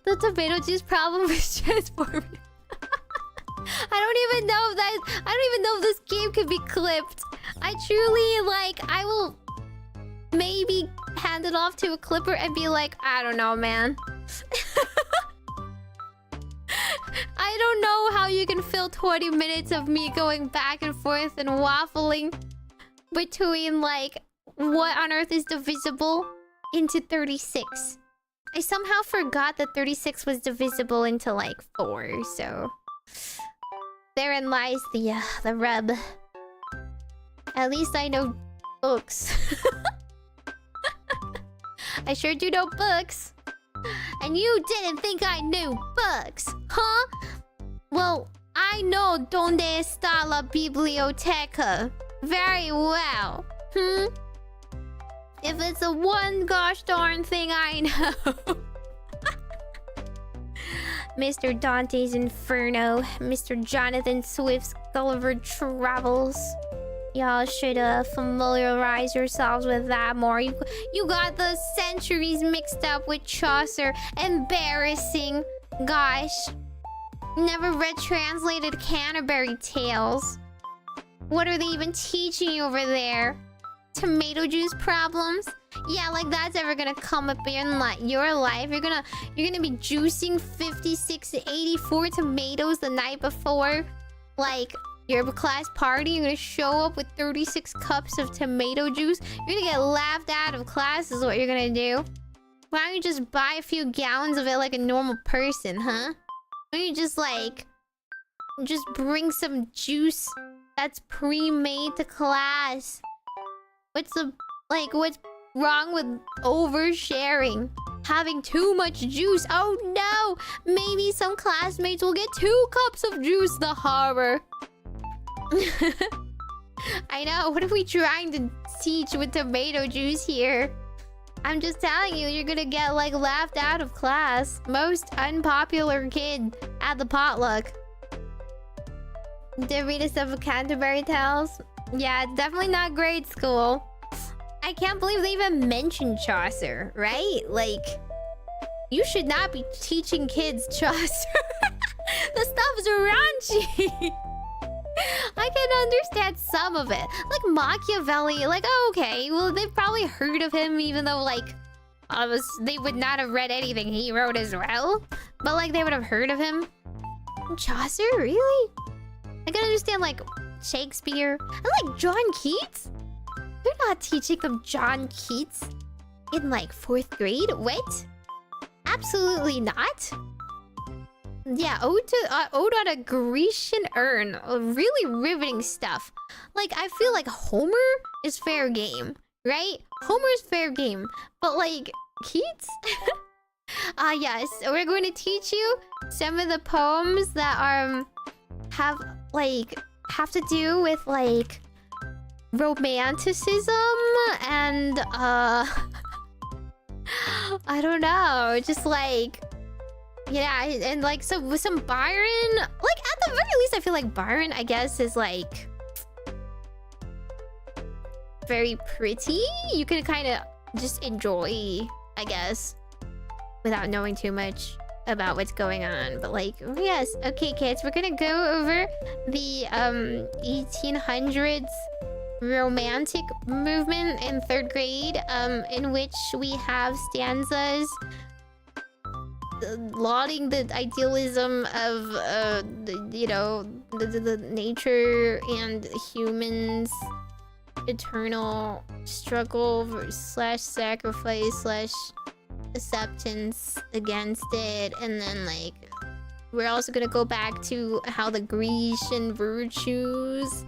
The tomato juice problem was transformed. I don't even know if this game could be clipped. I truly, like, I will maybe hand it off to a clipper and be like, I don't know, man. I don't know how you can fill 20 minutes of me going back and forth and waffling between, like, what on earth is divisible into 36. I somehow forgot that 36 was divisible into, like, 4, so... Therein lies the rub. At least I know books. I sure do know books. And you didn't think I knew books, huh? Well, I know donde está la biblioteca very well. If it's the one gosh darn thing I know. Mr. Dante's Inferno, Mr. Jonathan Swift's Gulliver Travels. Y'all should familiarize yourselves with that more. You got the centuries mixed up with Chaucer. Embarrassing. Gosh. Never read translated Canterbury Tales. What are they even teaching you over there? Tomato juice problems? Yeah, like that's ever gonna come up in your life. You're gonna be juicing 56 to 84 tomatoes the night before, like your class party. You're gonna show up with 36 cups of tomato juice. You're gonna get laughed out of class is what you're gonna do. Why don't you just buy a few gallons of it like a normal person, huh? Why don't you just bring some juice that's pre-made to class? What's wrong with oversharing? Having too much juice? Oh no! Maybe some classmates will get 2 cups of juice. The horror. I know. What are we trying to teach with tomato juice here? I'm just telling you, you're gonna get like laughed out of class. Most unpopular kid at the potluck. Did read a stuff of Canterbury Tales? Yeah, it's definitely not grade school. I can't believe they even mentioned Chaucer, right? Like, you should not be teaching kids Chaucer. The stuff's raunchy. I can understand some of it. Like Machiavelli, like, oh, okay. Well, they've probably heard of him, even though, like, they would not have read anything he wrote as well. But, like, they would have heard of him. Chaucer? Really? I can understand, like, Shakespeare. I like John Keats. They're not teaching them John Keats. in like 4th grade? What? Absolutely not. Yeah, ode on a Grecian urn. Really riveting stuff. Like, I feel like Homer is fair game, right? Homer's fair game. But like, Keats? Yes, we're going to teach you some of the poems that have to do with like romanticism and I don't know, just like, yeah, and like some Byron. Like, at the very least, I feel like Byron, I guess, is like very pretty. You can kind of just enjoy, I guess, without knowing too much about what's going on. But like, yes, okay, kids, we're gonna go over the 1800s romantic movement in 3rd grade, in which we have stanzas lauding the idealism of the nature and humans' eternal struggle / sacrifice / acceptance against it. And then like, we're also gonna go back to how the Grecian virtues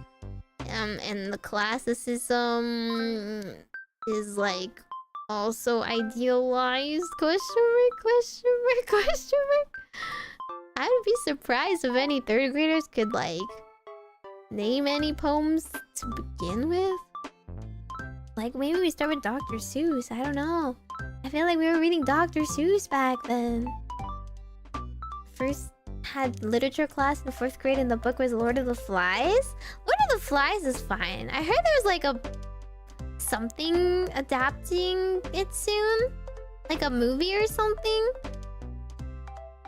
and the classicism is like also idealized. Question mark. I would be surprised if any 3rd graders could like name any poems to begin with. Like, maybe we start with Dr. Seuss. I don't know. I feel like we were reading Dr. Seuss back then. First had literature class in 4th grade and the book was Lord of the Flies. Lord of the Flies is fine. I heard there's like something adapting it soon, like a movie or something.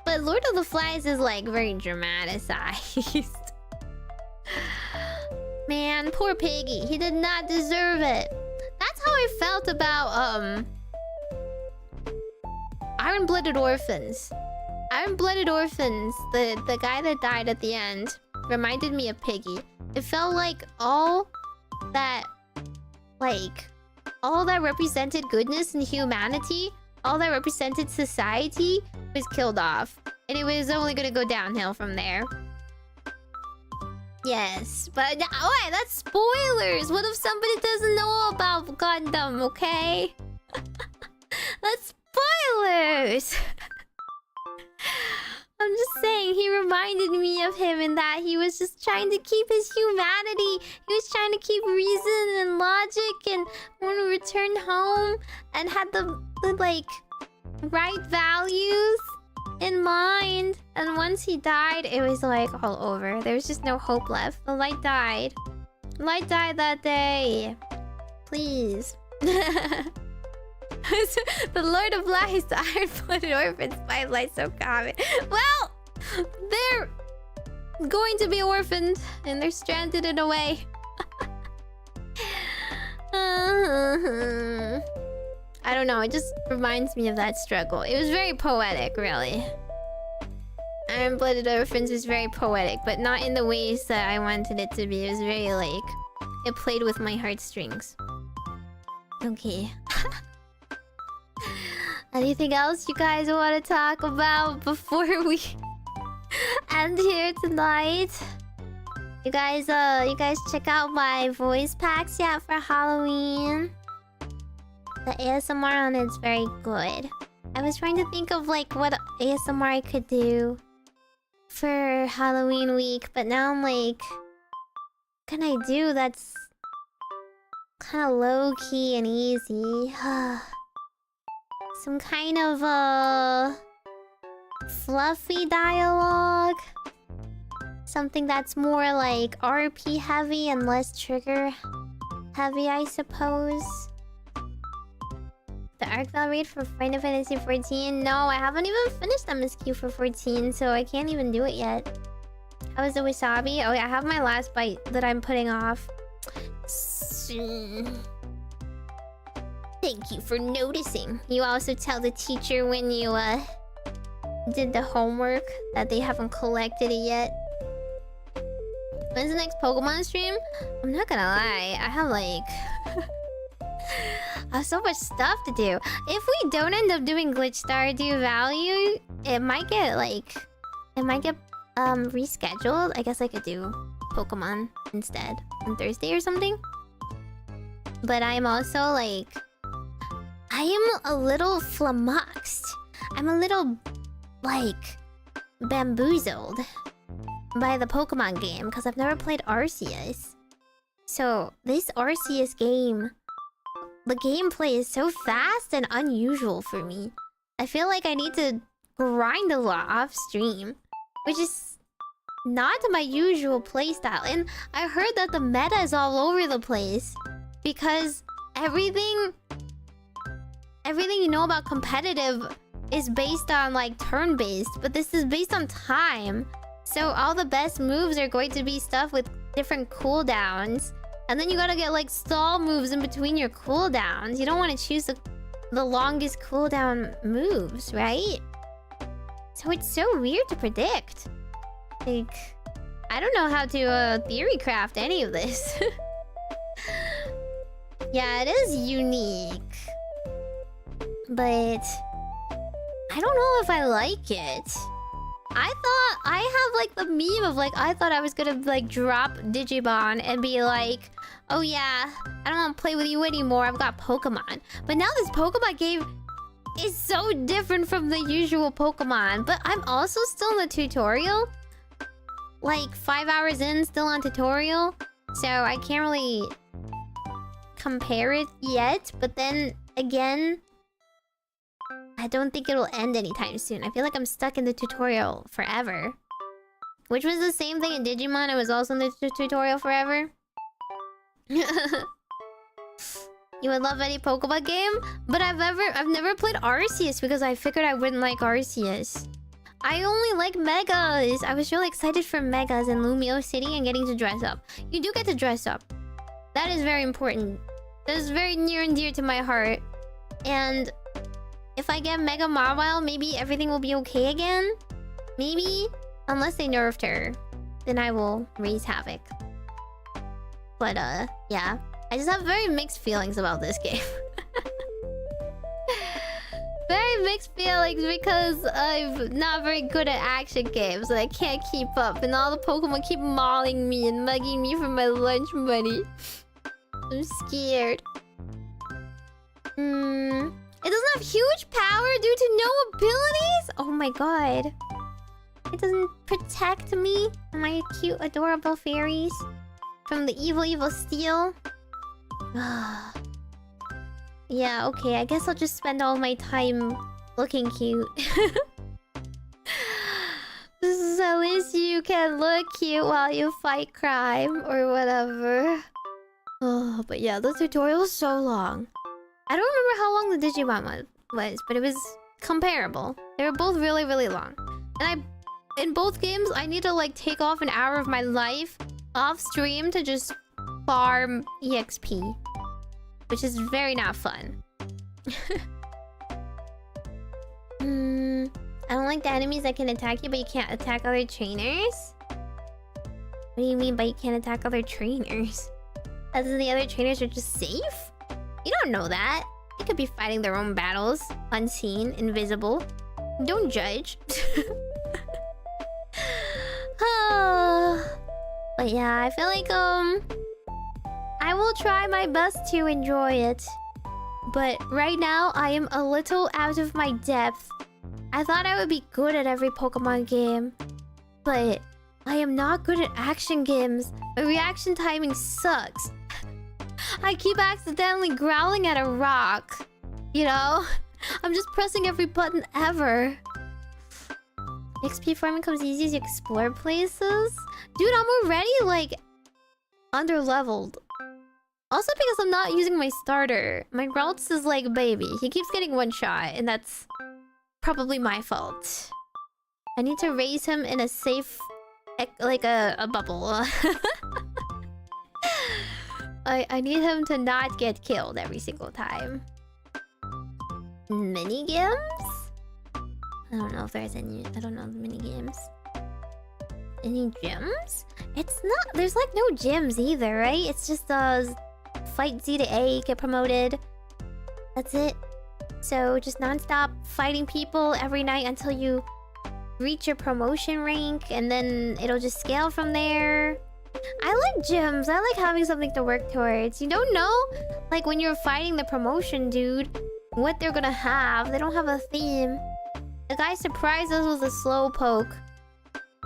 But Lord of the Flies is like very dramatized. Man, poor Piggy. He did not deserve it. That's how I felt about Iron-Blooded Orphans. Iron-Blooded Orphans, the guy that died at the end, reminded me of Piggy. It felt like all that represented goodness and humanity, all that represented society, was killed off. And it was only gonna go downhill from there. Yes, but wait, that's spoilers! What if somebody doesn't know about Gundam, okay? That's spoilers! I'm just saying, he reminded me of him in that he was just trying to keep his humanity. He was trying to keep reason and logic and want to return home and had the like right values in mind. And once he died, it was like all over. There was just no hope left. The light died. The light died that day. Please. The Lord of Lies, the Iron-Blooded Orphans, Spotlight so common. Well, they're going to be orphaned and they're stranded in a way. I don't know, it just reminds me of that struggle. It was very poetic, really. Iron-Blooded Orphans is very poetic, but not in the ways that I wanted it to be. It was very like, it played with my heartstrings. Okay. Anything else you guys want to talk about before we end here tonight? You guys check out my voice packs yet for Halloween? The ASMR on it's very good. I was trying to think of like what ASMR I could do for Halloween week, but now I'm like, what can I do that's kind of low-key and easy? Some kind of fluffy dialogue. Something that's more like RP heavy and less trigger heavy, I suppose. The Arcvale raid for Final Fantasy 14? No, I haven't even finished MSQ for 14, so I can't even do it yet. How is the wasabi? Oh yeah, I have my last bite that I'm putting off. Thank you for noticing. You also tell the teacher when you did the homework that they haven't collected it yet. When's the next Pokemon stream? I'm not gonna lie, I have like I have so much stuff to do. If we don't end up doing GlitchStar Do Value, it might get rescheduled. I guess I could do Pokemon instead on Thursday or something. But I'm also like, I am a little flummoxed. I'm a little like bamboozled by the Pokemon game because I've never played Arceus. So this Arceus game, the gameplay is so fast and unusual for me. I feel like I need to grind a lot off stream, which is not my usual playstyle. And I heard that the meta is all over the place because everything you know about competitive is based on like turn-based, but this is based on time. So all the best moves are going to be stuff with different cooldowns. And then you gotta get like stall moves in between your cooldowns. You don't want to choose the longest cooldown moves, right? So it's so weird to predict. Like, I don't know how to theory craft any of this. Yeah, it is unique. But I don't know if I like it. I thought I have like the meme of like I thought I was gonna like drop Digimon and be like, oh yeah, I don't want to play with you anymore, I've got Pokemon. But now this Pokemon game is so different from the usual Pokemon. But I'm also still in the tutorial. Like 5 hours in, still on tutorial. So I can't really compare it yet. But then again, I don't think it'll end anytime soon. I feel like I'm stuck in the tutorial forever. Which was the same thing in Digimon. I was also in the tutorial forever. You would love any Pokemon game? But I've never played Arceus because I figured I wouldn't like Arceus. I only like Megas. I was really excited for Megas in Lumio City and getting to dress up. You do get to dress up. That is very important. That is very near and dear to my heart. And if I get Mega Mawile, maybe everything will be okay again? Maybe? Unless they nerfed her. Then I will raise havoc. But, yeah. I just have very mixed feelings about this game. Very mixed feelings because I'm not very good at action games and I can't keep up. And all the Pokemon keep mauling me and mugging me for my lunch money. I'm scared. It doesn't have huge power due to no abilities? Oh my god. It doesn't protect me and my cute, adorable fairies from the evil steel. Yeah, okay. I guess I'll just spend all my time looking cute. This is at least you can look cute while you fight crime or whatever. Oh, but yeah, the tutorial is so long. I don't remember how long the Digimon was, but it was comparable. They were both really, really long. And in both games, I need to like take off an hour of my life off stream to just farm EXP. Which is very not fun. I don't like the enemies that can attack you, but you can't attack other trainers? What do you mean by you can't attack other trainers? As in the other trainers are just safe? You don't know that. They could be fighting their own battles. Unseen, invisible. Don't judge. But yeah, I feel like I will try my best to enjoy it. But right now, I am a little out of my depth. I thought I would be good at every Pokemon game. But I am not good at action games. My reaction timing sucks. I keep accidentally growling at a rock. You know? I'm just pressing every button ever. XP farming comes easy as you explore places? Dude, I'm already like underleveled. Also because I'm not using my starter. My Growlithe is like a baby. He keeps getting one shot, and that's probably my fault. I need to raise him in a safe, like a bubble. I need him to not get killed every single time. Minigames? I don't know if there's any. I don't know the minigames. Any gyms? It's not. There's like no gyms either, right? It's just fight Z to A, get promoted. That's it. So just non-stop fighting people every night until you reach your promotion rank, and then it'll just scale from there. I like gyms. I like having something to work towards. You don't know, like when you're fighting the promotion dude, what they're gonna have. They don't have a theme. The guy surprised us with a slow poke.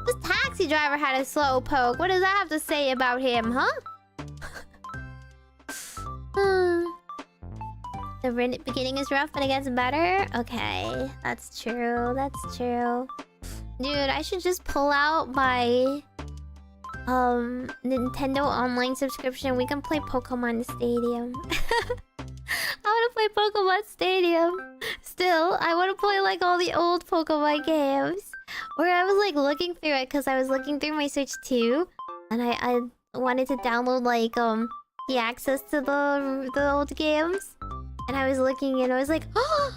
This taxi driver had a slow poke. What does that have to say about him, huh? The beginning is rough, but it gets better. Okay, that's true. That's true. Dude, I should just pull out my Nintendo Online subscription. We can play Pokemon Stadium. I want to play Pokemon Stadium. Still, I want to play like all the old Pokemon games. Where I was like looking through it because I was looking through my Switch too, and I wanted to download like the access to the old games. And I was looking and I was like, oh,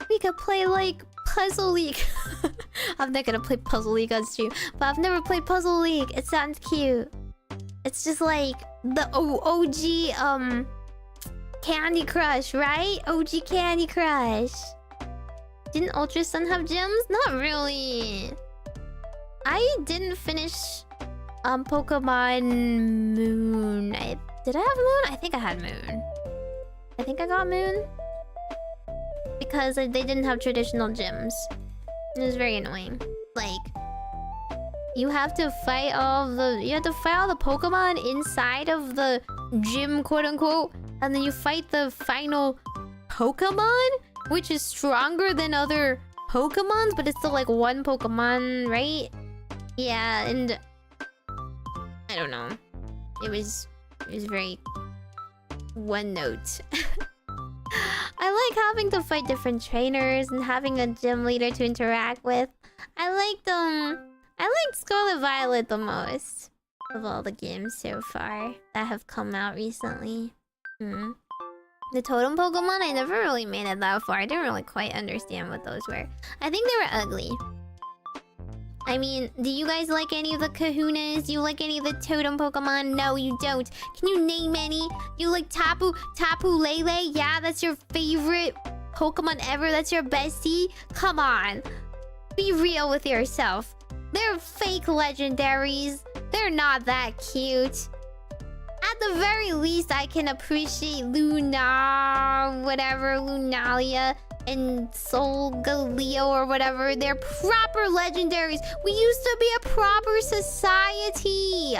we could play like Puzzle League. I'm not gonna play Puzzle League on stream, but I've never played Puzzle League. It sounds cute. It's just like the OG Candy Crush, right? OG Candy Crush. Didn't Ultra Sun have gyms? Not really. I didn't finish Pokemon Moon. Did I have Moon? I think I had Moon. I think I got Moon. Because they didn't have traditional gyms. It was very annoying. Like, you have to fight all the Pokemon inside of the gym, quote unquote, and then you fight the final Pokemon, which is stronger than other Pokemons, but it's still like one Pokemon, right? Yeah, and I don't know. It was very one note. I like having to fight different trainers and having a gym leader to interact with. I liked Scarlet Violet the most of all the games so far that have come out recently. The totem Pokemon, I never really made it that far. I didn't really quite understand what those were. I think they were ugly. I mean, do you guys like any of the Kahunas? Do you like any of the totem Pokemon? No, you don't. Can you name any? You like Tapu Lele? Yeah, that's your favorite Pokemon ever? That's your bestie? Come on. Be real with yourself. They're fake legendaries. They're not that cute. At the very least, I can appreciate Lunalia, and Solgaleo or whatever. They're proper legendaries. We used to be a proper society.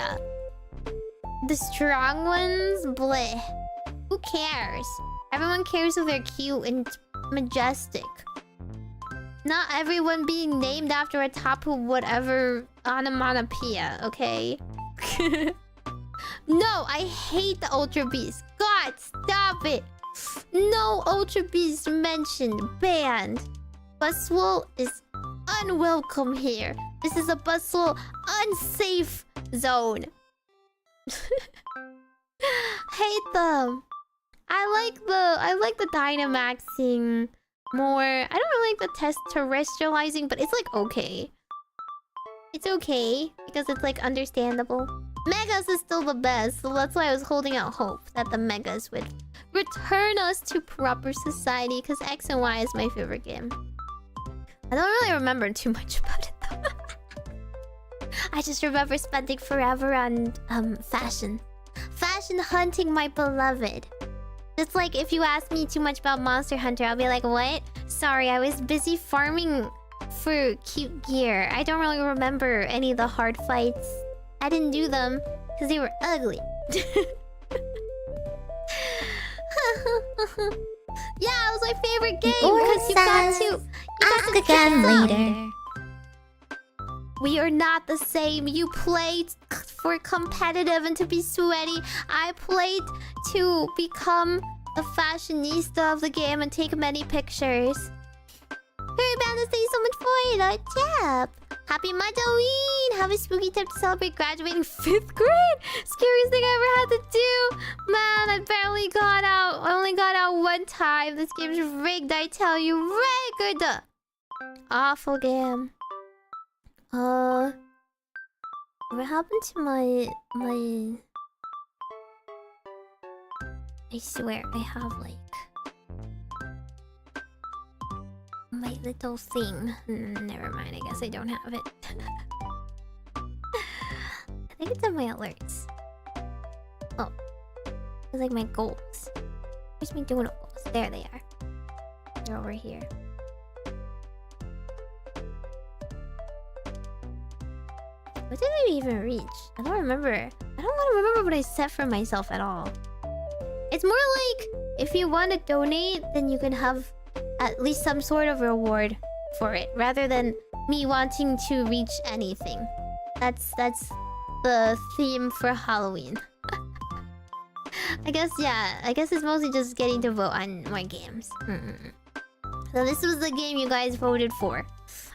The strong ones, bleh. Who cares? Everyone cares if they're cute and majestic. Not everyone being named after a Tapu whatever onomatopoeia, okay? No, I hate the Ultra Beast. God, stop it. No Ultra Beast mentioned. Banned. Buswell is unwelcome here. This is a Buswell unsafe zone. Hate them. I like the Dynamaxing more. I don't really like the terrestrializing, but it's like okay. It's okay because it's like understandable. Megas is still the best, so that's why I was holding out hope that the Megas would return us to proper society, because X and Y is my favorite game. I don't really remember too much about it though. I just remember spending forever on fashion. Fashion hunting my beloved. It's like if you ask me too much about Monster Hunter, I'll be like, what? Sorry, I was busy farming for cute gear. I don't really remember any of the hard fights. I didn't do them because they were ugly. Yeah, it was my favorite game because you got to ask again later. We are not the same. You played for competitive and to be sweaty. I played to become a fashionista of the game and take many pictures. Harry Bandit, thank you so much for the tip. Happy Halloween! Have a spooky tip to celebrate graduating 5th grade. Scariest thing I ever had to do. Man, I barely got out. I only got out one time. This game's rigged, I tell you. Rigged! Awful game. What happened to my... I swear, I have like... My little thing. Never mind, I guess I don't have it. I think it's on my alerts. Oh. It's like my goals. Where's my donut goals? There they are. They're over here. What did I even reach? I don't remember. I don't want to remember what I set for myself at all. It's more like if you want to donate, then you can have at least some sort of reward for it, rather than me wanting to reach anything. That's the theme for Halloween. I guess, yeah. I guess it's mostly just getting to vote on more games. So this was the game you guys voted for.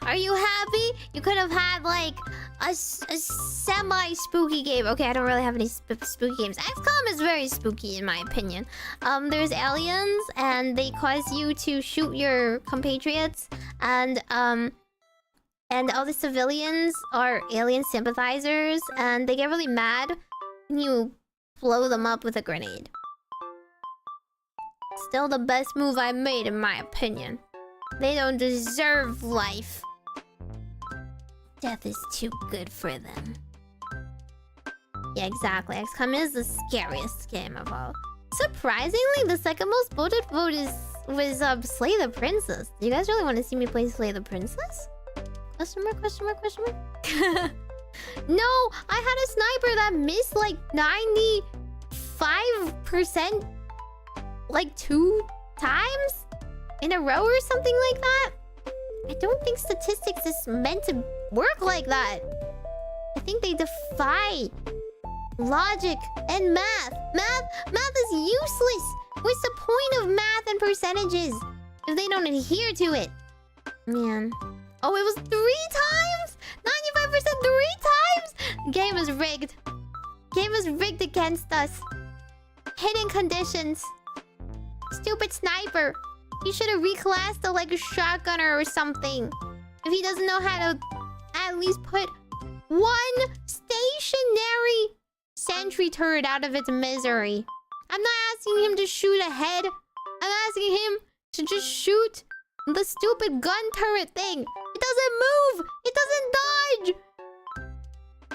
Are you happy? You could have had like a semi-spooky game. Okay, I don't really have any spooky games. XCOM is very spooky in my opinion. There's aliens and they cause you to shoot your compatriots, and all the civilians are alien sympathizers and they get really mad when you blow them up with a grenade. Still the best move I made in my opinion. They don't deserve life. Death is too good for them. Yeah, exactly. XCOM is the scariest game of all. Surprisingly, the second most voted vote was Slay the Princess. Do you guys really want to see me play Slay the Princess? Question mark, question mark, question mark? No! I had a sniper that missed like 95% like 2 times in a row or something like that. I don't think statistics is meant to work like that. I think they defy logic and math. Math is useless. What's the point of math and percentages if they don't adhere to it? Man. Oh, it was 3 times? 95% 3 times? Game is rigged. Game is rigged against us. Hidden conditions. Stupid sniper. He should have reclassed to like a shotgunner or something. If he doesn't know how to at least put one stationary sentry turret out of its misery. I'm not asking him to shoot ahead. I'm asking him to just shoot the stupid gun turret thing. It doesn't move. It doesn't dodge.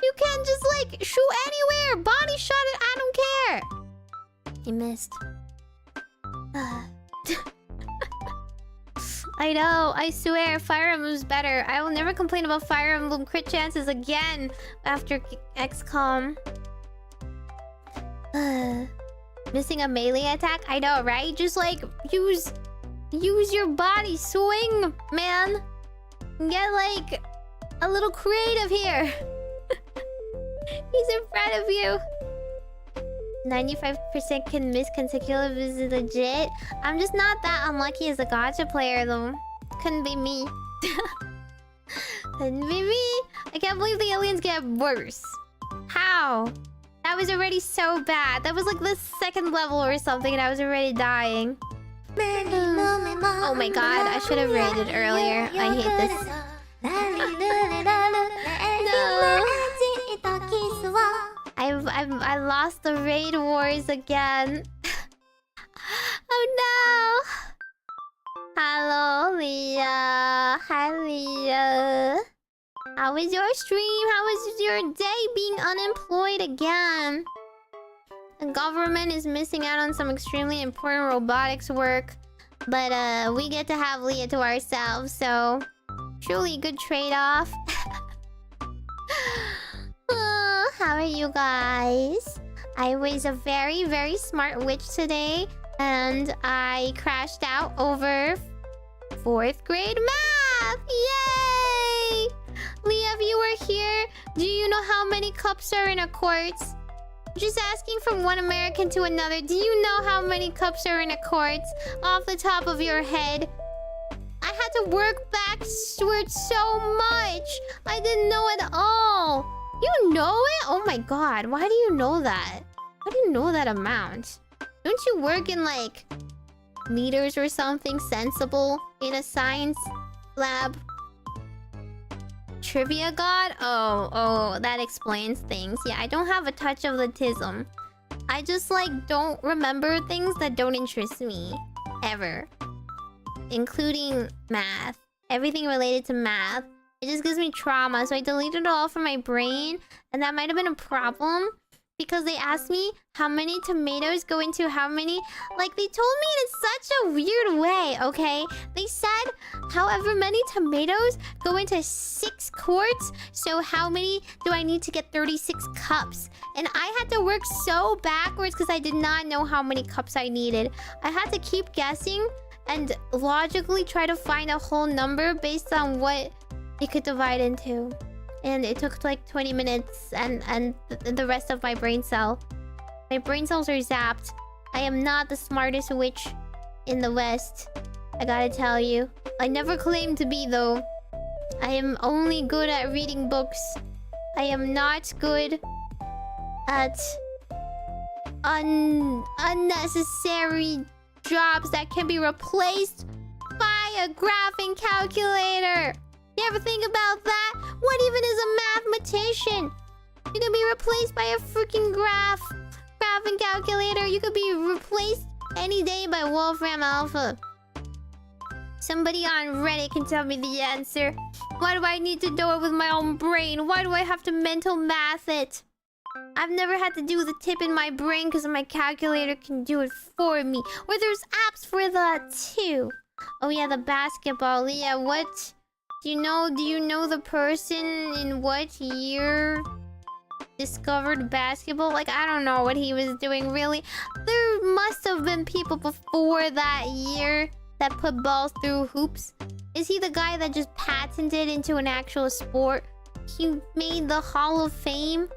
You can't just like shoot anywhere. Body shot it. I don't care. He missed. I know, I swear, Fire Emblem's better. I will never complain about Fire Emblem crit chances again after XCOM. Missing a melee attack? I know, right? Just like, use your body. Swing, man. Get like a little creative here. He's in front of you. 95% can miss consecutive is legit. I'm just not that unlucky as a gacha player though. Couldn't be me. Couldn't be me. I can't believe the aliens get worse. How? That was already so bad. That was like the 2nd level or something and I was already dying. Oh my god, I should have raided earlier. I hate this. No. I lost the raid wars again. Oh no! Hello, Leah. Hi, Leah. How was your stream? How was your day being unemployed again? The government is missing out on some extremely important robotics work. But we get to have Leah to ourselves, so... truly a good trade-off. How are you guys? I was a very, very smart witch today. And I crashed out over 4th grade math! Yay! Leah, if you were here, do you know how many cups are in a quartz? Just asking from one American to another, do you know how many cups are in a quartz? Off the top of your head. I had to work backwards so much. I didn't know at all. You know it? Oh my god, why do you know that? How do you know that amount? Don't you work in like meters or something sensible in a science lab? Trivia god? Oh, that explains things. Yeah, I don't have a touch of autism. I just like don't remember things that don't interest me. Ever. including math. Everything related to math. It just gives me trauma, so I deleted it all from my brain. And that might have been a problem. Because they asked me how many tomatoes go into how many... Like, they told me it in such a weird way, okay? They said however many tomatoes go into 6 quarts. So how many do I need to get 36 cups? And I had to work so backwards because I did not know how many cups I needed. I had to keep guessing and logically try to find a whole number based on what it could divide into. And it took like 20 minutes and the rest of my brain cell. My brain cells are zapped. I am not the smartest witch in the West. I gotta tell you. I never claimed to be though. I am only good at reading books. I am not good at unnecessary jobs that can be replaced by a graphing calculator. You ever think about that? What even is a mathematician? You can be replaced by a freaking graphing calculator. You could be replaced any day by Wolfram Alpha. Somebody on Reddit can tell me the answer. Why do I need to do it with my own brain? Why do I have to mental math it? I've never had to do the tip in my brain because my calculator can do it for me. Or there's apps for that too. Oh yeah, the basketball. Yeah, what... Do you know the person in what year discovered basketball? Like, I don't know what he was doing, really. There must have been people before that year that put balls through hoops. Is he the guy that just patented into an actual sport? He made the Hall of Fame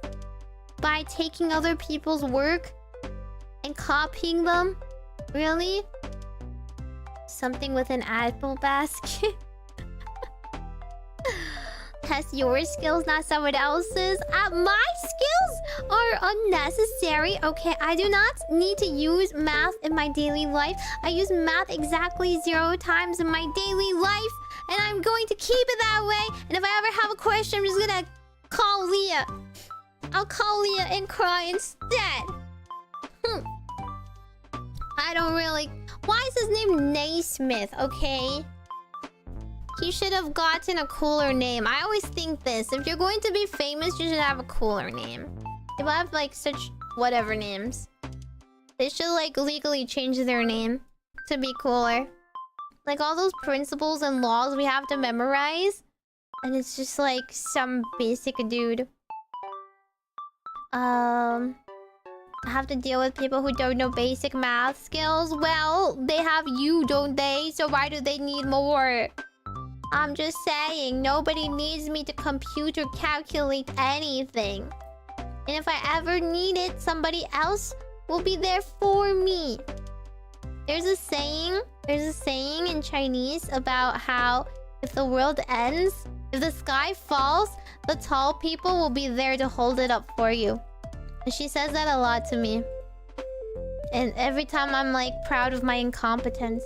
by taking other people's work and copying them? Really? Something with an apple basket? Test your skills, not someone else's. My skills are unnecessary. Okay, I do not need to use math in my daily life. I use math exactly 0 times in my daily life. And I'm going to keep it that way. And if I ever have a question, I'm just gonna call Leah. I'll call Leah and cry instead. I don't really... Why is his name Naismith, okay? He should have gotten a cooler name. I always think this. If you're going to be famous, you should have a cooler name. People have like such whatever names. They should like legally change their name to be cooler. Like all those principles and laws we have to memorize. And it's just like some basic dude. I have to deal with people who don't know basic math skills. Well, they have you, don't they? So why do they need more? I'm just saying, nobody needs me to compute or calculate anything. And if I ever need it, somebody else will be there for me. There's a saying in Chinese about how if the world ends, if the sky falls, the tall people will be there to hold it up for you. And she says that a lot to me. And every time I'm like proud of my incompetence.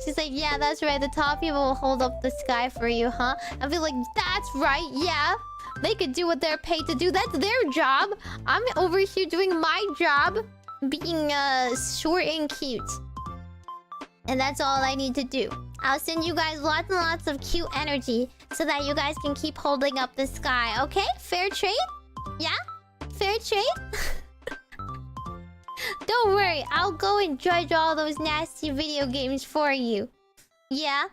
She's like, yeah, that's right. The tall people will hold up the sky for you, huh? I'll be like, that's right, yeah. They could do what they're paid to do. That's their job. I'm over here doing my job. Being short and cute. And that's all I need to do. I'll send you guys lots and lots of cute energy so that you guys can keep holding up the sky, okay? Fair trade? Yeah? Fair trade? Don't worry, I'll go and judge all those nasty video games for you. Yeah?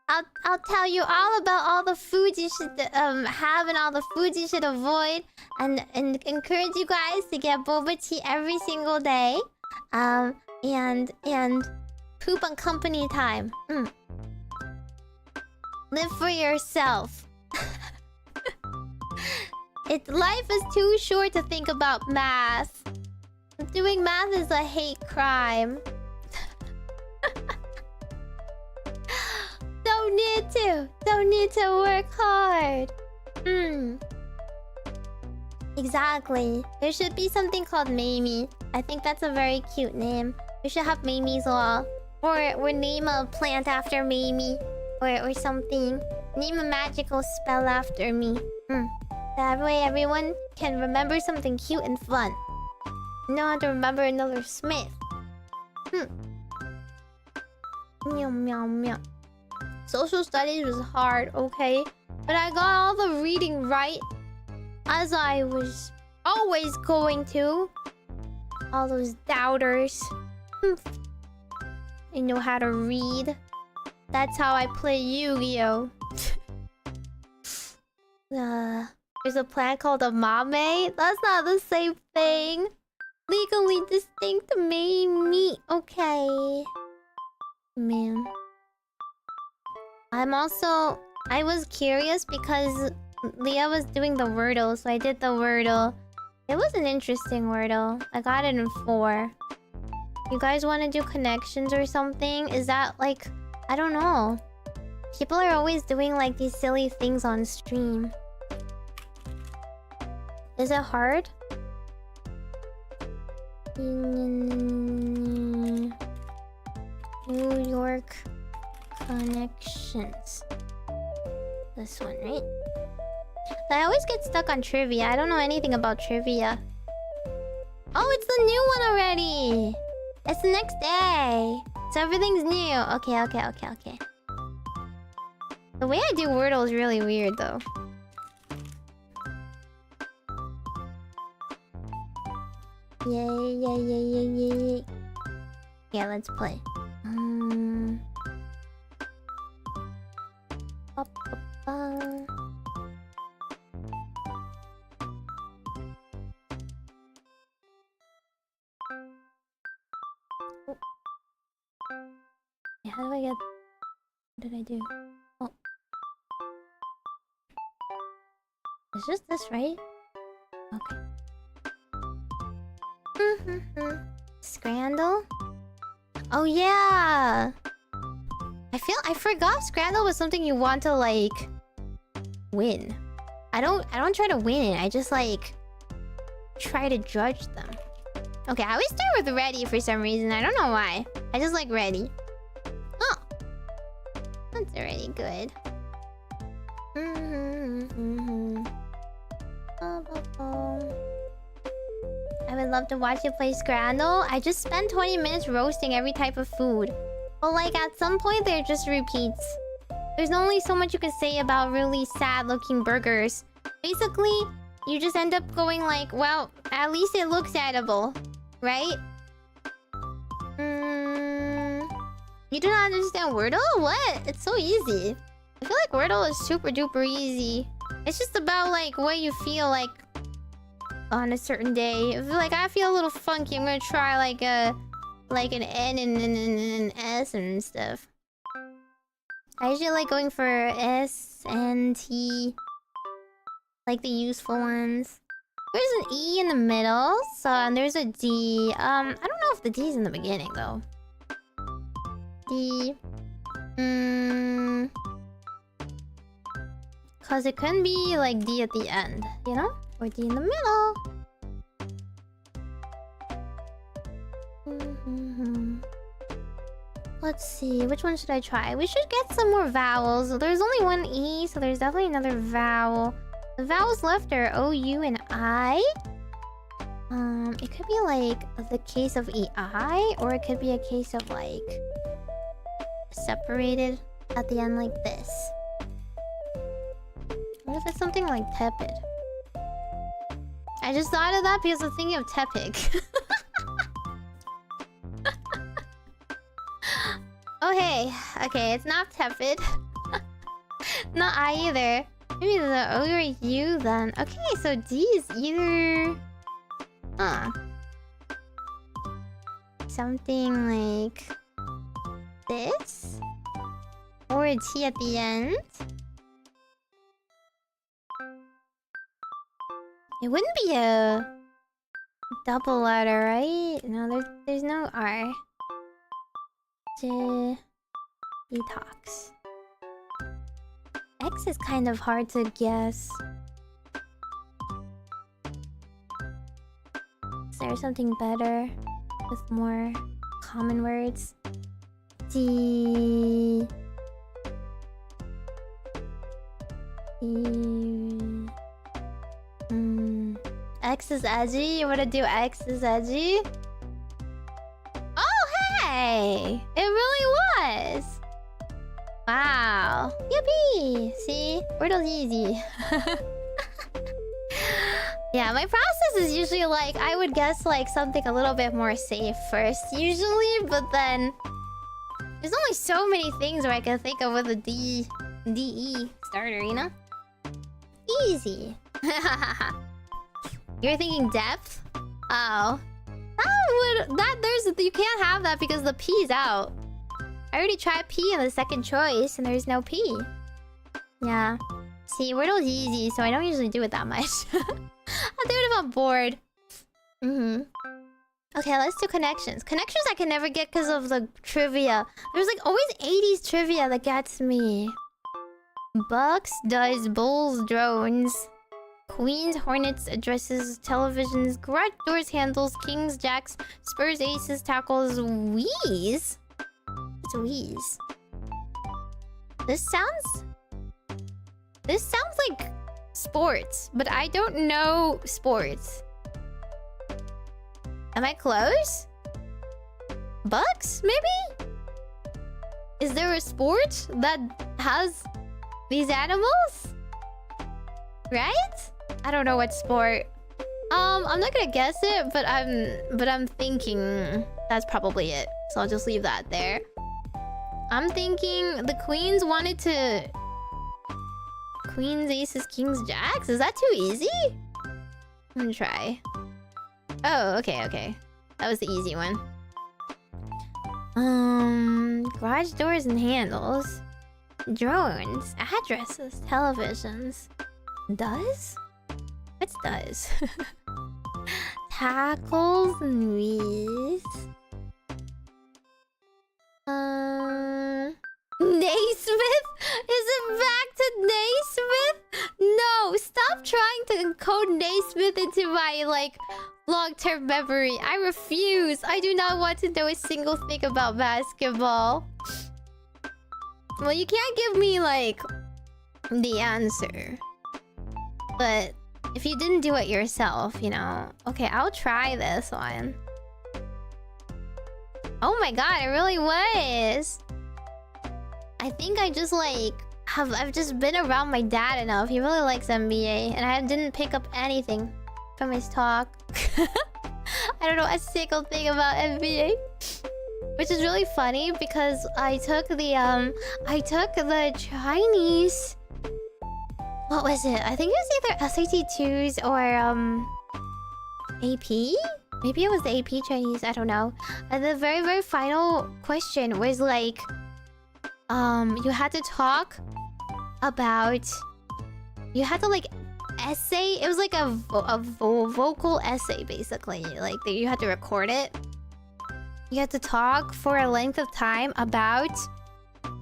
I'll tell you all about all the foods you should have and all the foods you should avoid, and encourage you guys to get boba tea every single day. And poop on company time. Live for yourself. Life is too short to think about math. Doing math is a hate crime. Don't need to work hard. Exactly. There should be something called Meimi. I think that's a very cute name. We should have Meimi's Law. Or name a plant after Meimi. Or something. Name a magical spell after me. That way everyone can remember something cute and fun. Know how to remember another Smith. Meow meow meow. Social studies was hard, okay? But I got all the reading right, as I was always going to. All those doubters. I know how to read. That's how I play Yu-Gi-Oh! There's a plant called a Meimi. That's not the same thing. Legally distinct Meimi. Okay. Man. I was curious because Leah was doing the Wordle, so I did the Wordle. It was an interesting Wordle. I got it in 4. You guys want to do connections or something? Is that like... I don't know. People are always doing like these silly things on stream. Is it hard? New York connections. This one, right? I always get stuck on trivia. I don't know anything about trivia. Oh, it's the new one already! It's the next day! So everything's new. Okay. The way I do Wordle is really weird, though. Yay. Yeah, let's play. Yeah, how do I get... What did I do? Oh. It's just this, right? Okay. Scrandle? Oh yeah! I forgot Scrandle was something you want to like win. I don't try to win it. I just like try to judge them. Okay, I always start with ready for some reason. I don't know why. I just like ready. Oh, that's already good. I would love to watch you play Scrandle. I just spend 20 minutes roasting every type of food. But like at some point they're just repeats. There's only so much you can say about really sad looking burgers. Basically, you just end up going like, well, at least it looks edible. Right? You do not understand Wordle? What? It's so easy. I feel like Wordle is super duper easy. It's just about like what you feel like on a certain day. If like I feel a little funky, I'm gonna try like an N and an S and stuff. I usually like going for S and T, like the useful ones. There's an E in the middle, so and there's a D. I don't know if the D's in the beginning though. D. Cause it couldn't be like D at the end, you know? Or D in the middle. Let's see, which one should I try? We should get some more vowels. There's only one E, so there's definitely another vowel. The vowels left are O, U, and I. It could be like the case of EI, or it could be a case of like separated at the end like this. What if it's something like tepid? I just thought of that because I'm thinking of tepid. Okay, it's not tepid. Not I either. Maybe the O or U then. Okay, so D is either... something like... this? Or a T at the end? It wouldn't be a... double letter, right? No, there's no R. Detox. X is kind of hard to guess. Is there something better with more common words? D. X is edgy? You wanna do X is edgy? Oh, hey! way! It really was! Wow. Yippee! See? Wordle's easy. Yeah, my process is usually like, I would guess like something a little bit more safe first, usually, but then there's only so many things where I can think of with a DE starter, you know? Easy. You're thinking depth? Oh. You can't have that because the P's out. I already tried P in the second choice and there's no P. Yeah. See, Wordle's easy, so I don't usually do it that much. I'll do it if I'm bored. Okay, let's do connections. Connections I can never get because of the trivia. There's like always 80s trivia that gets me. Bucks, does, bulls, drones. Queens, hornets, addresses, televisions, garage doors, handles, kings, jacks, spurs, aces, tackles, wheeze. It's wheeze. This sounds like sports, but I don't know sports. Am I close? Bucks, maybe? Is there a sport that has these animals? Right? I don't know what sport. I'm not gonna guess it, but I'm thinking that's probably it. So I'll just leave that there. I'm thinking the queens wanted to... Queens, aces, kings, jacks? Is that too easy? I'm gonna try. Oh, okay. That was the easy one. Garage doors and handles. Drones, addresses, televisions. Does? What's does? Tackles and wheeze. Naismith? Is it back to Naismith? No, stop trying to encode Naismith into my, like, long-term memory. I refuse. I do not want to know a single thing about basketball. Well, you can't give me, like, the answer. But if you didn't do it yourself, you know... Okay, I'll try this one. Oh my god, it really was! I think I just, like... I've just been around my dad enough. He really likes NBA. And I didn't pick up anything from his talk. I don't know a single thing about NBA. Which is really funny because I took the Chinese... What was it? I think it was either SAT 2s or AP? Maybe it was the AP Chinese, I don't know. And the very, very final question was like... you had to talk about... You had to like essay... It was like a vocal essay basically. Like you had to record it. You had to talk for a length of time about...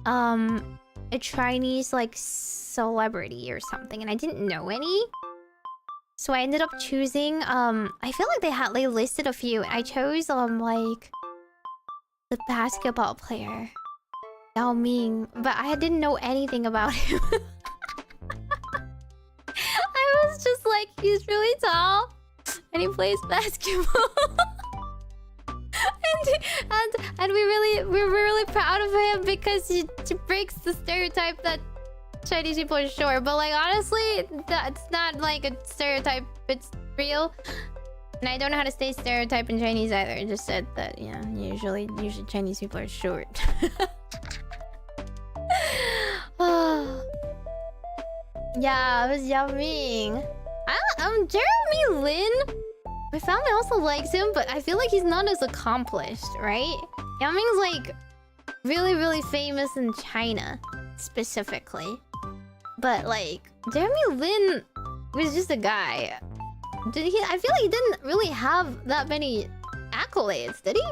a Chinese like celebrity or something, and I didn't know any, so I ended up choosing I feel like they listed a few. I chose like the basketball player Yao Ming, but I didn't know anything about him. I was just like, he's really tall and he plays basketball. and we're really proud of him because he breaks the stereotype that Chinese people are short. But like honestly, that's not like a stereotype. It's real. And I don't know how to say stereotype in Chinese either. I just said that yeah, usually Chinese people are short. Yeah, it was Yao Ming. Jeremy Lin. My family also likes him, but I feel like he's not as accomplished, right? Yao Ming's like really, really famous in China, specifically. But like, Jeremy Lin was just a guy. I feel like he didn't really have that many accolades, did he?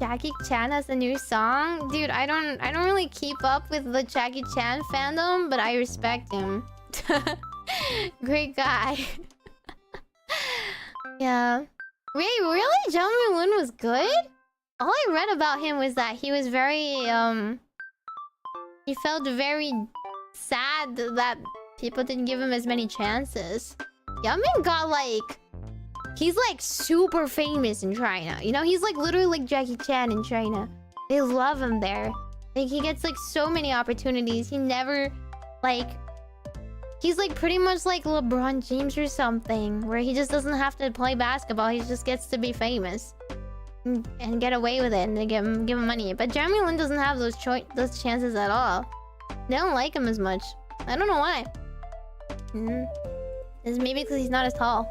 Jackie Chan has a new song? Dude, I don't really keep up with the Jackie Chan fandom, but I respect him. Great guy. Yeah. Wait, really? Jeremy Lin was good? All I read about him was that he was very, he felt very sad that people didn't give him as many chances. Yao Ming got like... He's like super famous in China. You know, he's like literally like Jackie Chan in China. They love him there. Like he gets like so many opportunities. He never like he's like pretty much like LeBron James or something, where he just doesn't have to play basketball. He just gets to be famous and get away with it and they give him money. But Jeremy Lin doesn't have those chances at all. They don't like him as much. I don't know why. It's maybe because he's not as tall.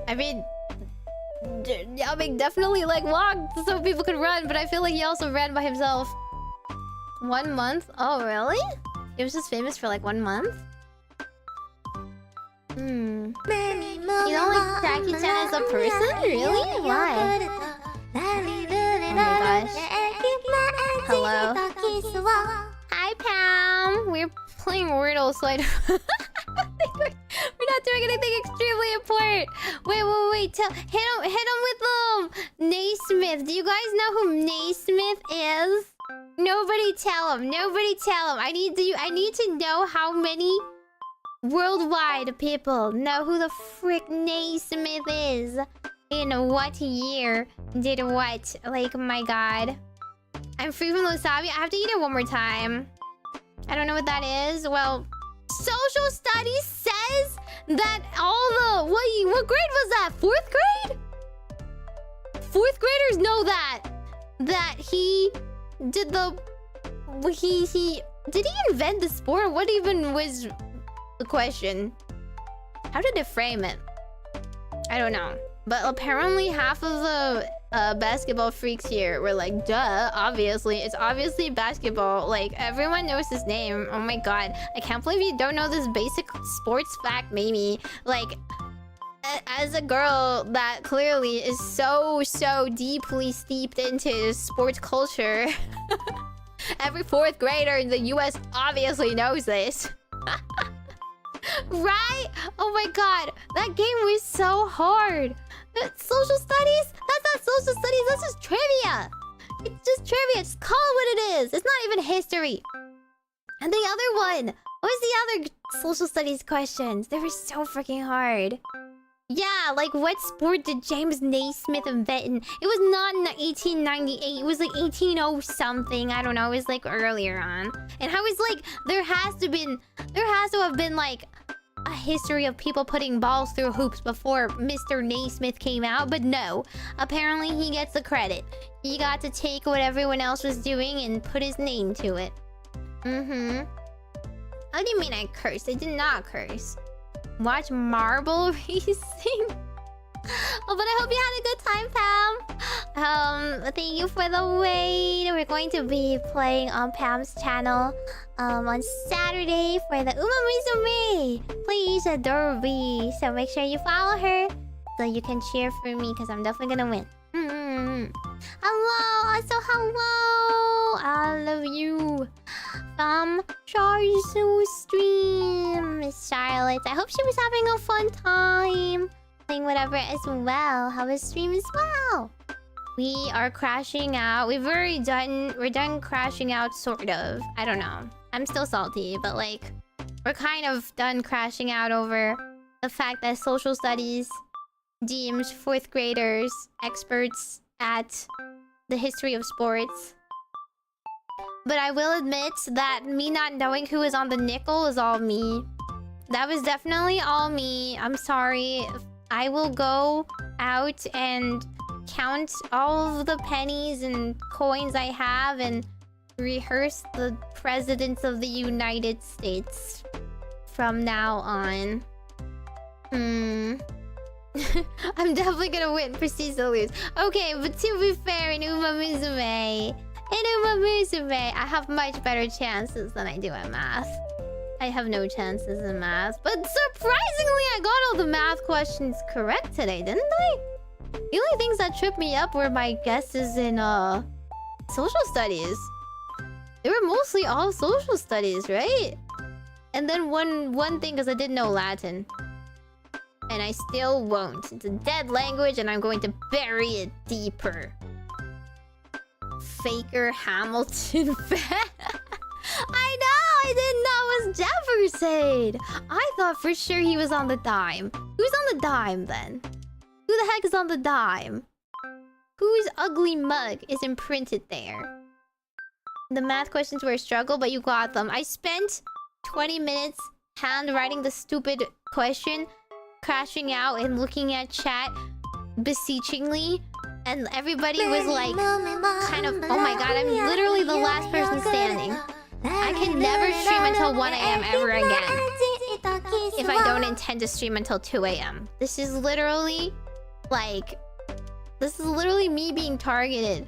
I mean, Yao Ming definitely like walked so people could run, but I feel like he also ran by himself. 1 month? Oh, really? He was just famous for like 1 month? You don't like Jackie Chan as a person? Really? Why? Oh my gosh. Hello. Hi, Pam. We're playing Wordle, so I don't... We're not doing anything extremely important. Wait. Hit him with Naismith. Do you guys know who Naismith is? Nobody tell him. I need to know how many worldwide people know who the frick Naismith is. In what year did what? Like, my god. I'm free from wasabi. I have to eat it one more time. I don't know what that is. Well, social studies says that all the... What grade was that? 4th grade? 4th graders know that he did the... Did he invent the sport? What even was the question? How did it frame it? I don't know. But apparently half of the basketball freaks here were like, duh, obviously. It's obviously basketball. Like, everyone knows his name. Oh my god. I can't believe you don't know this basic sports fact, Meimi. Like, as a girl that clearly is so deeply steeped into sports culture, every 4th grader in the US obviously knows this. Right? Oh my god. That game was so hard. Social studies? That's not social studies. That's just trivia. It's just trivia. Just call it what it is. It's not even history. And the other one. What was the other social studies questions? They were so freaking hard. Yeah, like what sport did James Naismith invent in? It was not in 1898. It was like 1800 something. I don't know. It was like earlier on. And I was like, there has to have been like a history of people putting balls through hoops before Mr. Naismith came out, but no. Apparently he gets the credit. He got to take what everyone else was doing and put his name to it. How do you mean I cursed? I did not curse. Watch marble racing. Oh, but I hope you had a good time, Pam. Thank you for the wait. We're going to be playing on Pam's channel on Saturday for the Uma Musume. Please adore me. So make sure you follow her so you can cheer for me because I'm definitely gonna win. Hello, also hello. I love you. Char's stream, Miss Charlotte. I hope she was having a fun time. Playing whatever as well. How was stream as well? We are crashing out. We're done crashing out, sort of. I don't know. I'm still salty, but like, we're kind of done crashing out over the fact that social studies deems 4th graders experts at the history of sports. But I will admit that me not knowing who was on the nickel is all me. That was definitely all me. I'm sorry. I will go out and count all of the pennies and coins I have and rehearse the presidents of the United States from now on. I'm definitely gonna win. Proceeds to lose. Okay, but to be fair, in Uma Musume, I have much better chances than I do at math. I have no chances in math. But surprisingly, I got all the math questions correct today, didn't I? The only things that tripped me up were my guesses in social studies. They were mostly all social studies, right? And then one thing, because I didn't know Latin. And I still won't. It's a dead language and I'm going to bury it deeper. Faker Hamilton. I know! I didn't know it was Jefferson. I thought for sure he was on the dime. Who's on the dime then? Who the heck is on the dime? Whose ugly mug is imprinted there? The math questions were a struggle, but you got them. I spent 20 minutes handwriting the stupid question, crashing out and looking at chat beseechingly, and everybody was like, kind of, oh my god, I'm literally the last person standing. I can never stream until 1 AM ever again. If I don't intend to stream until 2 AM. This is literally, like... This is literally me being targeted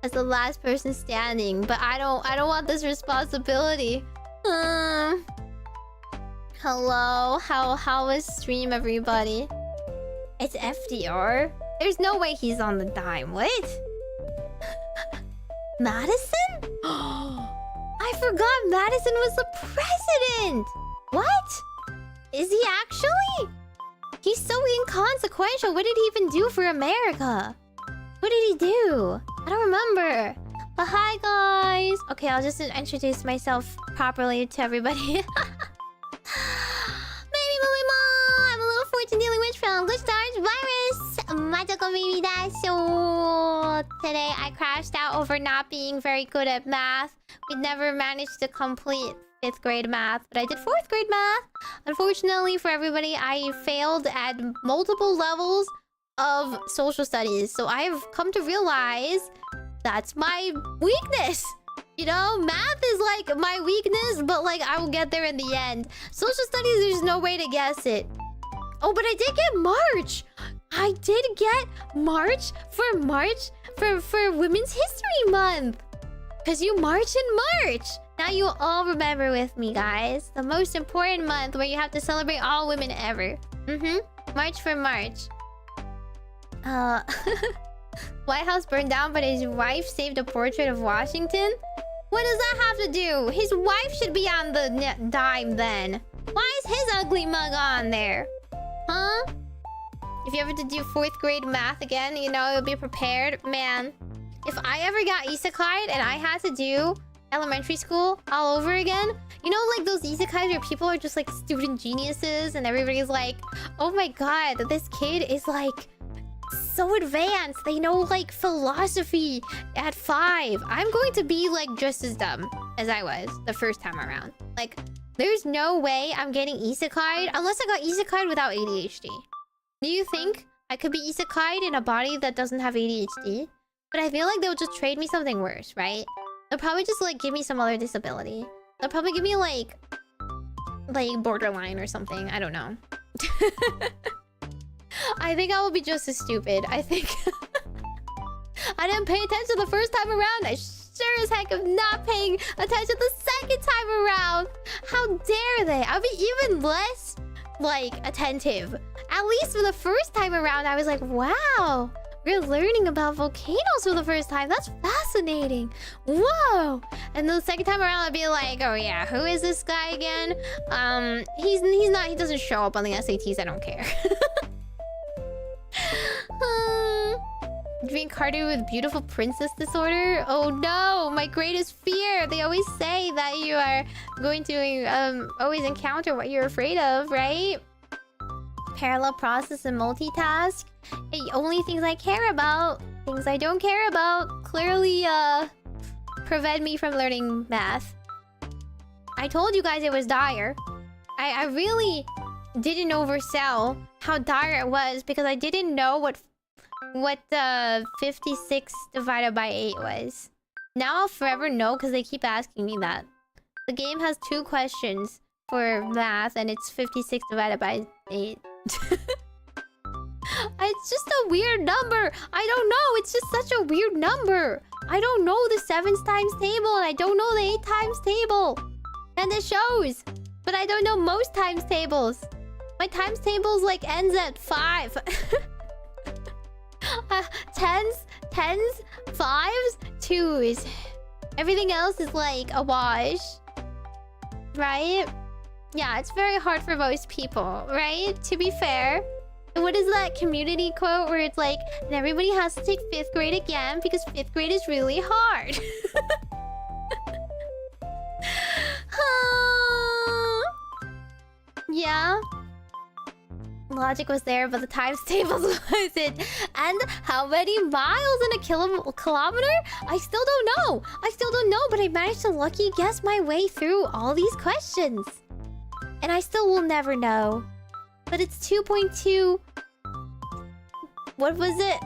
as the last person standing, but I don't want this responsibility. Hello, how was stream, everybody? It's FDR. There's no way he's on the dime. What? Madison? I forgot Madison was the president. What? Is he actually? He's so inconsequential. What did he even do for America? What did he do? I don't remember. But hi, guys. Okay, I'll just introduce myself properly to everybody. Baby Mama, I'm a little fortune-dealing witch from GlitchStars virus. Majokko baby dash. So today I crashed out over not being very good at math. We never managed to complete 5th grade math, but I did 4th grade math. Unfortunately for everybody, I failed at multiple levels of social studies. So I've come to realize that's my weakness. You know, math is like my weakness, but like I will get there in the end. Social studies, there's no way to guess it. Oh, but I did get March. I did get March for Women's History Month. Because you march in March. Now you all remember with me, guys. The most important month where you have to celebrate all women ever. March for March. White House burned down, but his wife saved a portrait of Washington? What does that have to do? His wife should be on the dime then. Why is his ugly mug on there? Huh? If you ever to do 4th grade math again, you know, you'll be prepared. Man, if I ever got isekai'd and I had to do elementary school all over again, you know, like those isekais where people are just like student geniuses and everybody's like, oh my god, this kid is like so advanced, they know like philosophy at 5. I'm going to be like just as dumb as I was the first time around. Like, there's no way I'm getting isekai'd unless I got isekai'd without ADHD. Do you think I could be isekai'd in a body that doesn't have ADHD? But I feel like they'll just trade me something worse, right? They'll probably just like give me some other disability. They'll probably give me like borderline or something. I don't know. I think I will be just as stupid. I think I didn't pay attention the first time around. I sure as heck am not paying attention the second time around. How dare they? I'll be even less like attentive. At least for the first time around, I was like, wow, we're learning about volcanoes for the first time. That's fascinating. Whoa. And the second time around, I'd be like, oh yeah, who is this guy again? He doesn't show up on the SATs. I don't care. Drink harder with beautiful princess disorder? Oh no, my greatest fear. They always say that you are going to always encounter what you're afraid of, right? Parallel process and multitask. Hey, only things I care about. Things I don't care about clearly prevent me from learning math. I told you guys it was dire. I really didn't oversell how dire it was because I didn't know what 56 divided by 8 was. Now I'll forever know because they keep asking me that. The game has 2 questions for math and it's 56 divided by 8. It's just a weird number. I don't know. It's just such a weird number. I don't know the 7s times table and I don't know the 8 times table. And it shows. But I don't know most times tables. My times tables like ends at 5. 10s, 5s, 2s. Everything else is like a wash. Right? Yeah, it's very hard for most people, right? To be fair. What is that community quote where it's like, and everybody has to take 5th grade again because 5th grade is really hard. Yeah. Logic was there, but the times tables wasn't. And how many miles in a kilometer? I still don't know. But I managed to lucky guess my way through all these questions. And I still will never know. But it's 2.2... What was it?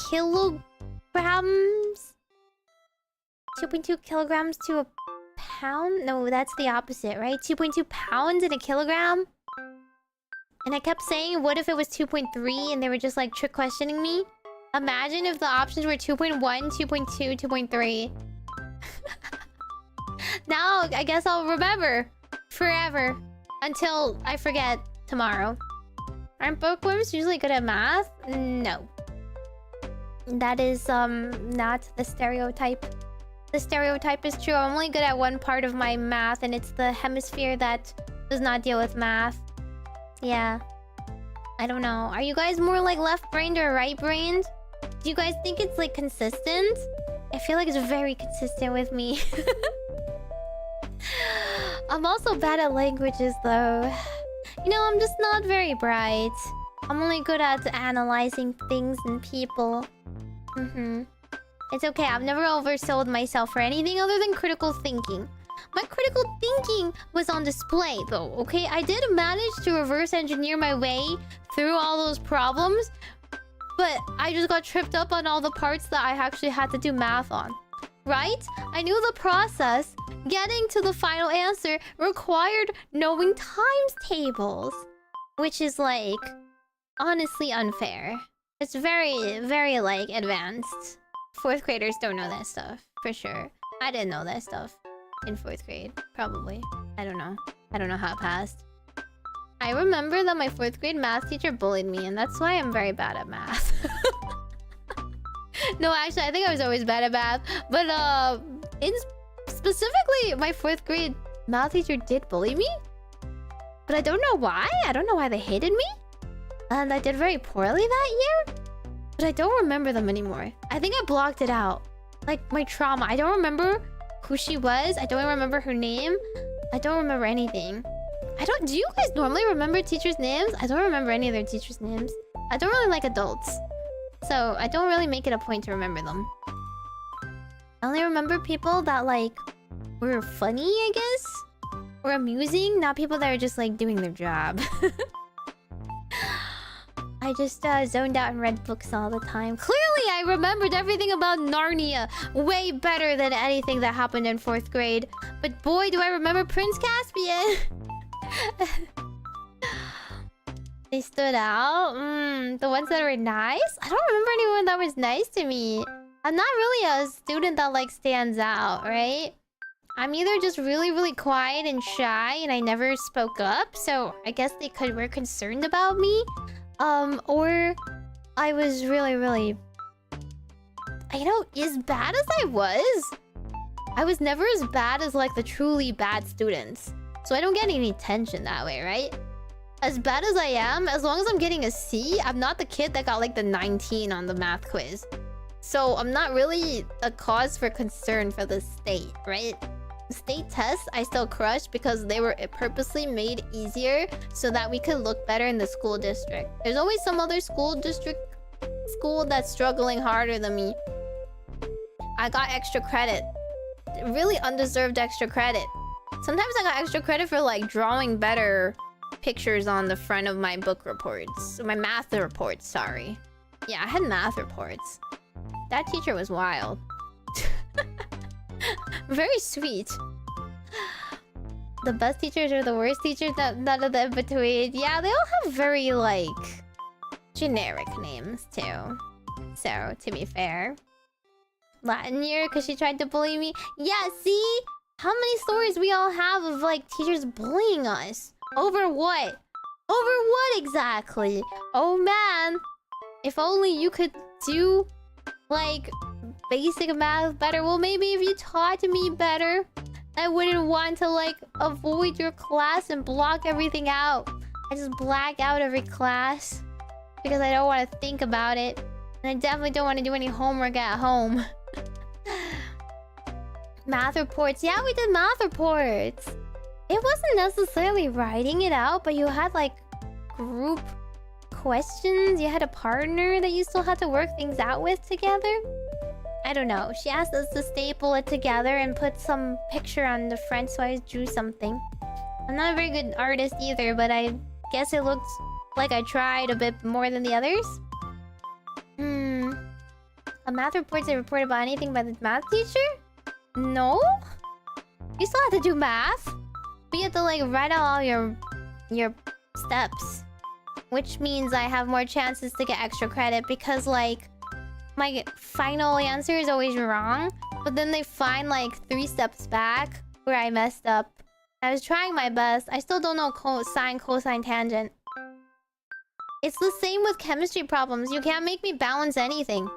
Kilograms? 2.2 kilograms to a pound? No, that's the opposite, right? 2.2 pounds in a kilogram? And I kept saying, what if it was 2.3 and they were just like trick questioning me? Imagine if the options were 2.1, 2.2, 2.3. Now, I guess I'll remember. Forever. Until I forget tomorrow. Aren't bookworms usually good at math? No. That is, not the stereotype. The stereotype is true. I'm only good at one part of my math, and it's the hemisphere that does not deal with math. Yeah. I don't know. Are you guys more like left-brained or right-brained? Do you guys think it's like consistent? I feel like it's very consistent with me. I'm also bad at languages though. You know, I'm just not very bright. I'm only good at analyzing things and people. It's okay, I've never oversold myself for anything other than critical thinking. My critical thinking was on display though, okay? I did manage to reverse engineer my way through all those problems, but I just got tripped up on all the parts that I actually had to do math on. Right? I knew the process. Getting to the final answer required knowing times tables. Which is like, honestly unfair. It's very, very like advanced. 4th graders don't know that stuff, for sure. I didn't know that stuff in 4th grade, probably. I don't know. I don't know how it passed. I remember that my 4th grade math teacher bullied me, and that's why I'm very bad at math. No, actually, I think I was always bad at math. But, specifically, my 4th grade math teacher did bully me. But I don't know why. I don't know why they hated me. And I did very poorly that year. But I don't remember them anymore. I think I blocked it out. Like, my trauma. I don't remember who she was. I don't remember her name. I don't remember anything. Do you guys normally remember teachers' names? I don't remember any of their teachers' names. I don't really like adults. So, I don't really make it a point to remember them. I only remember people that, like, were funny, I guess? Or amusing, not people that are just, like, doing their job. I just zoned out and read books all the time. Clearly, I remembered everything about Narnia way better than anything that happened in 4th grade. But boy, do I remember Prince Caspian! They stood out? The ones that were nice? I don't remember anyone that was nice to me. I'm not really a student that, like, stands out, right? I'm either just really, really quiet and shy and I never spoke up, so I guess they were concerned about me. Or I was really, really... You know, as bad as I was never as bad as, like, the truly bad students. So I don't get any attention that way, right? As bad as I am, as long as I'm getting a C, I'm not the kid that got, like, the 19 on the math quiz. So I'm not really a cause for concern for the state, right? State tests I still crushed because they were purposely made easier so that we could look better in the school district. There's always some other school that's struggling harder than me. I got extra credit. Really undeserved extra credit. Sometimes I got extra credit for, like, drawing better pictures on the front of my book reports. My math reports, sorry. Yeah, I had math reports. That teacher was wild. Very sweet. The best teachers are the worst teachers, none of them between. Yeah, they all have very, like, generic names, too. So, to be fair. Latin year, because she tried to bully me. Yeah, see? How many stories we all have of, like, teachers bullying us? Over what? Over what exactly? Oh, man. If only you could do, like, basic math better. Well, maybe if you taught me better, I wouldn't want to, like, avoid your class and block everything out. I just black out every class because I don't want to think about it. And I definitely don't want to do any homework at home. Math reports. Yeah, we did math reports. It wasn't necessarily writing it out, but you had like group questions. You had a partner that you still had to work things out with together. I don't know. She asked us to staple it together and put some picture on the front, so I drew something. I'm not a very good artist either, but I guess it looked like I tried a bit more than the others. A math report to report about anything by the math teacher? No? You still have to do math. But you have to like write out all your steps. Which means I have more chances to get extra credit because like my final answer is always wrong. But then they find like 3 steps back where I messed up. I was trying my best. I still don't know sine, cosine, tangent. It's the same with chemistry problems. You can't make me balance anything.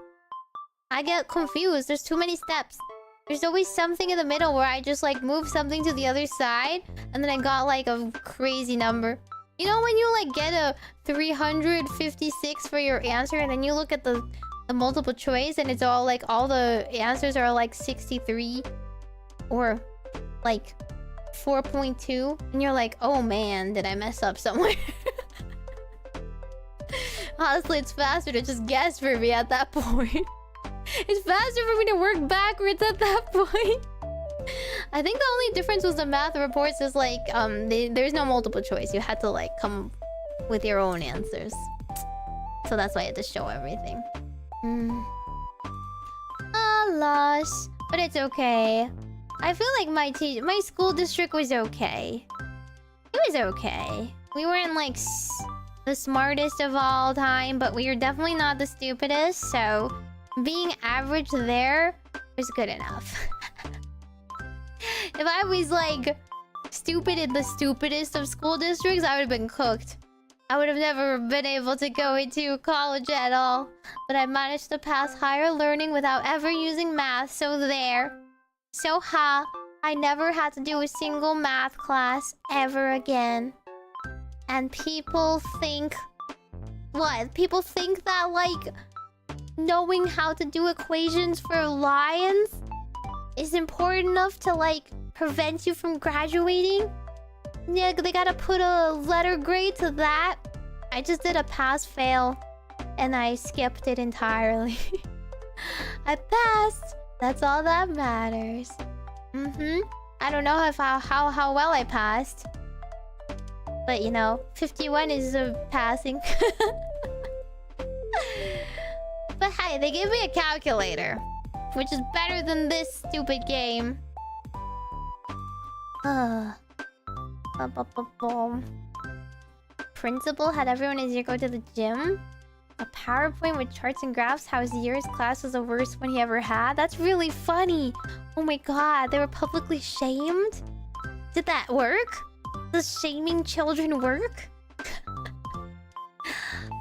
I get confused. There's too many steps. There's always something in the middle where I just like move something to the other side and then I got like a crazy number. You know when you like get a 356 for your answer and then you look at the multiple choice and it's all like all the answers are like 63 or like 4.2 and you're like, oh man, did I mess up somewhere? Honestly, it's faster to just guess for me at that point. It's faster for me to work backwards at that point. I think the only difference was the math reports is like there's no multiple choice. You had to like come with your own answers. So that's why I had to show everything. Loss. But it's okay. I feel like my school district was okay. It was okay. We weren't like the smartest of all time, but we were definitely not the stupidest, so being average there was good enough. If I was like stupid in the stupidest of school districts, I would have been cooked. I would have never been able to go into college at all. But I managed to pass higher learning without ever using math, so there. So I never had to do a single math class ever again. And people think... What? People think that, like, knowing how to do equations for lions is important enough to, like, prevent you from graduating? Yeah, they gotta put a letter grade to that. I just did a pass-fail, and I skipped it entirely. I passed. That's all that matters. I don't know if how well I passed. But, you know, 51 is passing. But hey, they gave me a calculator, which is better than this stupid game. Principal had everyone as you go to the gym. A PowerPoint with charts and graphs how his year's class was the worst one he ever had. That's really funny. Oh my god, they were publicly shamed? Did that work? Does shaming children work?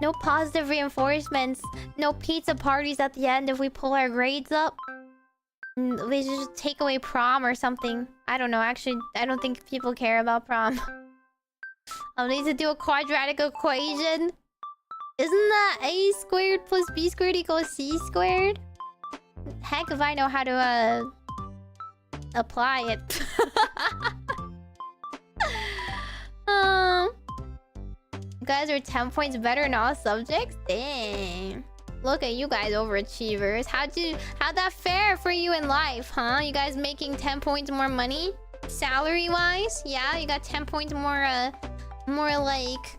No positive reinforcements. No pizza parties at the end if we pull our grades up. We should just take away prom or something. I don't know. Actually, I don't think people care about prom. I'll need to do a quadratic equation. Isn't that a squared plus b squared equals c squared? Heck if I know how to apply it. You guys are 10 points better in all subjects? Dang. Look at you guys, overachievers. How'd that fare for you in life, huh? You guys making 10 points more money? Salary-wise? Yeah, you got 10 points more like...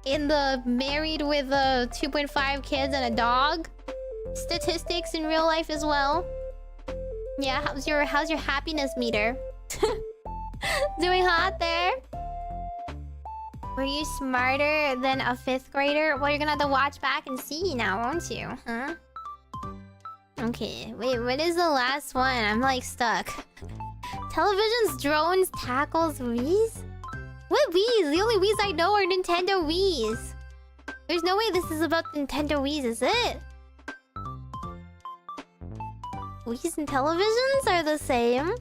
in the married with 2.5 kids and a dog statistics in real life as well. Yeah, how's your happiness meter? Doing hot there? Were you smarter than a 5th grader? Well, you're gonna have to watch back and see now, won't you? Huh? Okay, wait, what is the last one? I'm like stuck. Televisions, drones, tackles, Wii's? What Wii's? The only Wii's I know are Nintendo Wii's. There's no way this is about Nintendo Wii's, is it? Wii's and televisions are the same.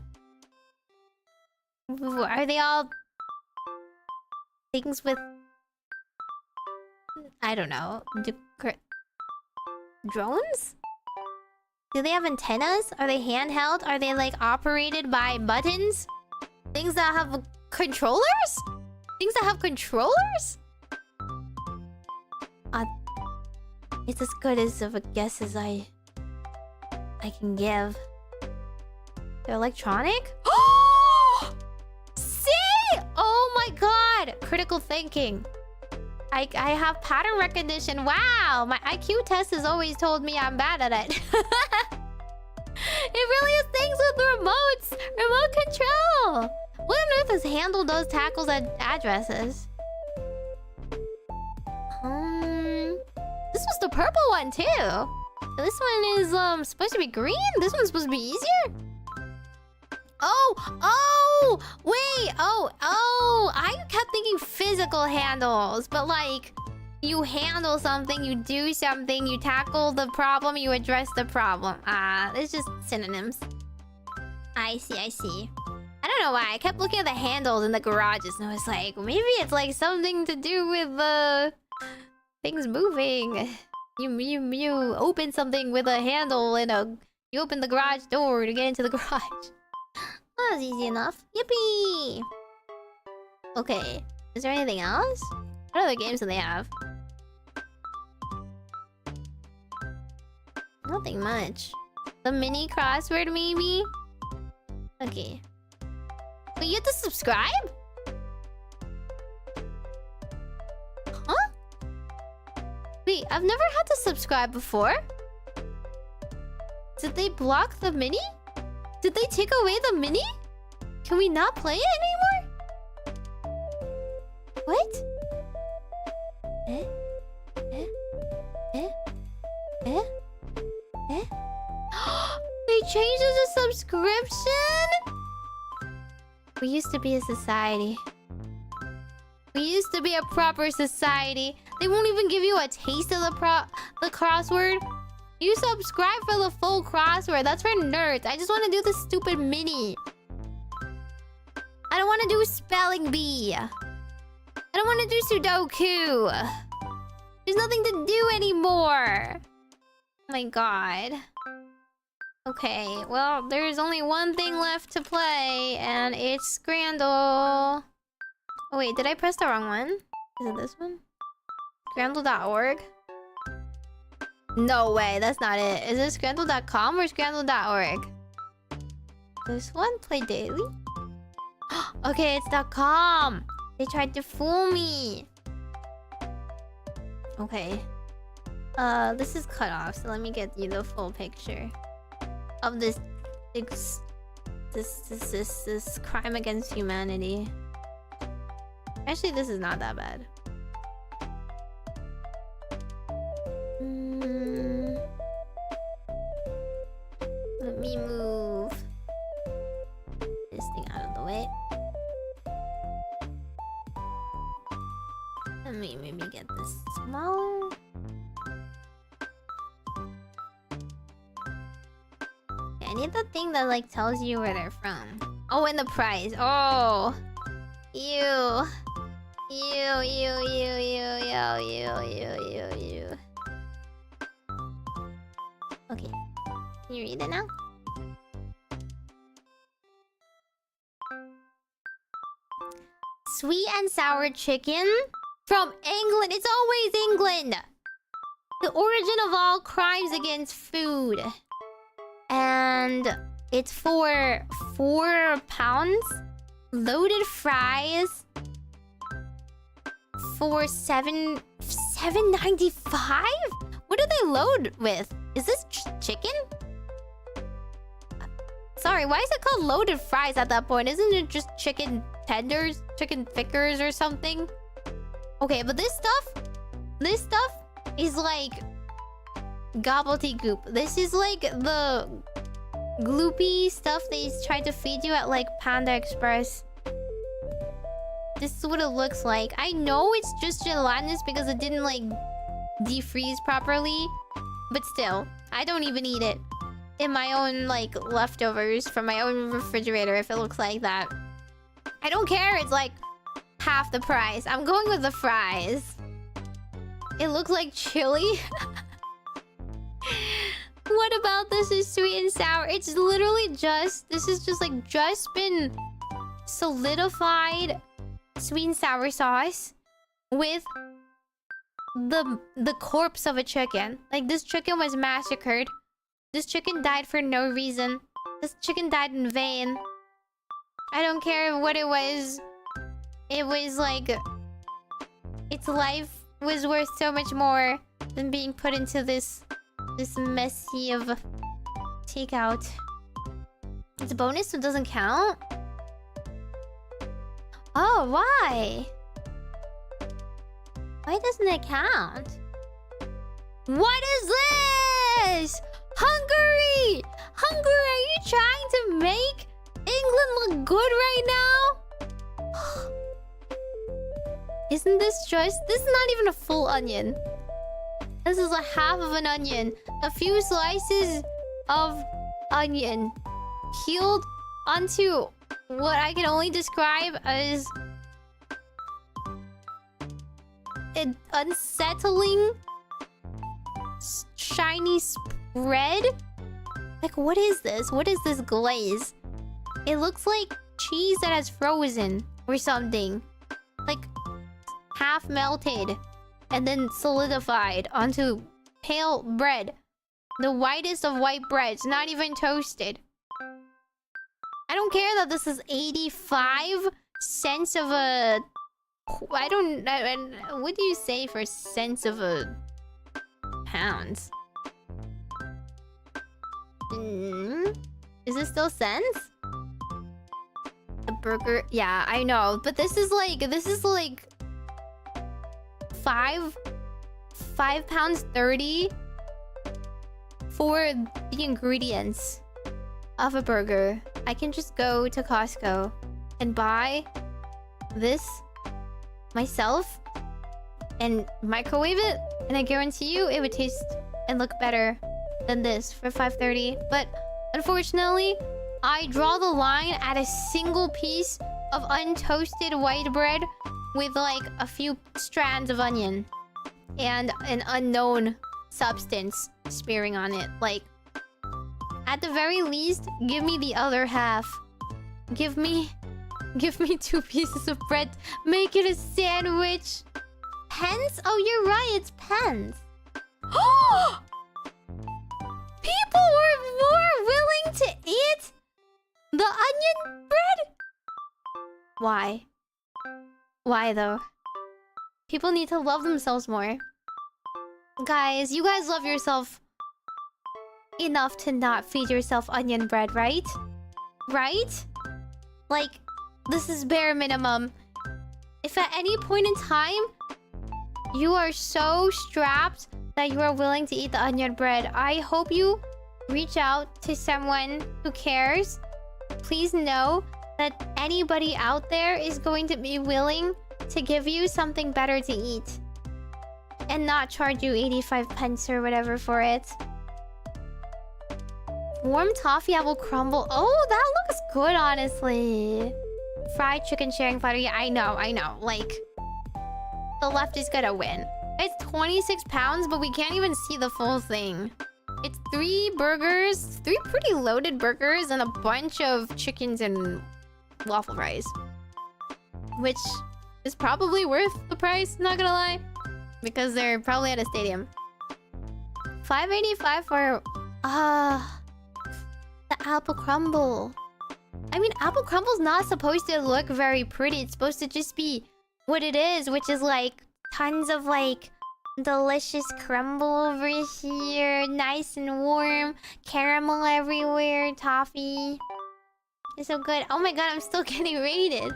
Are they all... things with... I don't know. Drones? Do they have antennas? Are they handheld? Are they like operated by buttons? Things that have controllers? Things that have controllers? It's as good as of a guess as I can give. They're electronic? Oh! See? Oh my god! Critical thinking. I have pattern recognition. Wow! My IQ test has always told me I'm bad at it. It really is things with remotes! Remote control! What on earth does handle those tackles at addresses? This was the purple one too. So this one is supposed to be green? This one's supposed to be easier? Oh, wait, I kept thinking physical handles, but like, you handle something, you do something, you tackle the problem, you address the problem. It's just synonyms. I see. I don't know why, I kept looking at the handles in the garages, and I was like, maybe it's like something to do with things moving. You open something with a handle and you open the garage door to get into the garage. That was easy enough. Yippee! Okay. Is there anything else? What other games do they have? Nothing much. The mini crossword, maybe? Okay. But you have to subscribe? Huh? Wait, I've never had to subscribe before. Did they block the mini? Did they take away the mini? Can we not play it anymore? What? They changed it to subscription? We used to be a society. We used to be a proper society. They won't even give you a taste of the crossword. You subscribe for the full crossword. That's for nerds. I just want to do the stupid mini. I don't want to do spelling bee. I don't want to do Sudoku. There's nothing to do anymore. Oh my god. Okay, well, there's only one thing left to play, and it's Scrandle. Oh wait, did I press the wrong one? Is it this one? Scrandle.org? No way, that's not it. Is it Scrandle.com or Scrandle.org? This one? Play daily? Okay, it's .com. They tried to fool me. Okay. This is cut off, so let me get you the full picture of this crime against humanity. Actually, this is not that bad. Let me move this thing out of the way. Let me maybe get this smaller. Okay, I need the thing that like tells you where they're from. Oh, and the price. Oh, ew. Ew. Okay, can you read it now? Sweet and sour chicken from England. It's always England. The origin of all crimes against food. And it's for £4. Loaded fries for $7.95. What do they load with? Is this chicken? Sorry, why is it called loaded fries at that point? Isn't it just chicken tenders, chicken thickers or something? Okay, but this stuff is like gobbledygook. This is like the gloopy stuff they tried to feed you at like Panda Express. This is what it looks like. I know it's just gelatinous because it didn't like defreeze properly, but still, I don't even eat it in my own like leftovers from my own refrigerator if it looks like that. I don't care, it's like half the price. I'm going with the fries. It looks like chili. what about this is sweet and sour? It's literally just... This is just like just been solidified sweet and sour sauce with the corpse of a chicken. Like, this chicken was massacred. This chicken died for no reason. This chicken died in vain. I don't care what it was. It was like... Its life was worth so much more than being put into this messy of takeout. It's a bonus, so it doesn't count? Oh, why? Why doesn't it count? What is this? Hungary! Hungary, are you trying to make England look good right now? Isn't this just... This is not even a full onion. This is a half of an onion. A few slices of onion peeled onto what I can only describe as an unsettling shiny spread. Like, what is this? What is this glaze? It looks like cheese that has frozen or something. Like, half melted and then solidified onto pale bread. The whitest of white breads, not even toasted. I don't care that this is 85 cents of a... what do you say for cents of a pound? Is this still cents? The burger... Yeah, I know. But this is like... £5.30 for the ingredients of a burger. I can just go to Costco and buy this myself and microwave it, and I guarantee you it would taste and look better than this for $5.30. But unfortunately, I draw the line at a single piece of untoasted white bread with like a few strands of onion and an unknown substance smearing on it. Like, at the very least, give me the other half. Give me 2 pieces of bread. Make it a sandwich. Pence? Oh, you're right. It's pence. People were more willing to eat the onion bread? Why? Why, though? People need to love themselves more. Guys, you guys love yourself enough to not feed yourself onion bread, right? Right? Like, this is bare minimum. If at any point in time you are so strapped that you are willing to eat the onion bread, I hope you reach out to someone who cares. Please know that anybody out there is going to be willing to give you something better to eat and not charge you 85 pence or whatever for it. Warm toffee apple crumble. Oh, that looks good, honestly. Fried chicken sharing platter. Yeah, I know. Like, the left is gonna win. It's 26 pounds, but we can't even see the full thing. It's 3 burgers, 3 pretty loaded burgers, and a bunch of chickens and waffle fries. Which is probably worth the price, not gonna lie. Because they're probably at a stadium. $5.85 for... the apple crumble. I mean, apple crumble's not supposed to look very pretty. It's supposed to just be what it is, which is like tons of like delicious crumble over here. Nice and warm. Caramel everywhere. Toffee. It's so good. Oh my god, I'm still getting rated.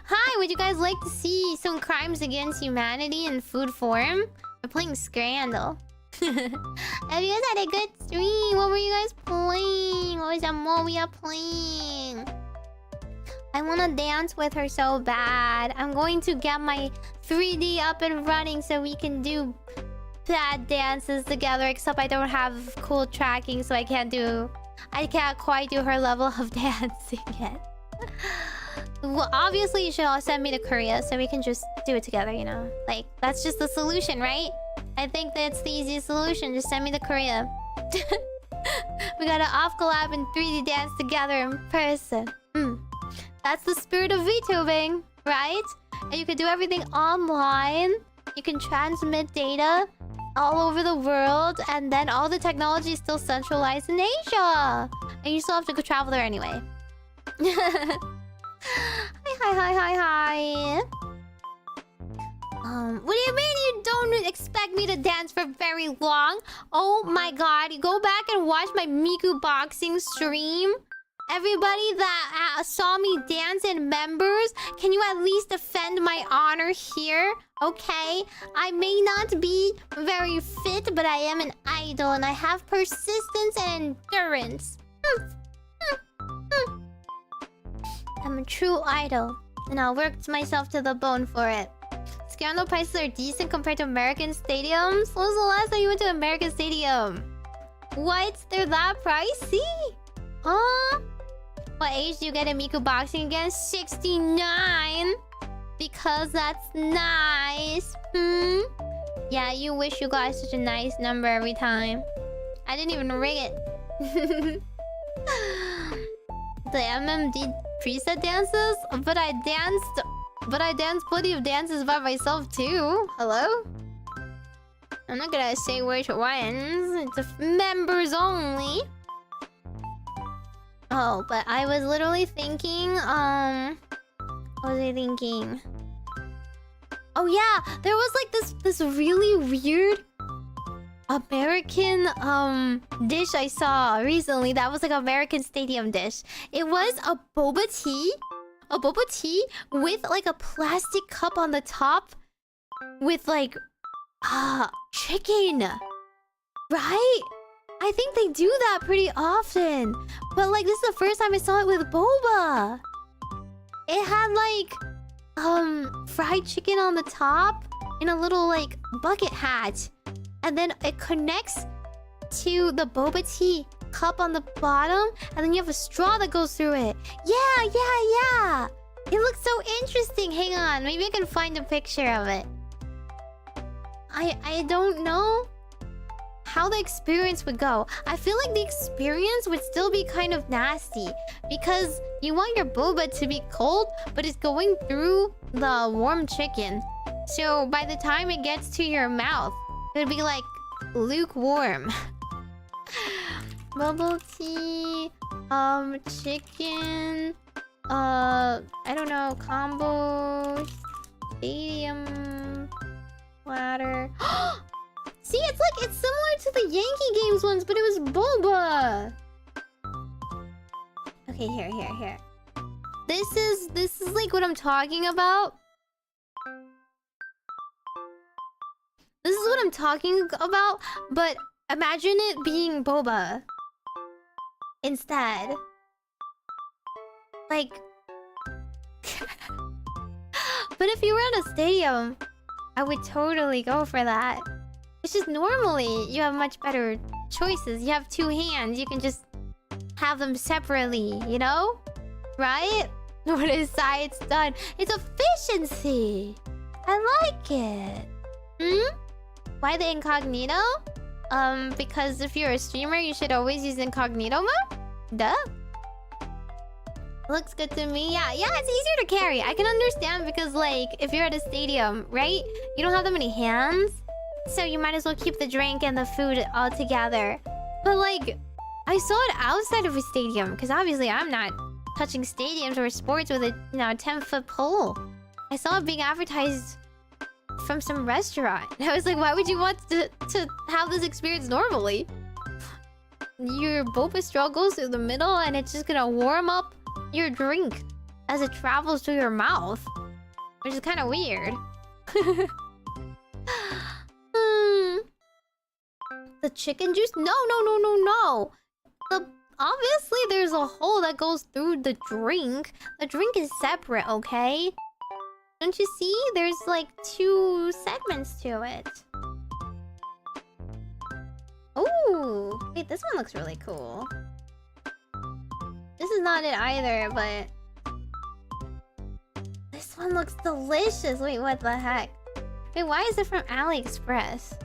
Hi, would you guys like to see some crimes against humanity in food form? We're playing Scandal. Have you guys had a good stream? What were you guys playing? What was that more we are playing? I want to dance with her so bad. I'm going to get my 3D up and running so we can do bad dances together. Except I don't have cool tracking, so I can't quite do her level of dancing yet. Well, obviously you should all send me to Korea so we can just do it together, you know? Like, that's just the solution, right? I think that's the easiest solution. Just send me to Korea. We gotta off collab and 3D dance together in person. That's the spirit of VTubing, right? And you can do everything online. You can transmit data all over the world, and then all the technology is still centralized in Asia. And you still have to go travel there anyway. Hi. What do you mean you don't expect me to dance for very long? Oh my god, you go back and watch my Miku boxing stream. Everybody that saw me dance in members, can you at least defend my honor here? Okay? I may not be very fit, but I am an idol and I have persistence and endurance. I'm a true idol, and I'll work myself to the bone for it. Scandal prices are decent compared to American stadiums. When was the last time you went to American Stadium? What? They're that pricey? Huh? What age do you get in Miku boxing again? 69. Because that's nice. Yeah, you wish you got such a nice number every time. I didn't even ring it. The MMD preset dances? But I danced plenty of dances by myself too. Hello? I'm not gonna say which ones. It's members only. Oh, but I was literally thinking, what was I thinking? Oh yeah, there was like this really weird American dish I saw recently that was like American Stadium dish. It was a boba tea with like a plastic cup on the top with like chicken. Right? I think they do that pretty often. But like this is the first time I saw it with boba. It had like fried chicken on the top in a little like bucket hat. And then it connects to the boba tea cup on the bottom, and then you have a straw that goes through it. Yeah. It looks so interesting. Hang on, maybe I can find a picture of it. I don't know how the experience would go. I feel like the experience would still be kind of nasty because you want your boba to be cold, but it's going through the warm chicken. So by the time it gets to your mouth, it would be like lukewarm. Bubble tea, chicken, I don't know, combo, stadium, ladder. See, it's similar to the Yankee Games ones, but it was boba. Okay, here. This is like what I'm talking about. This is what I'm talking about, but imagine it being boba instead. Like... But if you were at a stadium, I would totally go for that. It's just normally you have much better choices. You have two hands, you can just have them separately, you know? Right? What is science done? It's efficiency! I like it. Why the incognito? Because if you're a streamer, you should always use incognito mode? Duh. Looks good to me. Yeah, it's easier to carry. I can understand because, like, if you're at a stadium, right? You don't have that many hands. So you might as well keep the drink and the food all together. But, like, I saw it outside of a stadium. Because obviously I'm not touching stadiums or sports with a 10-foot pole. I saw it being advertised from some restaurant. And I was like, why would you want to have this experience normally? Your boba straw goes through the middle and it's just gonna warm up your drink as it travels through your mouth. Which is kind of weird. The chicken juice? No. Obviously there's a hole that goes through the drink. The drink is separate, okay? Don't you see? There's like 2 segments to it. Ooh, wait, this one looks really cool. This is not it either, but this one looks delicious. Wait, what the heck? Wait, why is it from AliExpress?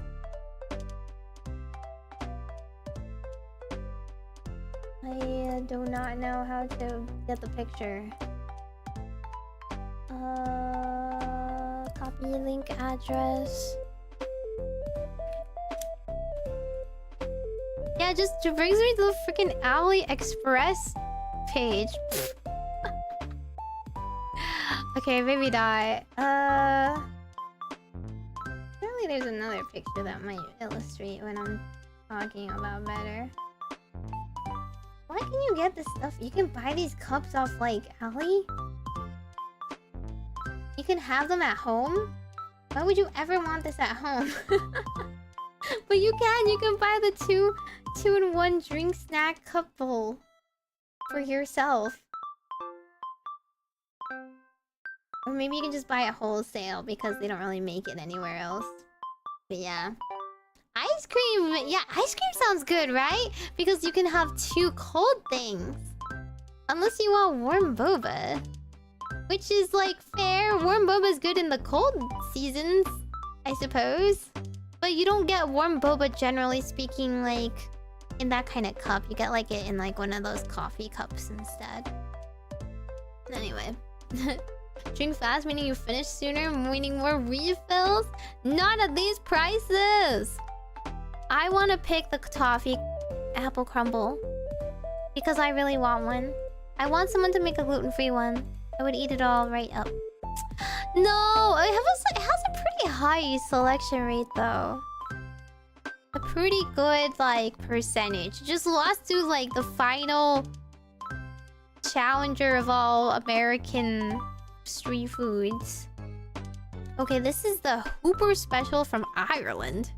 I do not know how to get the picture. Copy link address. Yeah, just brings me to the freaking AliExpress page. Okay, maybe not. Surely there's another picture that might illustrate what I'm talking about better. Why can you get this stuff? You can buy these cups off like Ali? You can have them at home? Why would you ever want this at home? But you can buy the two-in-one drink snack cup bowl for yourself. Or maybe you can just buy it wholesale because they don't really make it anywhere else. But yeah. Ice cream! Yeah, ice cream sounds good, right? Because you can have two cold things. Unless you want warm boba. Which is like fair. Warm boba is good in the cold seasons, I suppose. But you don't get warm boba generally speaking like in that kind of cup. You get like it in like one of those coffee cups instead. Anyway. Drink fast meaning you finish sooner, meaning more refills? Not at these prices! I want to pick the toffee apple crumble. Because I really want one. I want someone to make a gluten-free one. I would eat it all right up. No! It has a pretty high selection rate though. A pretty good like percentage. Just lost to like the final challenger of all American street foods. Okay, this is the Hooper special from Ireland.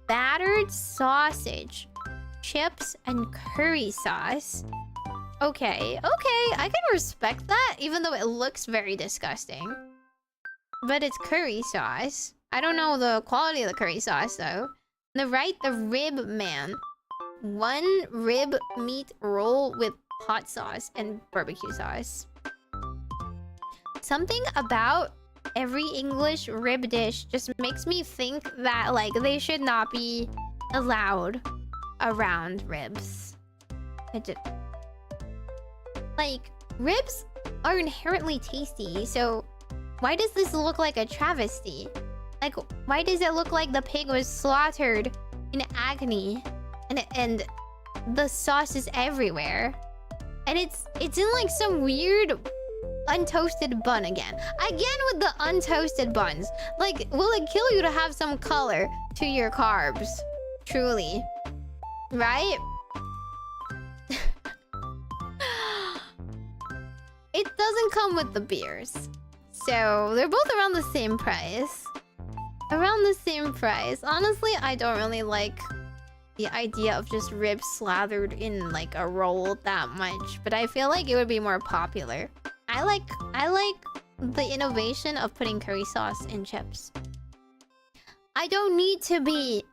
Battered sausage, chips, and curry sauce. Okay, I can respect that, even though it looks very disgusting. But it's curry sauce. I don't know the quality of the curry sauce, though. The rib man. 1 rib meat roll with hot sauce and barbecue sauce. Something about every English rib dish just makes me think that, like, they should not be allowed around ribs. Like, ribs are inherently tasty, so why does this look like a travesty? Like, why does it look like the pig was slaughtered in agony and the sauce is everywhere? And it's in like some weird untoasted bun again. Again with the untoasted buns. Like, will it kill you to have some color to your carbs? Truly. Right? It doesn't come with the beers. So, they're both around the same price. Around the same price. Honestly, I don't really like the idea of just ribs slathered in like a roll that much. But I feel like it would be more popular. I like the innovation of putting curry sauce in chips. I don't need to be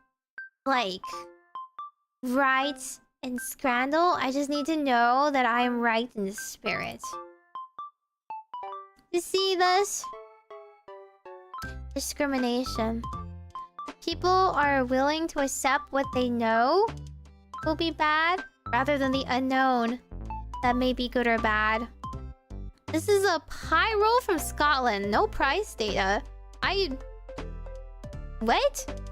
like right in scandal. I just need to know that I am right in the spirit. You see this? Discrimination. People are willing to accept what they know will be bad rather than the unknown that may be good or bad. This is a pie roll from Scotland. No price data. What?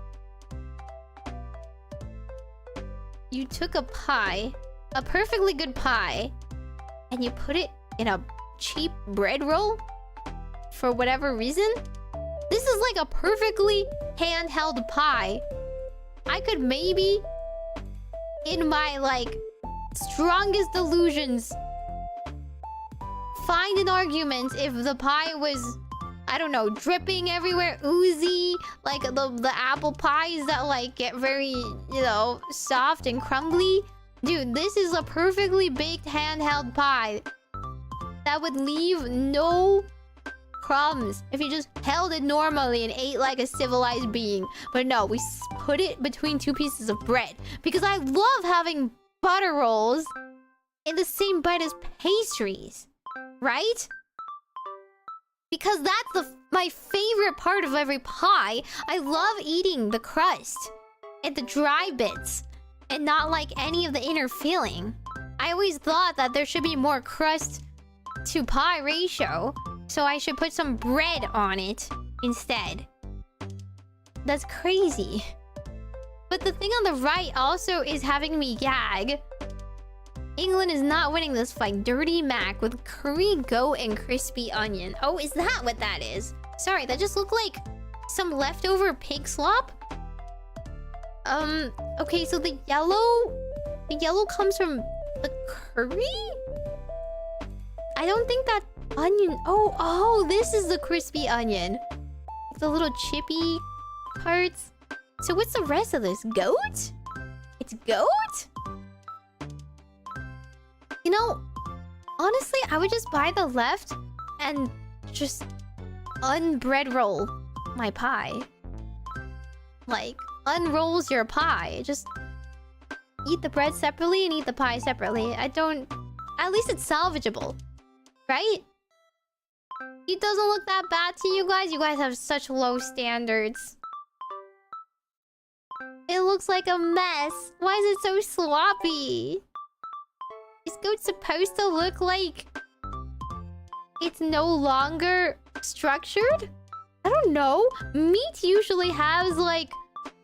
You took a pie, a perfectly good pie, and you put it in a cheap bread roll? For whatever reason? This is like a perfectly handheld pie. I could maybe, in my like strongest delusions, find an argument if the pie was, I don't know, dripping everywhere, oozy, like the apple pies that like get very, you know, soft and crumbly. Dude, this is a perfectly baked handheld pie that would leave no crumbs if you just held it normally and ate like a civilized being. But no, we put it between two pieces of bread because I love having butter rolls in the same bite as pastries, right? Because that's my favorite part of every pie. I love eating the crust and the dry bits and not like any of the inner filling. I always thought that there should be more crust to pie ratio, so I should put some bread on it instead. That's crazy. But the thing on the right also is having me gag. England is not winning this fight. Dirty Mac with curry goat and crispy onion. Oh, is that what that is? Sorry, that just looked like some leftover pig slop. Okay, so the yellow comes from the curry? I don't think that onion... Oh, this is the crispy onion. The little chippy parts. So what's the rest of this? Goat? It's goat? You know, honestly, I would just buy the left and just unbread roll my pie. Like, unrolls your pie. Just eat the bread separately and eat the pie separately. I don't... At least it's salvageable. Right? It doesn't look that bad to you guys. You guys have such low standards. It looks like a mess. Why is it so sloppy? Is goat supposed to look like it's no longer structured? I don't know. Meat usually has like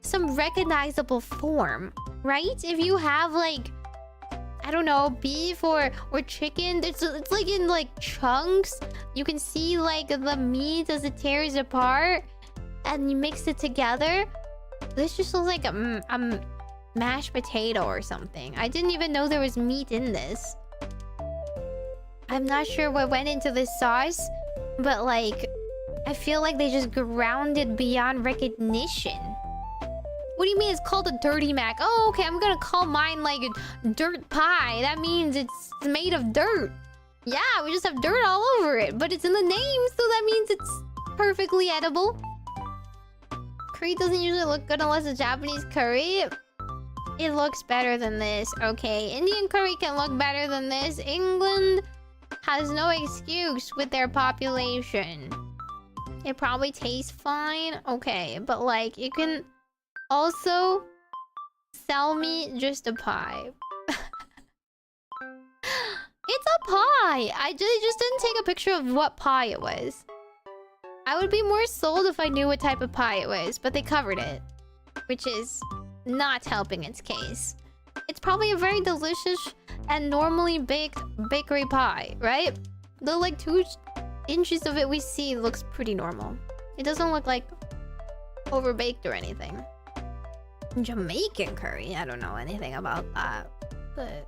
some recognizable form, right? If you have like, I don't know, beef or chicken, it's like in like chunks. You can see like the meat as it tears apart and you mix it together. This just looks like a mashed potato or something. I didn't even know there was meat in this. I'm not sure what went into this sauce, but like, I feel like they just ground it beyond recognition. What do you mean it's called a dirty mac? Oh, okay, I'm gonna call mine like a dirt pie. That means it's made of dirt. Yeah, we just have dirt all over it, but it's in the name, so that means it's perfectly edible. Curry doesn't usually look good unless it's Japanese curry. It looks better than this. Okay, Indian curry can look better than this. England has no excuse with their population. It probably tastes fine. Okay, but like, you can also sell me just a pie. It's a pie! I just didn't take a picture of what pie it was. I would be more sold if I knew what type of pie it was, but they covered it, which is not helping its case. It's probably a very delicious and normally baked bakery pie, right? The like 2 inches of it we see looks pretty normal. It doesn't look like overbaked or anything. Jamaican curry? I don't know anything about that, but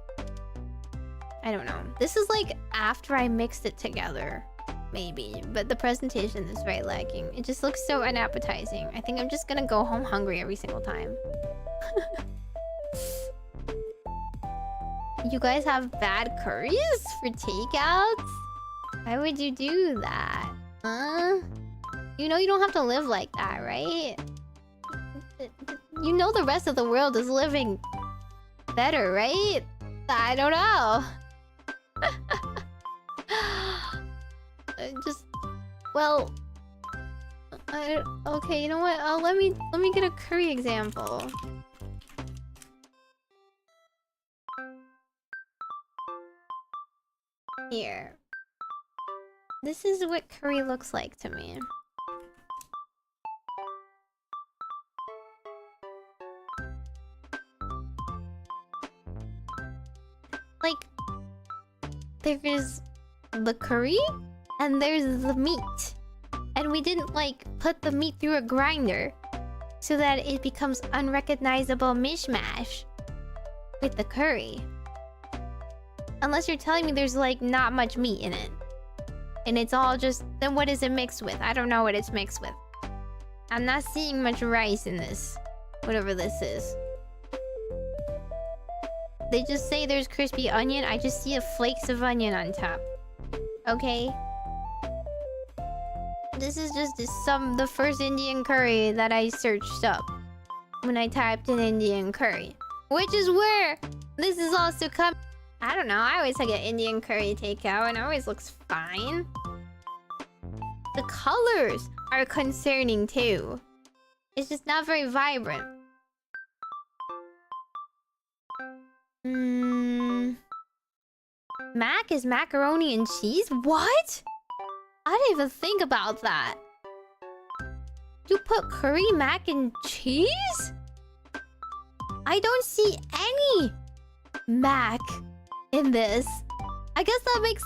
I don't know. This is like after I mixed it together. Maybe, but the presentation is very lacking. It just looks so unappetizing. I think I'm just gonna go home hungry every single time. You guys have bad curries for takeouts? Why would you do that? You know you don't have to live like that, right? You know the rest of the world is living better, right? I don't know. Well, okay, you know what? Let me get a curry example. Here. This is what curry looks like to me. Like, there is the curry and there's the meat. And we didn't like put the meat through a grinder so that it becomes unrecognizable mishmash with the curry. Unless you're telling me there's like not much meat in it. And it's all just... Then what is it mixed with? I don't know what it's mixed with. I'm not seeing much rice in this. Whatever this is. They just say there's crispy onion. I just see the flakes of onion on top. Okay? This is just the first Indian curry that I searched up when I typed in Indian curry. Which is where this is also come... I don't know, I always get Indian curry takeout and it always looks fine. The colors are concerning too. It's just not very vibrant. Mac is macaroni and cheese? What? I didn't even think about that. You put curry mac and cheese? I don't see any mac in this. I guess that makes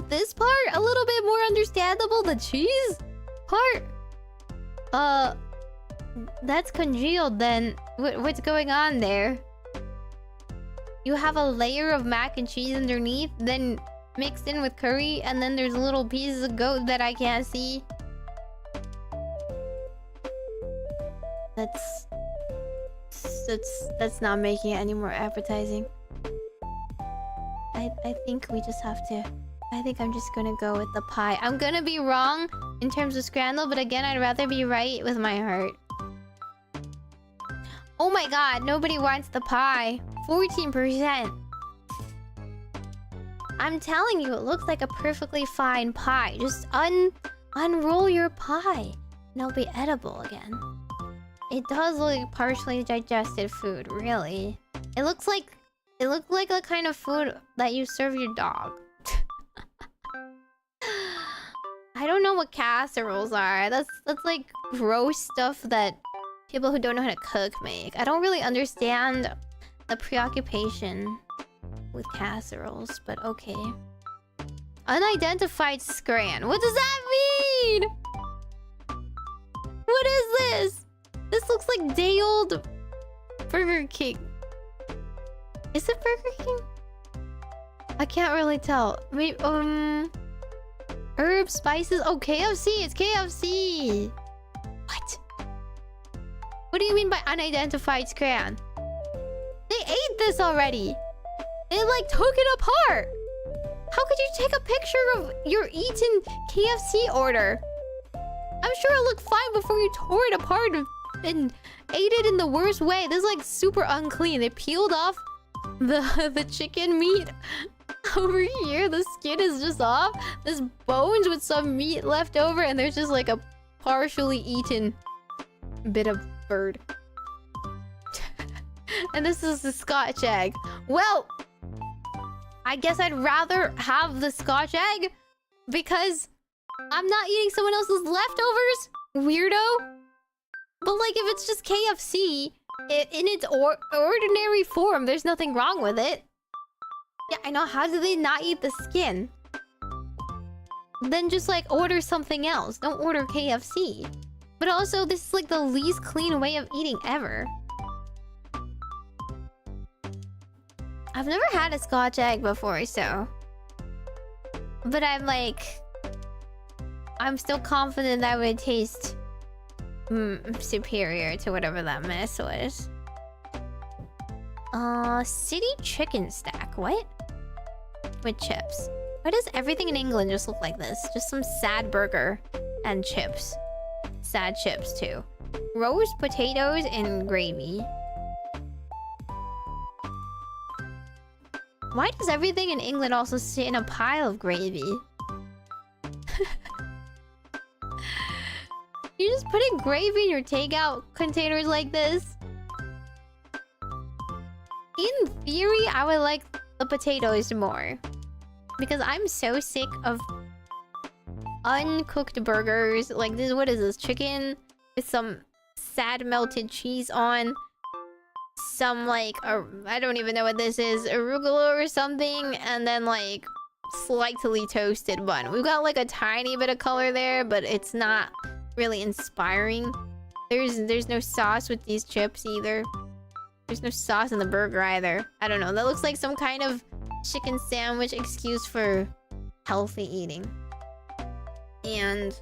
this part a little bit more understandable. The cheese part? That's congealed then. What's going on there? You have a layer of mac and cheese underneath, then mixed in with curry, and then there's little pieces of goat that I can't see. That's not making it any more appetizing. I think we just have to... I think I'm just gonna go with the pie. I'm gonna be wrong in terms of scramble, but again, I'd rather be right with my heart. Oh my god, nobody wants the pie. 14%. I'm telling you, it looks like a perfectly fine pie. Just unroll your pie, and it'll be edible again. It does look like partially digested food, really. It looks like the kind of food that you serve your dog. I don't know what casseroles are. That's like gross stuff that people who don't know how to cook make. I don't really understand the preoccupation with casseroles, but okay. Unidentified scran. What does that mean? What is this? This looks like day-old Burger King. Is it Burger King? I can't really tell. Maybe, herbs, spices. Oh, KFC. It's KFC. What? What do you mean by unidentified scran? They ate this already. They like took it apart. How could you take a picture of your eaten KFC order? I'm sure it looked fine before you tore it apart and ate it in the worst way. This is like super unclean. They peeled off the chicken meat over here. The skin is just off. There's bones with some meat left over, and there's just like a partially eaten bit of bird. And this is the Scotch egg. Well, I guess I'd rather have the Scotch egg because I'm not eating someone else's leftovers, weirdo. But like, if it's just KFC in its ordinary form, there's nothing wrong with it. Yeah, I know. How do they not eat the skin? Then just like order something else. Don't order KFC. But also, this is like the least clean way of eating ever. I've never had a Scotch egg before, so... But I'm still confident that would taste... superior to whatever that mess was. City chicken stack. What? With chips. Why does everything in England just look like this? Just some sad burger and chips. Sad chips, too. Roast potatoes and gravy. Why does everything in England also sit in a pile of gravy? You're just putting gravy in your takeout containers like this? In theory, I would like the potatoes more. Because I'm so sick of uncooked burgers. Like this, what is this? Chicken with some sad melted cheese on. Some like, I don't even know what this is. Arugula or something. And then like slightly toasted bun. We've got like a tiny bit of color there, but it's not really inspiring. There's no sauce with these chips either. There's no sauce in the burger either. I don't know. That looks like some kind of chicken sandwich excuse for healthy eating. And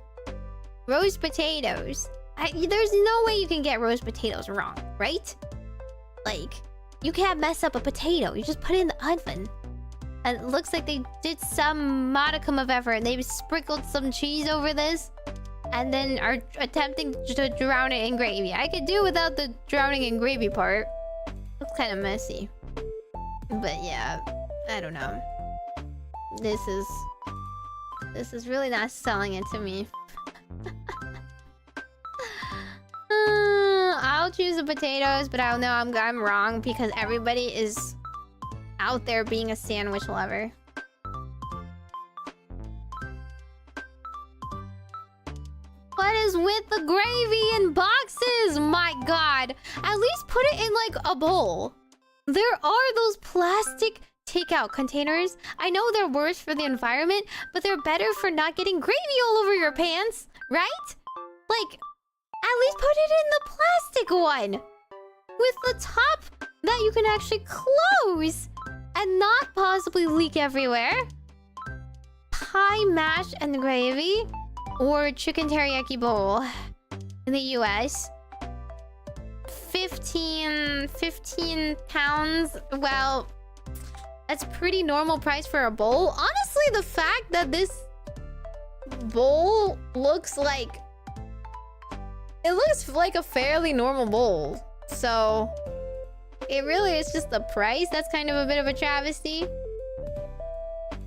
roast potatoes. There's no way you can get roast potatoes wrong, right? Like, you can't mess up a potato. You just put it in the oven. And it looks like they did some modicum of effort. They sprinkled some cheese over this. And then are attempting to drown it in gravy. I could do without the drowning in gravy part. Looks kind of messy. But yeah, I don't know. This is really not selling it to me. I'll choose the potatoes, but I know I'm wrong because everybody is out there being a sandwich lover. pizzas with the gravy in boxes. My god. At least put it in like a bowl. There are those plastic takeout containers. I know they're worse for the environment, but they're better for not getting gravy all over your pants, right? Like, at least put it in the plastic one with the top that you can actually close and not possibly leak everywhere. Pie, mash, and gravy, or chicken teriyaki bowl in the US. 15 pounds. Well, that's pretty normal price for a bowl. Honestly, the fact that this bowl looks like... It looks like a fairly normal bowl. So, it really is just the price that's kind of a bit of a travesty.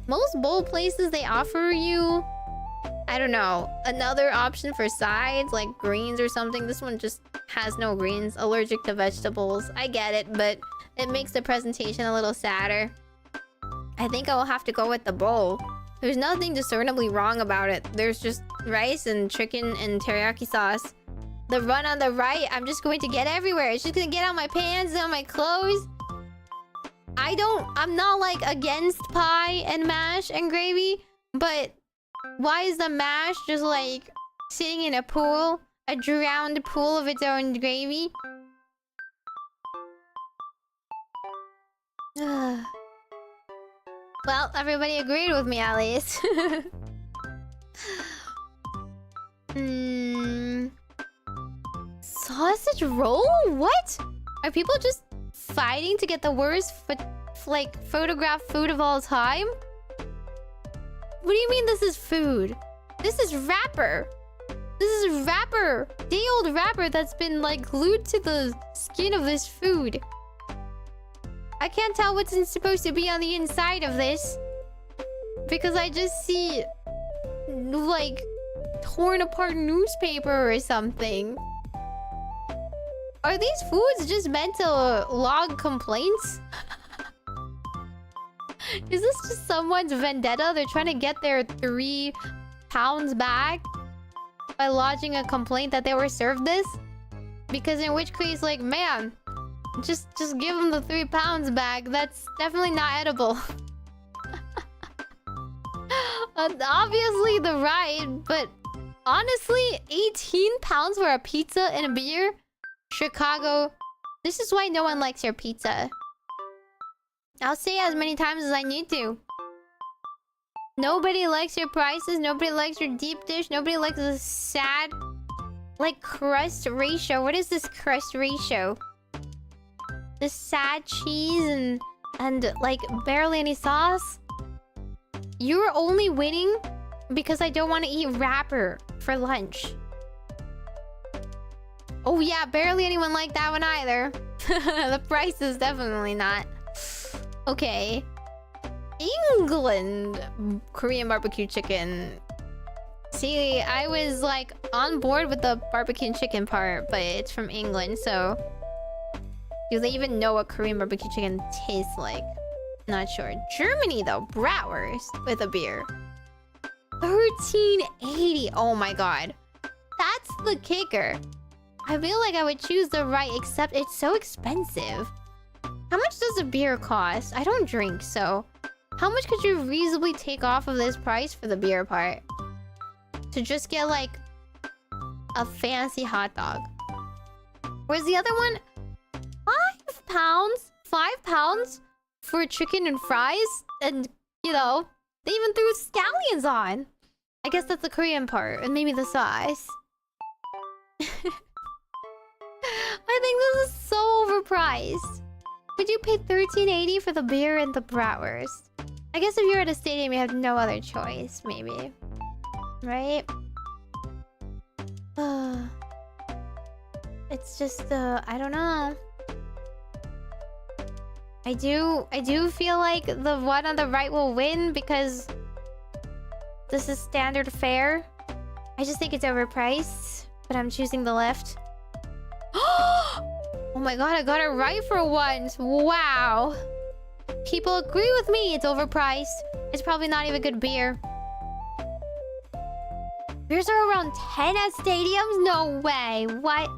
Most bowl places, they offer you, I don't know, another option for sides, like greens or something. This one just has no greens. Allergic to vegetables. I get it, but it makes the presentation a little sadder. I think I will have to go with the bowl. There's nothing discernibly wrong about it. There's just rice and chicken and teriyaki sauce. The run on the right, I'm just going to get everywhere. It's just gonna get on my pants and on my clothes. I'm not like against pie and mash and gravy, but why is the mash just like sitting in a pool? A drowned pool of its own gravy? Well, everybody agreed with me at least. Sausage roll? What? Are people just fighting to get the worst photographed food of all time? What do you mean this is food? This is wrapper. This is wrapper. Day-old wrapper that's been like glued to the skin of this food. I can't tell what's supposed to be on the inside of this, because I just see like torn apart newspaper or something. Are these foods just meant to log complaints? Is this just someone's vendetta? They're trying to get their 3 pounds back by lodging a complaint that they were served this? Because in which case, like, man, just give them the 3 pounds back. That's definitely not edible. Obviously the right, but honestly, 18 pounds for a pizza and a beer? Chicago, this is why no one likes your pizza. I'll say it as many times as I need to. Nobody likes your prices. Nobody likes your deep dish. Nobody likes the sad, like, crust ratio. What is this crust ratio? The sad cheese and like barely any sauce. You're only winning because I don't want to eat wrapper for lunch. Oh yeah, barely anyone liked that one either. The price is definitely not. Okay. England Korean barbecue chicken. See, I was like on board with the barbecue chicken part, but it's from England, so do they even know what Korean barbecue chicken tastes like? Not sure. Germany though, bratwurst with a beer. $13.80. Oh my god. That's the kicker. I feel like I would choose the right, except it's so expensive. How much does a beer cost? I don't drink, so... How much could you reasonably take off of this price for the beer part? To just get, like, a fancy hot dog. Where's the other one? 5 pounds? 5 pounds? For chicken and fries? And, you know, they even threw scallions on. I guess that's the Korean part, and maybe the sauce. I think this is so overpriced. Would you pay $13.80 for the beer and the bratwurst? I guess if you're at a stadium, you have no other choice, maybe. Right? It's just, I don't know. I do feel like the one on the right will win because this is standard fare. I just think it's overpriced, but I'm choosing the left. Oh my god, I got it right for once. Wow. People agree with me. It's overpriced. It's probably not even good beer. Yours are around 10 at stadiums? No way. What?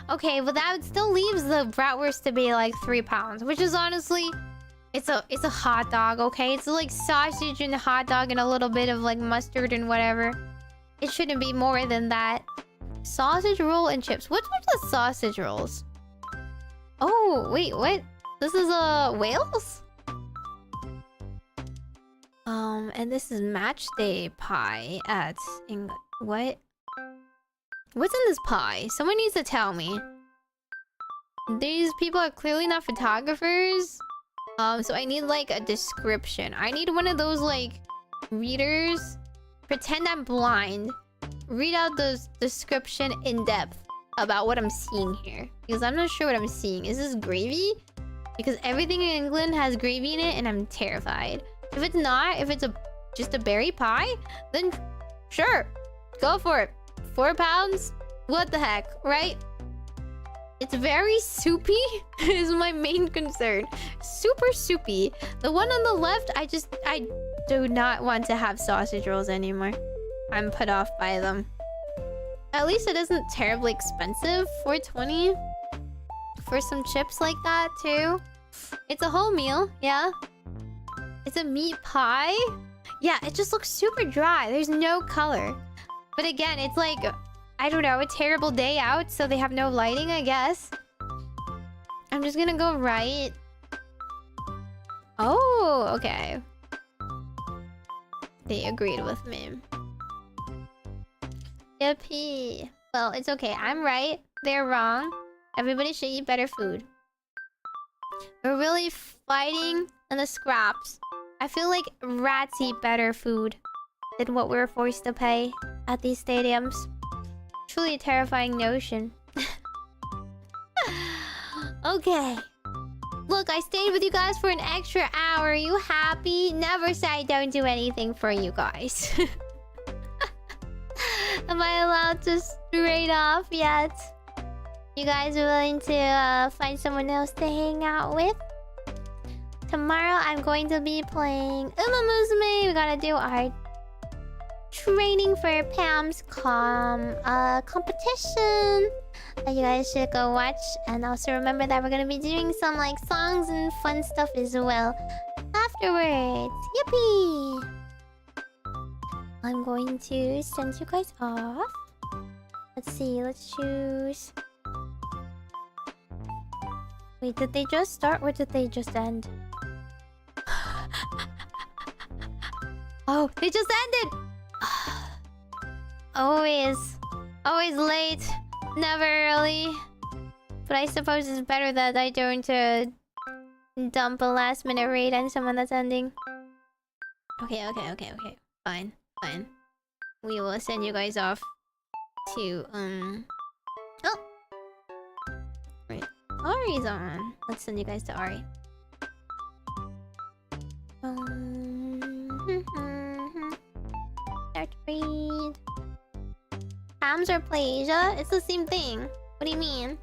Okay, but that still leaves the bratwurst to be like 3 pounds, which is honestly, it's a hot dog, okay? It's like sausage and a hot dog and a little bit of like mustard and whatever. It shouldn't be more than that. Sausage roll and chips. What's with the sausage rolls? Oh, wait, what? This is Wales? And this is match day pie at what? What's in this pie? Someone needs to tell me. These people are clearly not photographers. So I need like a description. I need one of those like readers. Pretend I'm blind. Read out the description in depth about what I'm seeing here. Because I'm not sure what I'm seeing. Is this gravy? Because everything in England has gravy in it and I'm terrified. If it's not, if it's just a berry pie, then sure. Go for it. 4 pounds? What the heck, right? It's very soupy is my main concern. Super soupy. The one on the left, I do not want to have sausage rolls anymore. I'm put off by them. At least it isn't terribly expensive. $4.20 for some chips like that too. It's a whole meal, yeah. It's a meat pie. Yeah, it just looks super dry. There's no color. But again, it's like, I don't know, a terrible day out, so they have no lighting, I guess. I'm just gonna go right. Oh, okay. They agreed with me. Yippee. Well, it's okay. I'm right. They're wrong. Everybody should eat better food. We're really fighting in the scraps. I feel like rats eat better food than what we're forced to pay at these stadiums. Truly a terrifying notion. Okay. Look, I stayed with you guys for an extra hour. Are you happy? Never say I don't do anything for you guys. Am I allowed to straight off yet? You guys are willing to find someone else to hang out with? Tomorrow I'm going to be playing Uma Musume. We gotta do our training for Pam's competition. You guys should go watch. And also remember that we're gonna be doing some like songs and fun stuff as well afterwards. Yippee! I'm going to send you guys off. Let's see, let's choose. Wait, did they just start or did they just end? Oh, they just ended! Always late, never early. But I suppose it's better that I don't dump a last minute raid on someone that's ending. Okay. Fine. We will send you guys off to oh! Right. Ari's on. Let's send you guys to Ari. Start to read. Hams or PlayAsia? It's the same thing. What do you mean?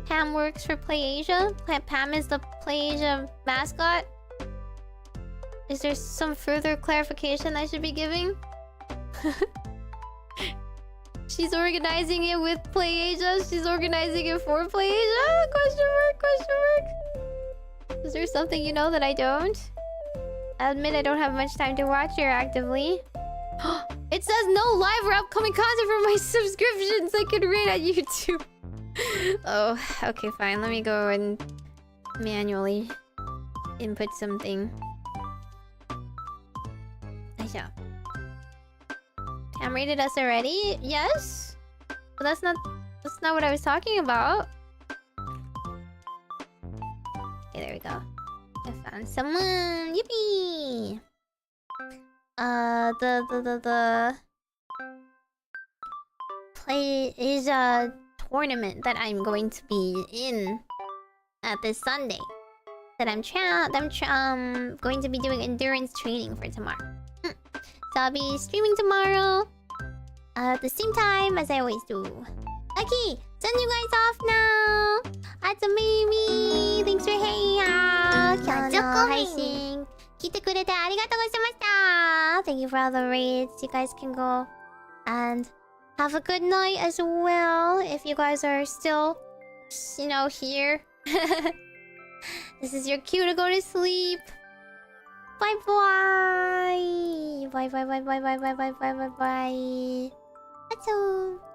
Pam works for PlayAsia? Pam is the PlayAsia mascot? Is there some further clarification I should be giving? She's organizing it with PlayAsia? She's organizing it for PlayAsia? Question mark? Is there something you know that I don't? I admit I don't have much time to watch her actively. It says no live or upcoming content for my subscriptions I can read on YouTube. Oh, okay, fine. Let me go and manually input something. Yeah. Cam rated us already? Yes? But that's not what I was talking about. Okay, there we go. I found someone. Yippee! The PlayAsia tournament that I'm going to be in at this Sunday. That I'm going to be doing endurance training for tomorrow. So I'll be streaming tomorrow at the same time as I always do. Okay, send you guys off now. At the Meimi. Thanks for hanging out. Majokko Thank you for all the raids. You guys can go And have a good night as well if you guys are still, you know, here. This is your cue to go to sleep. Bye bye. Bye bye bye bye bye bye bye bye bye bye. That's all.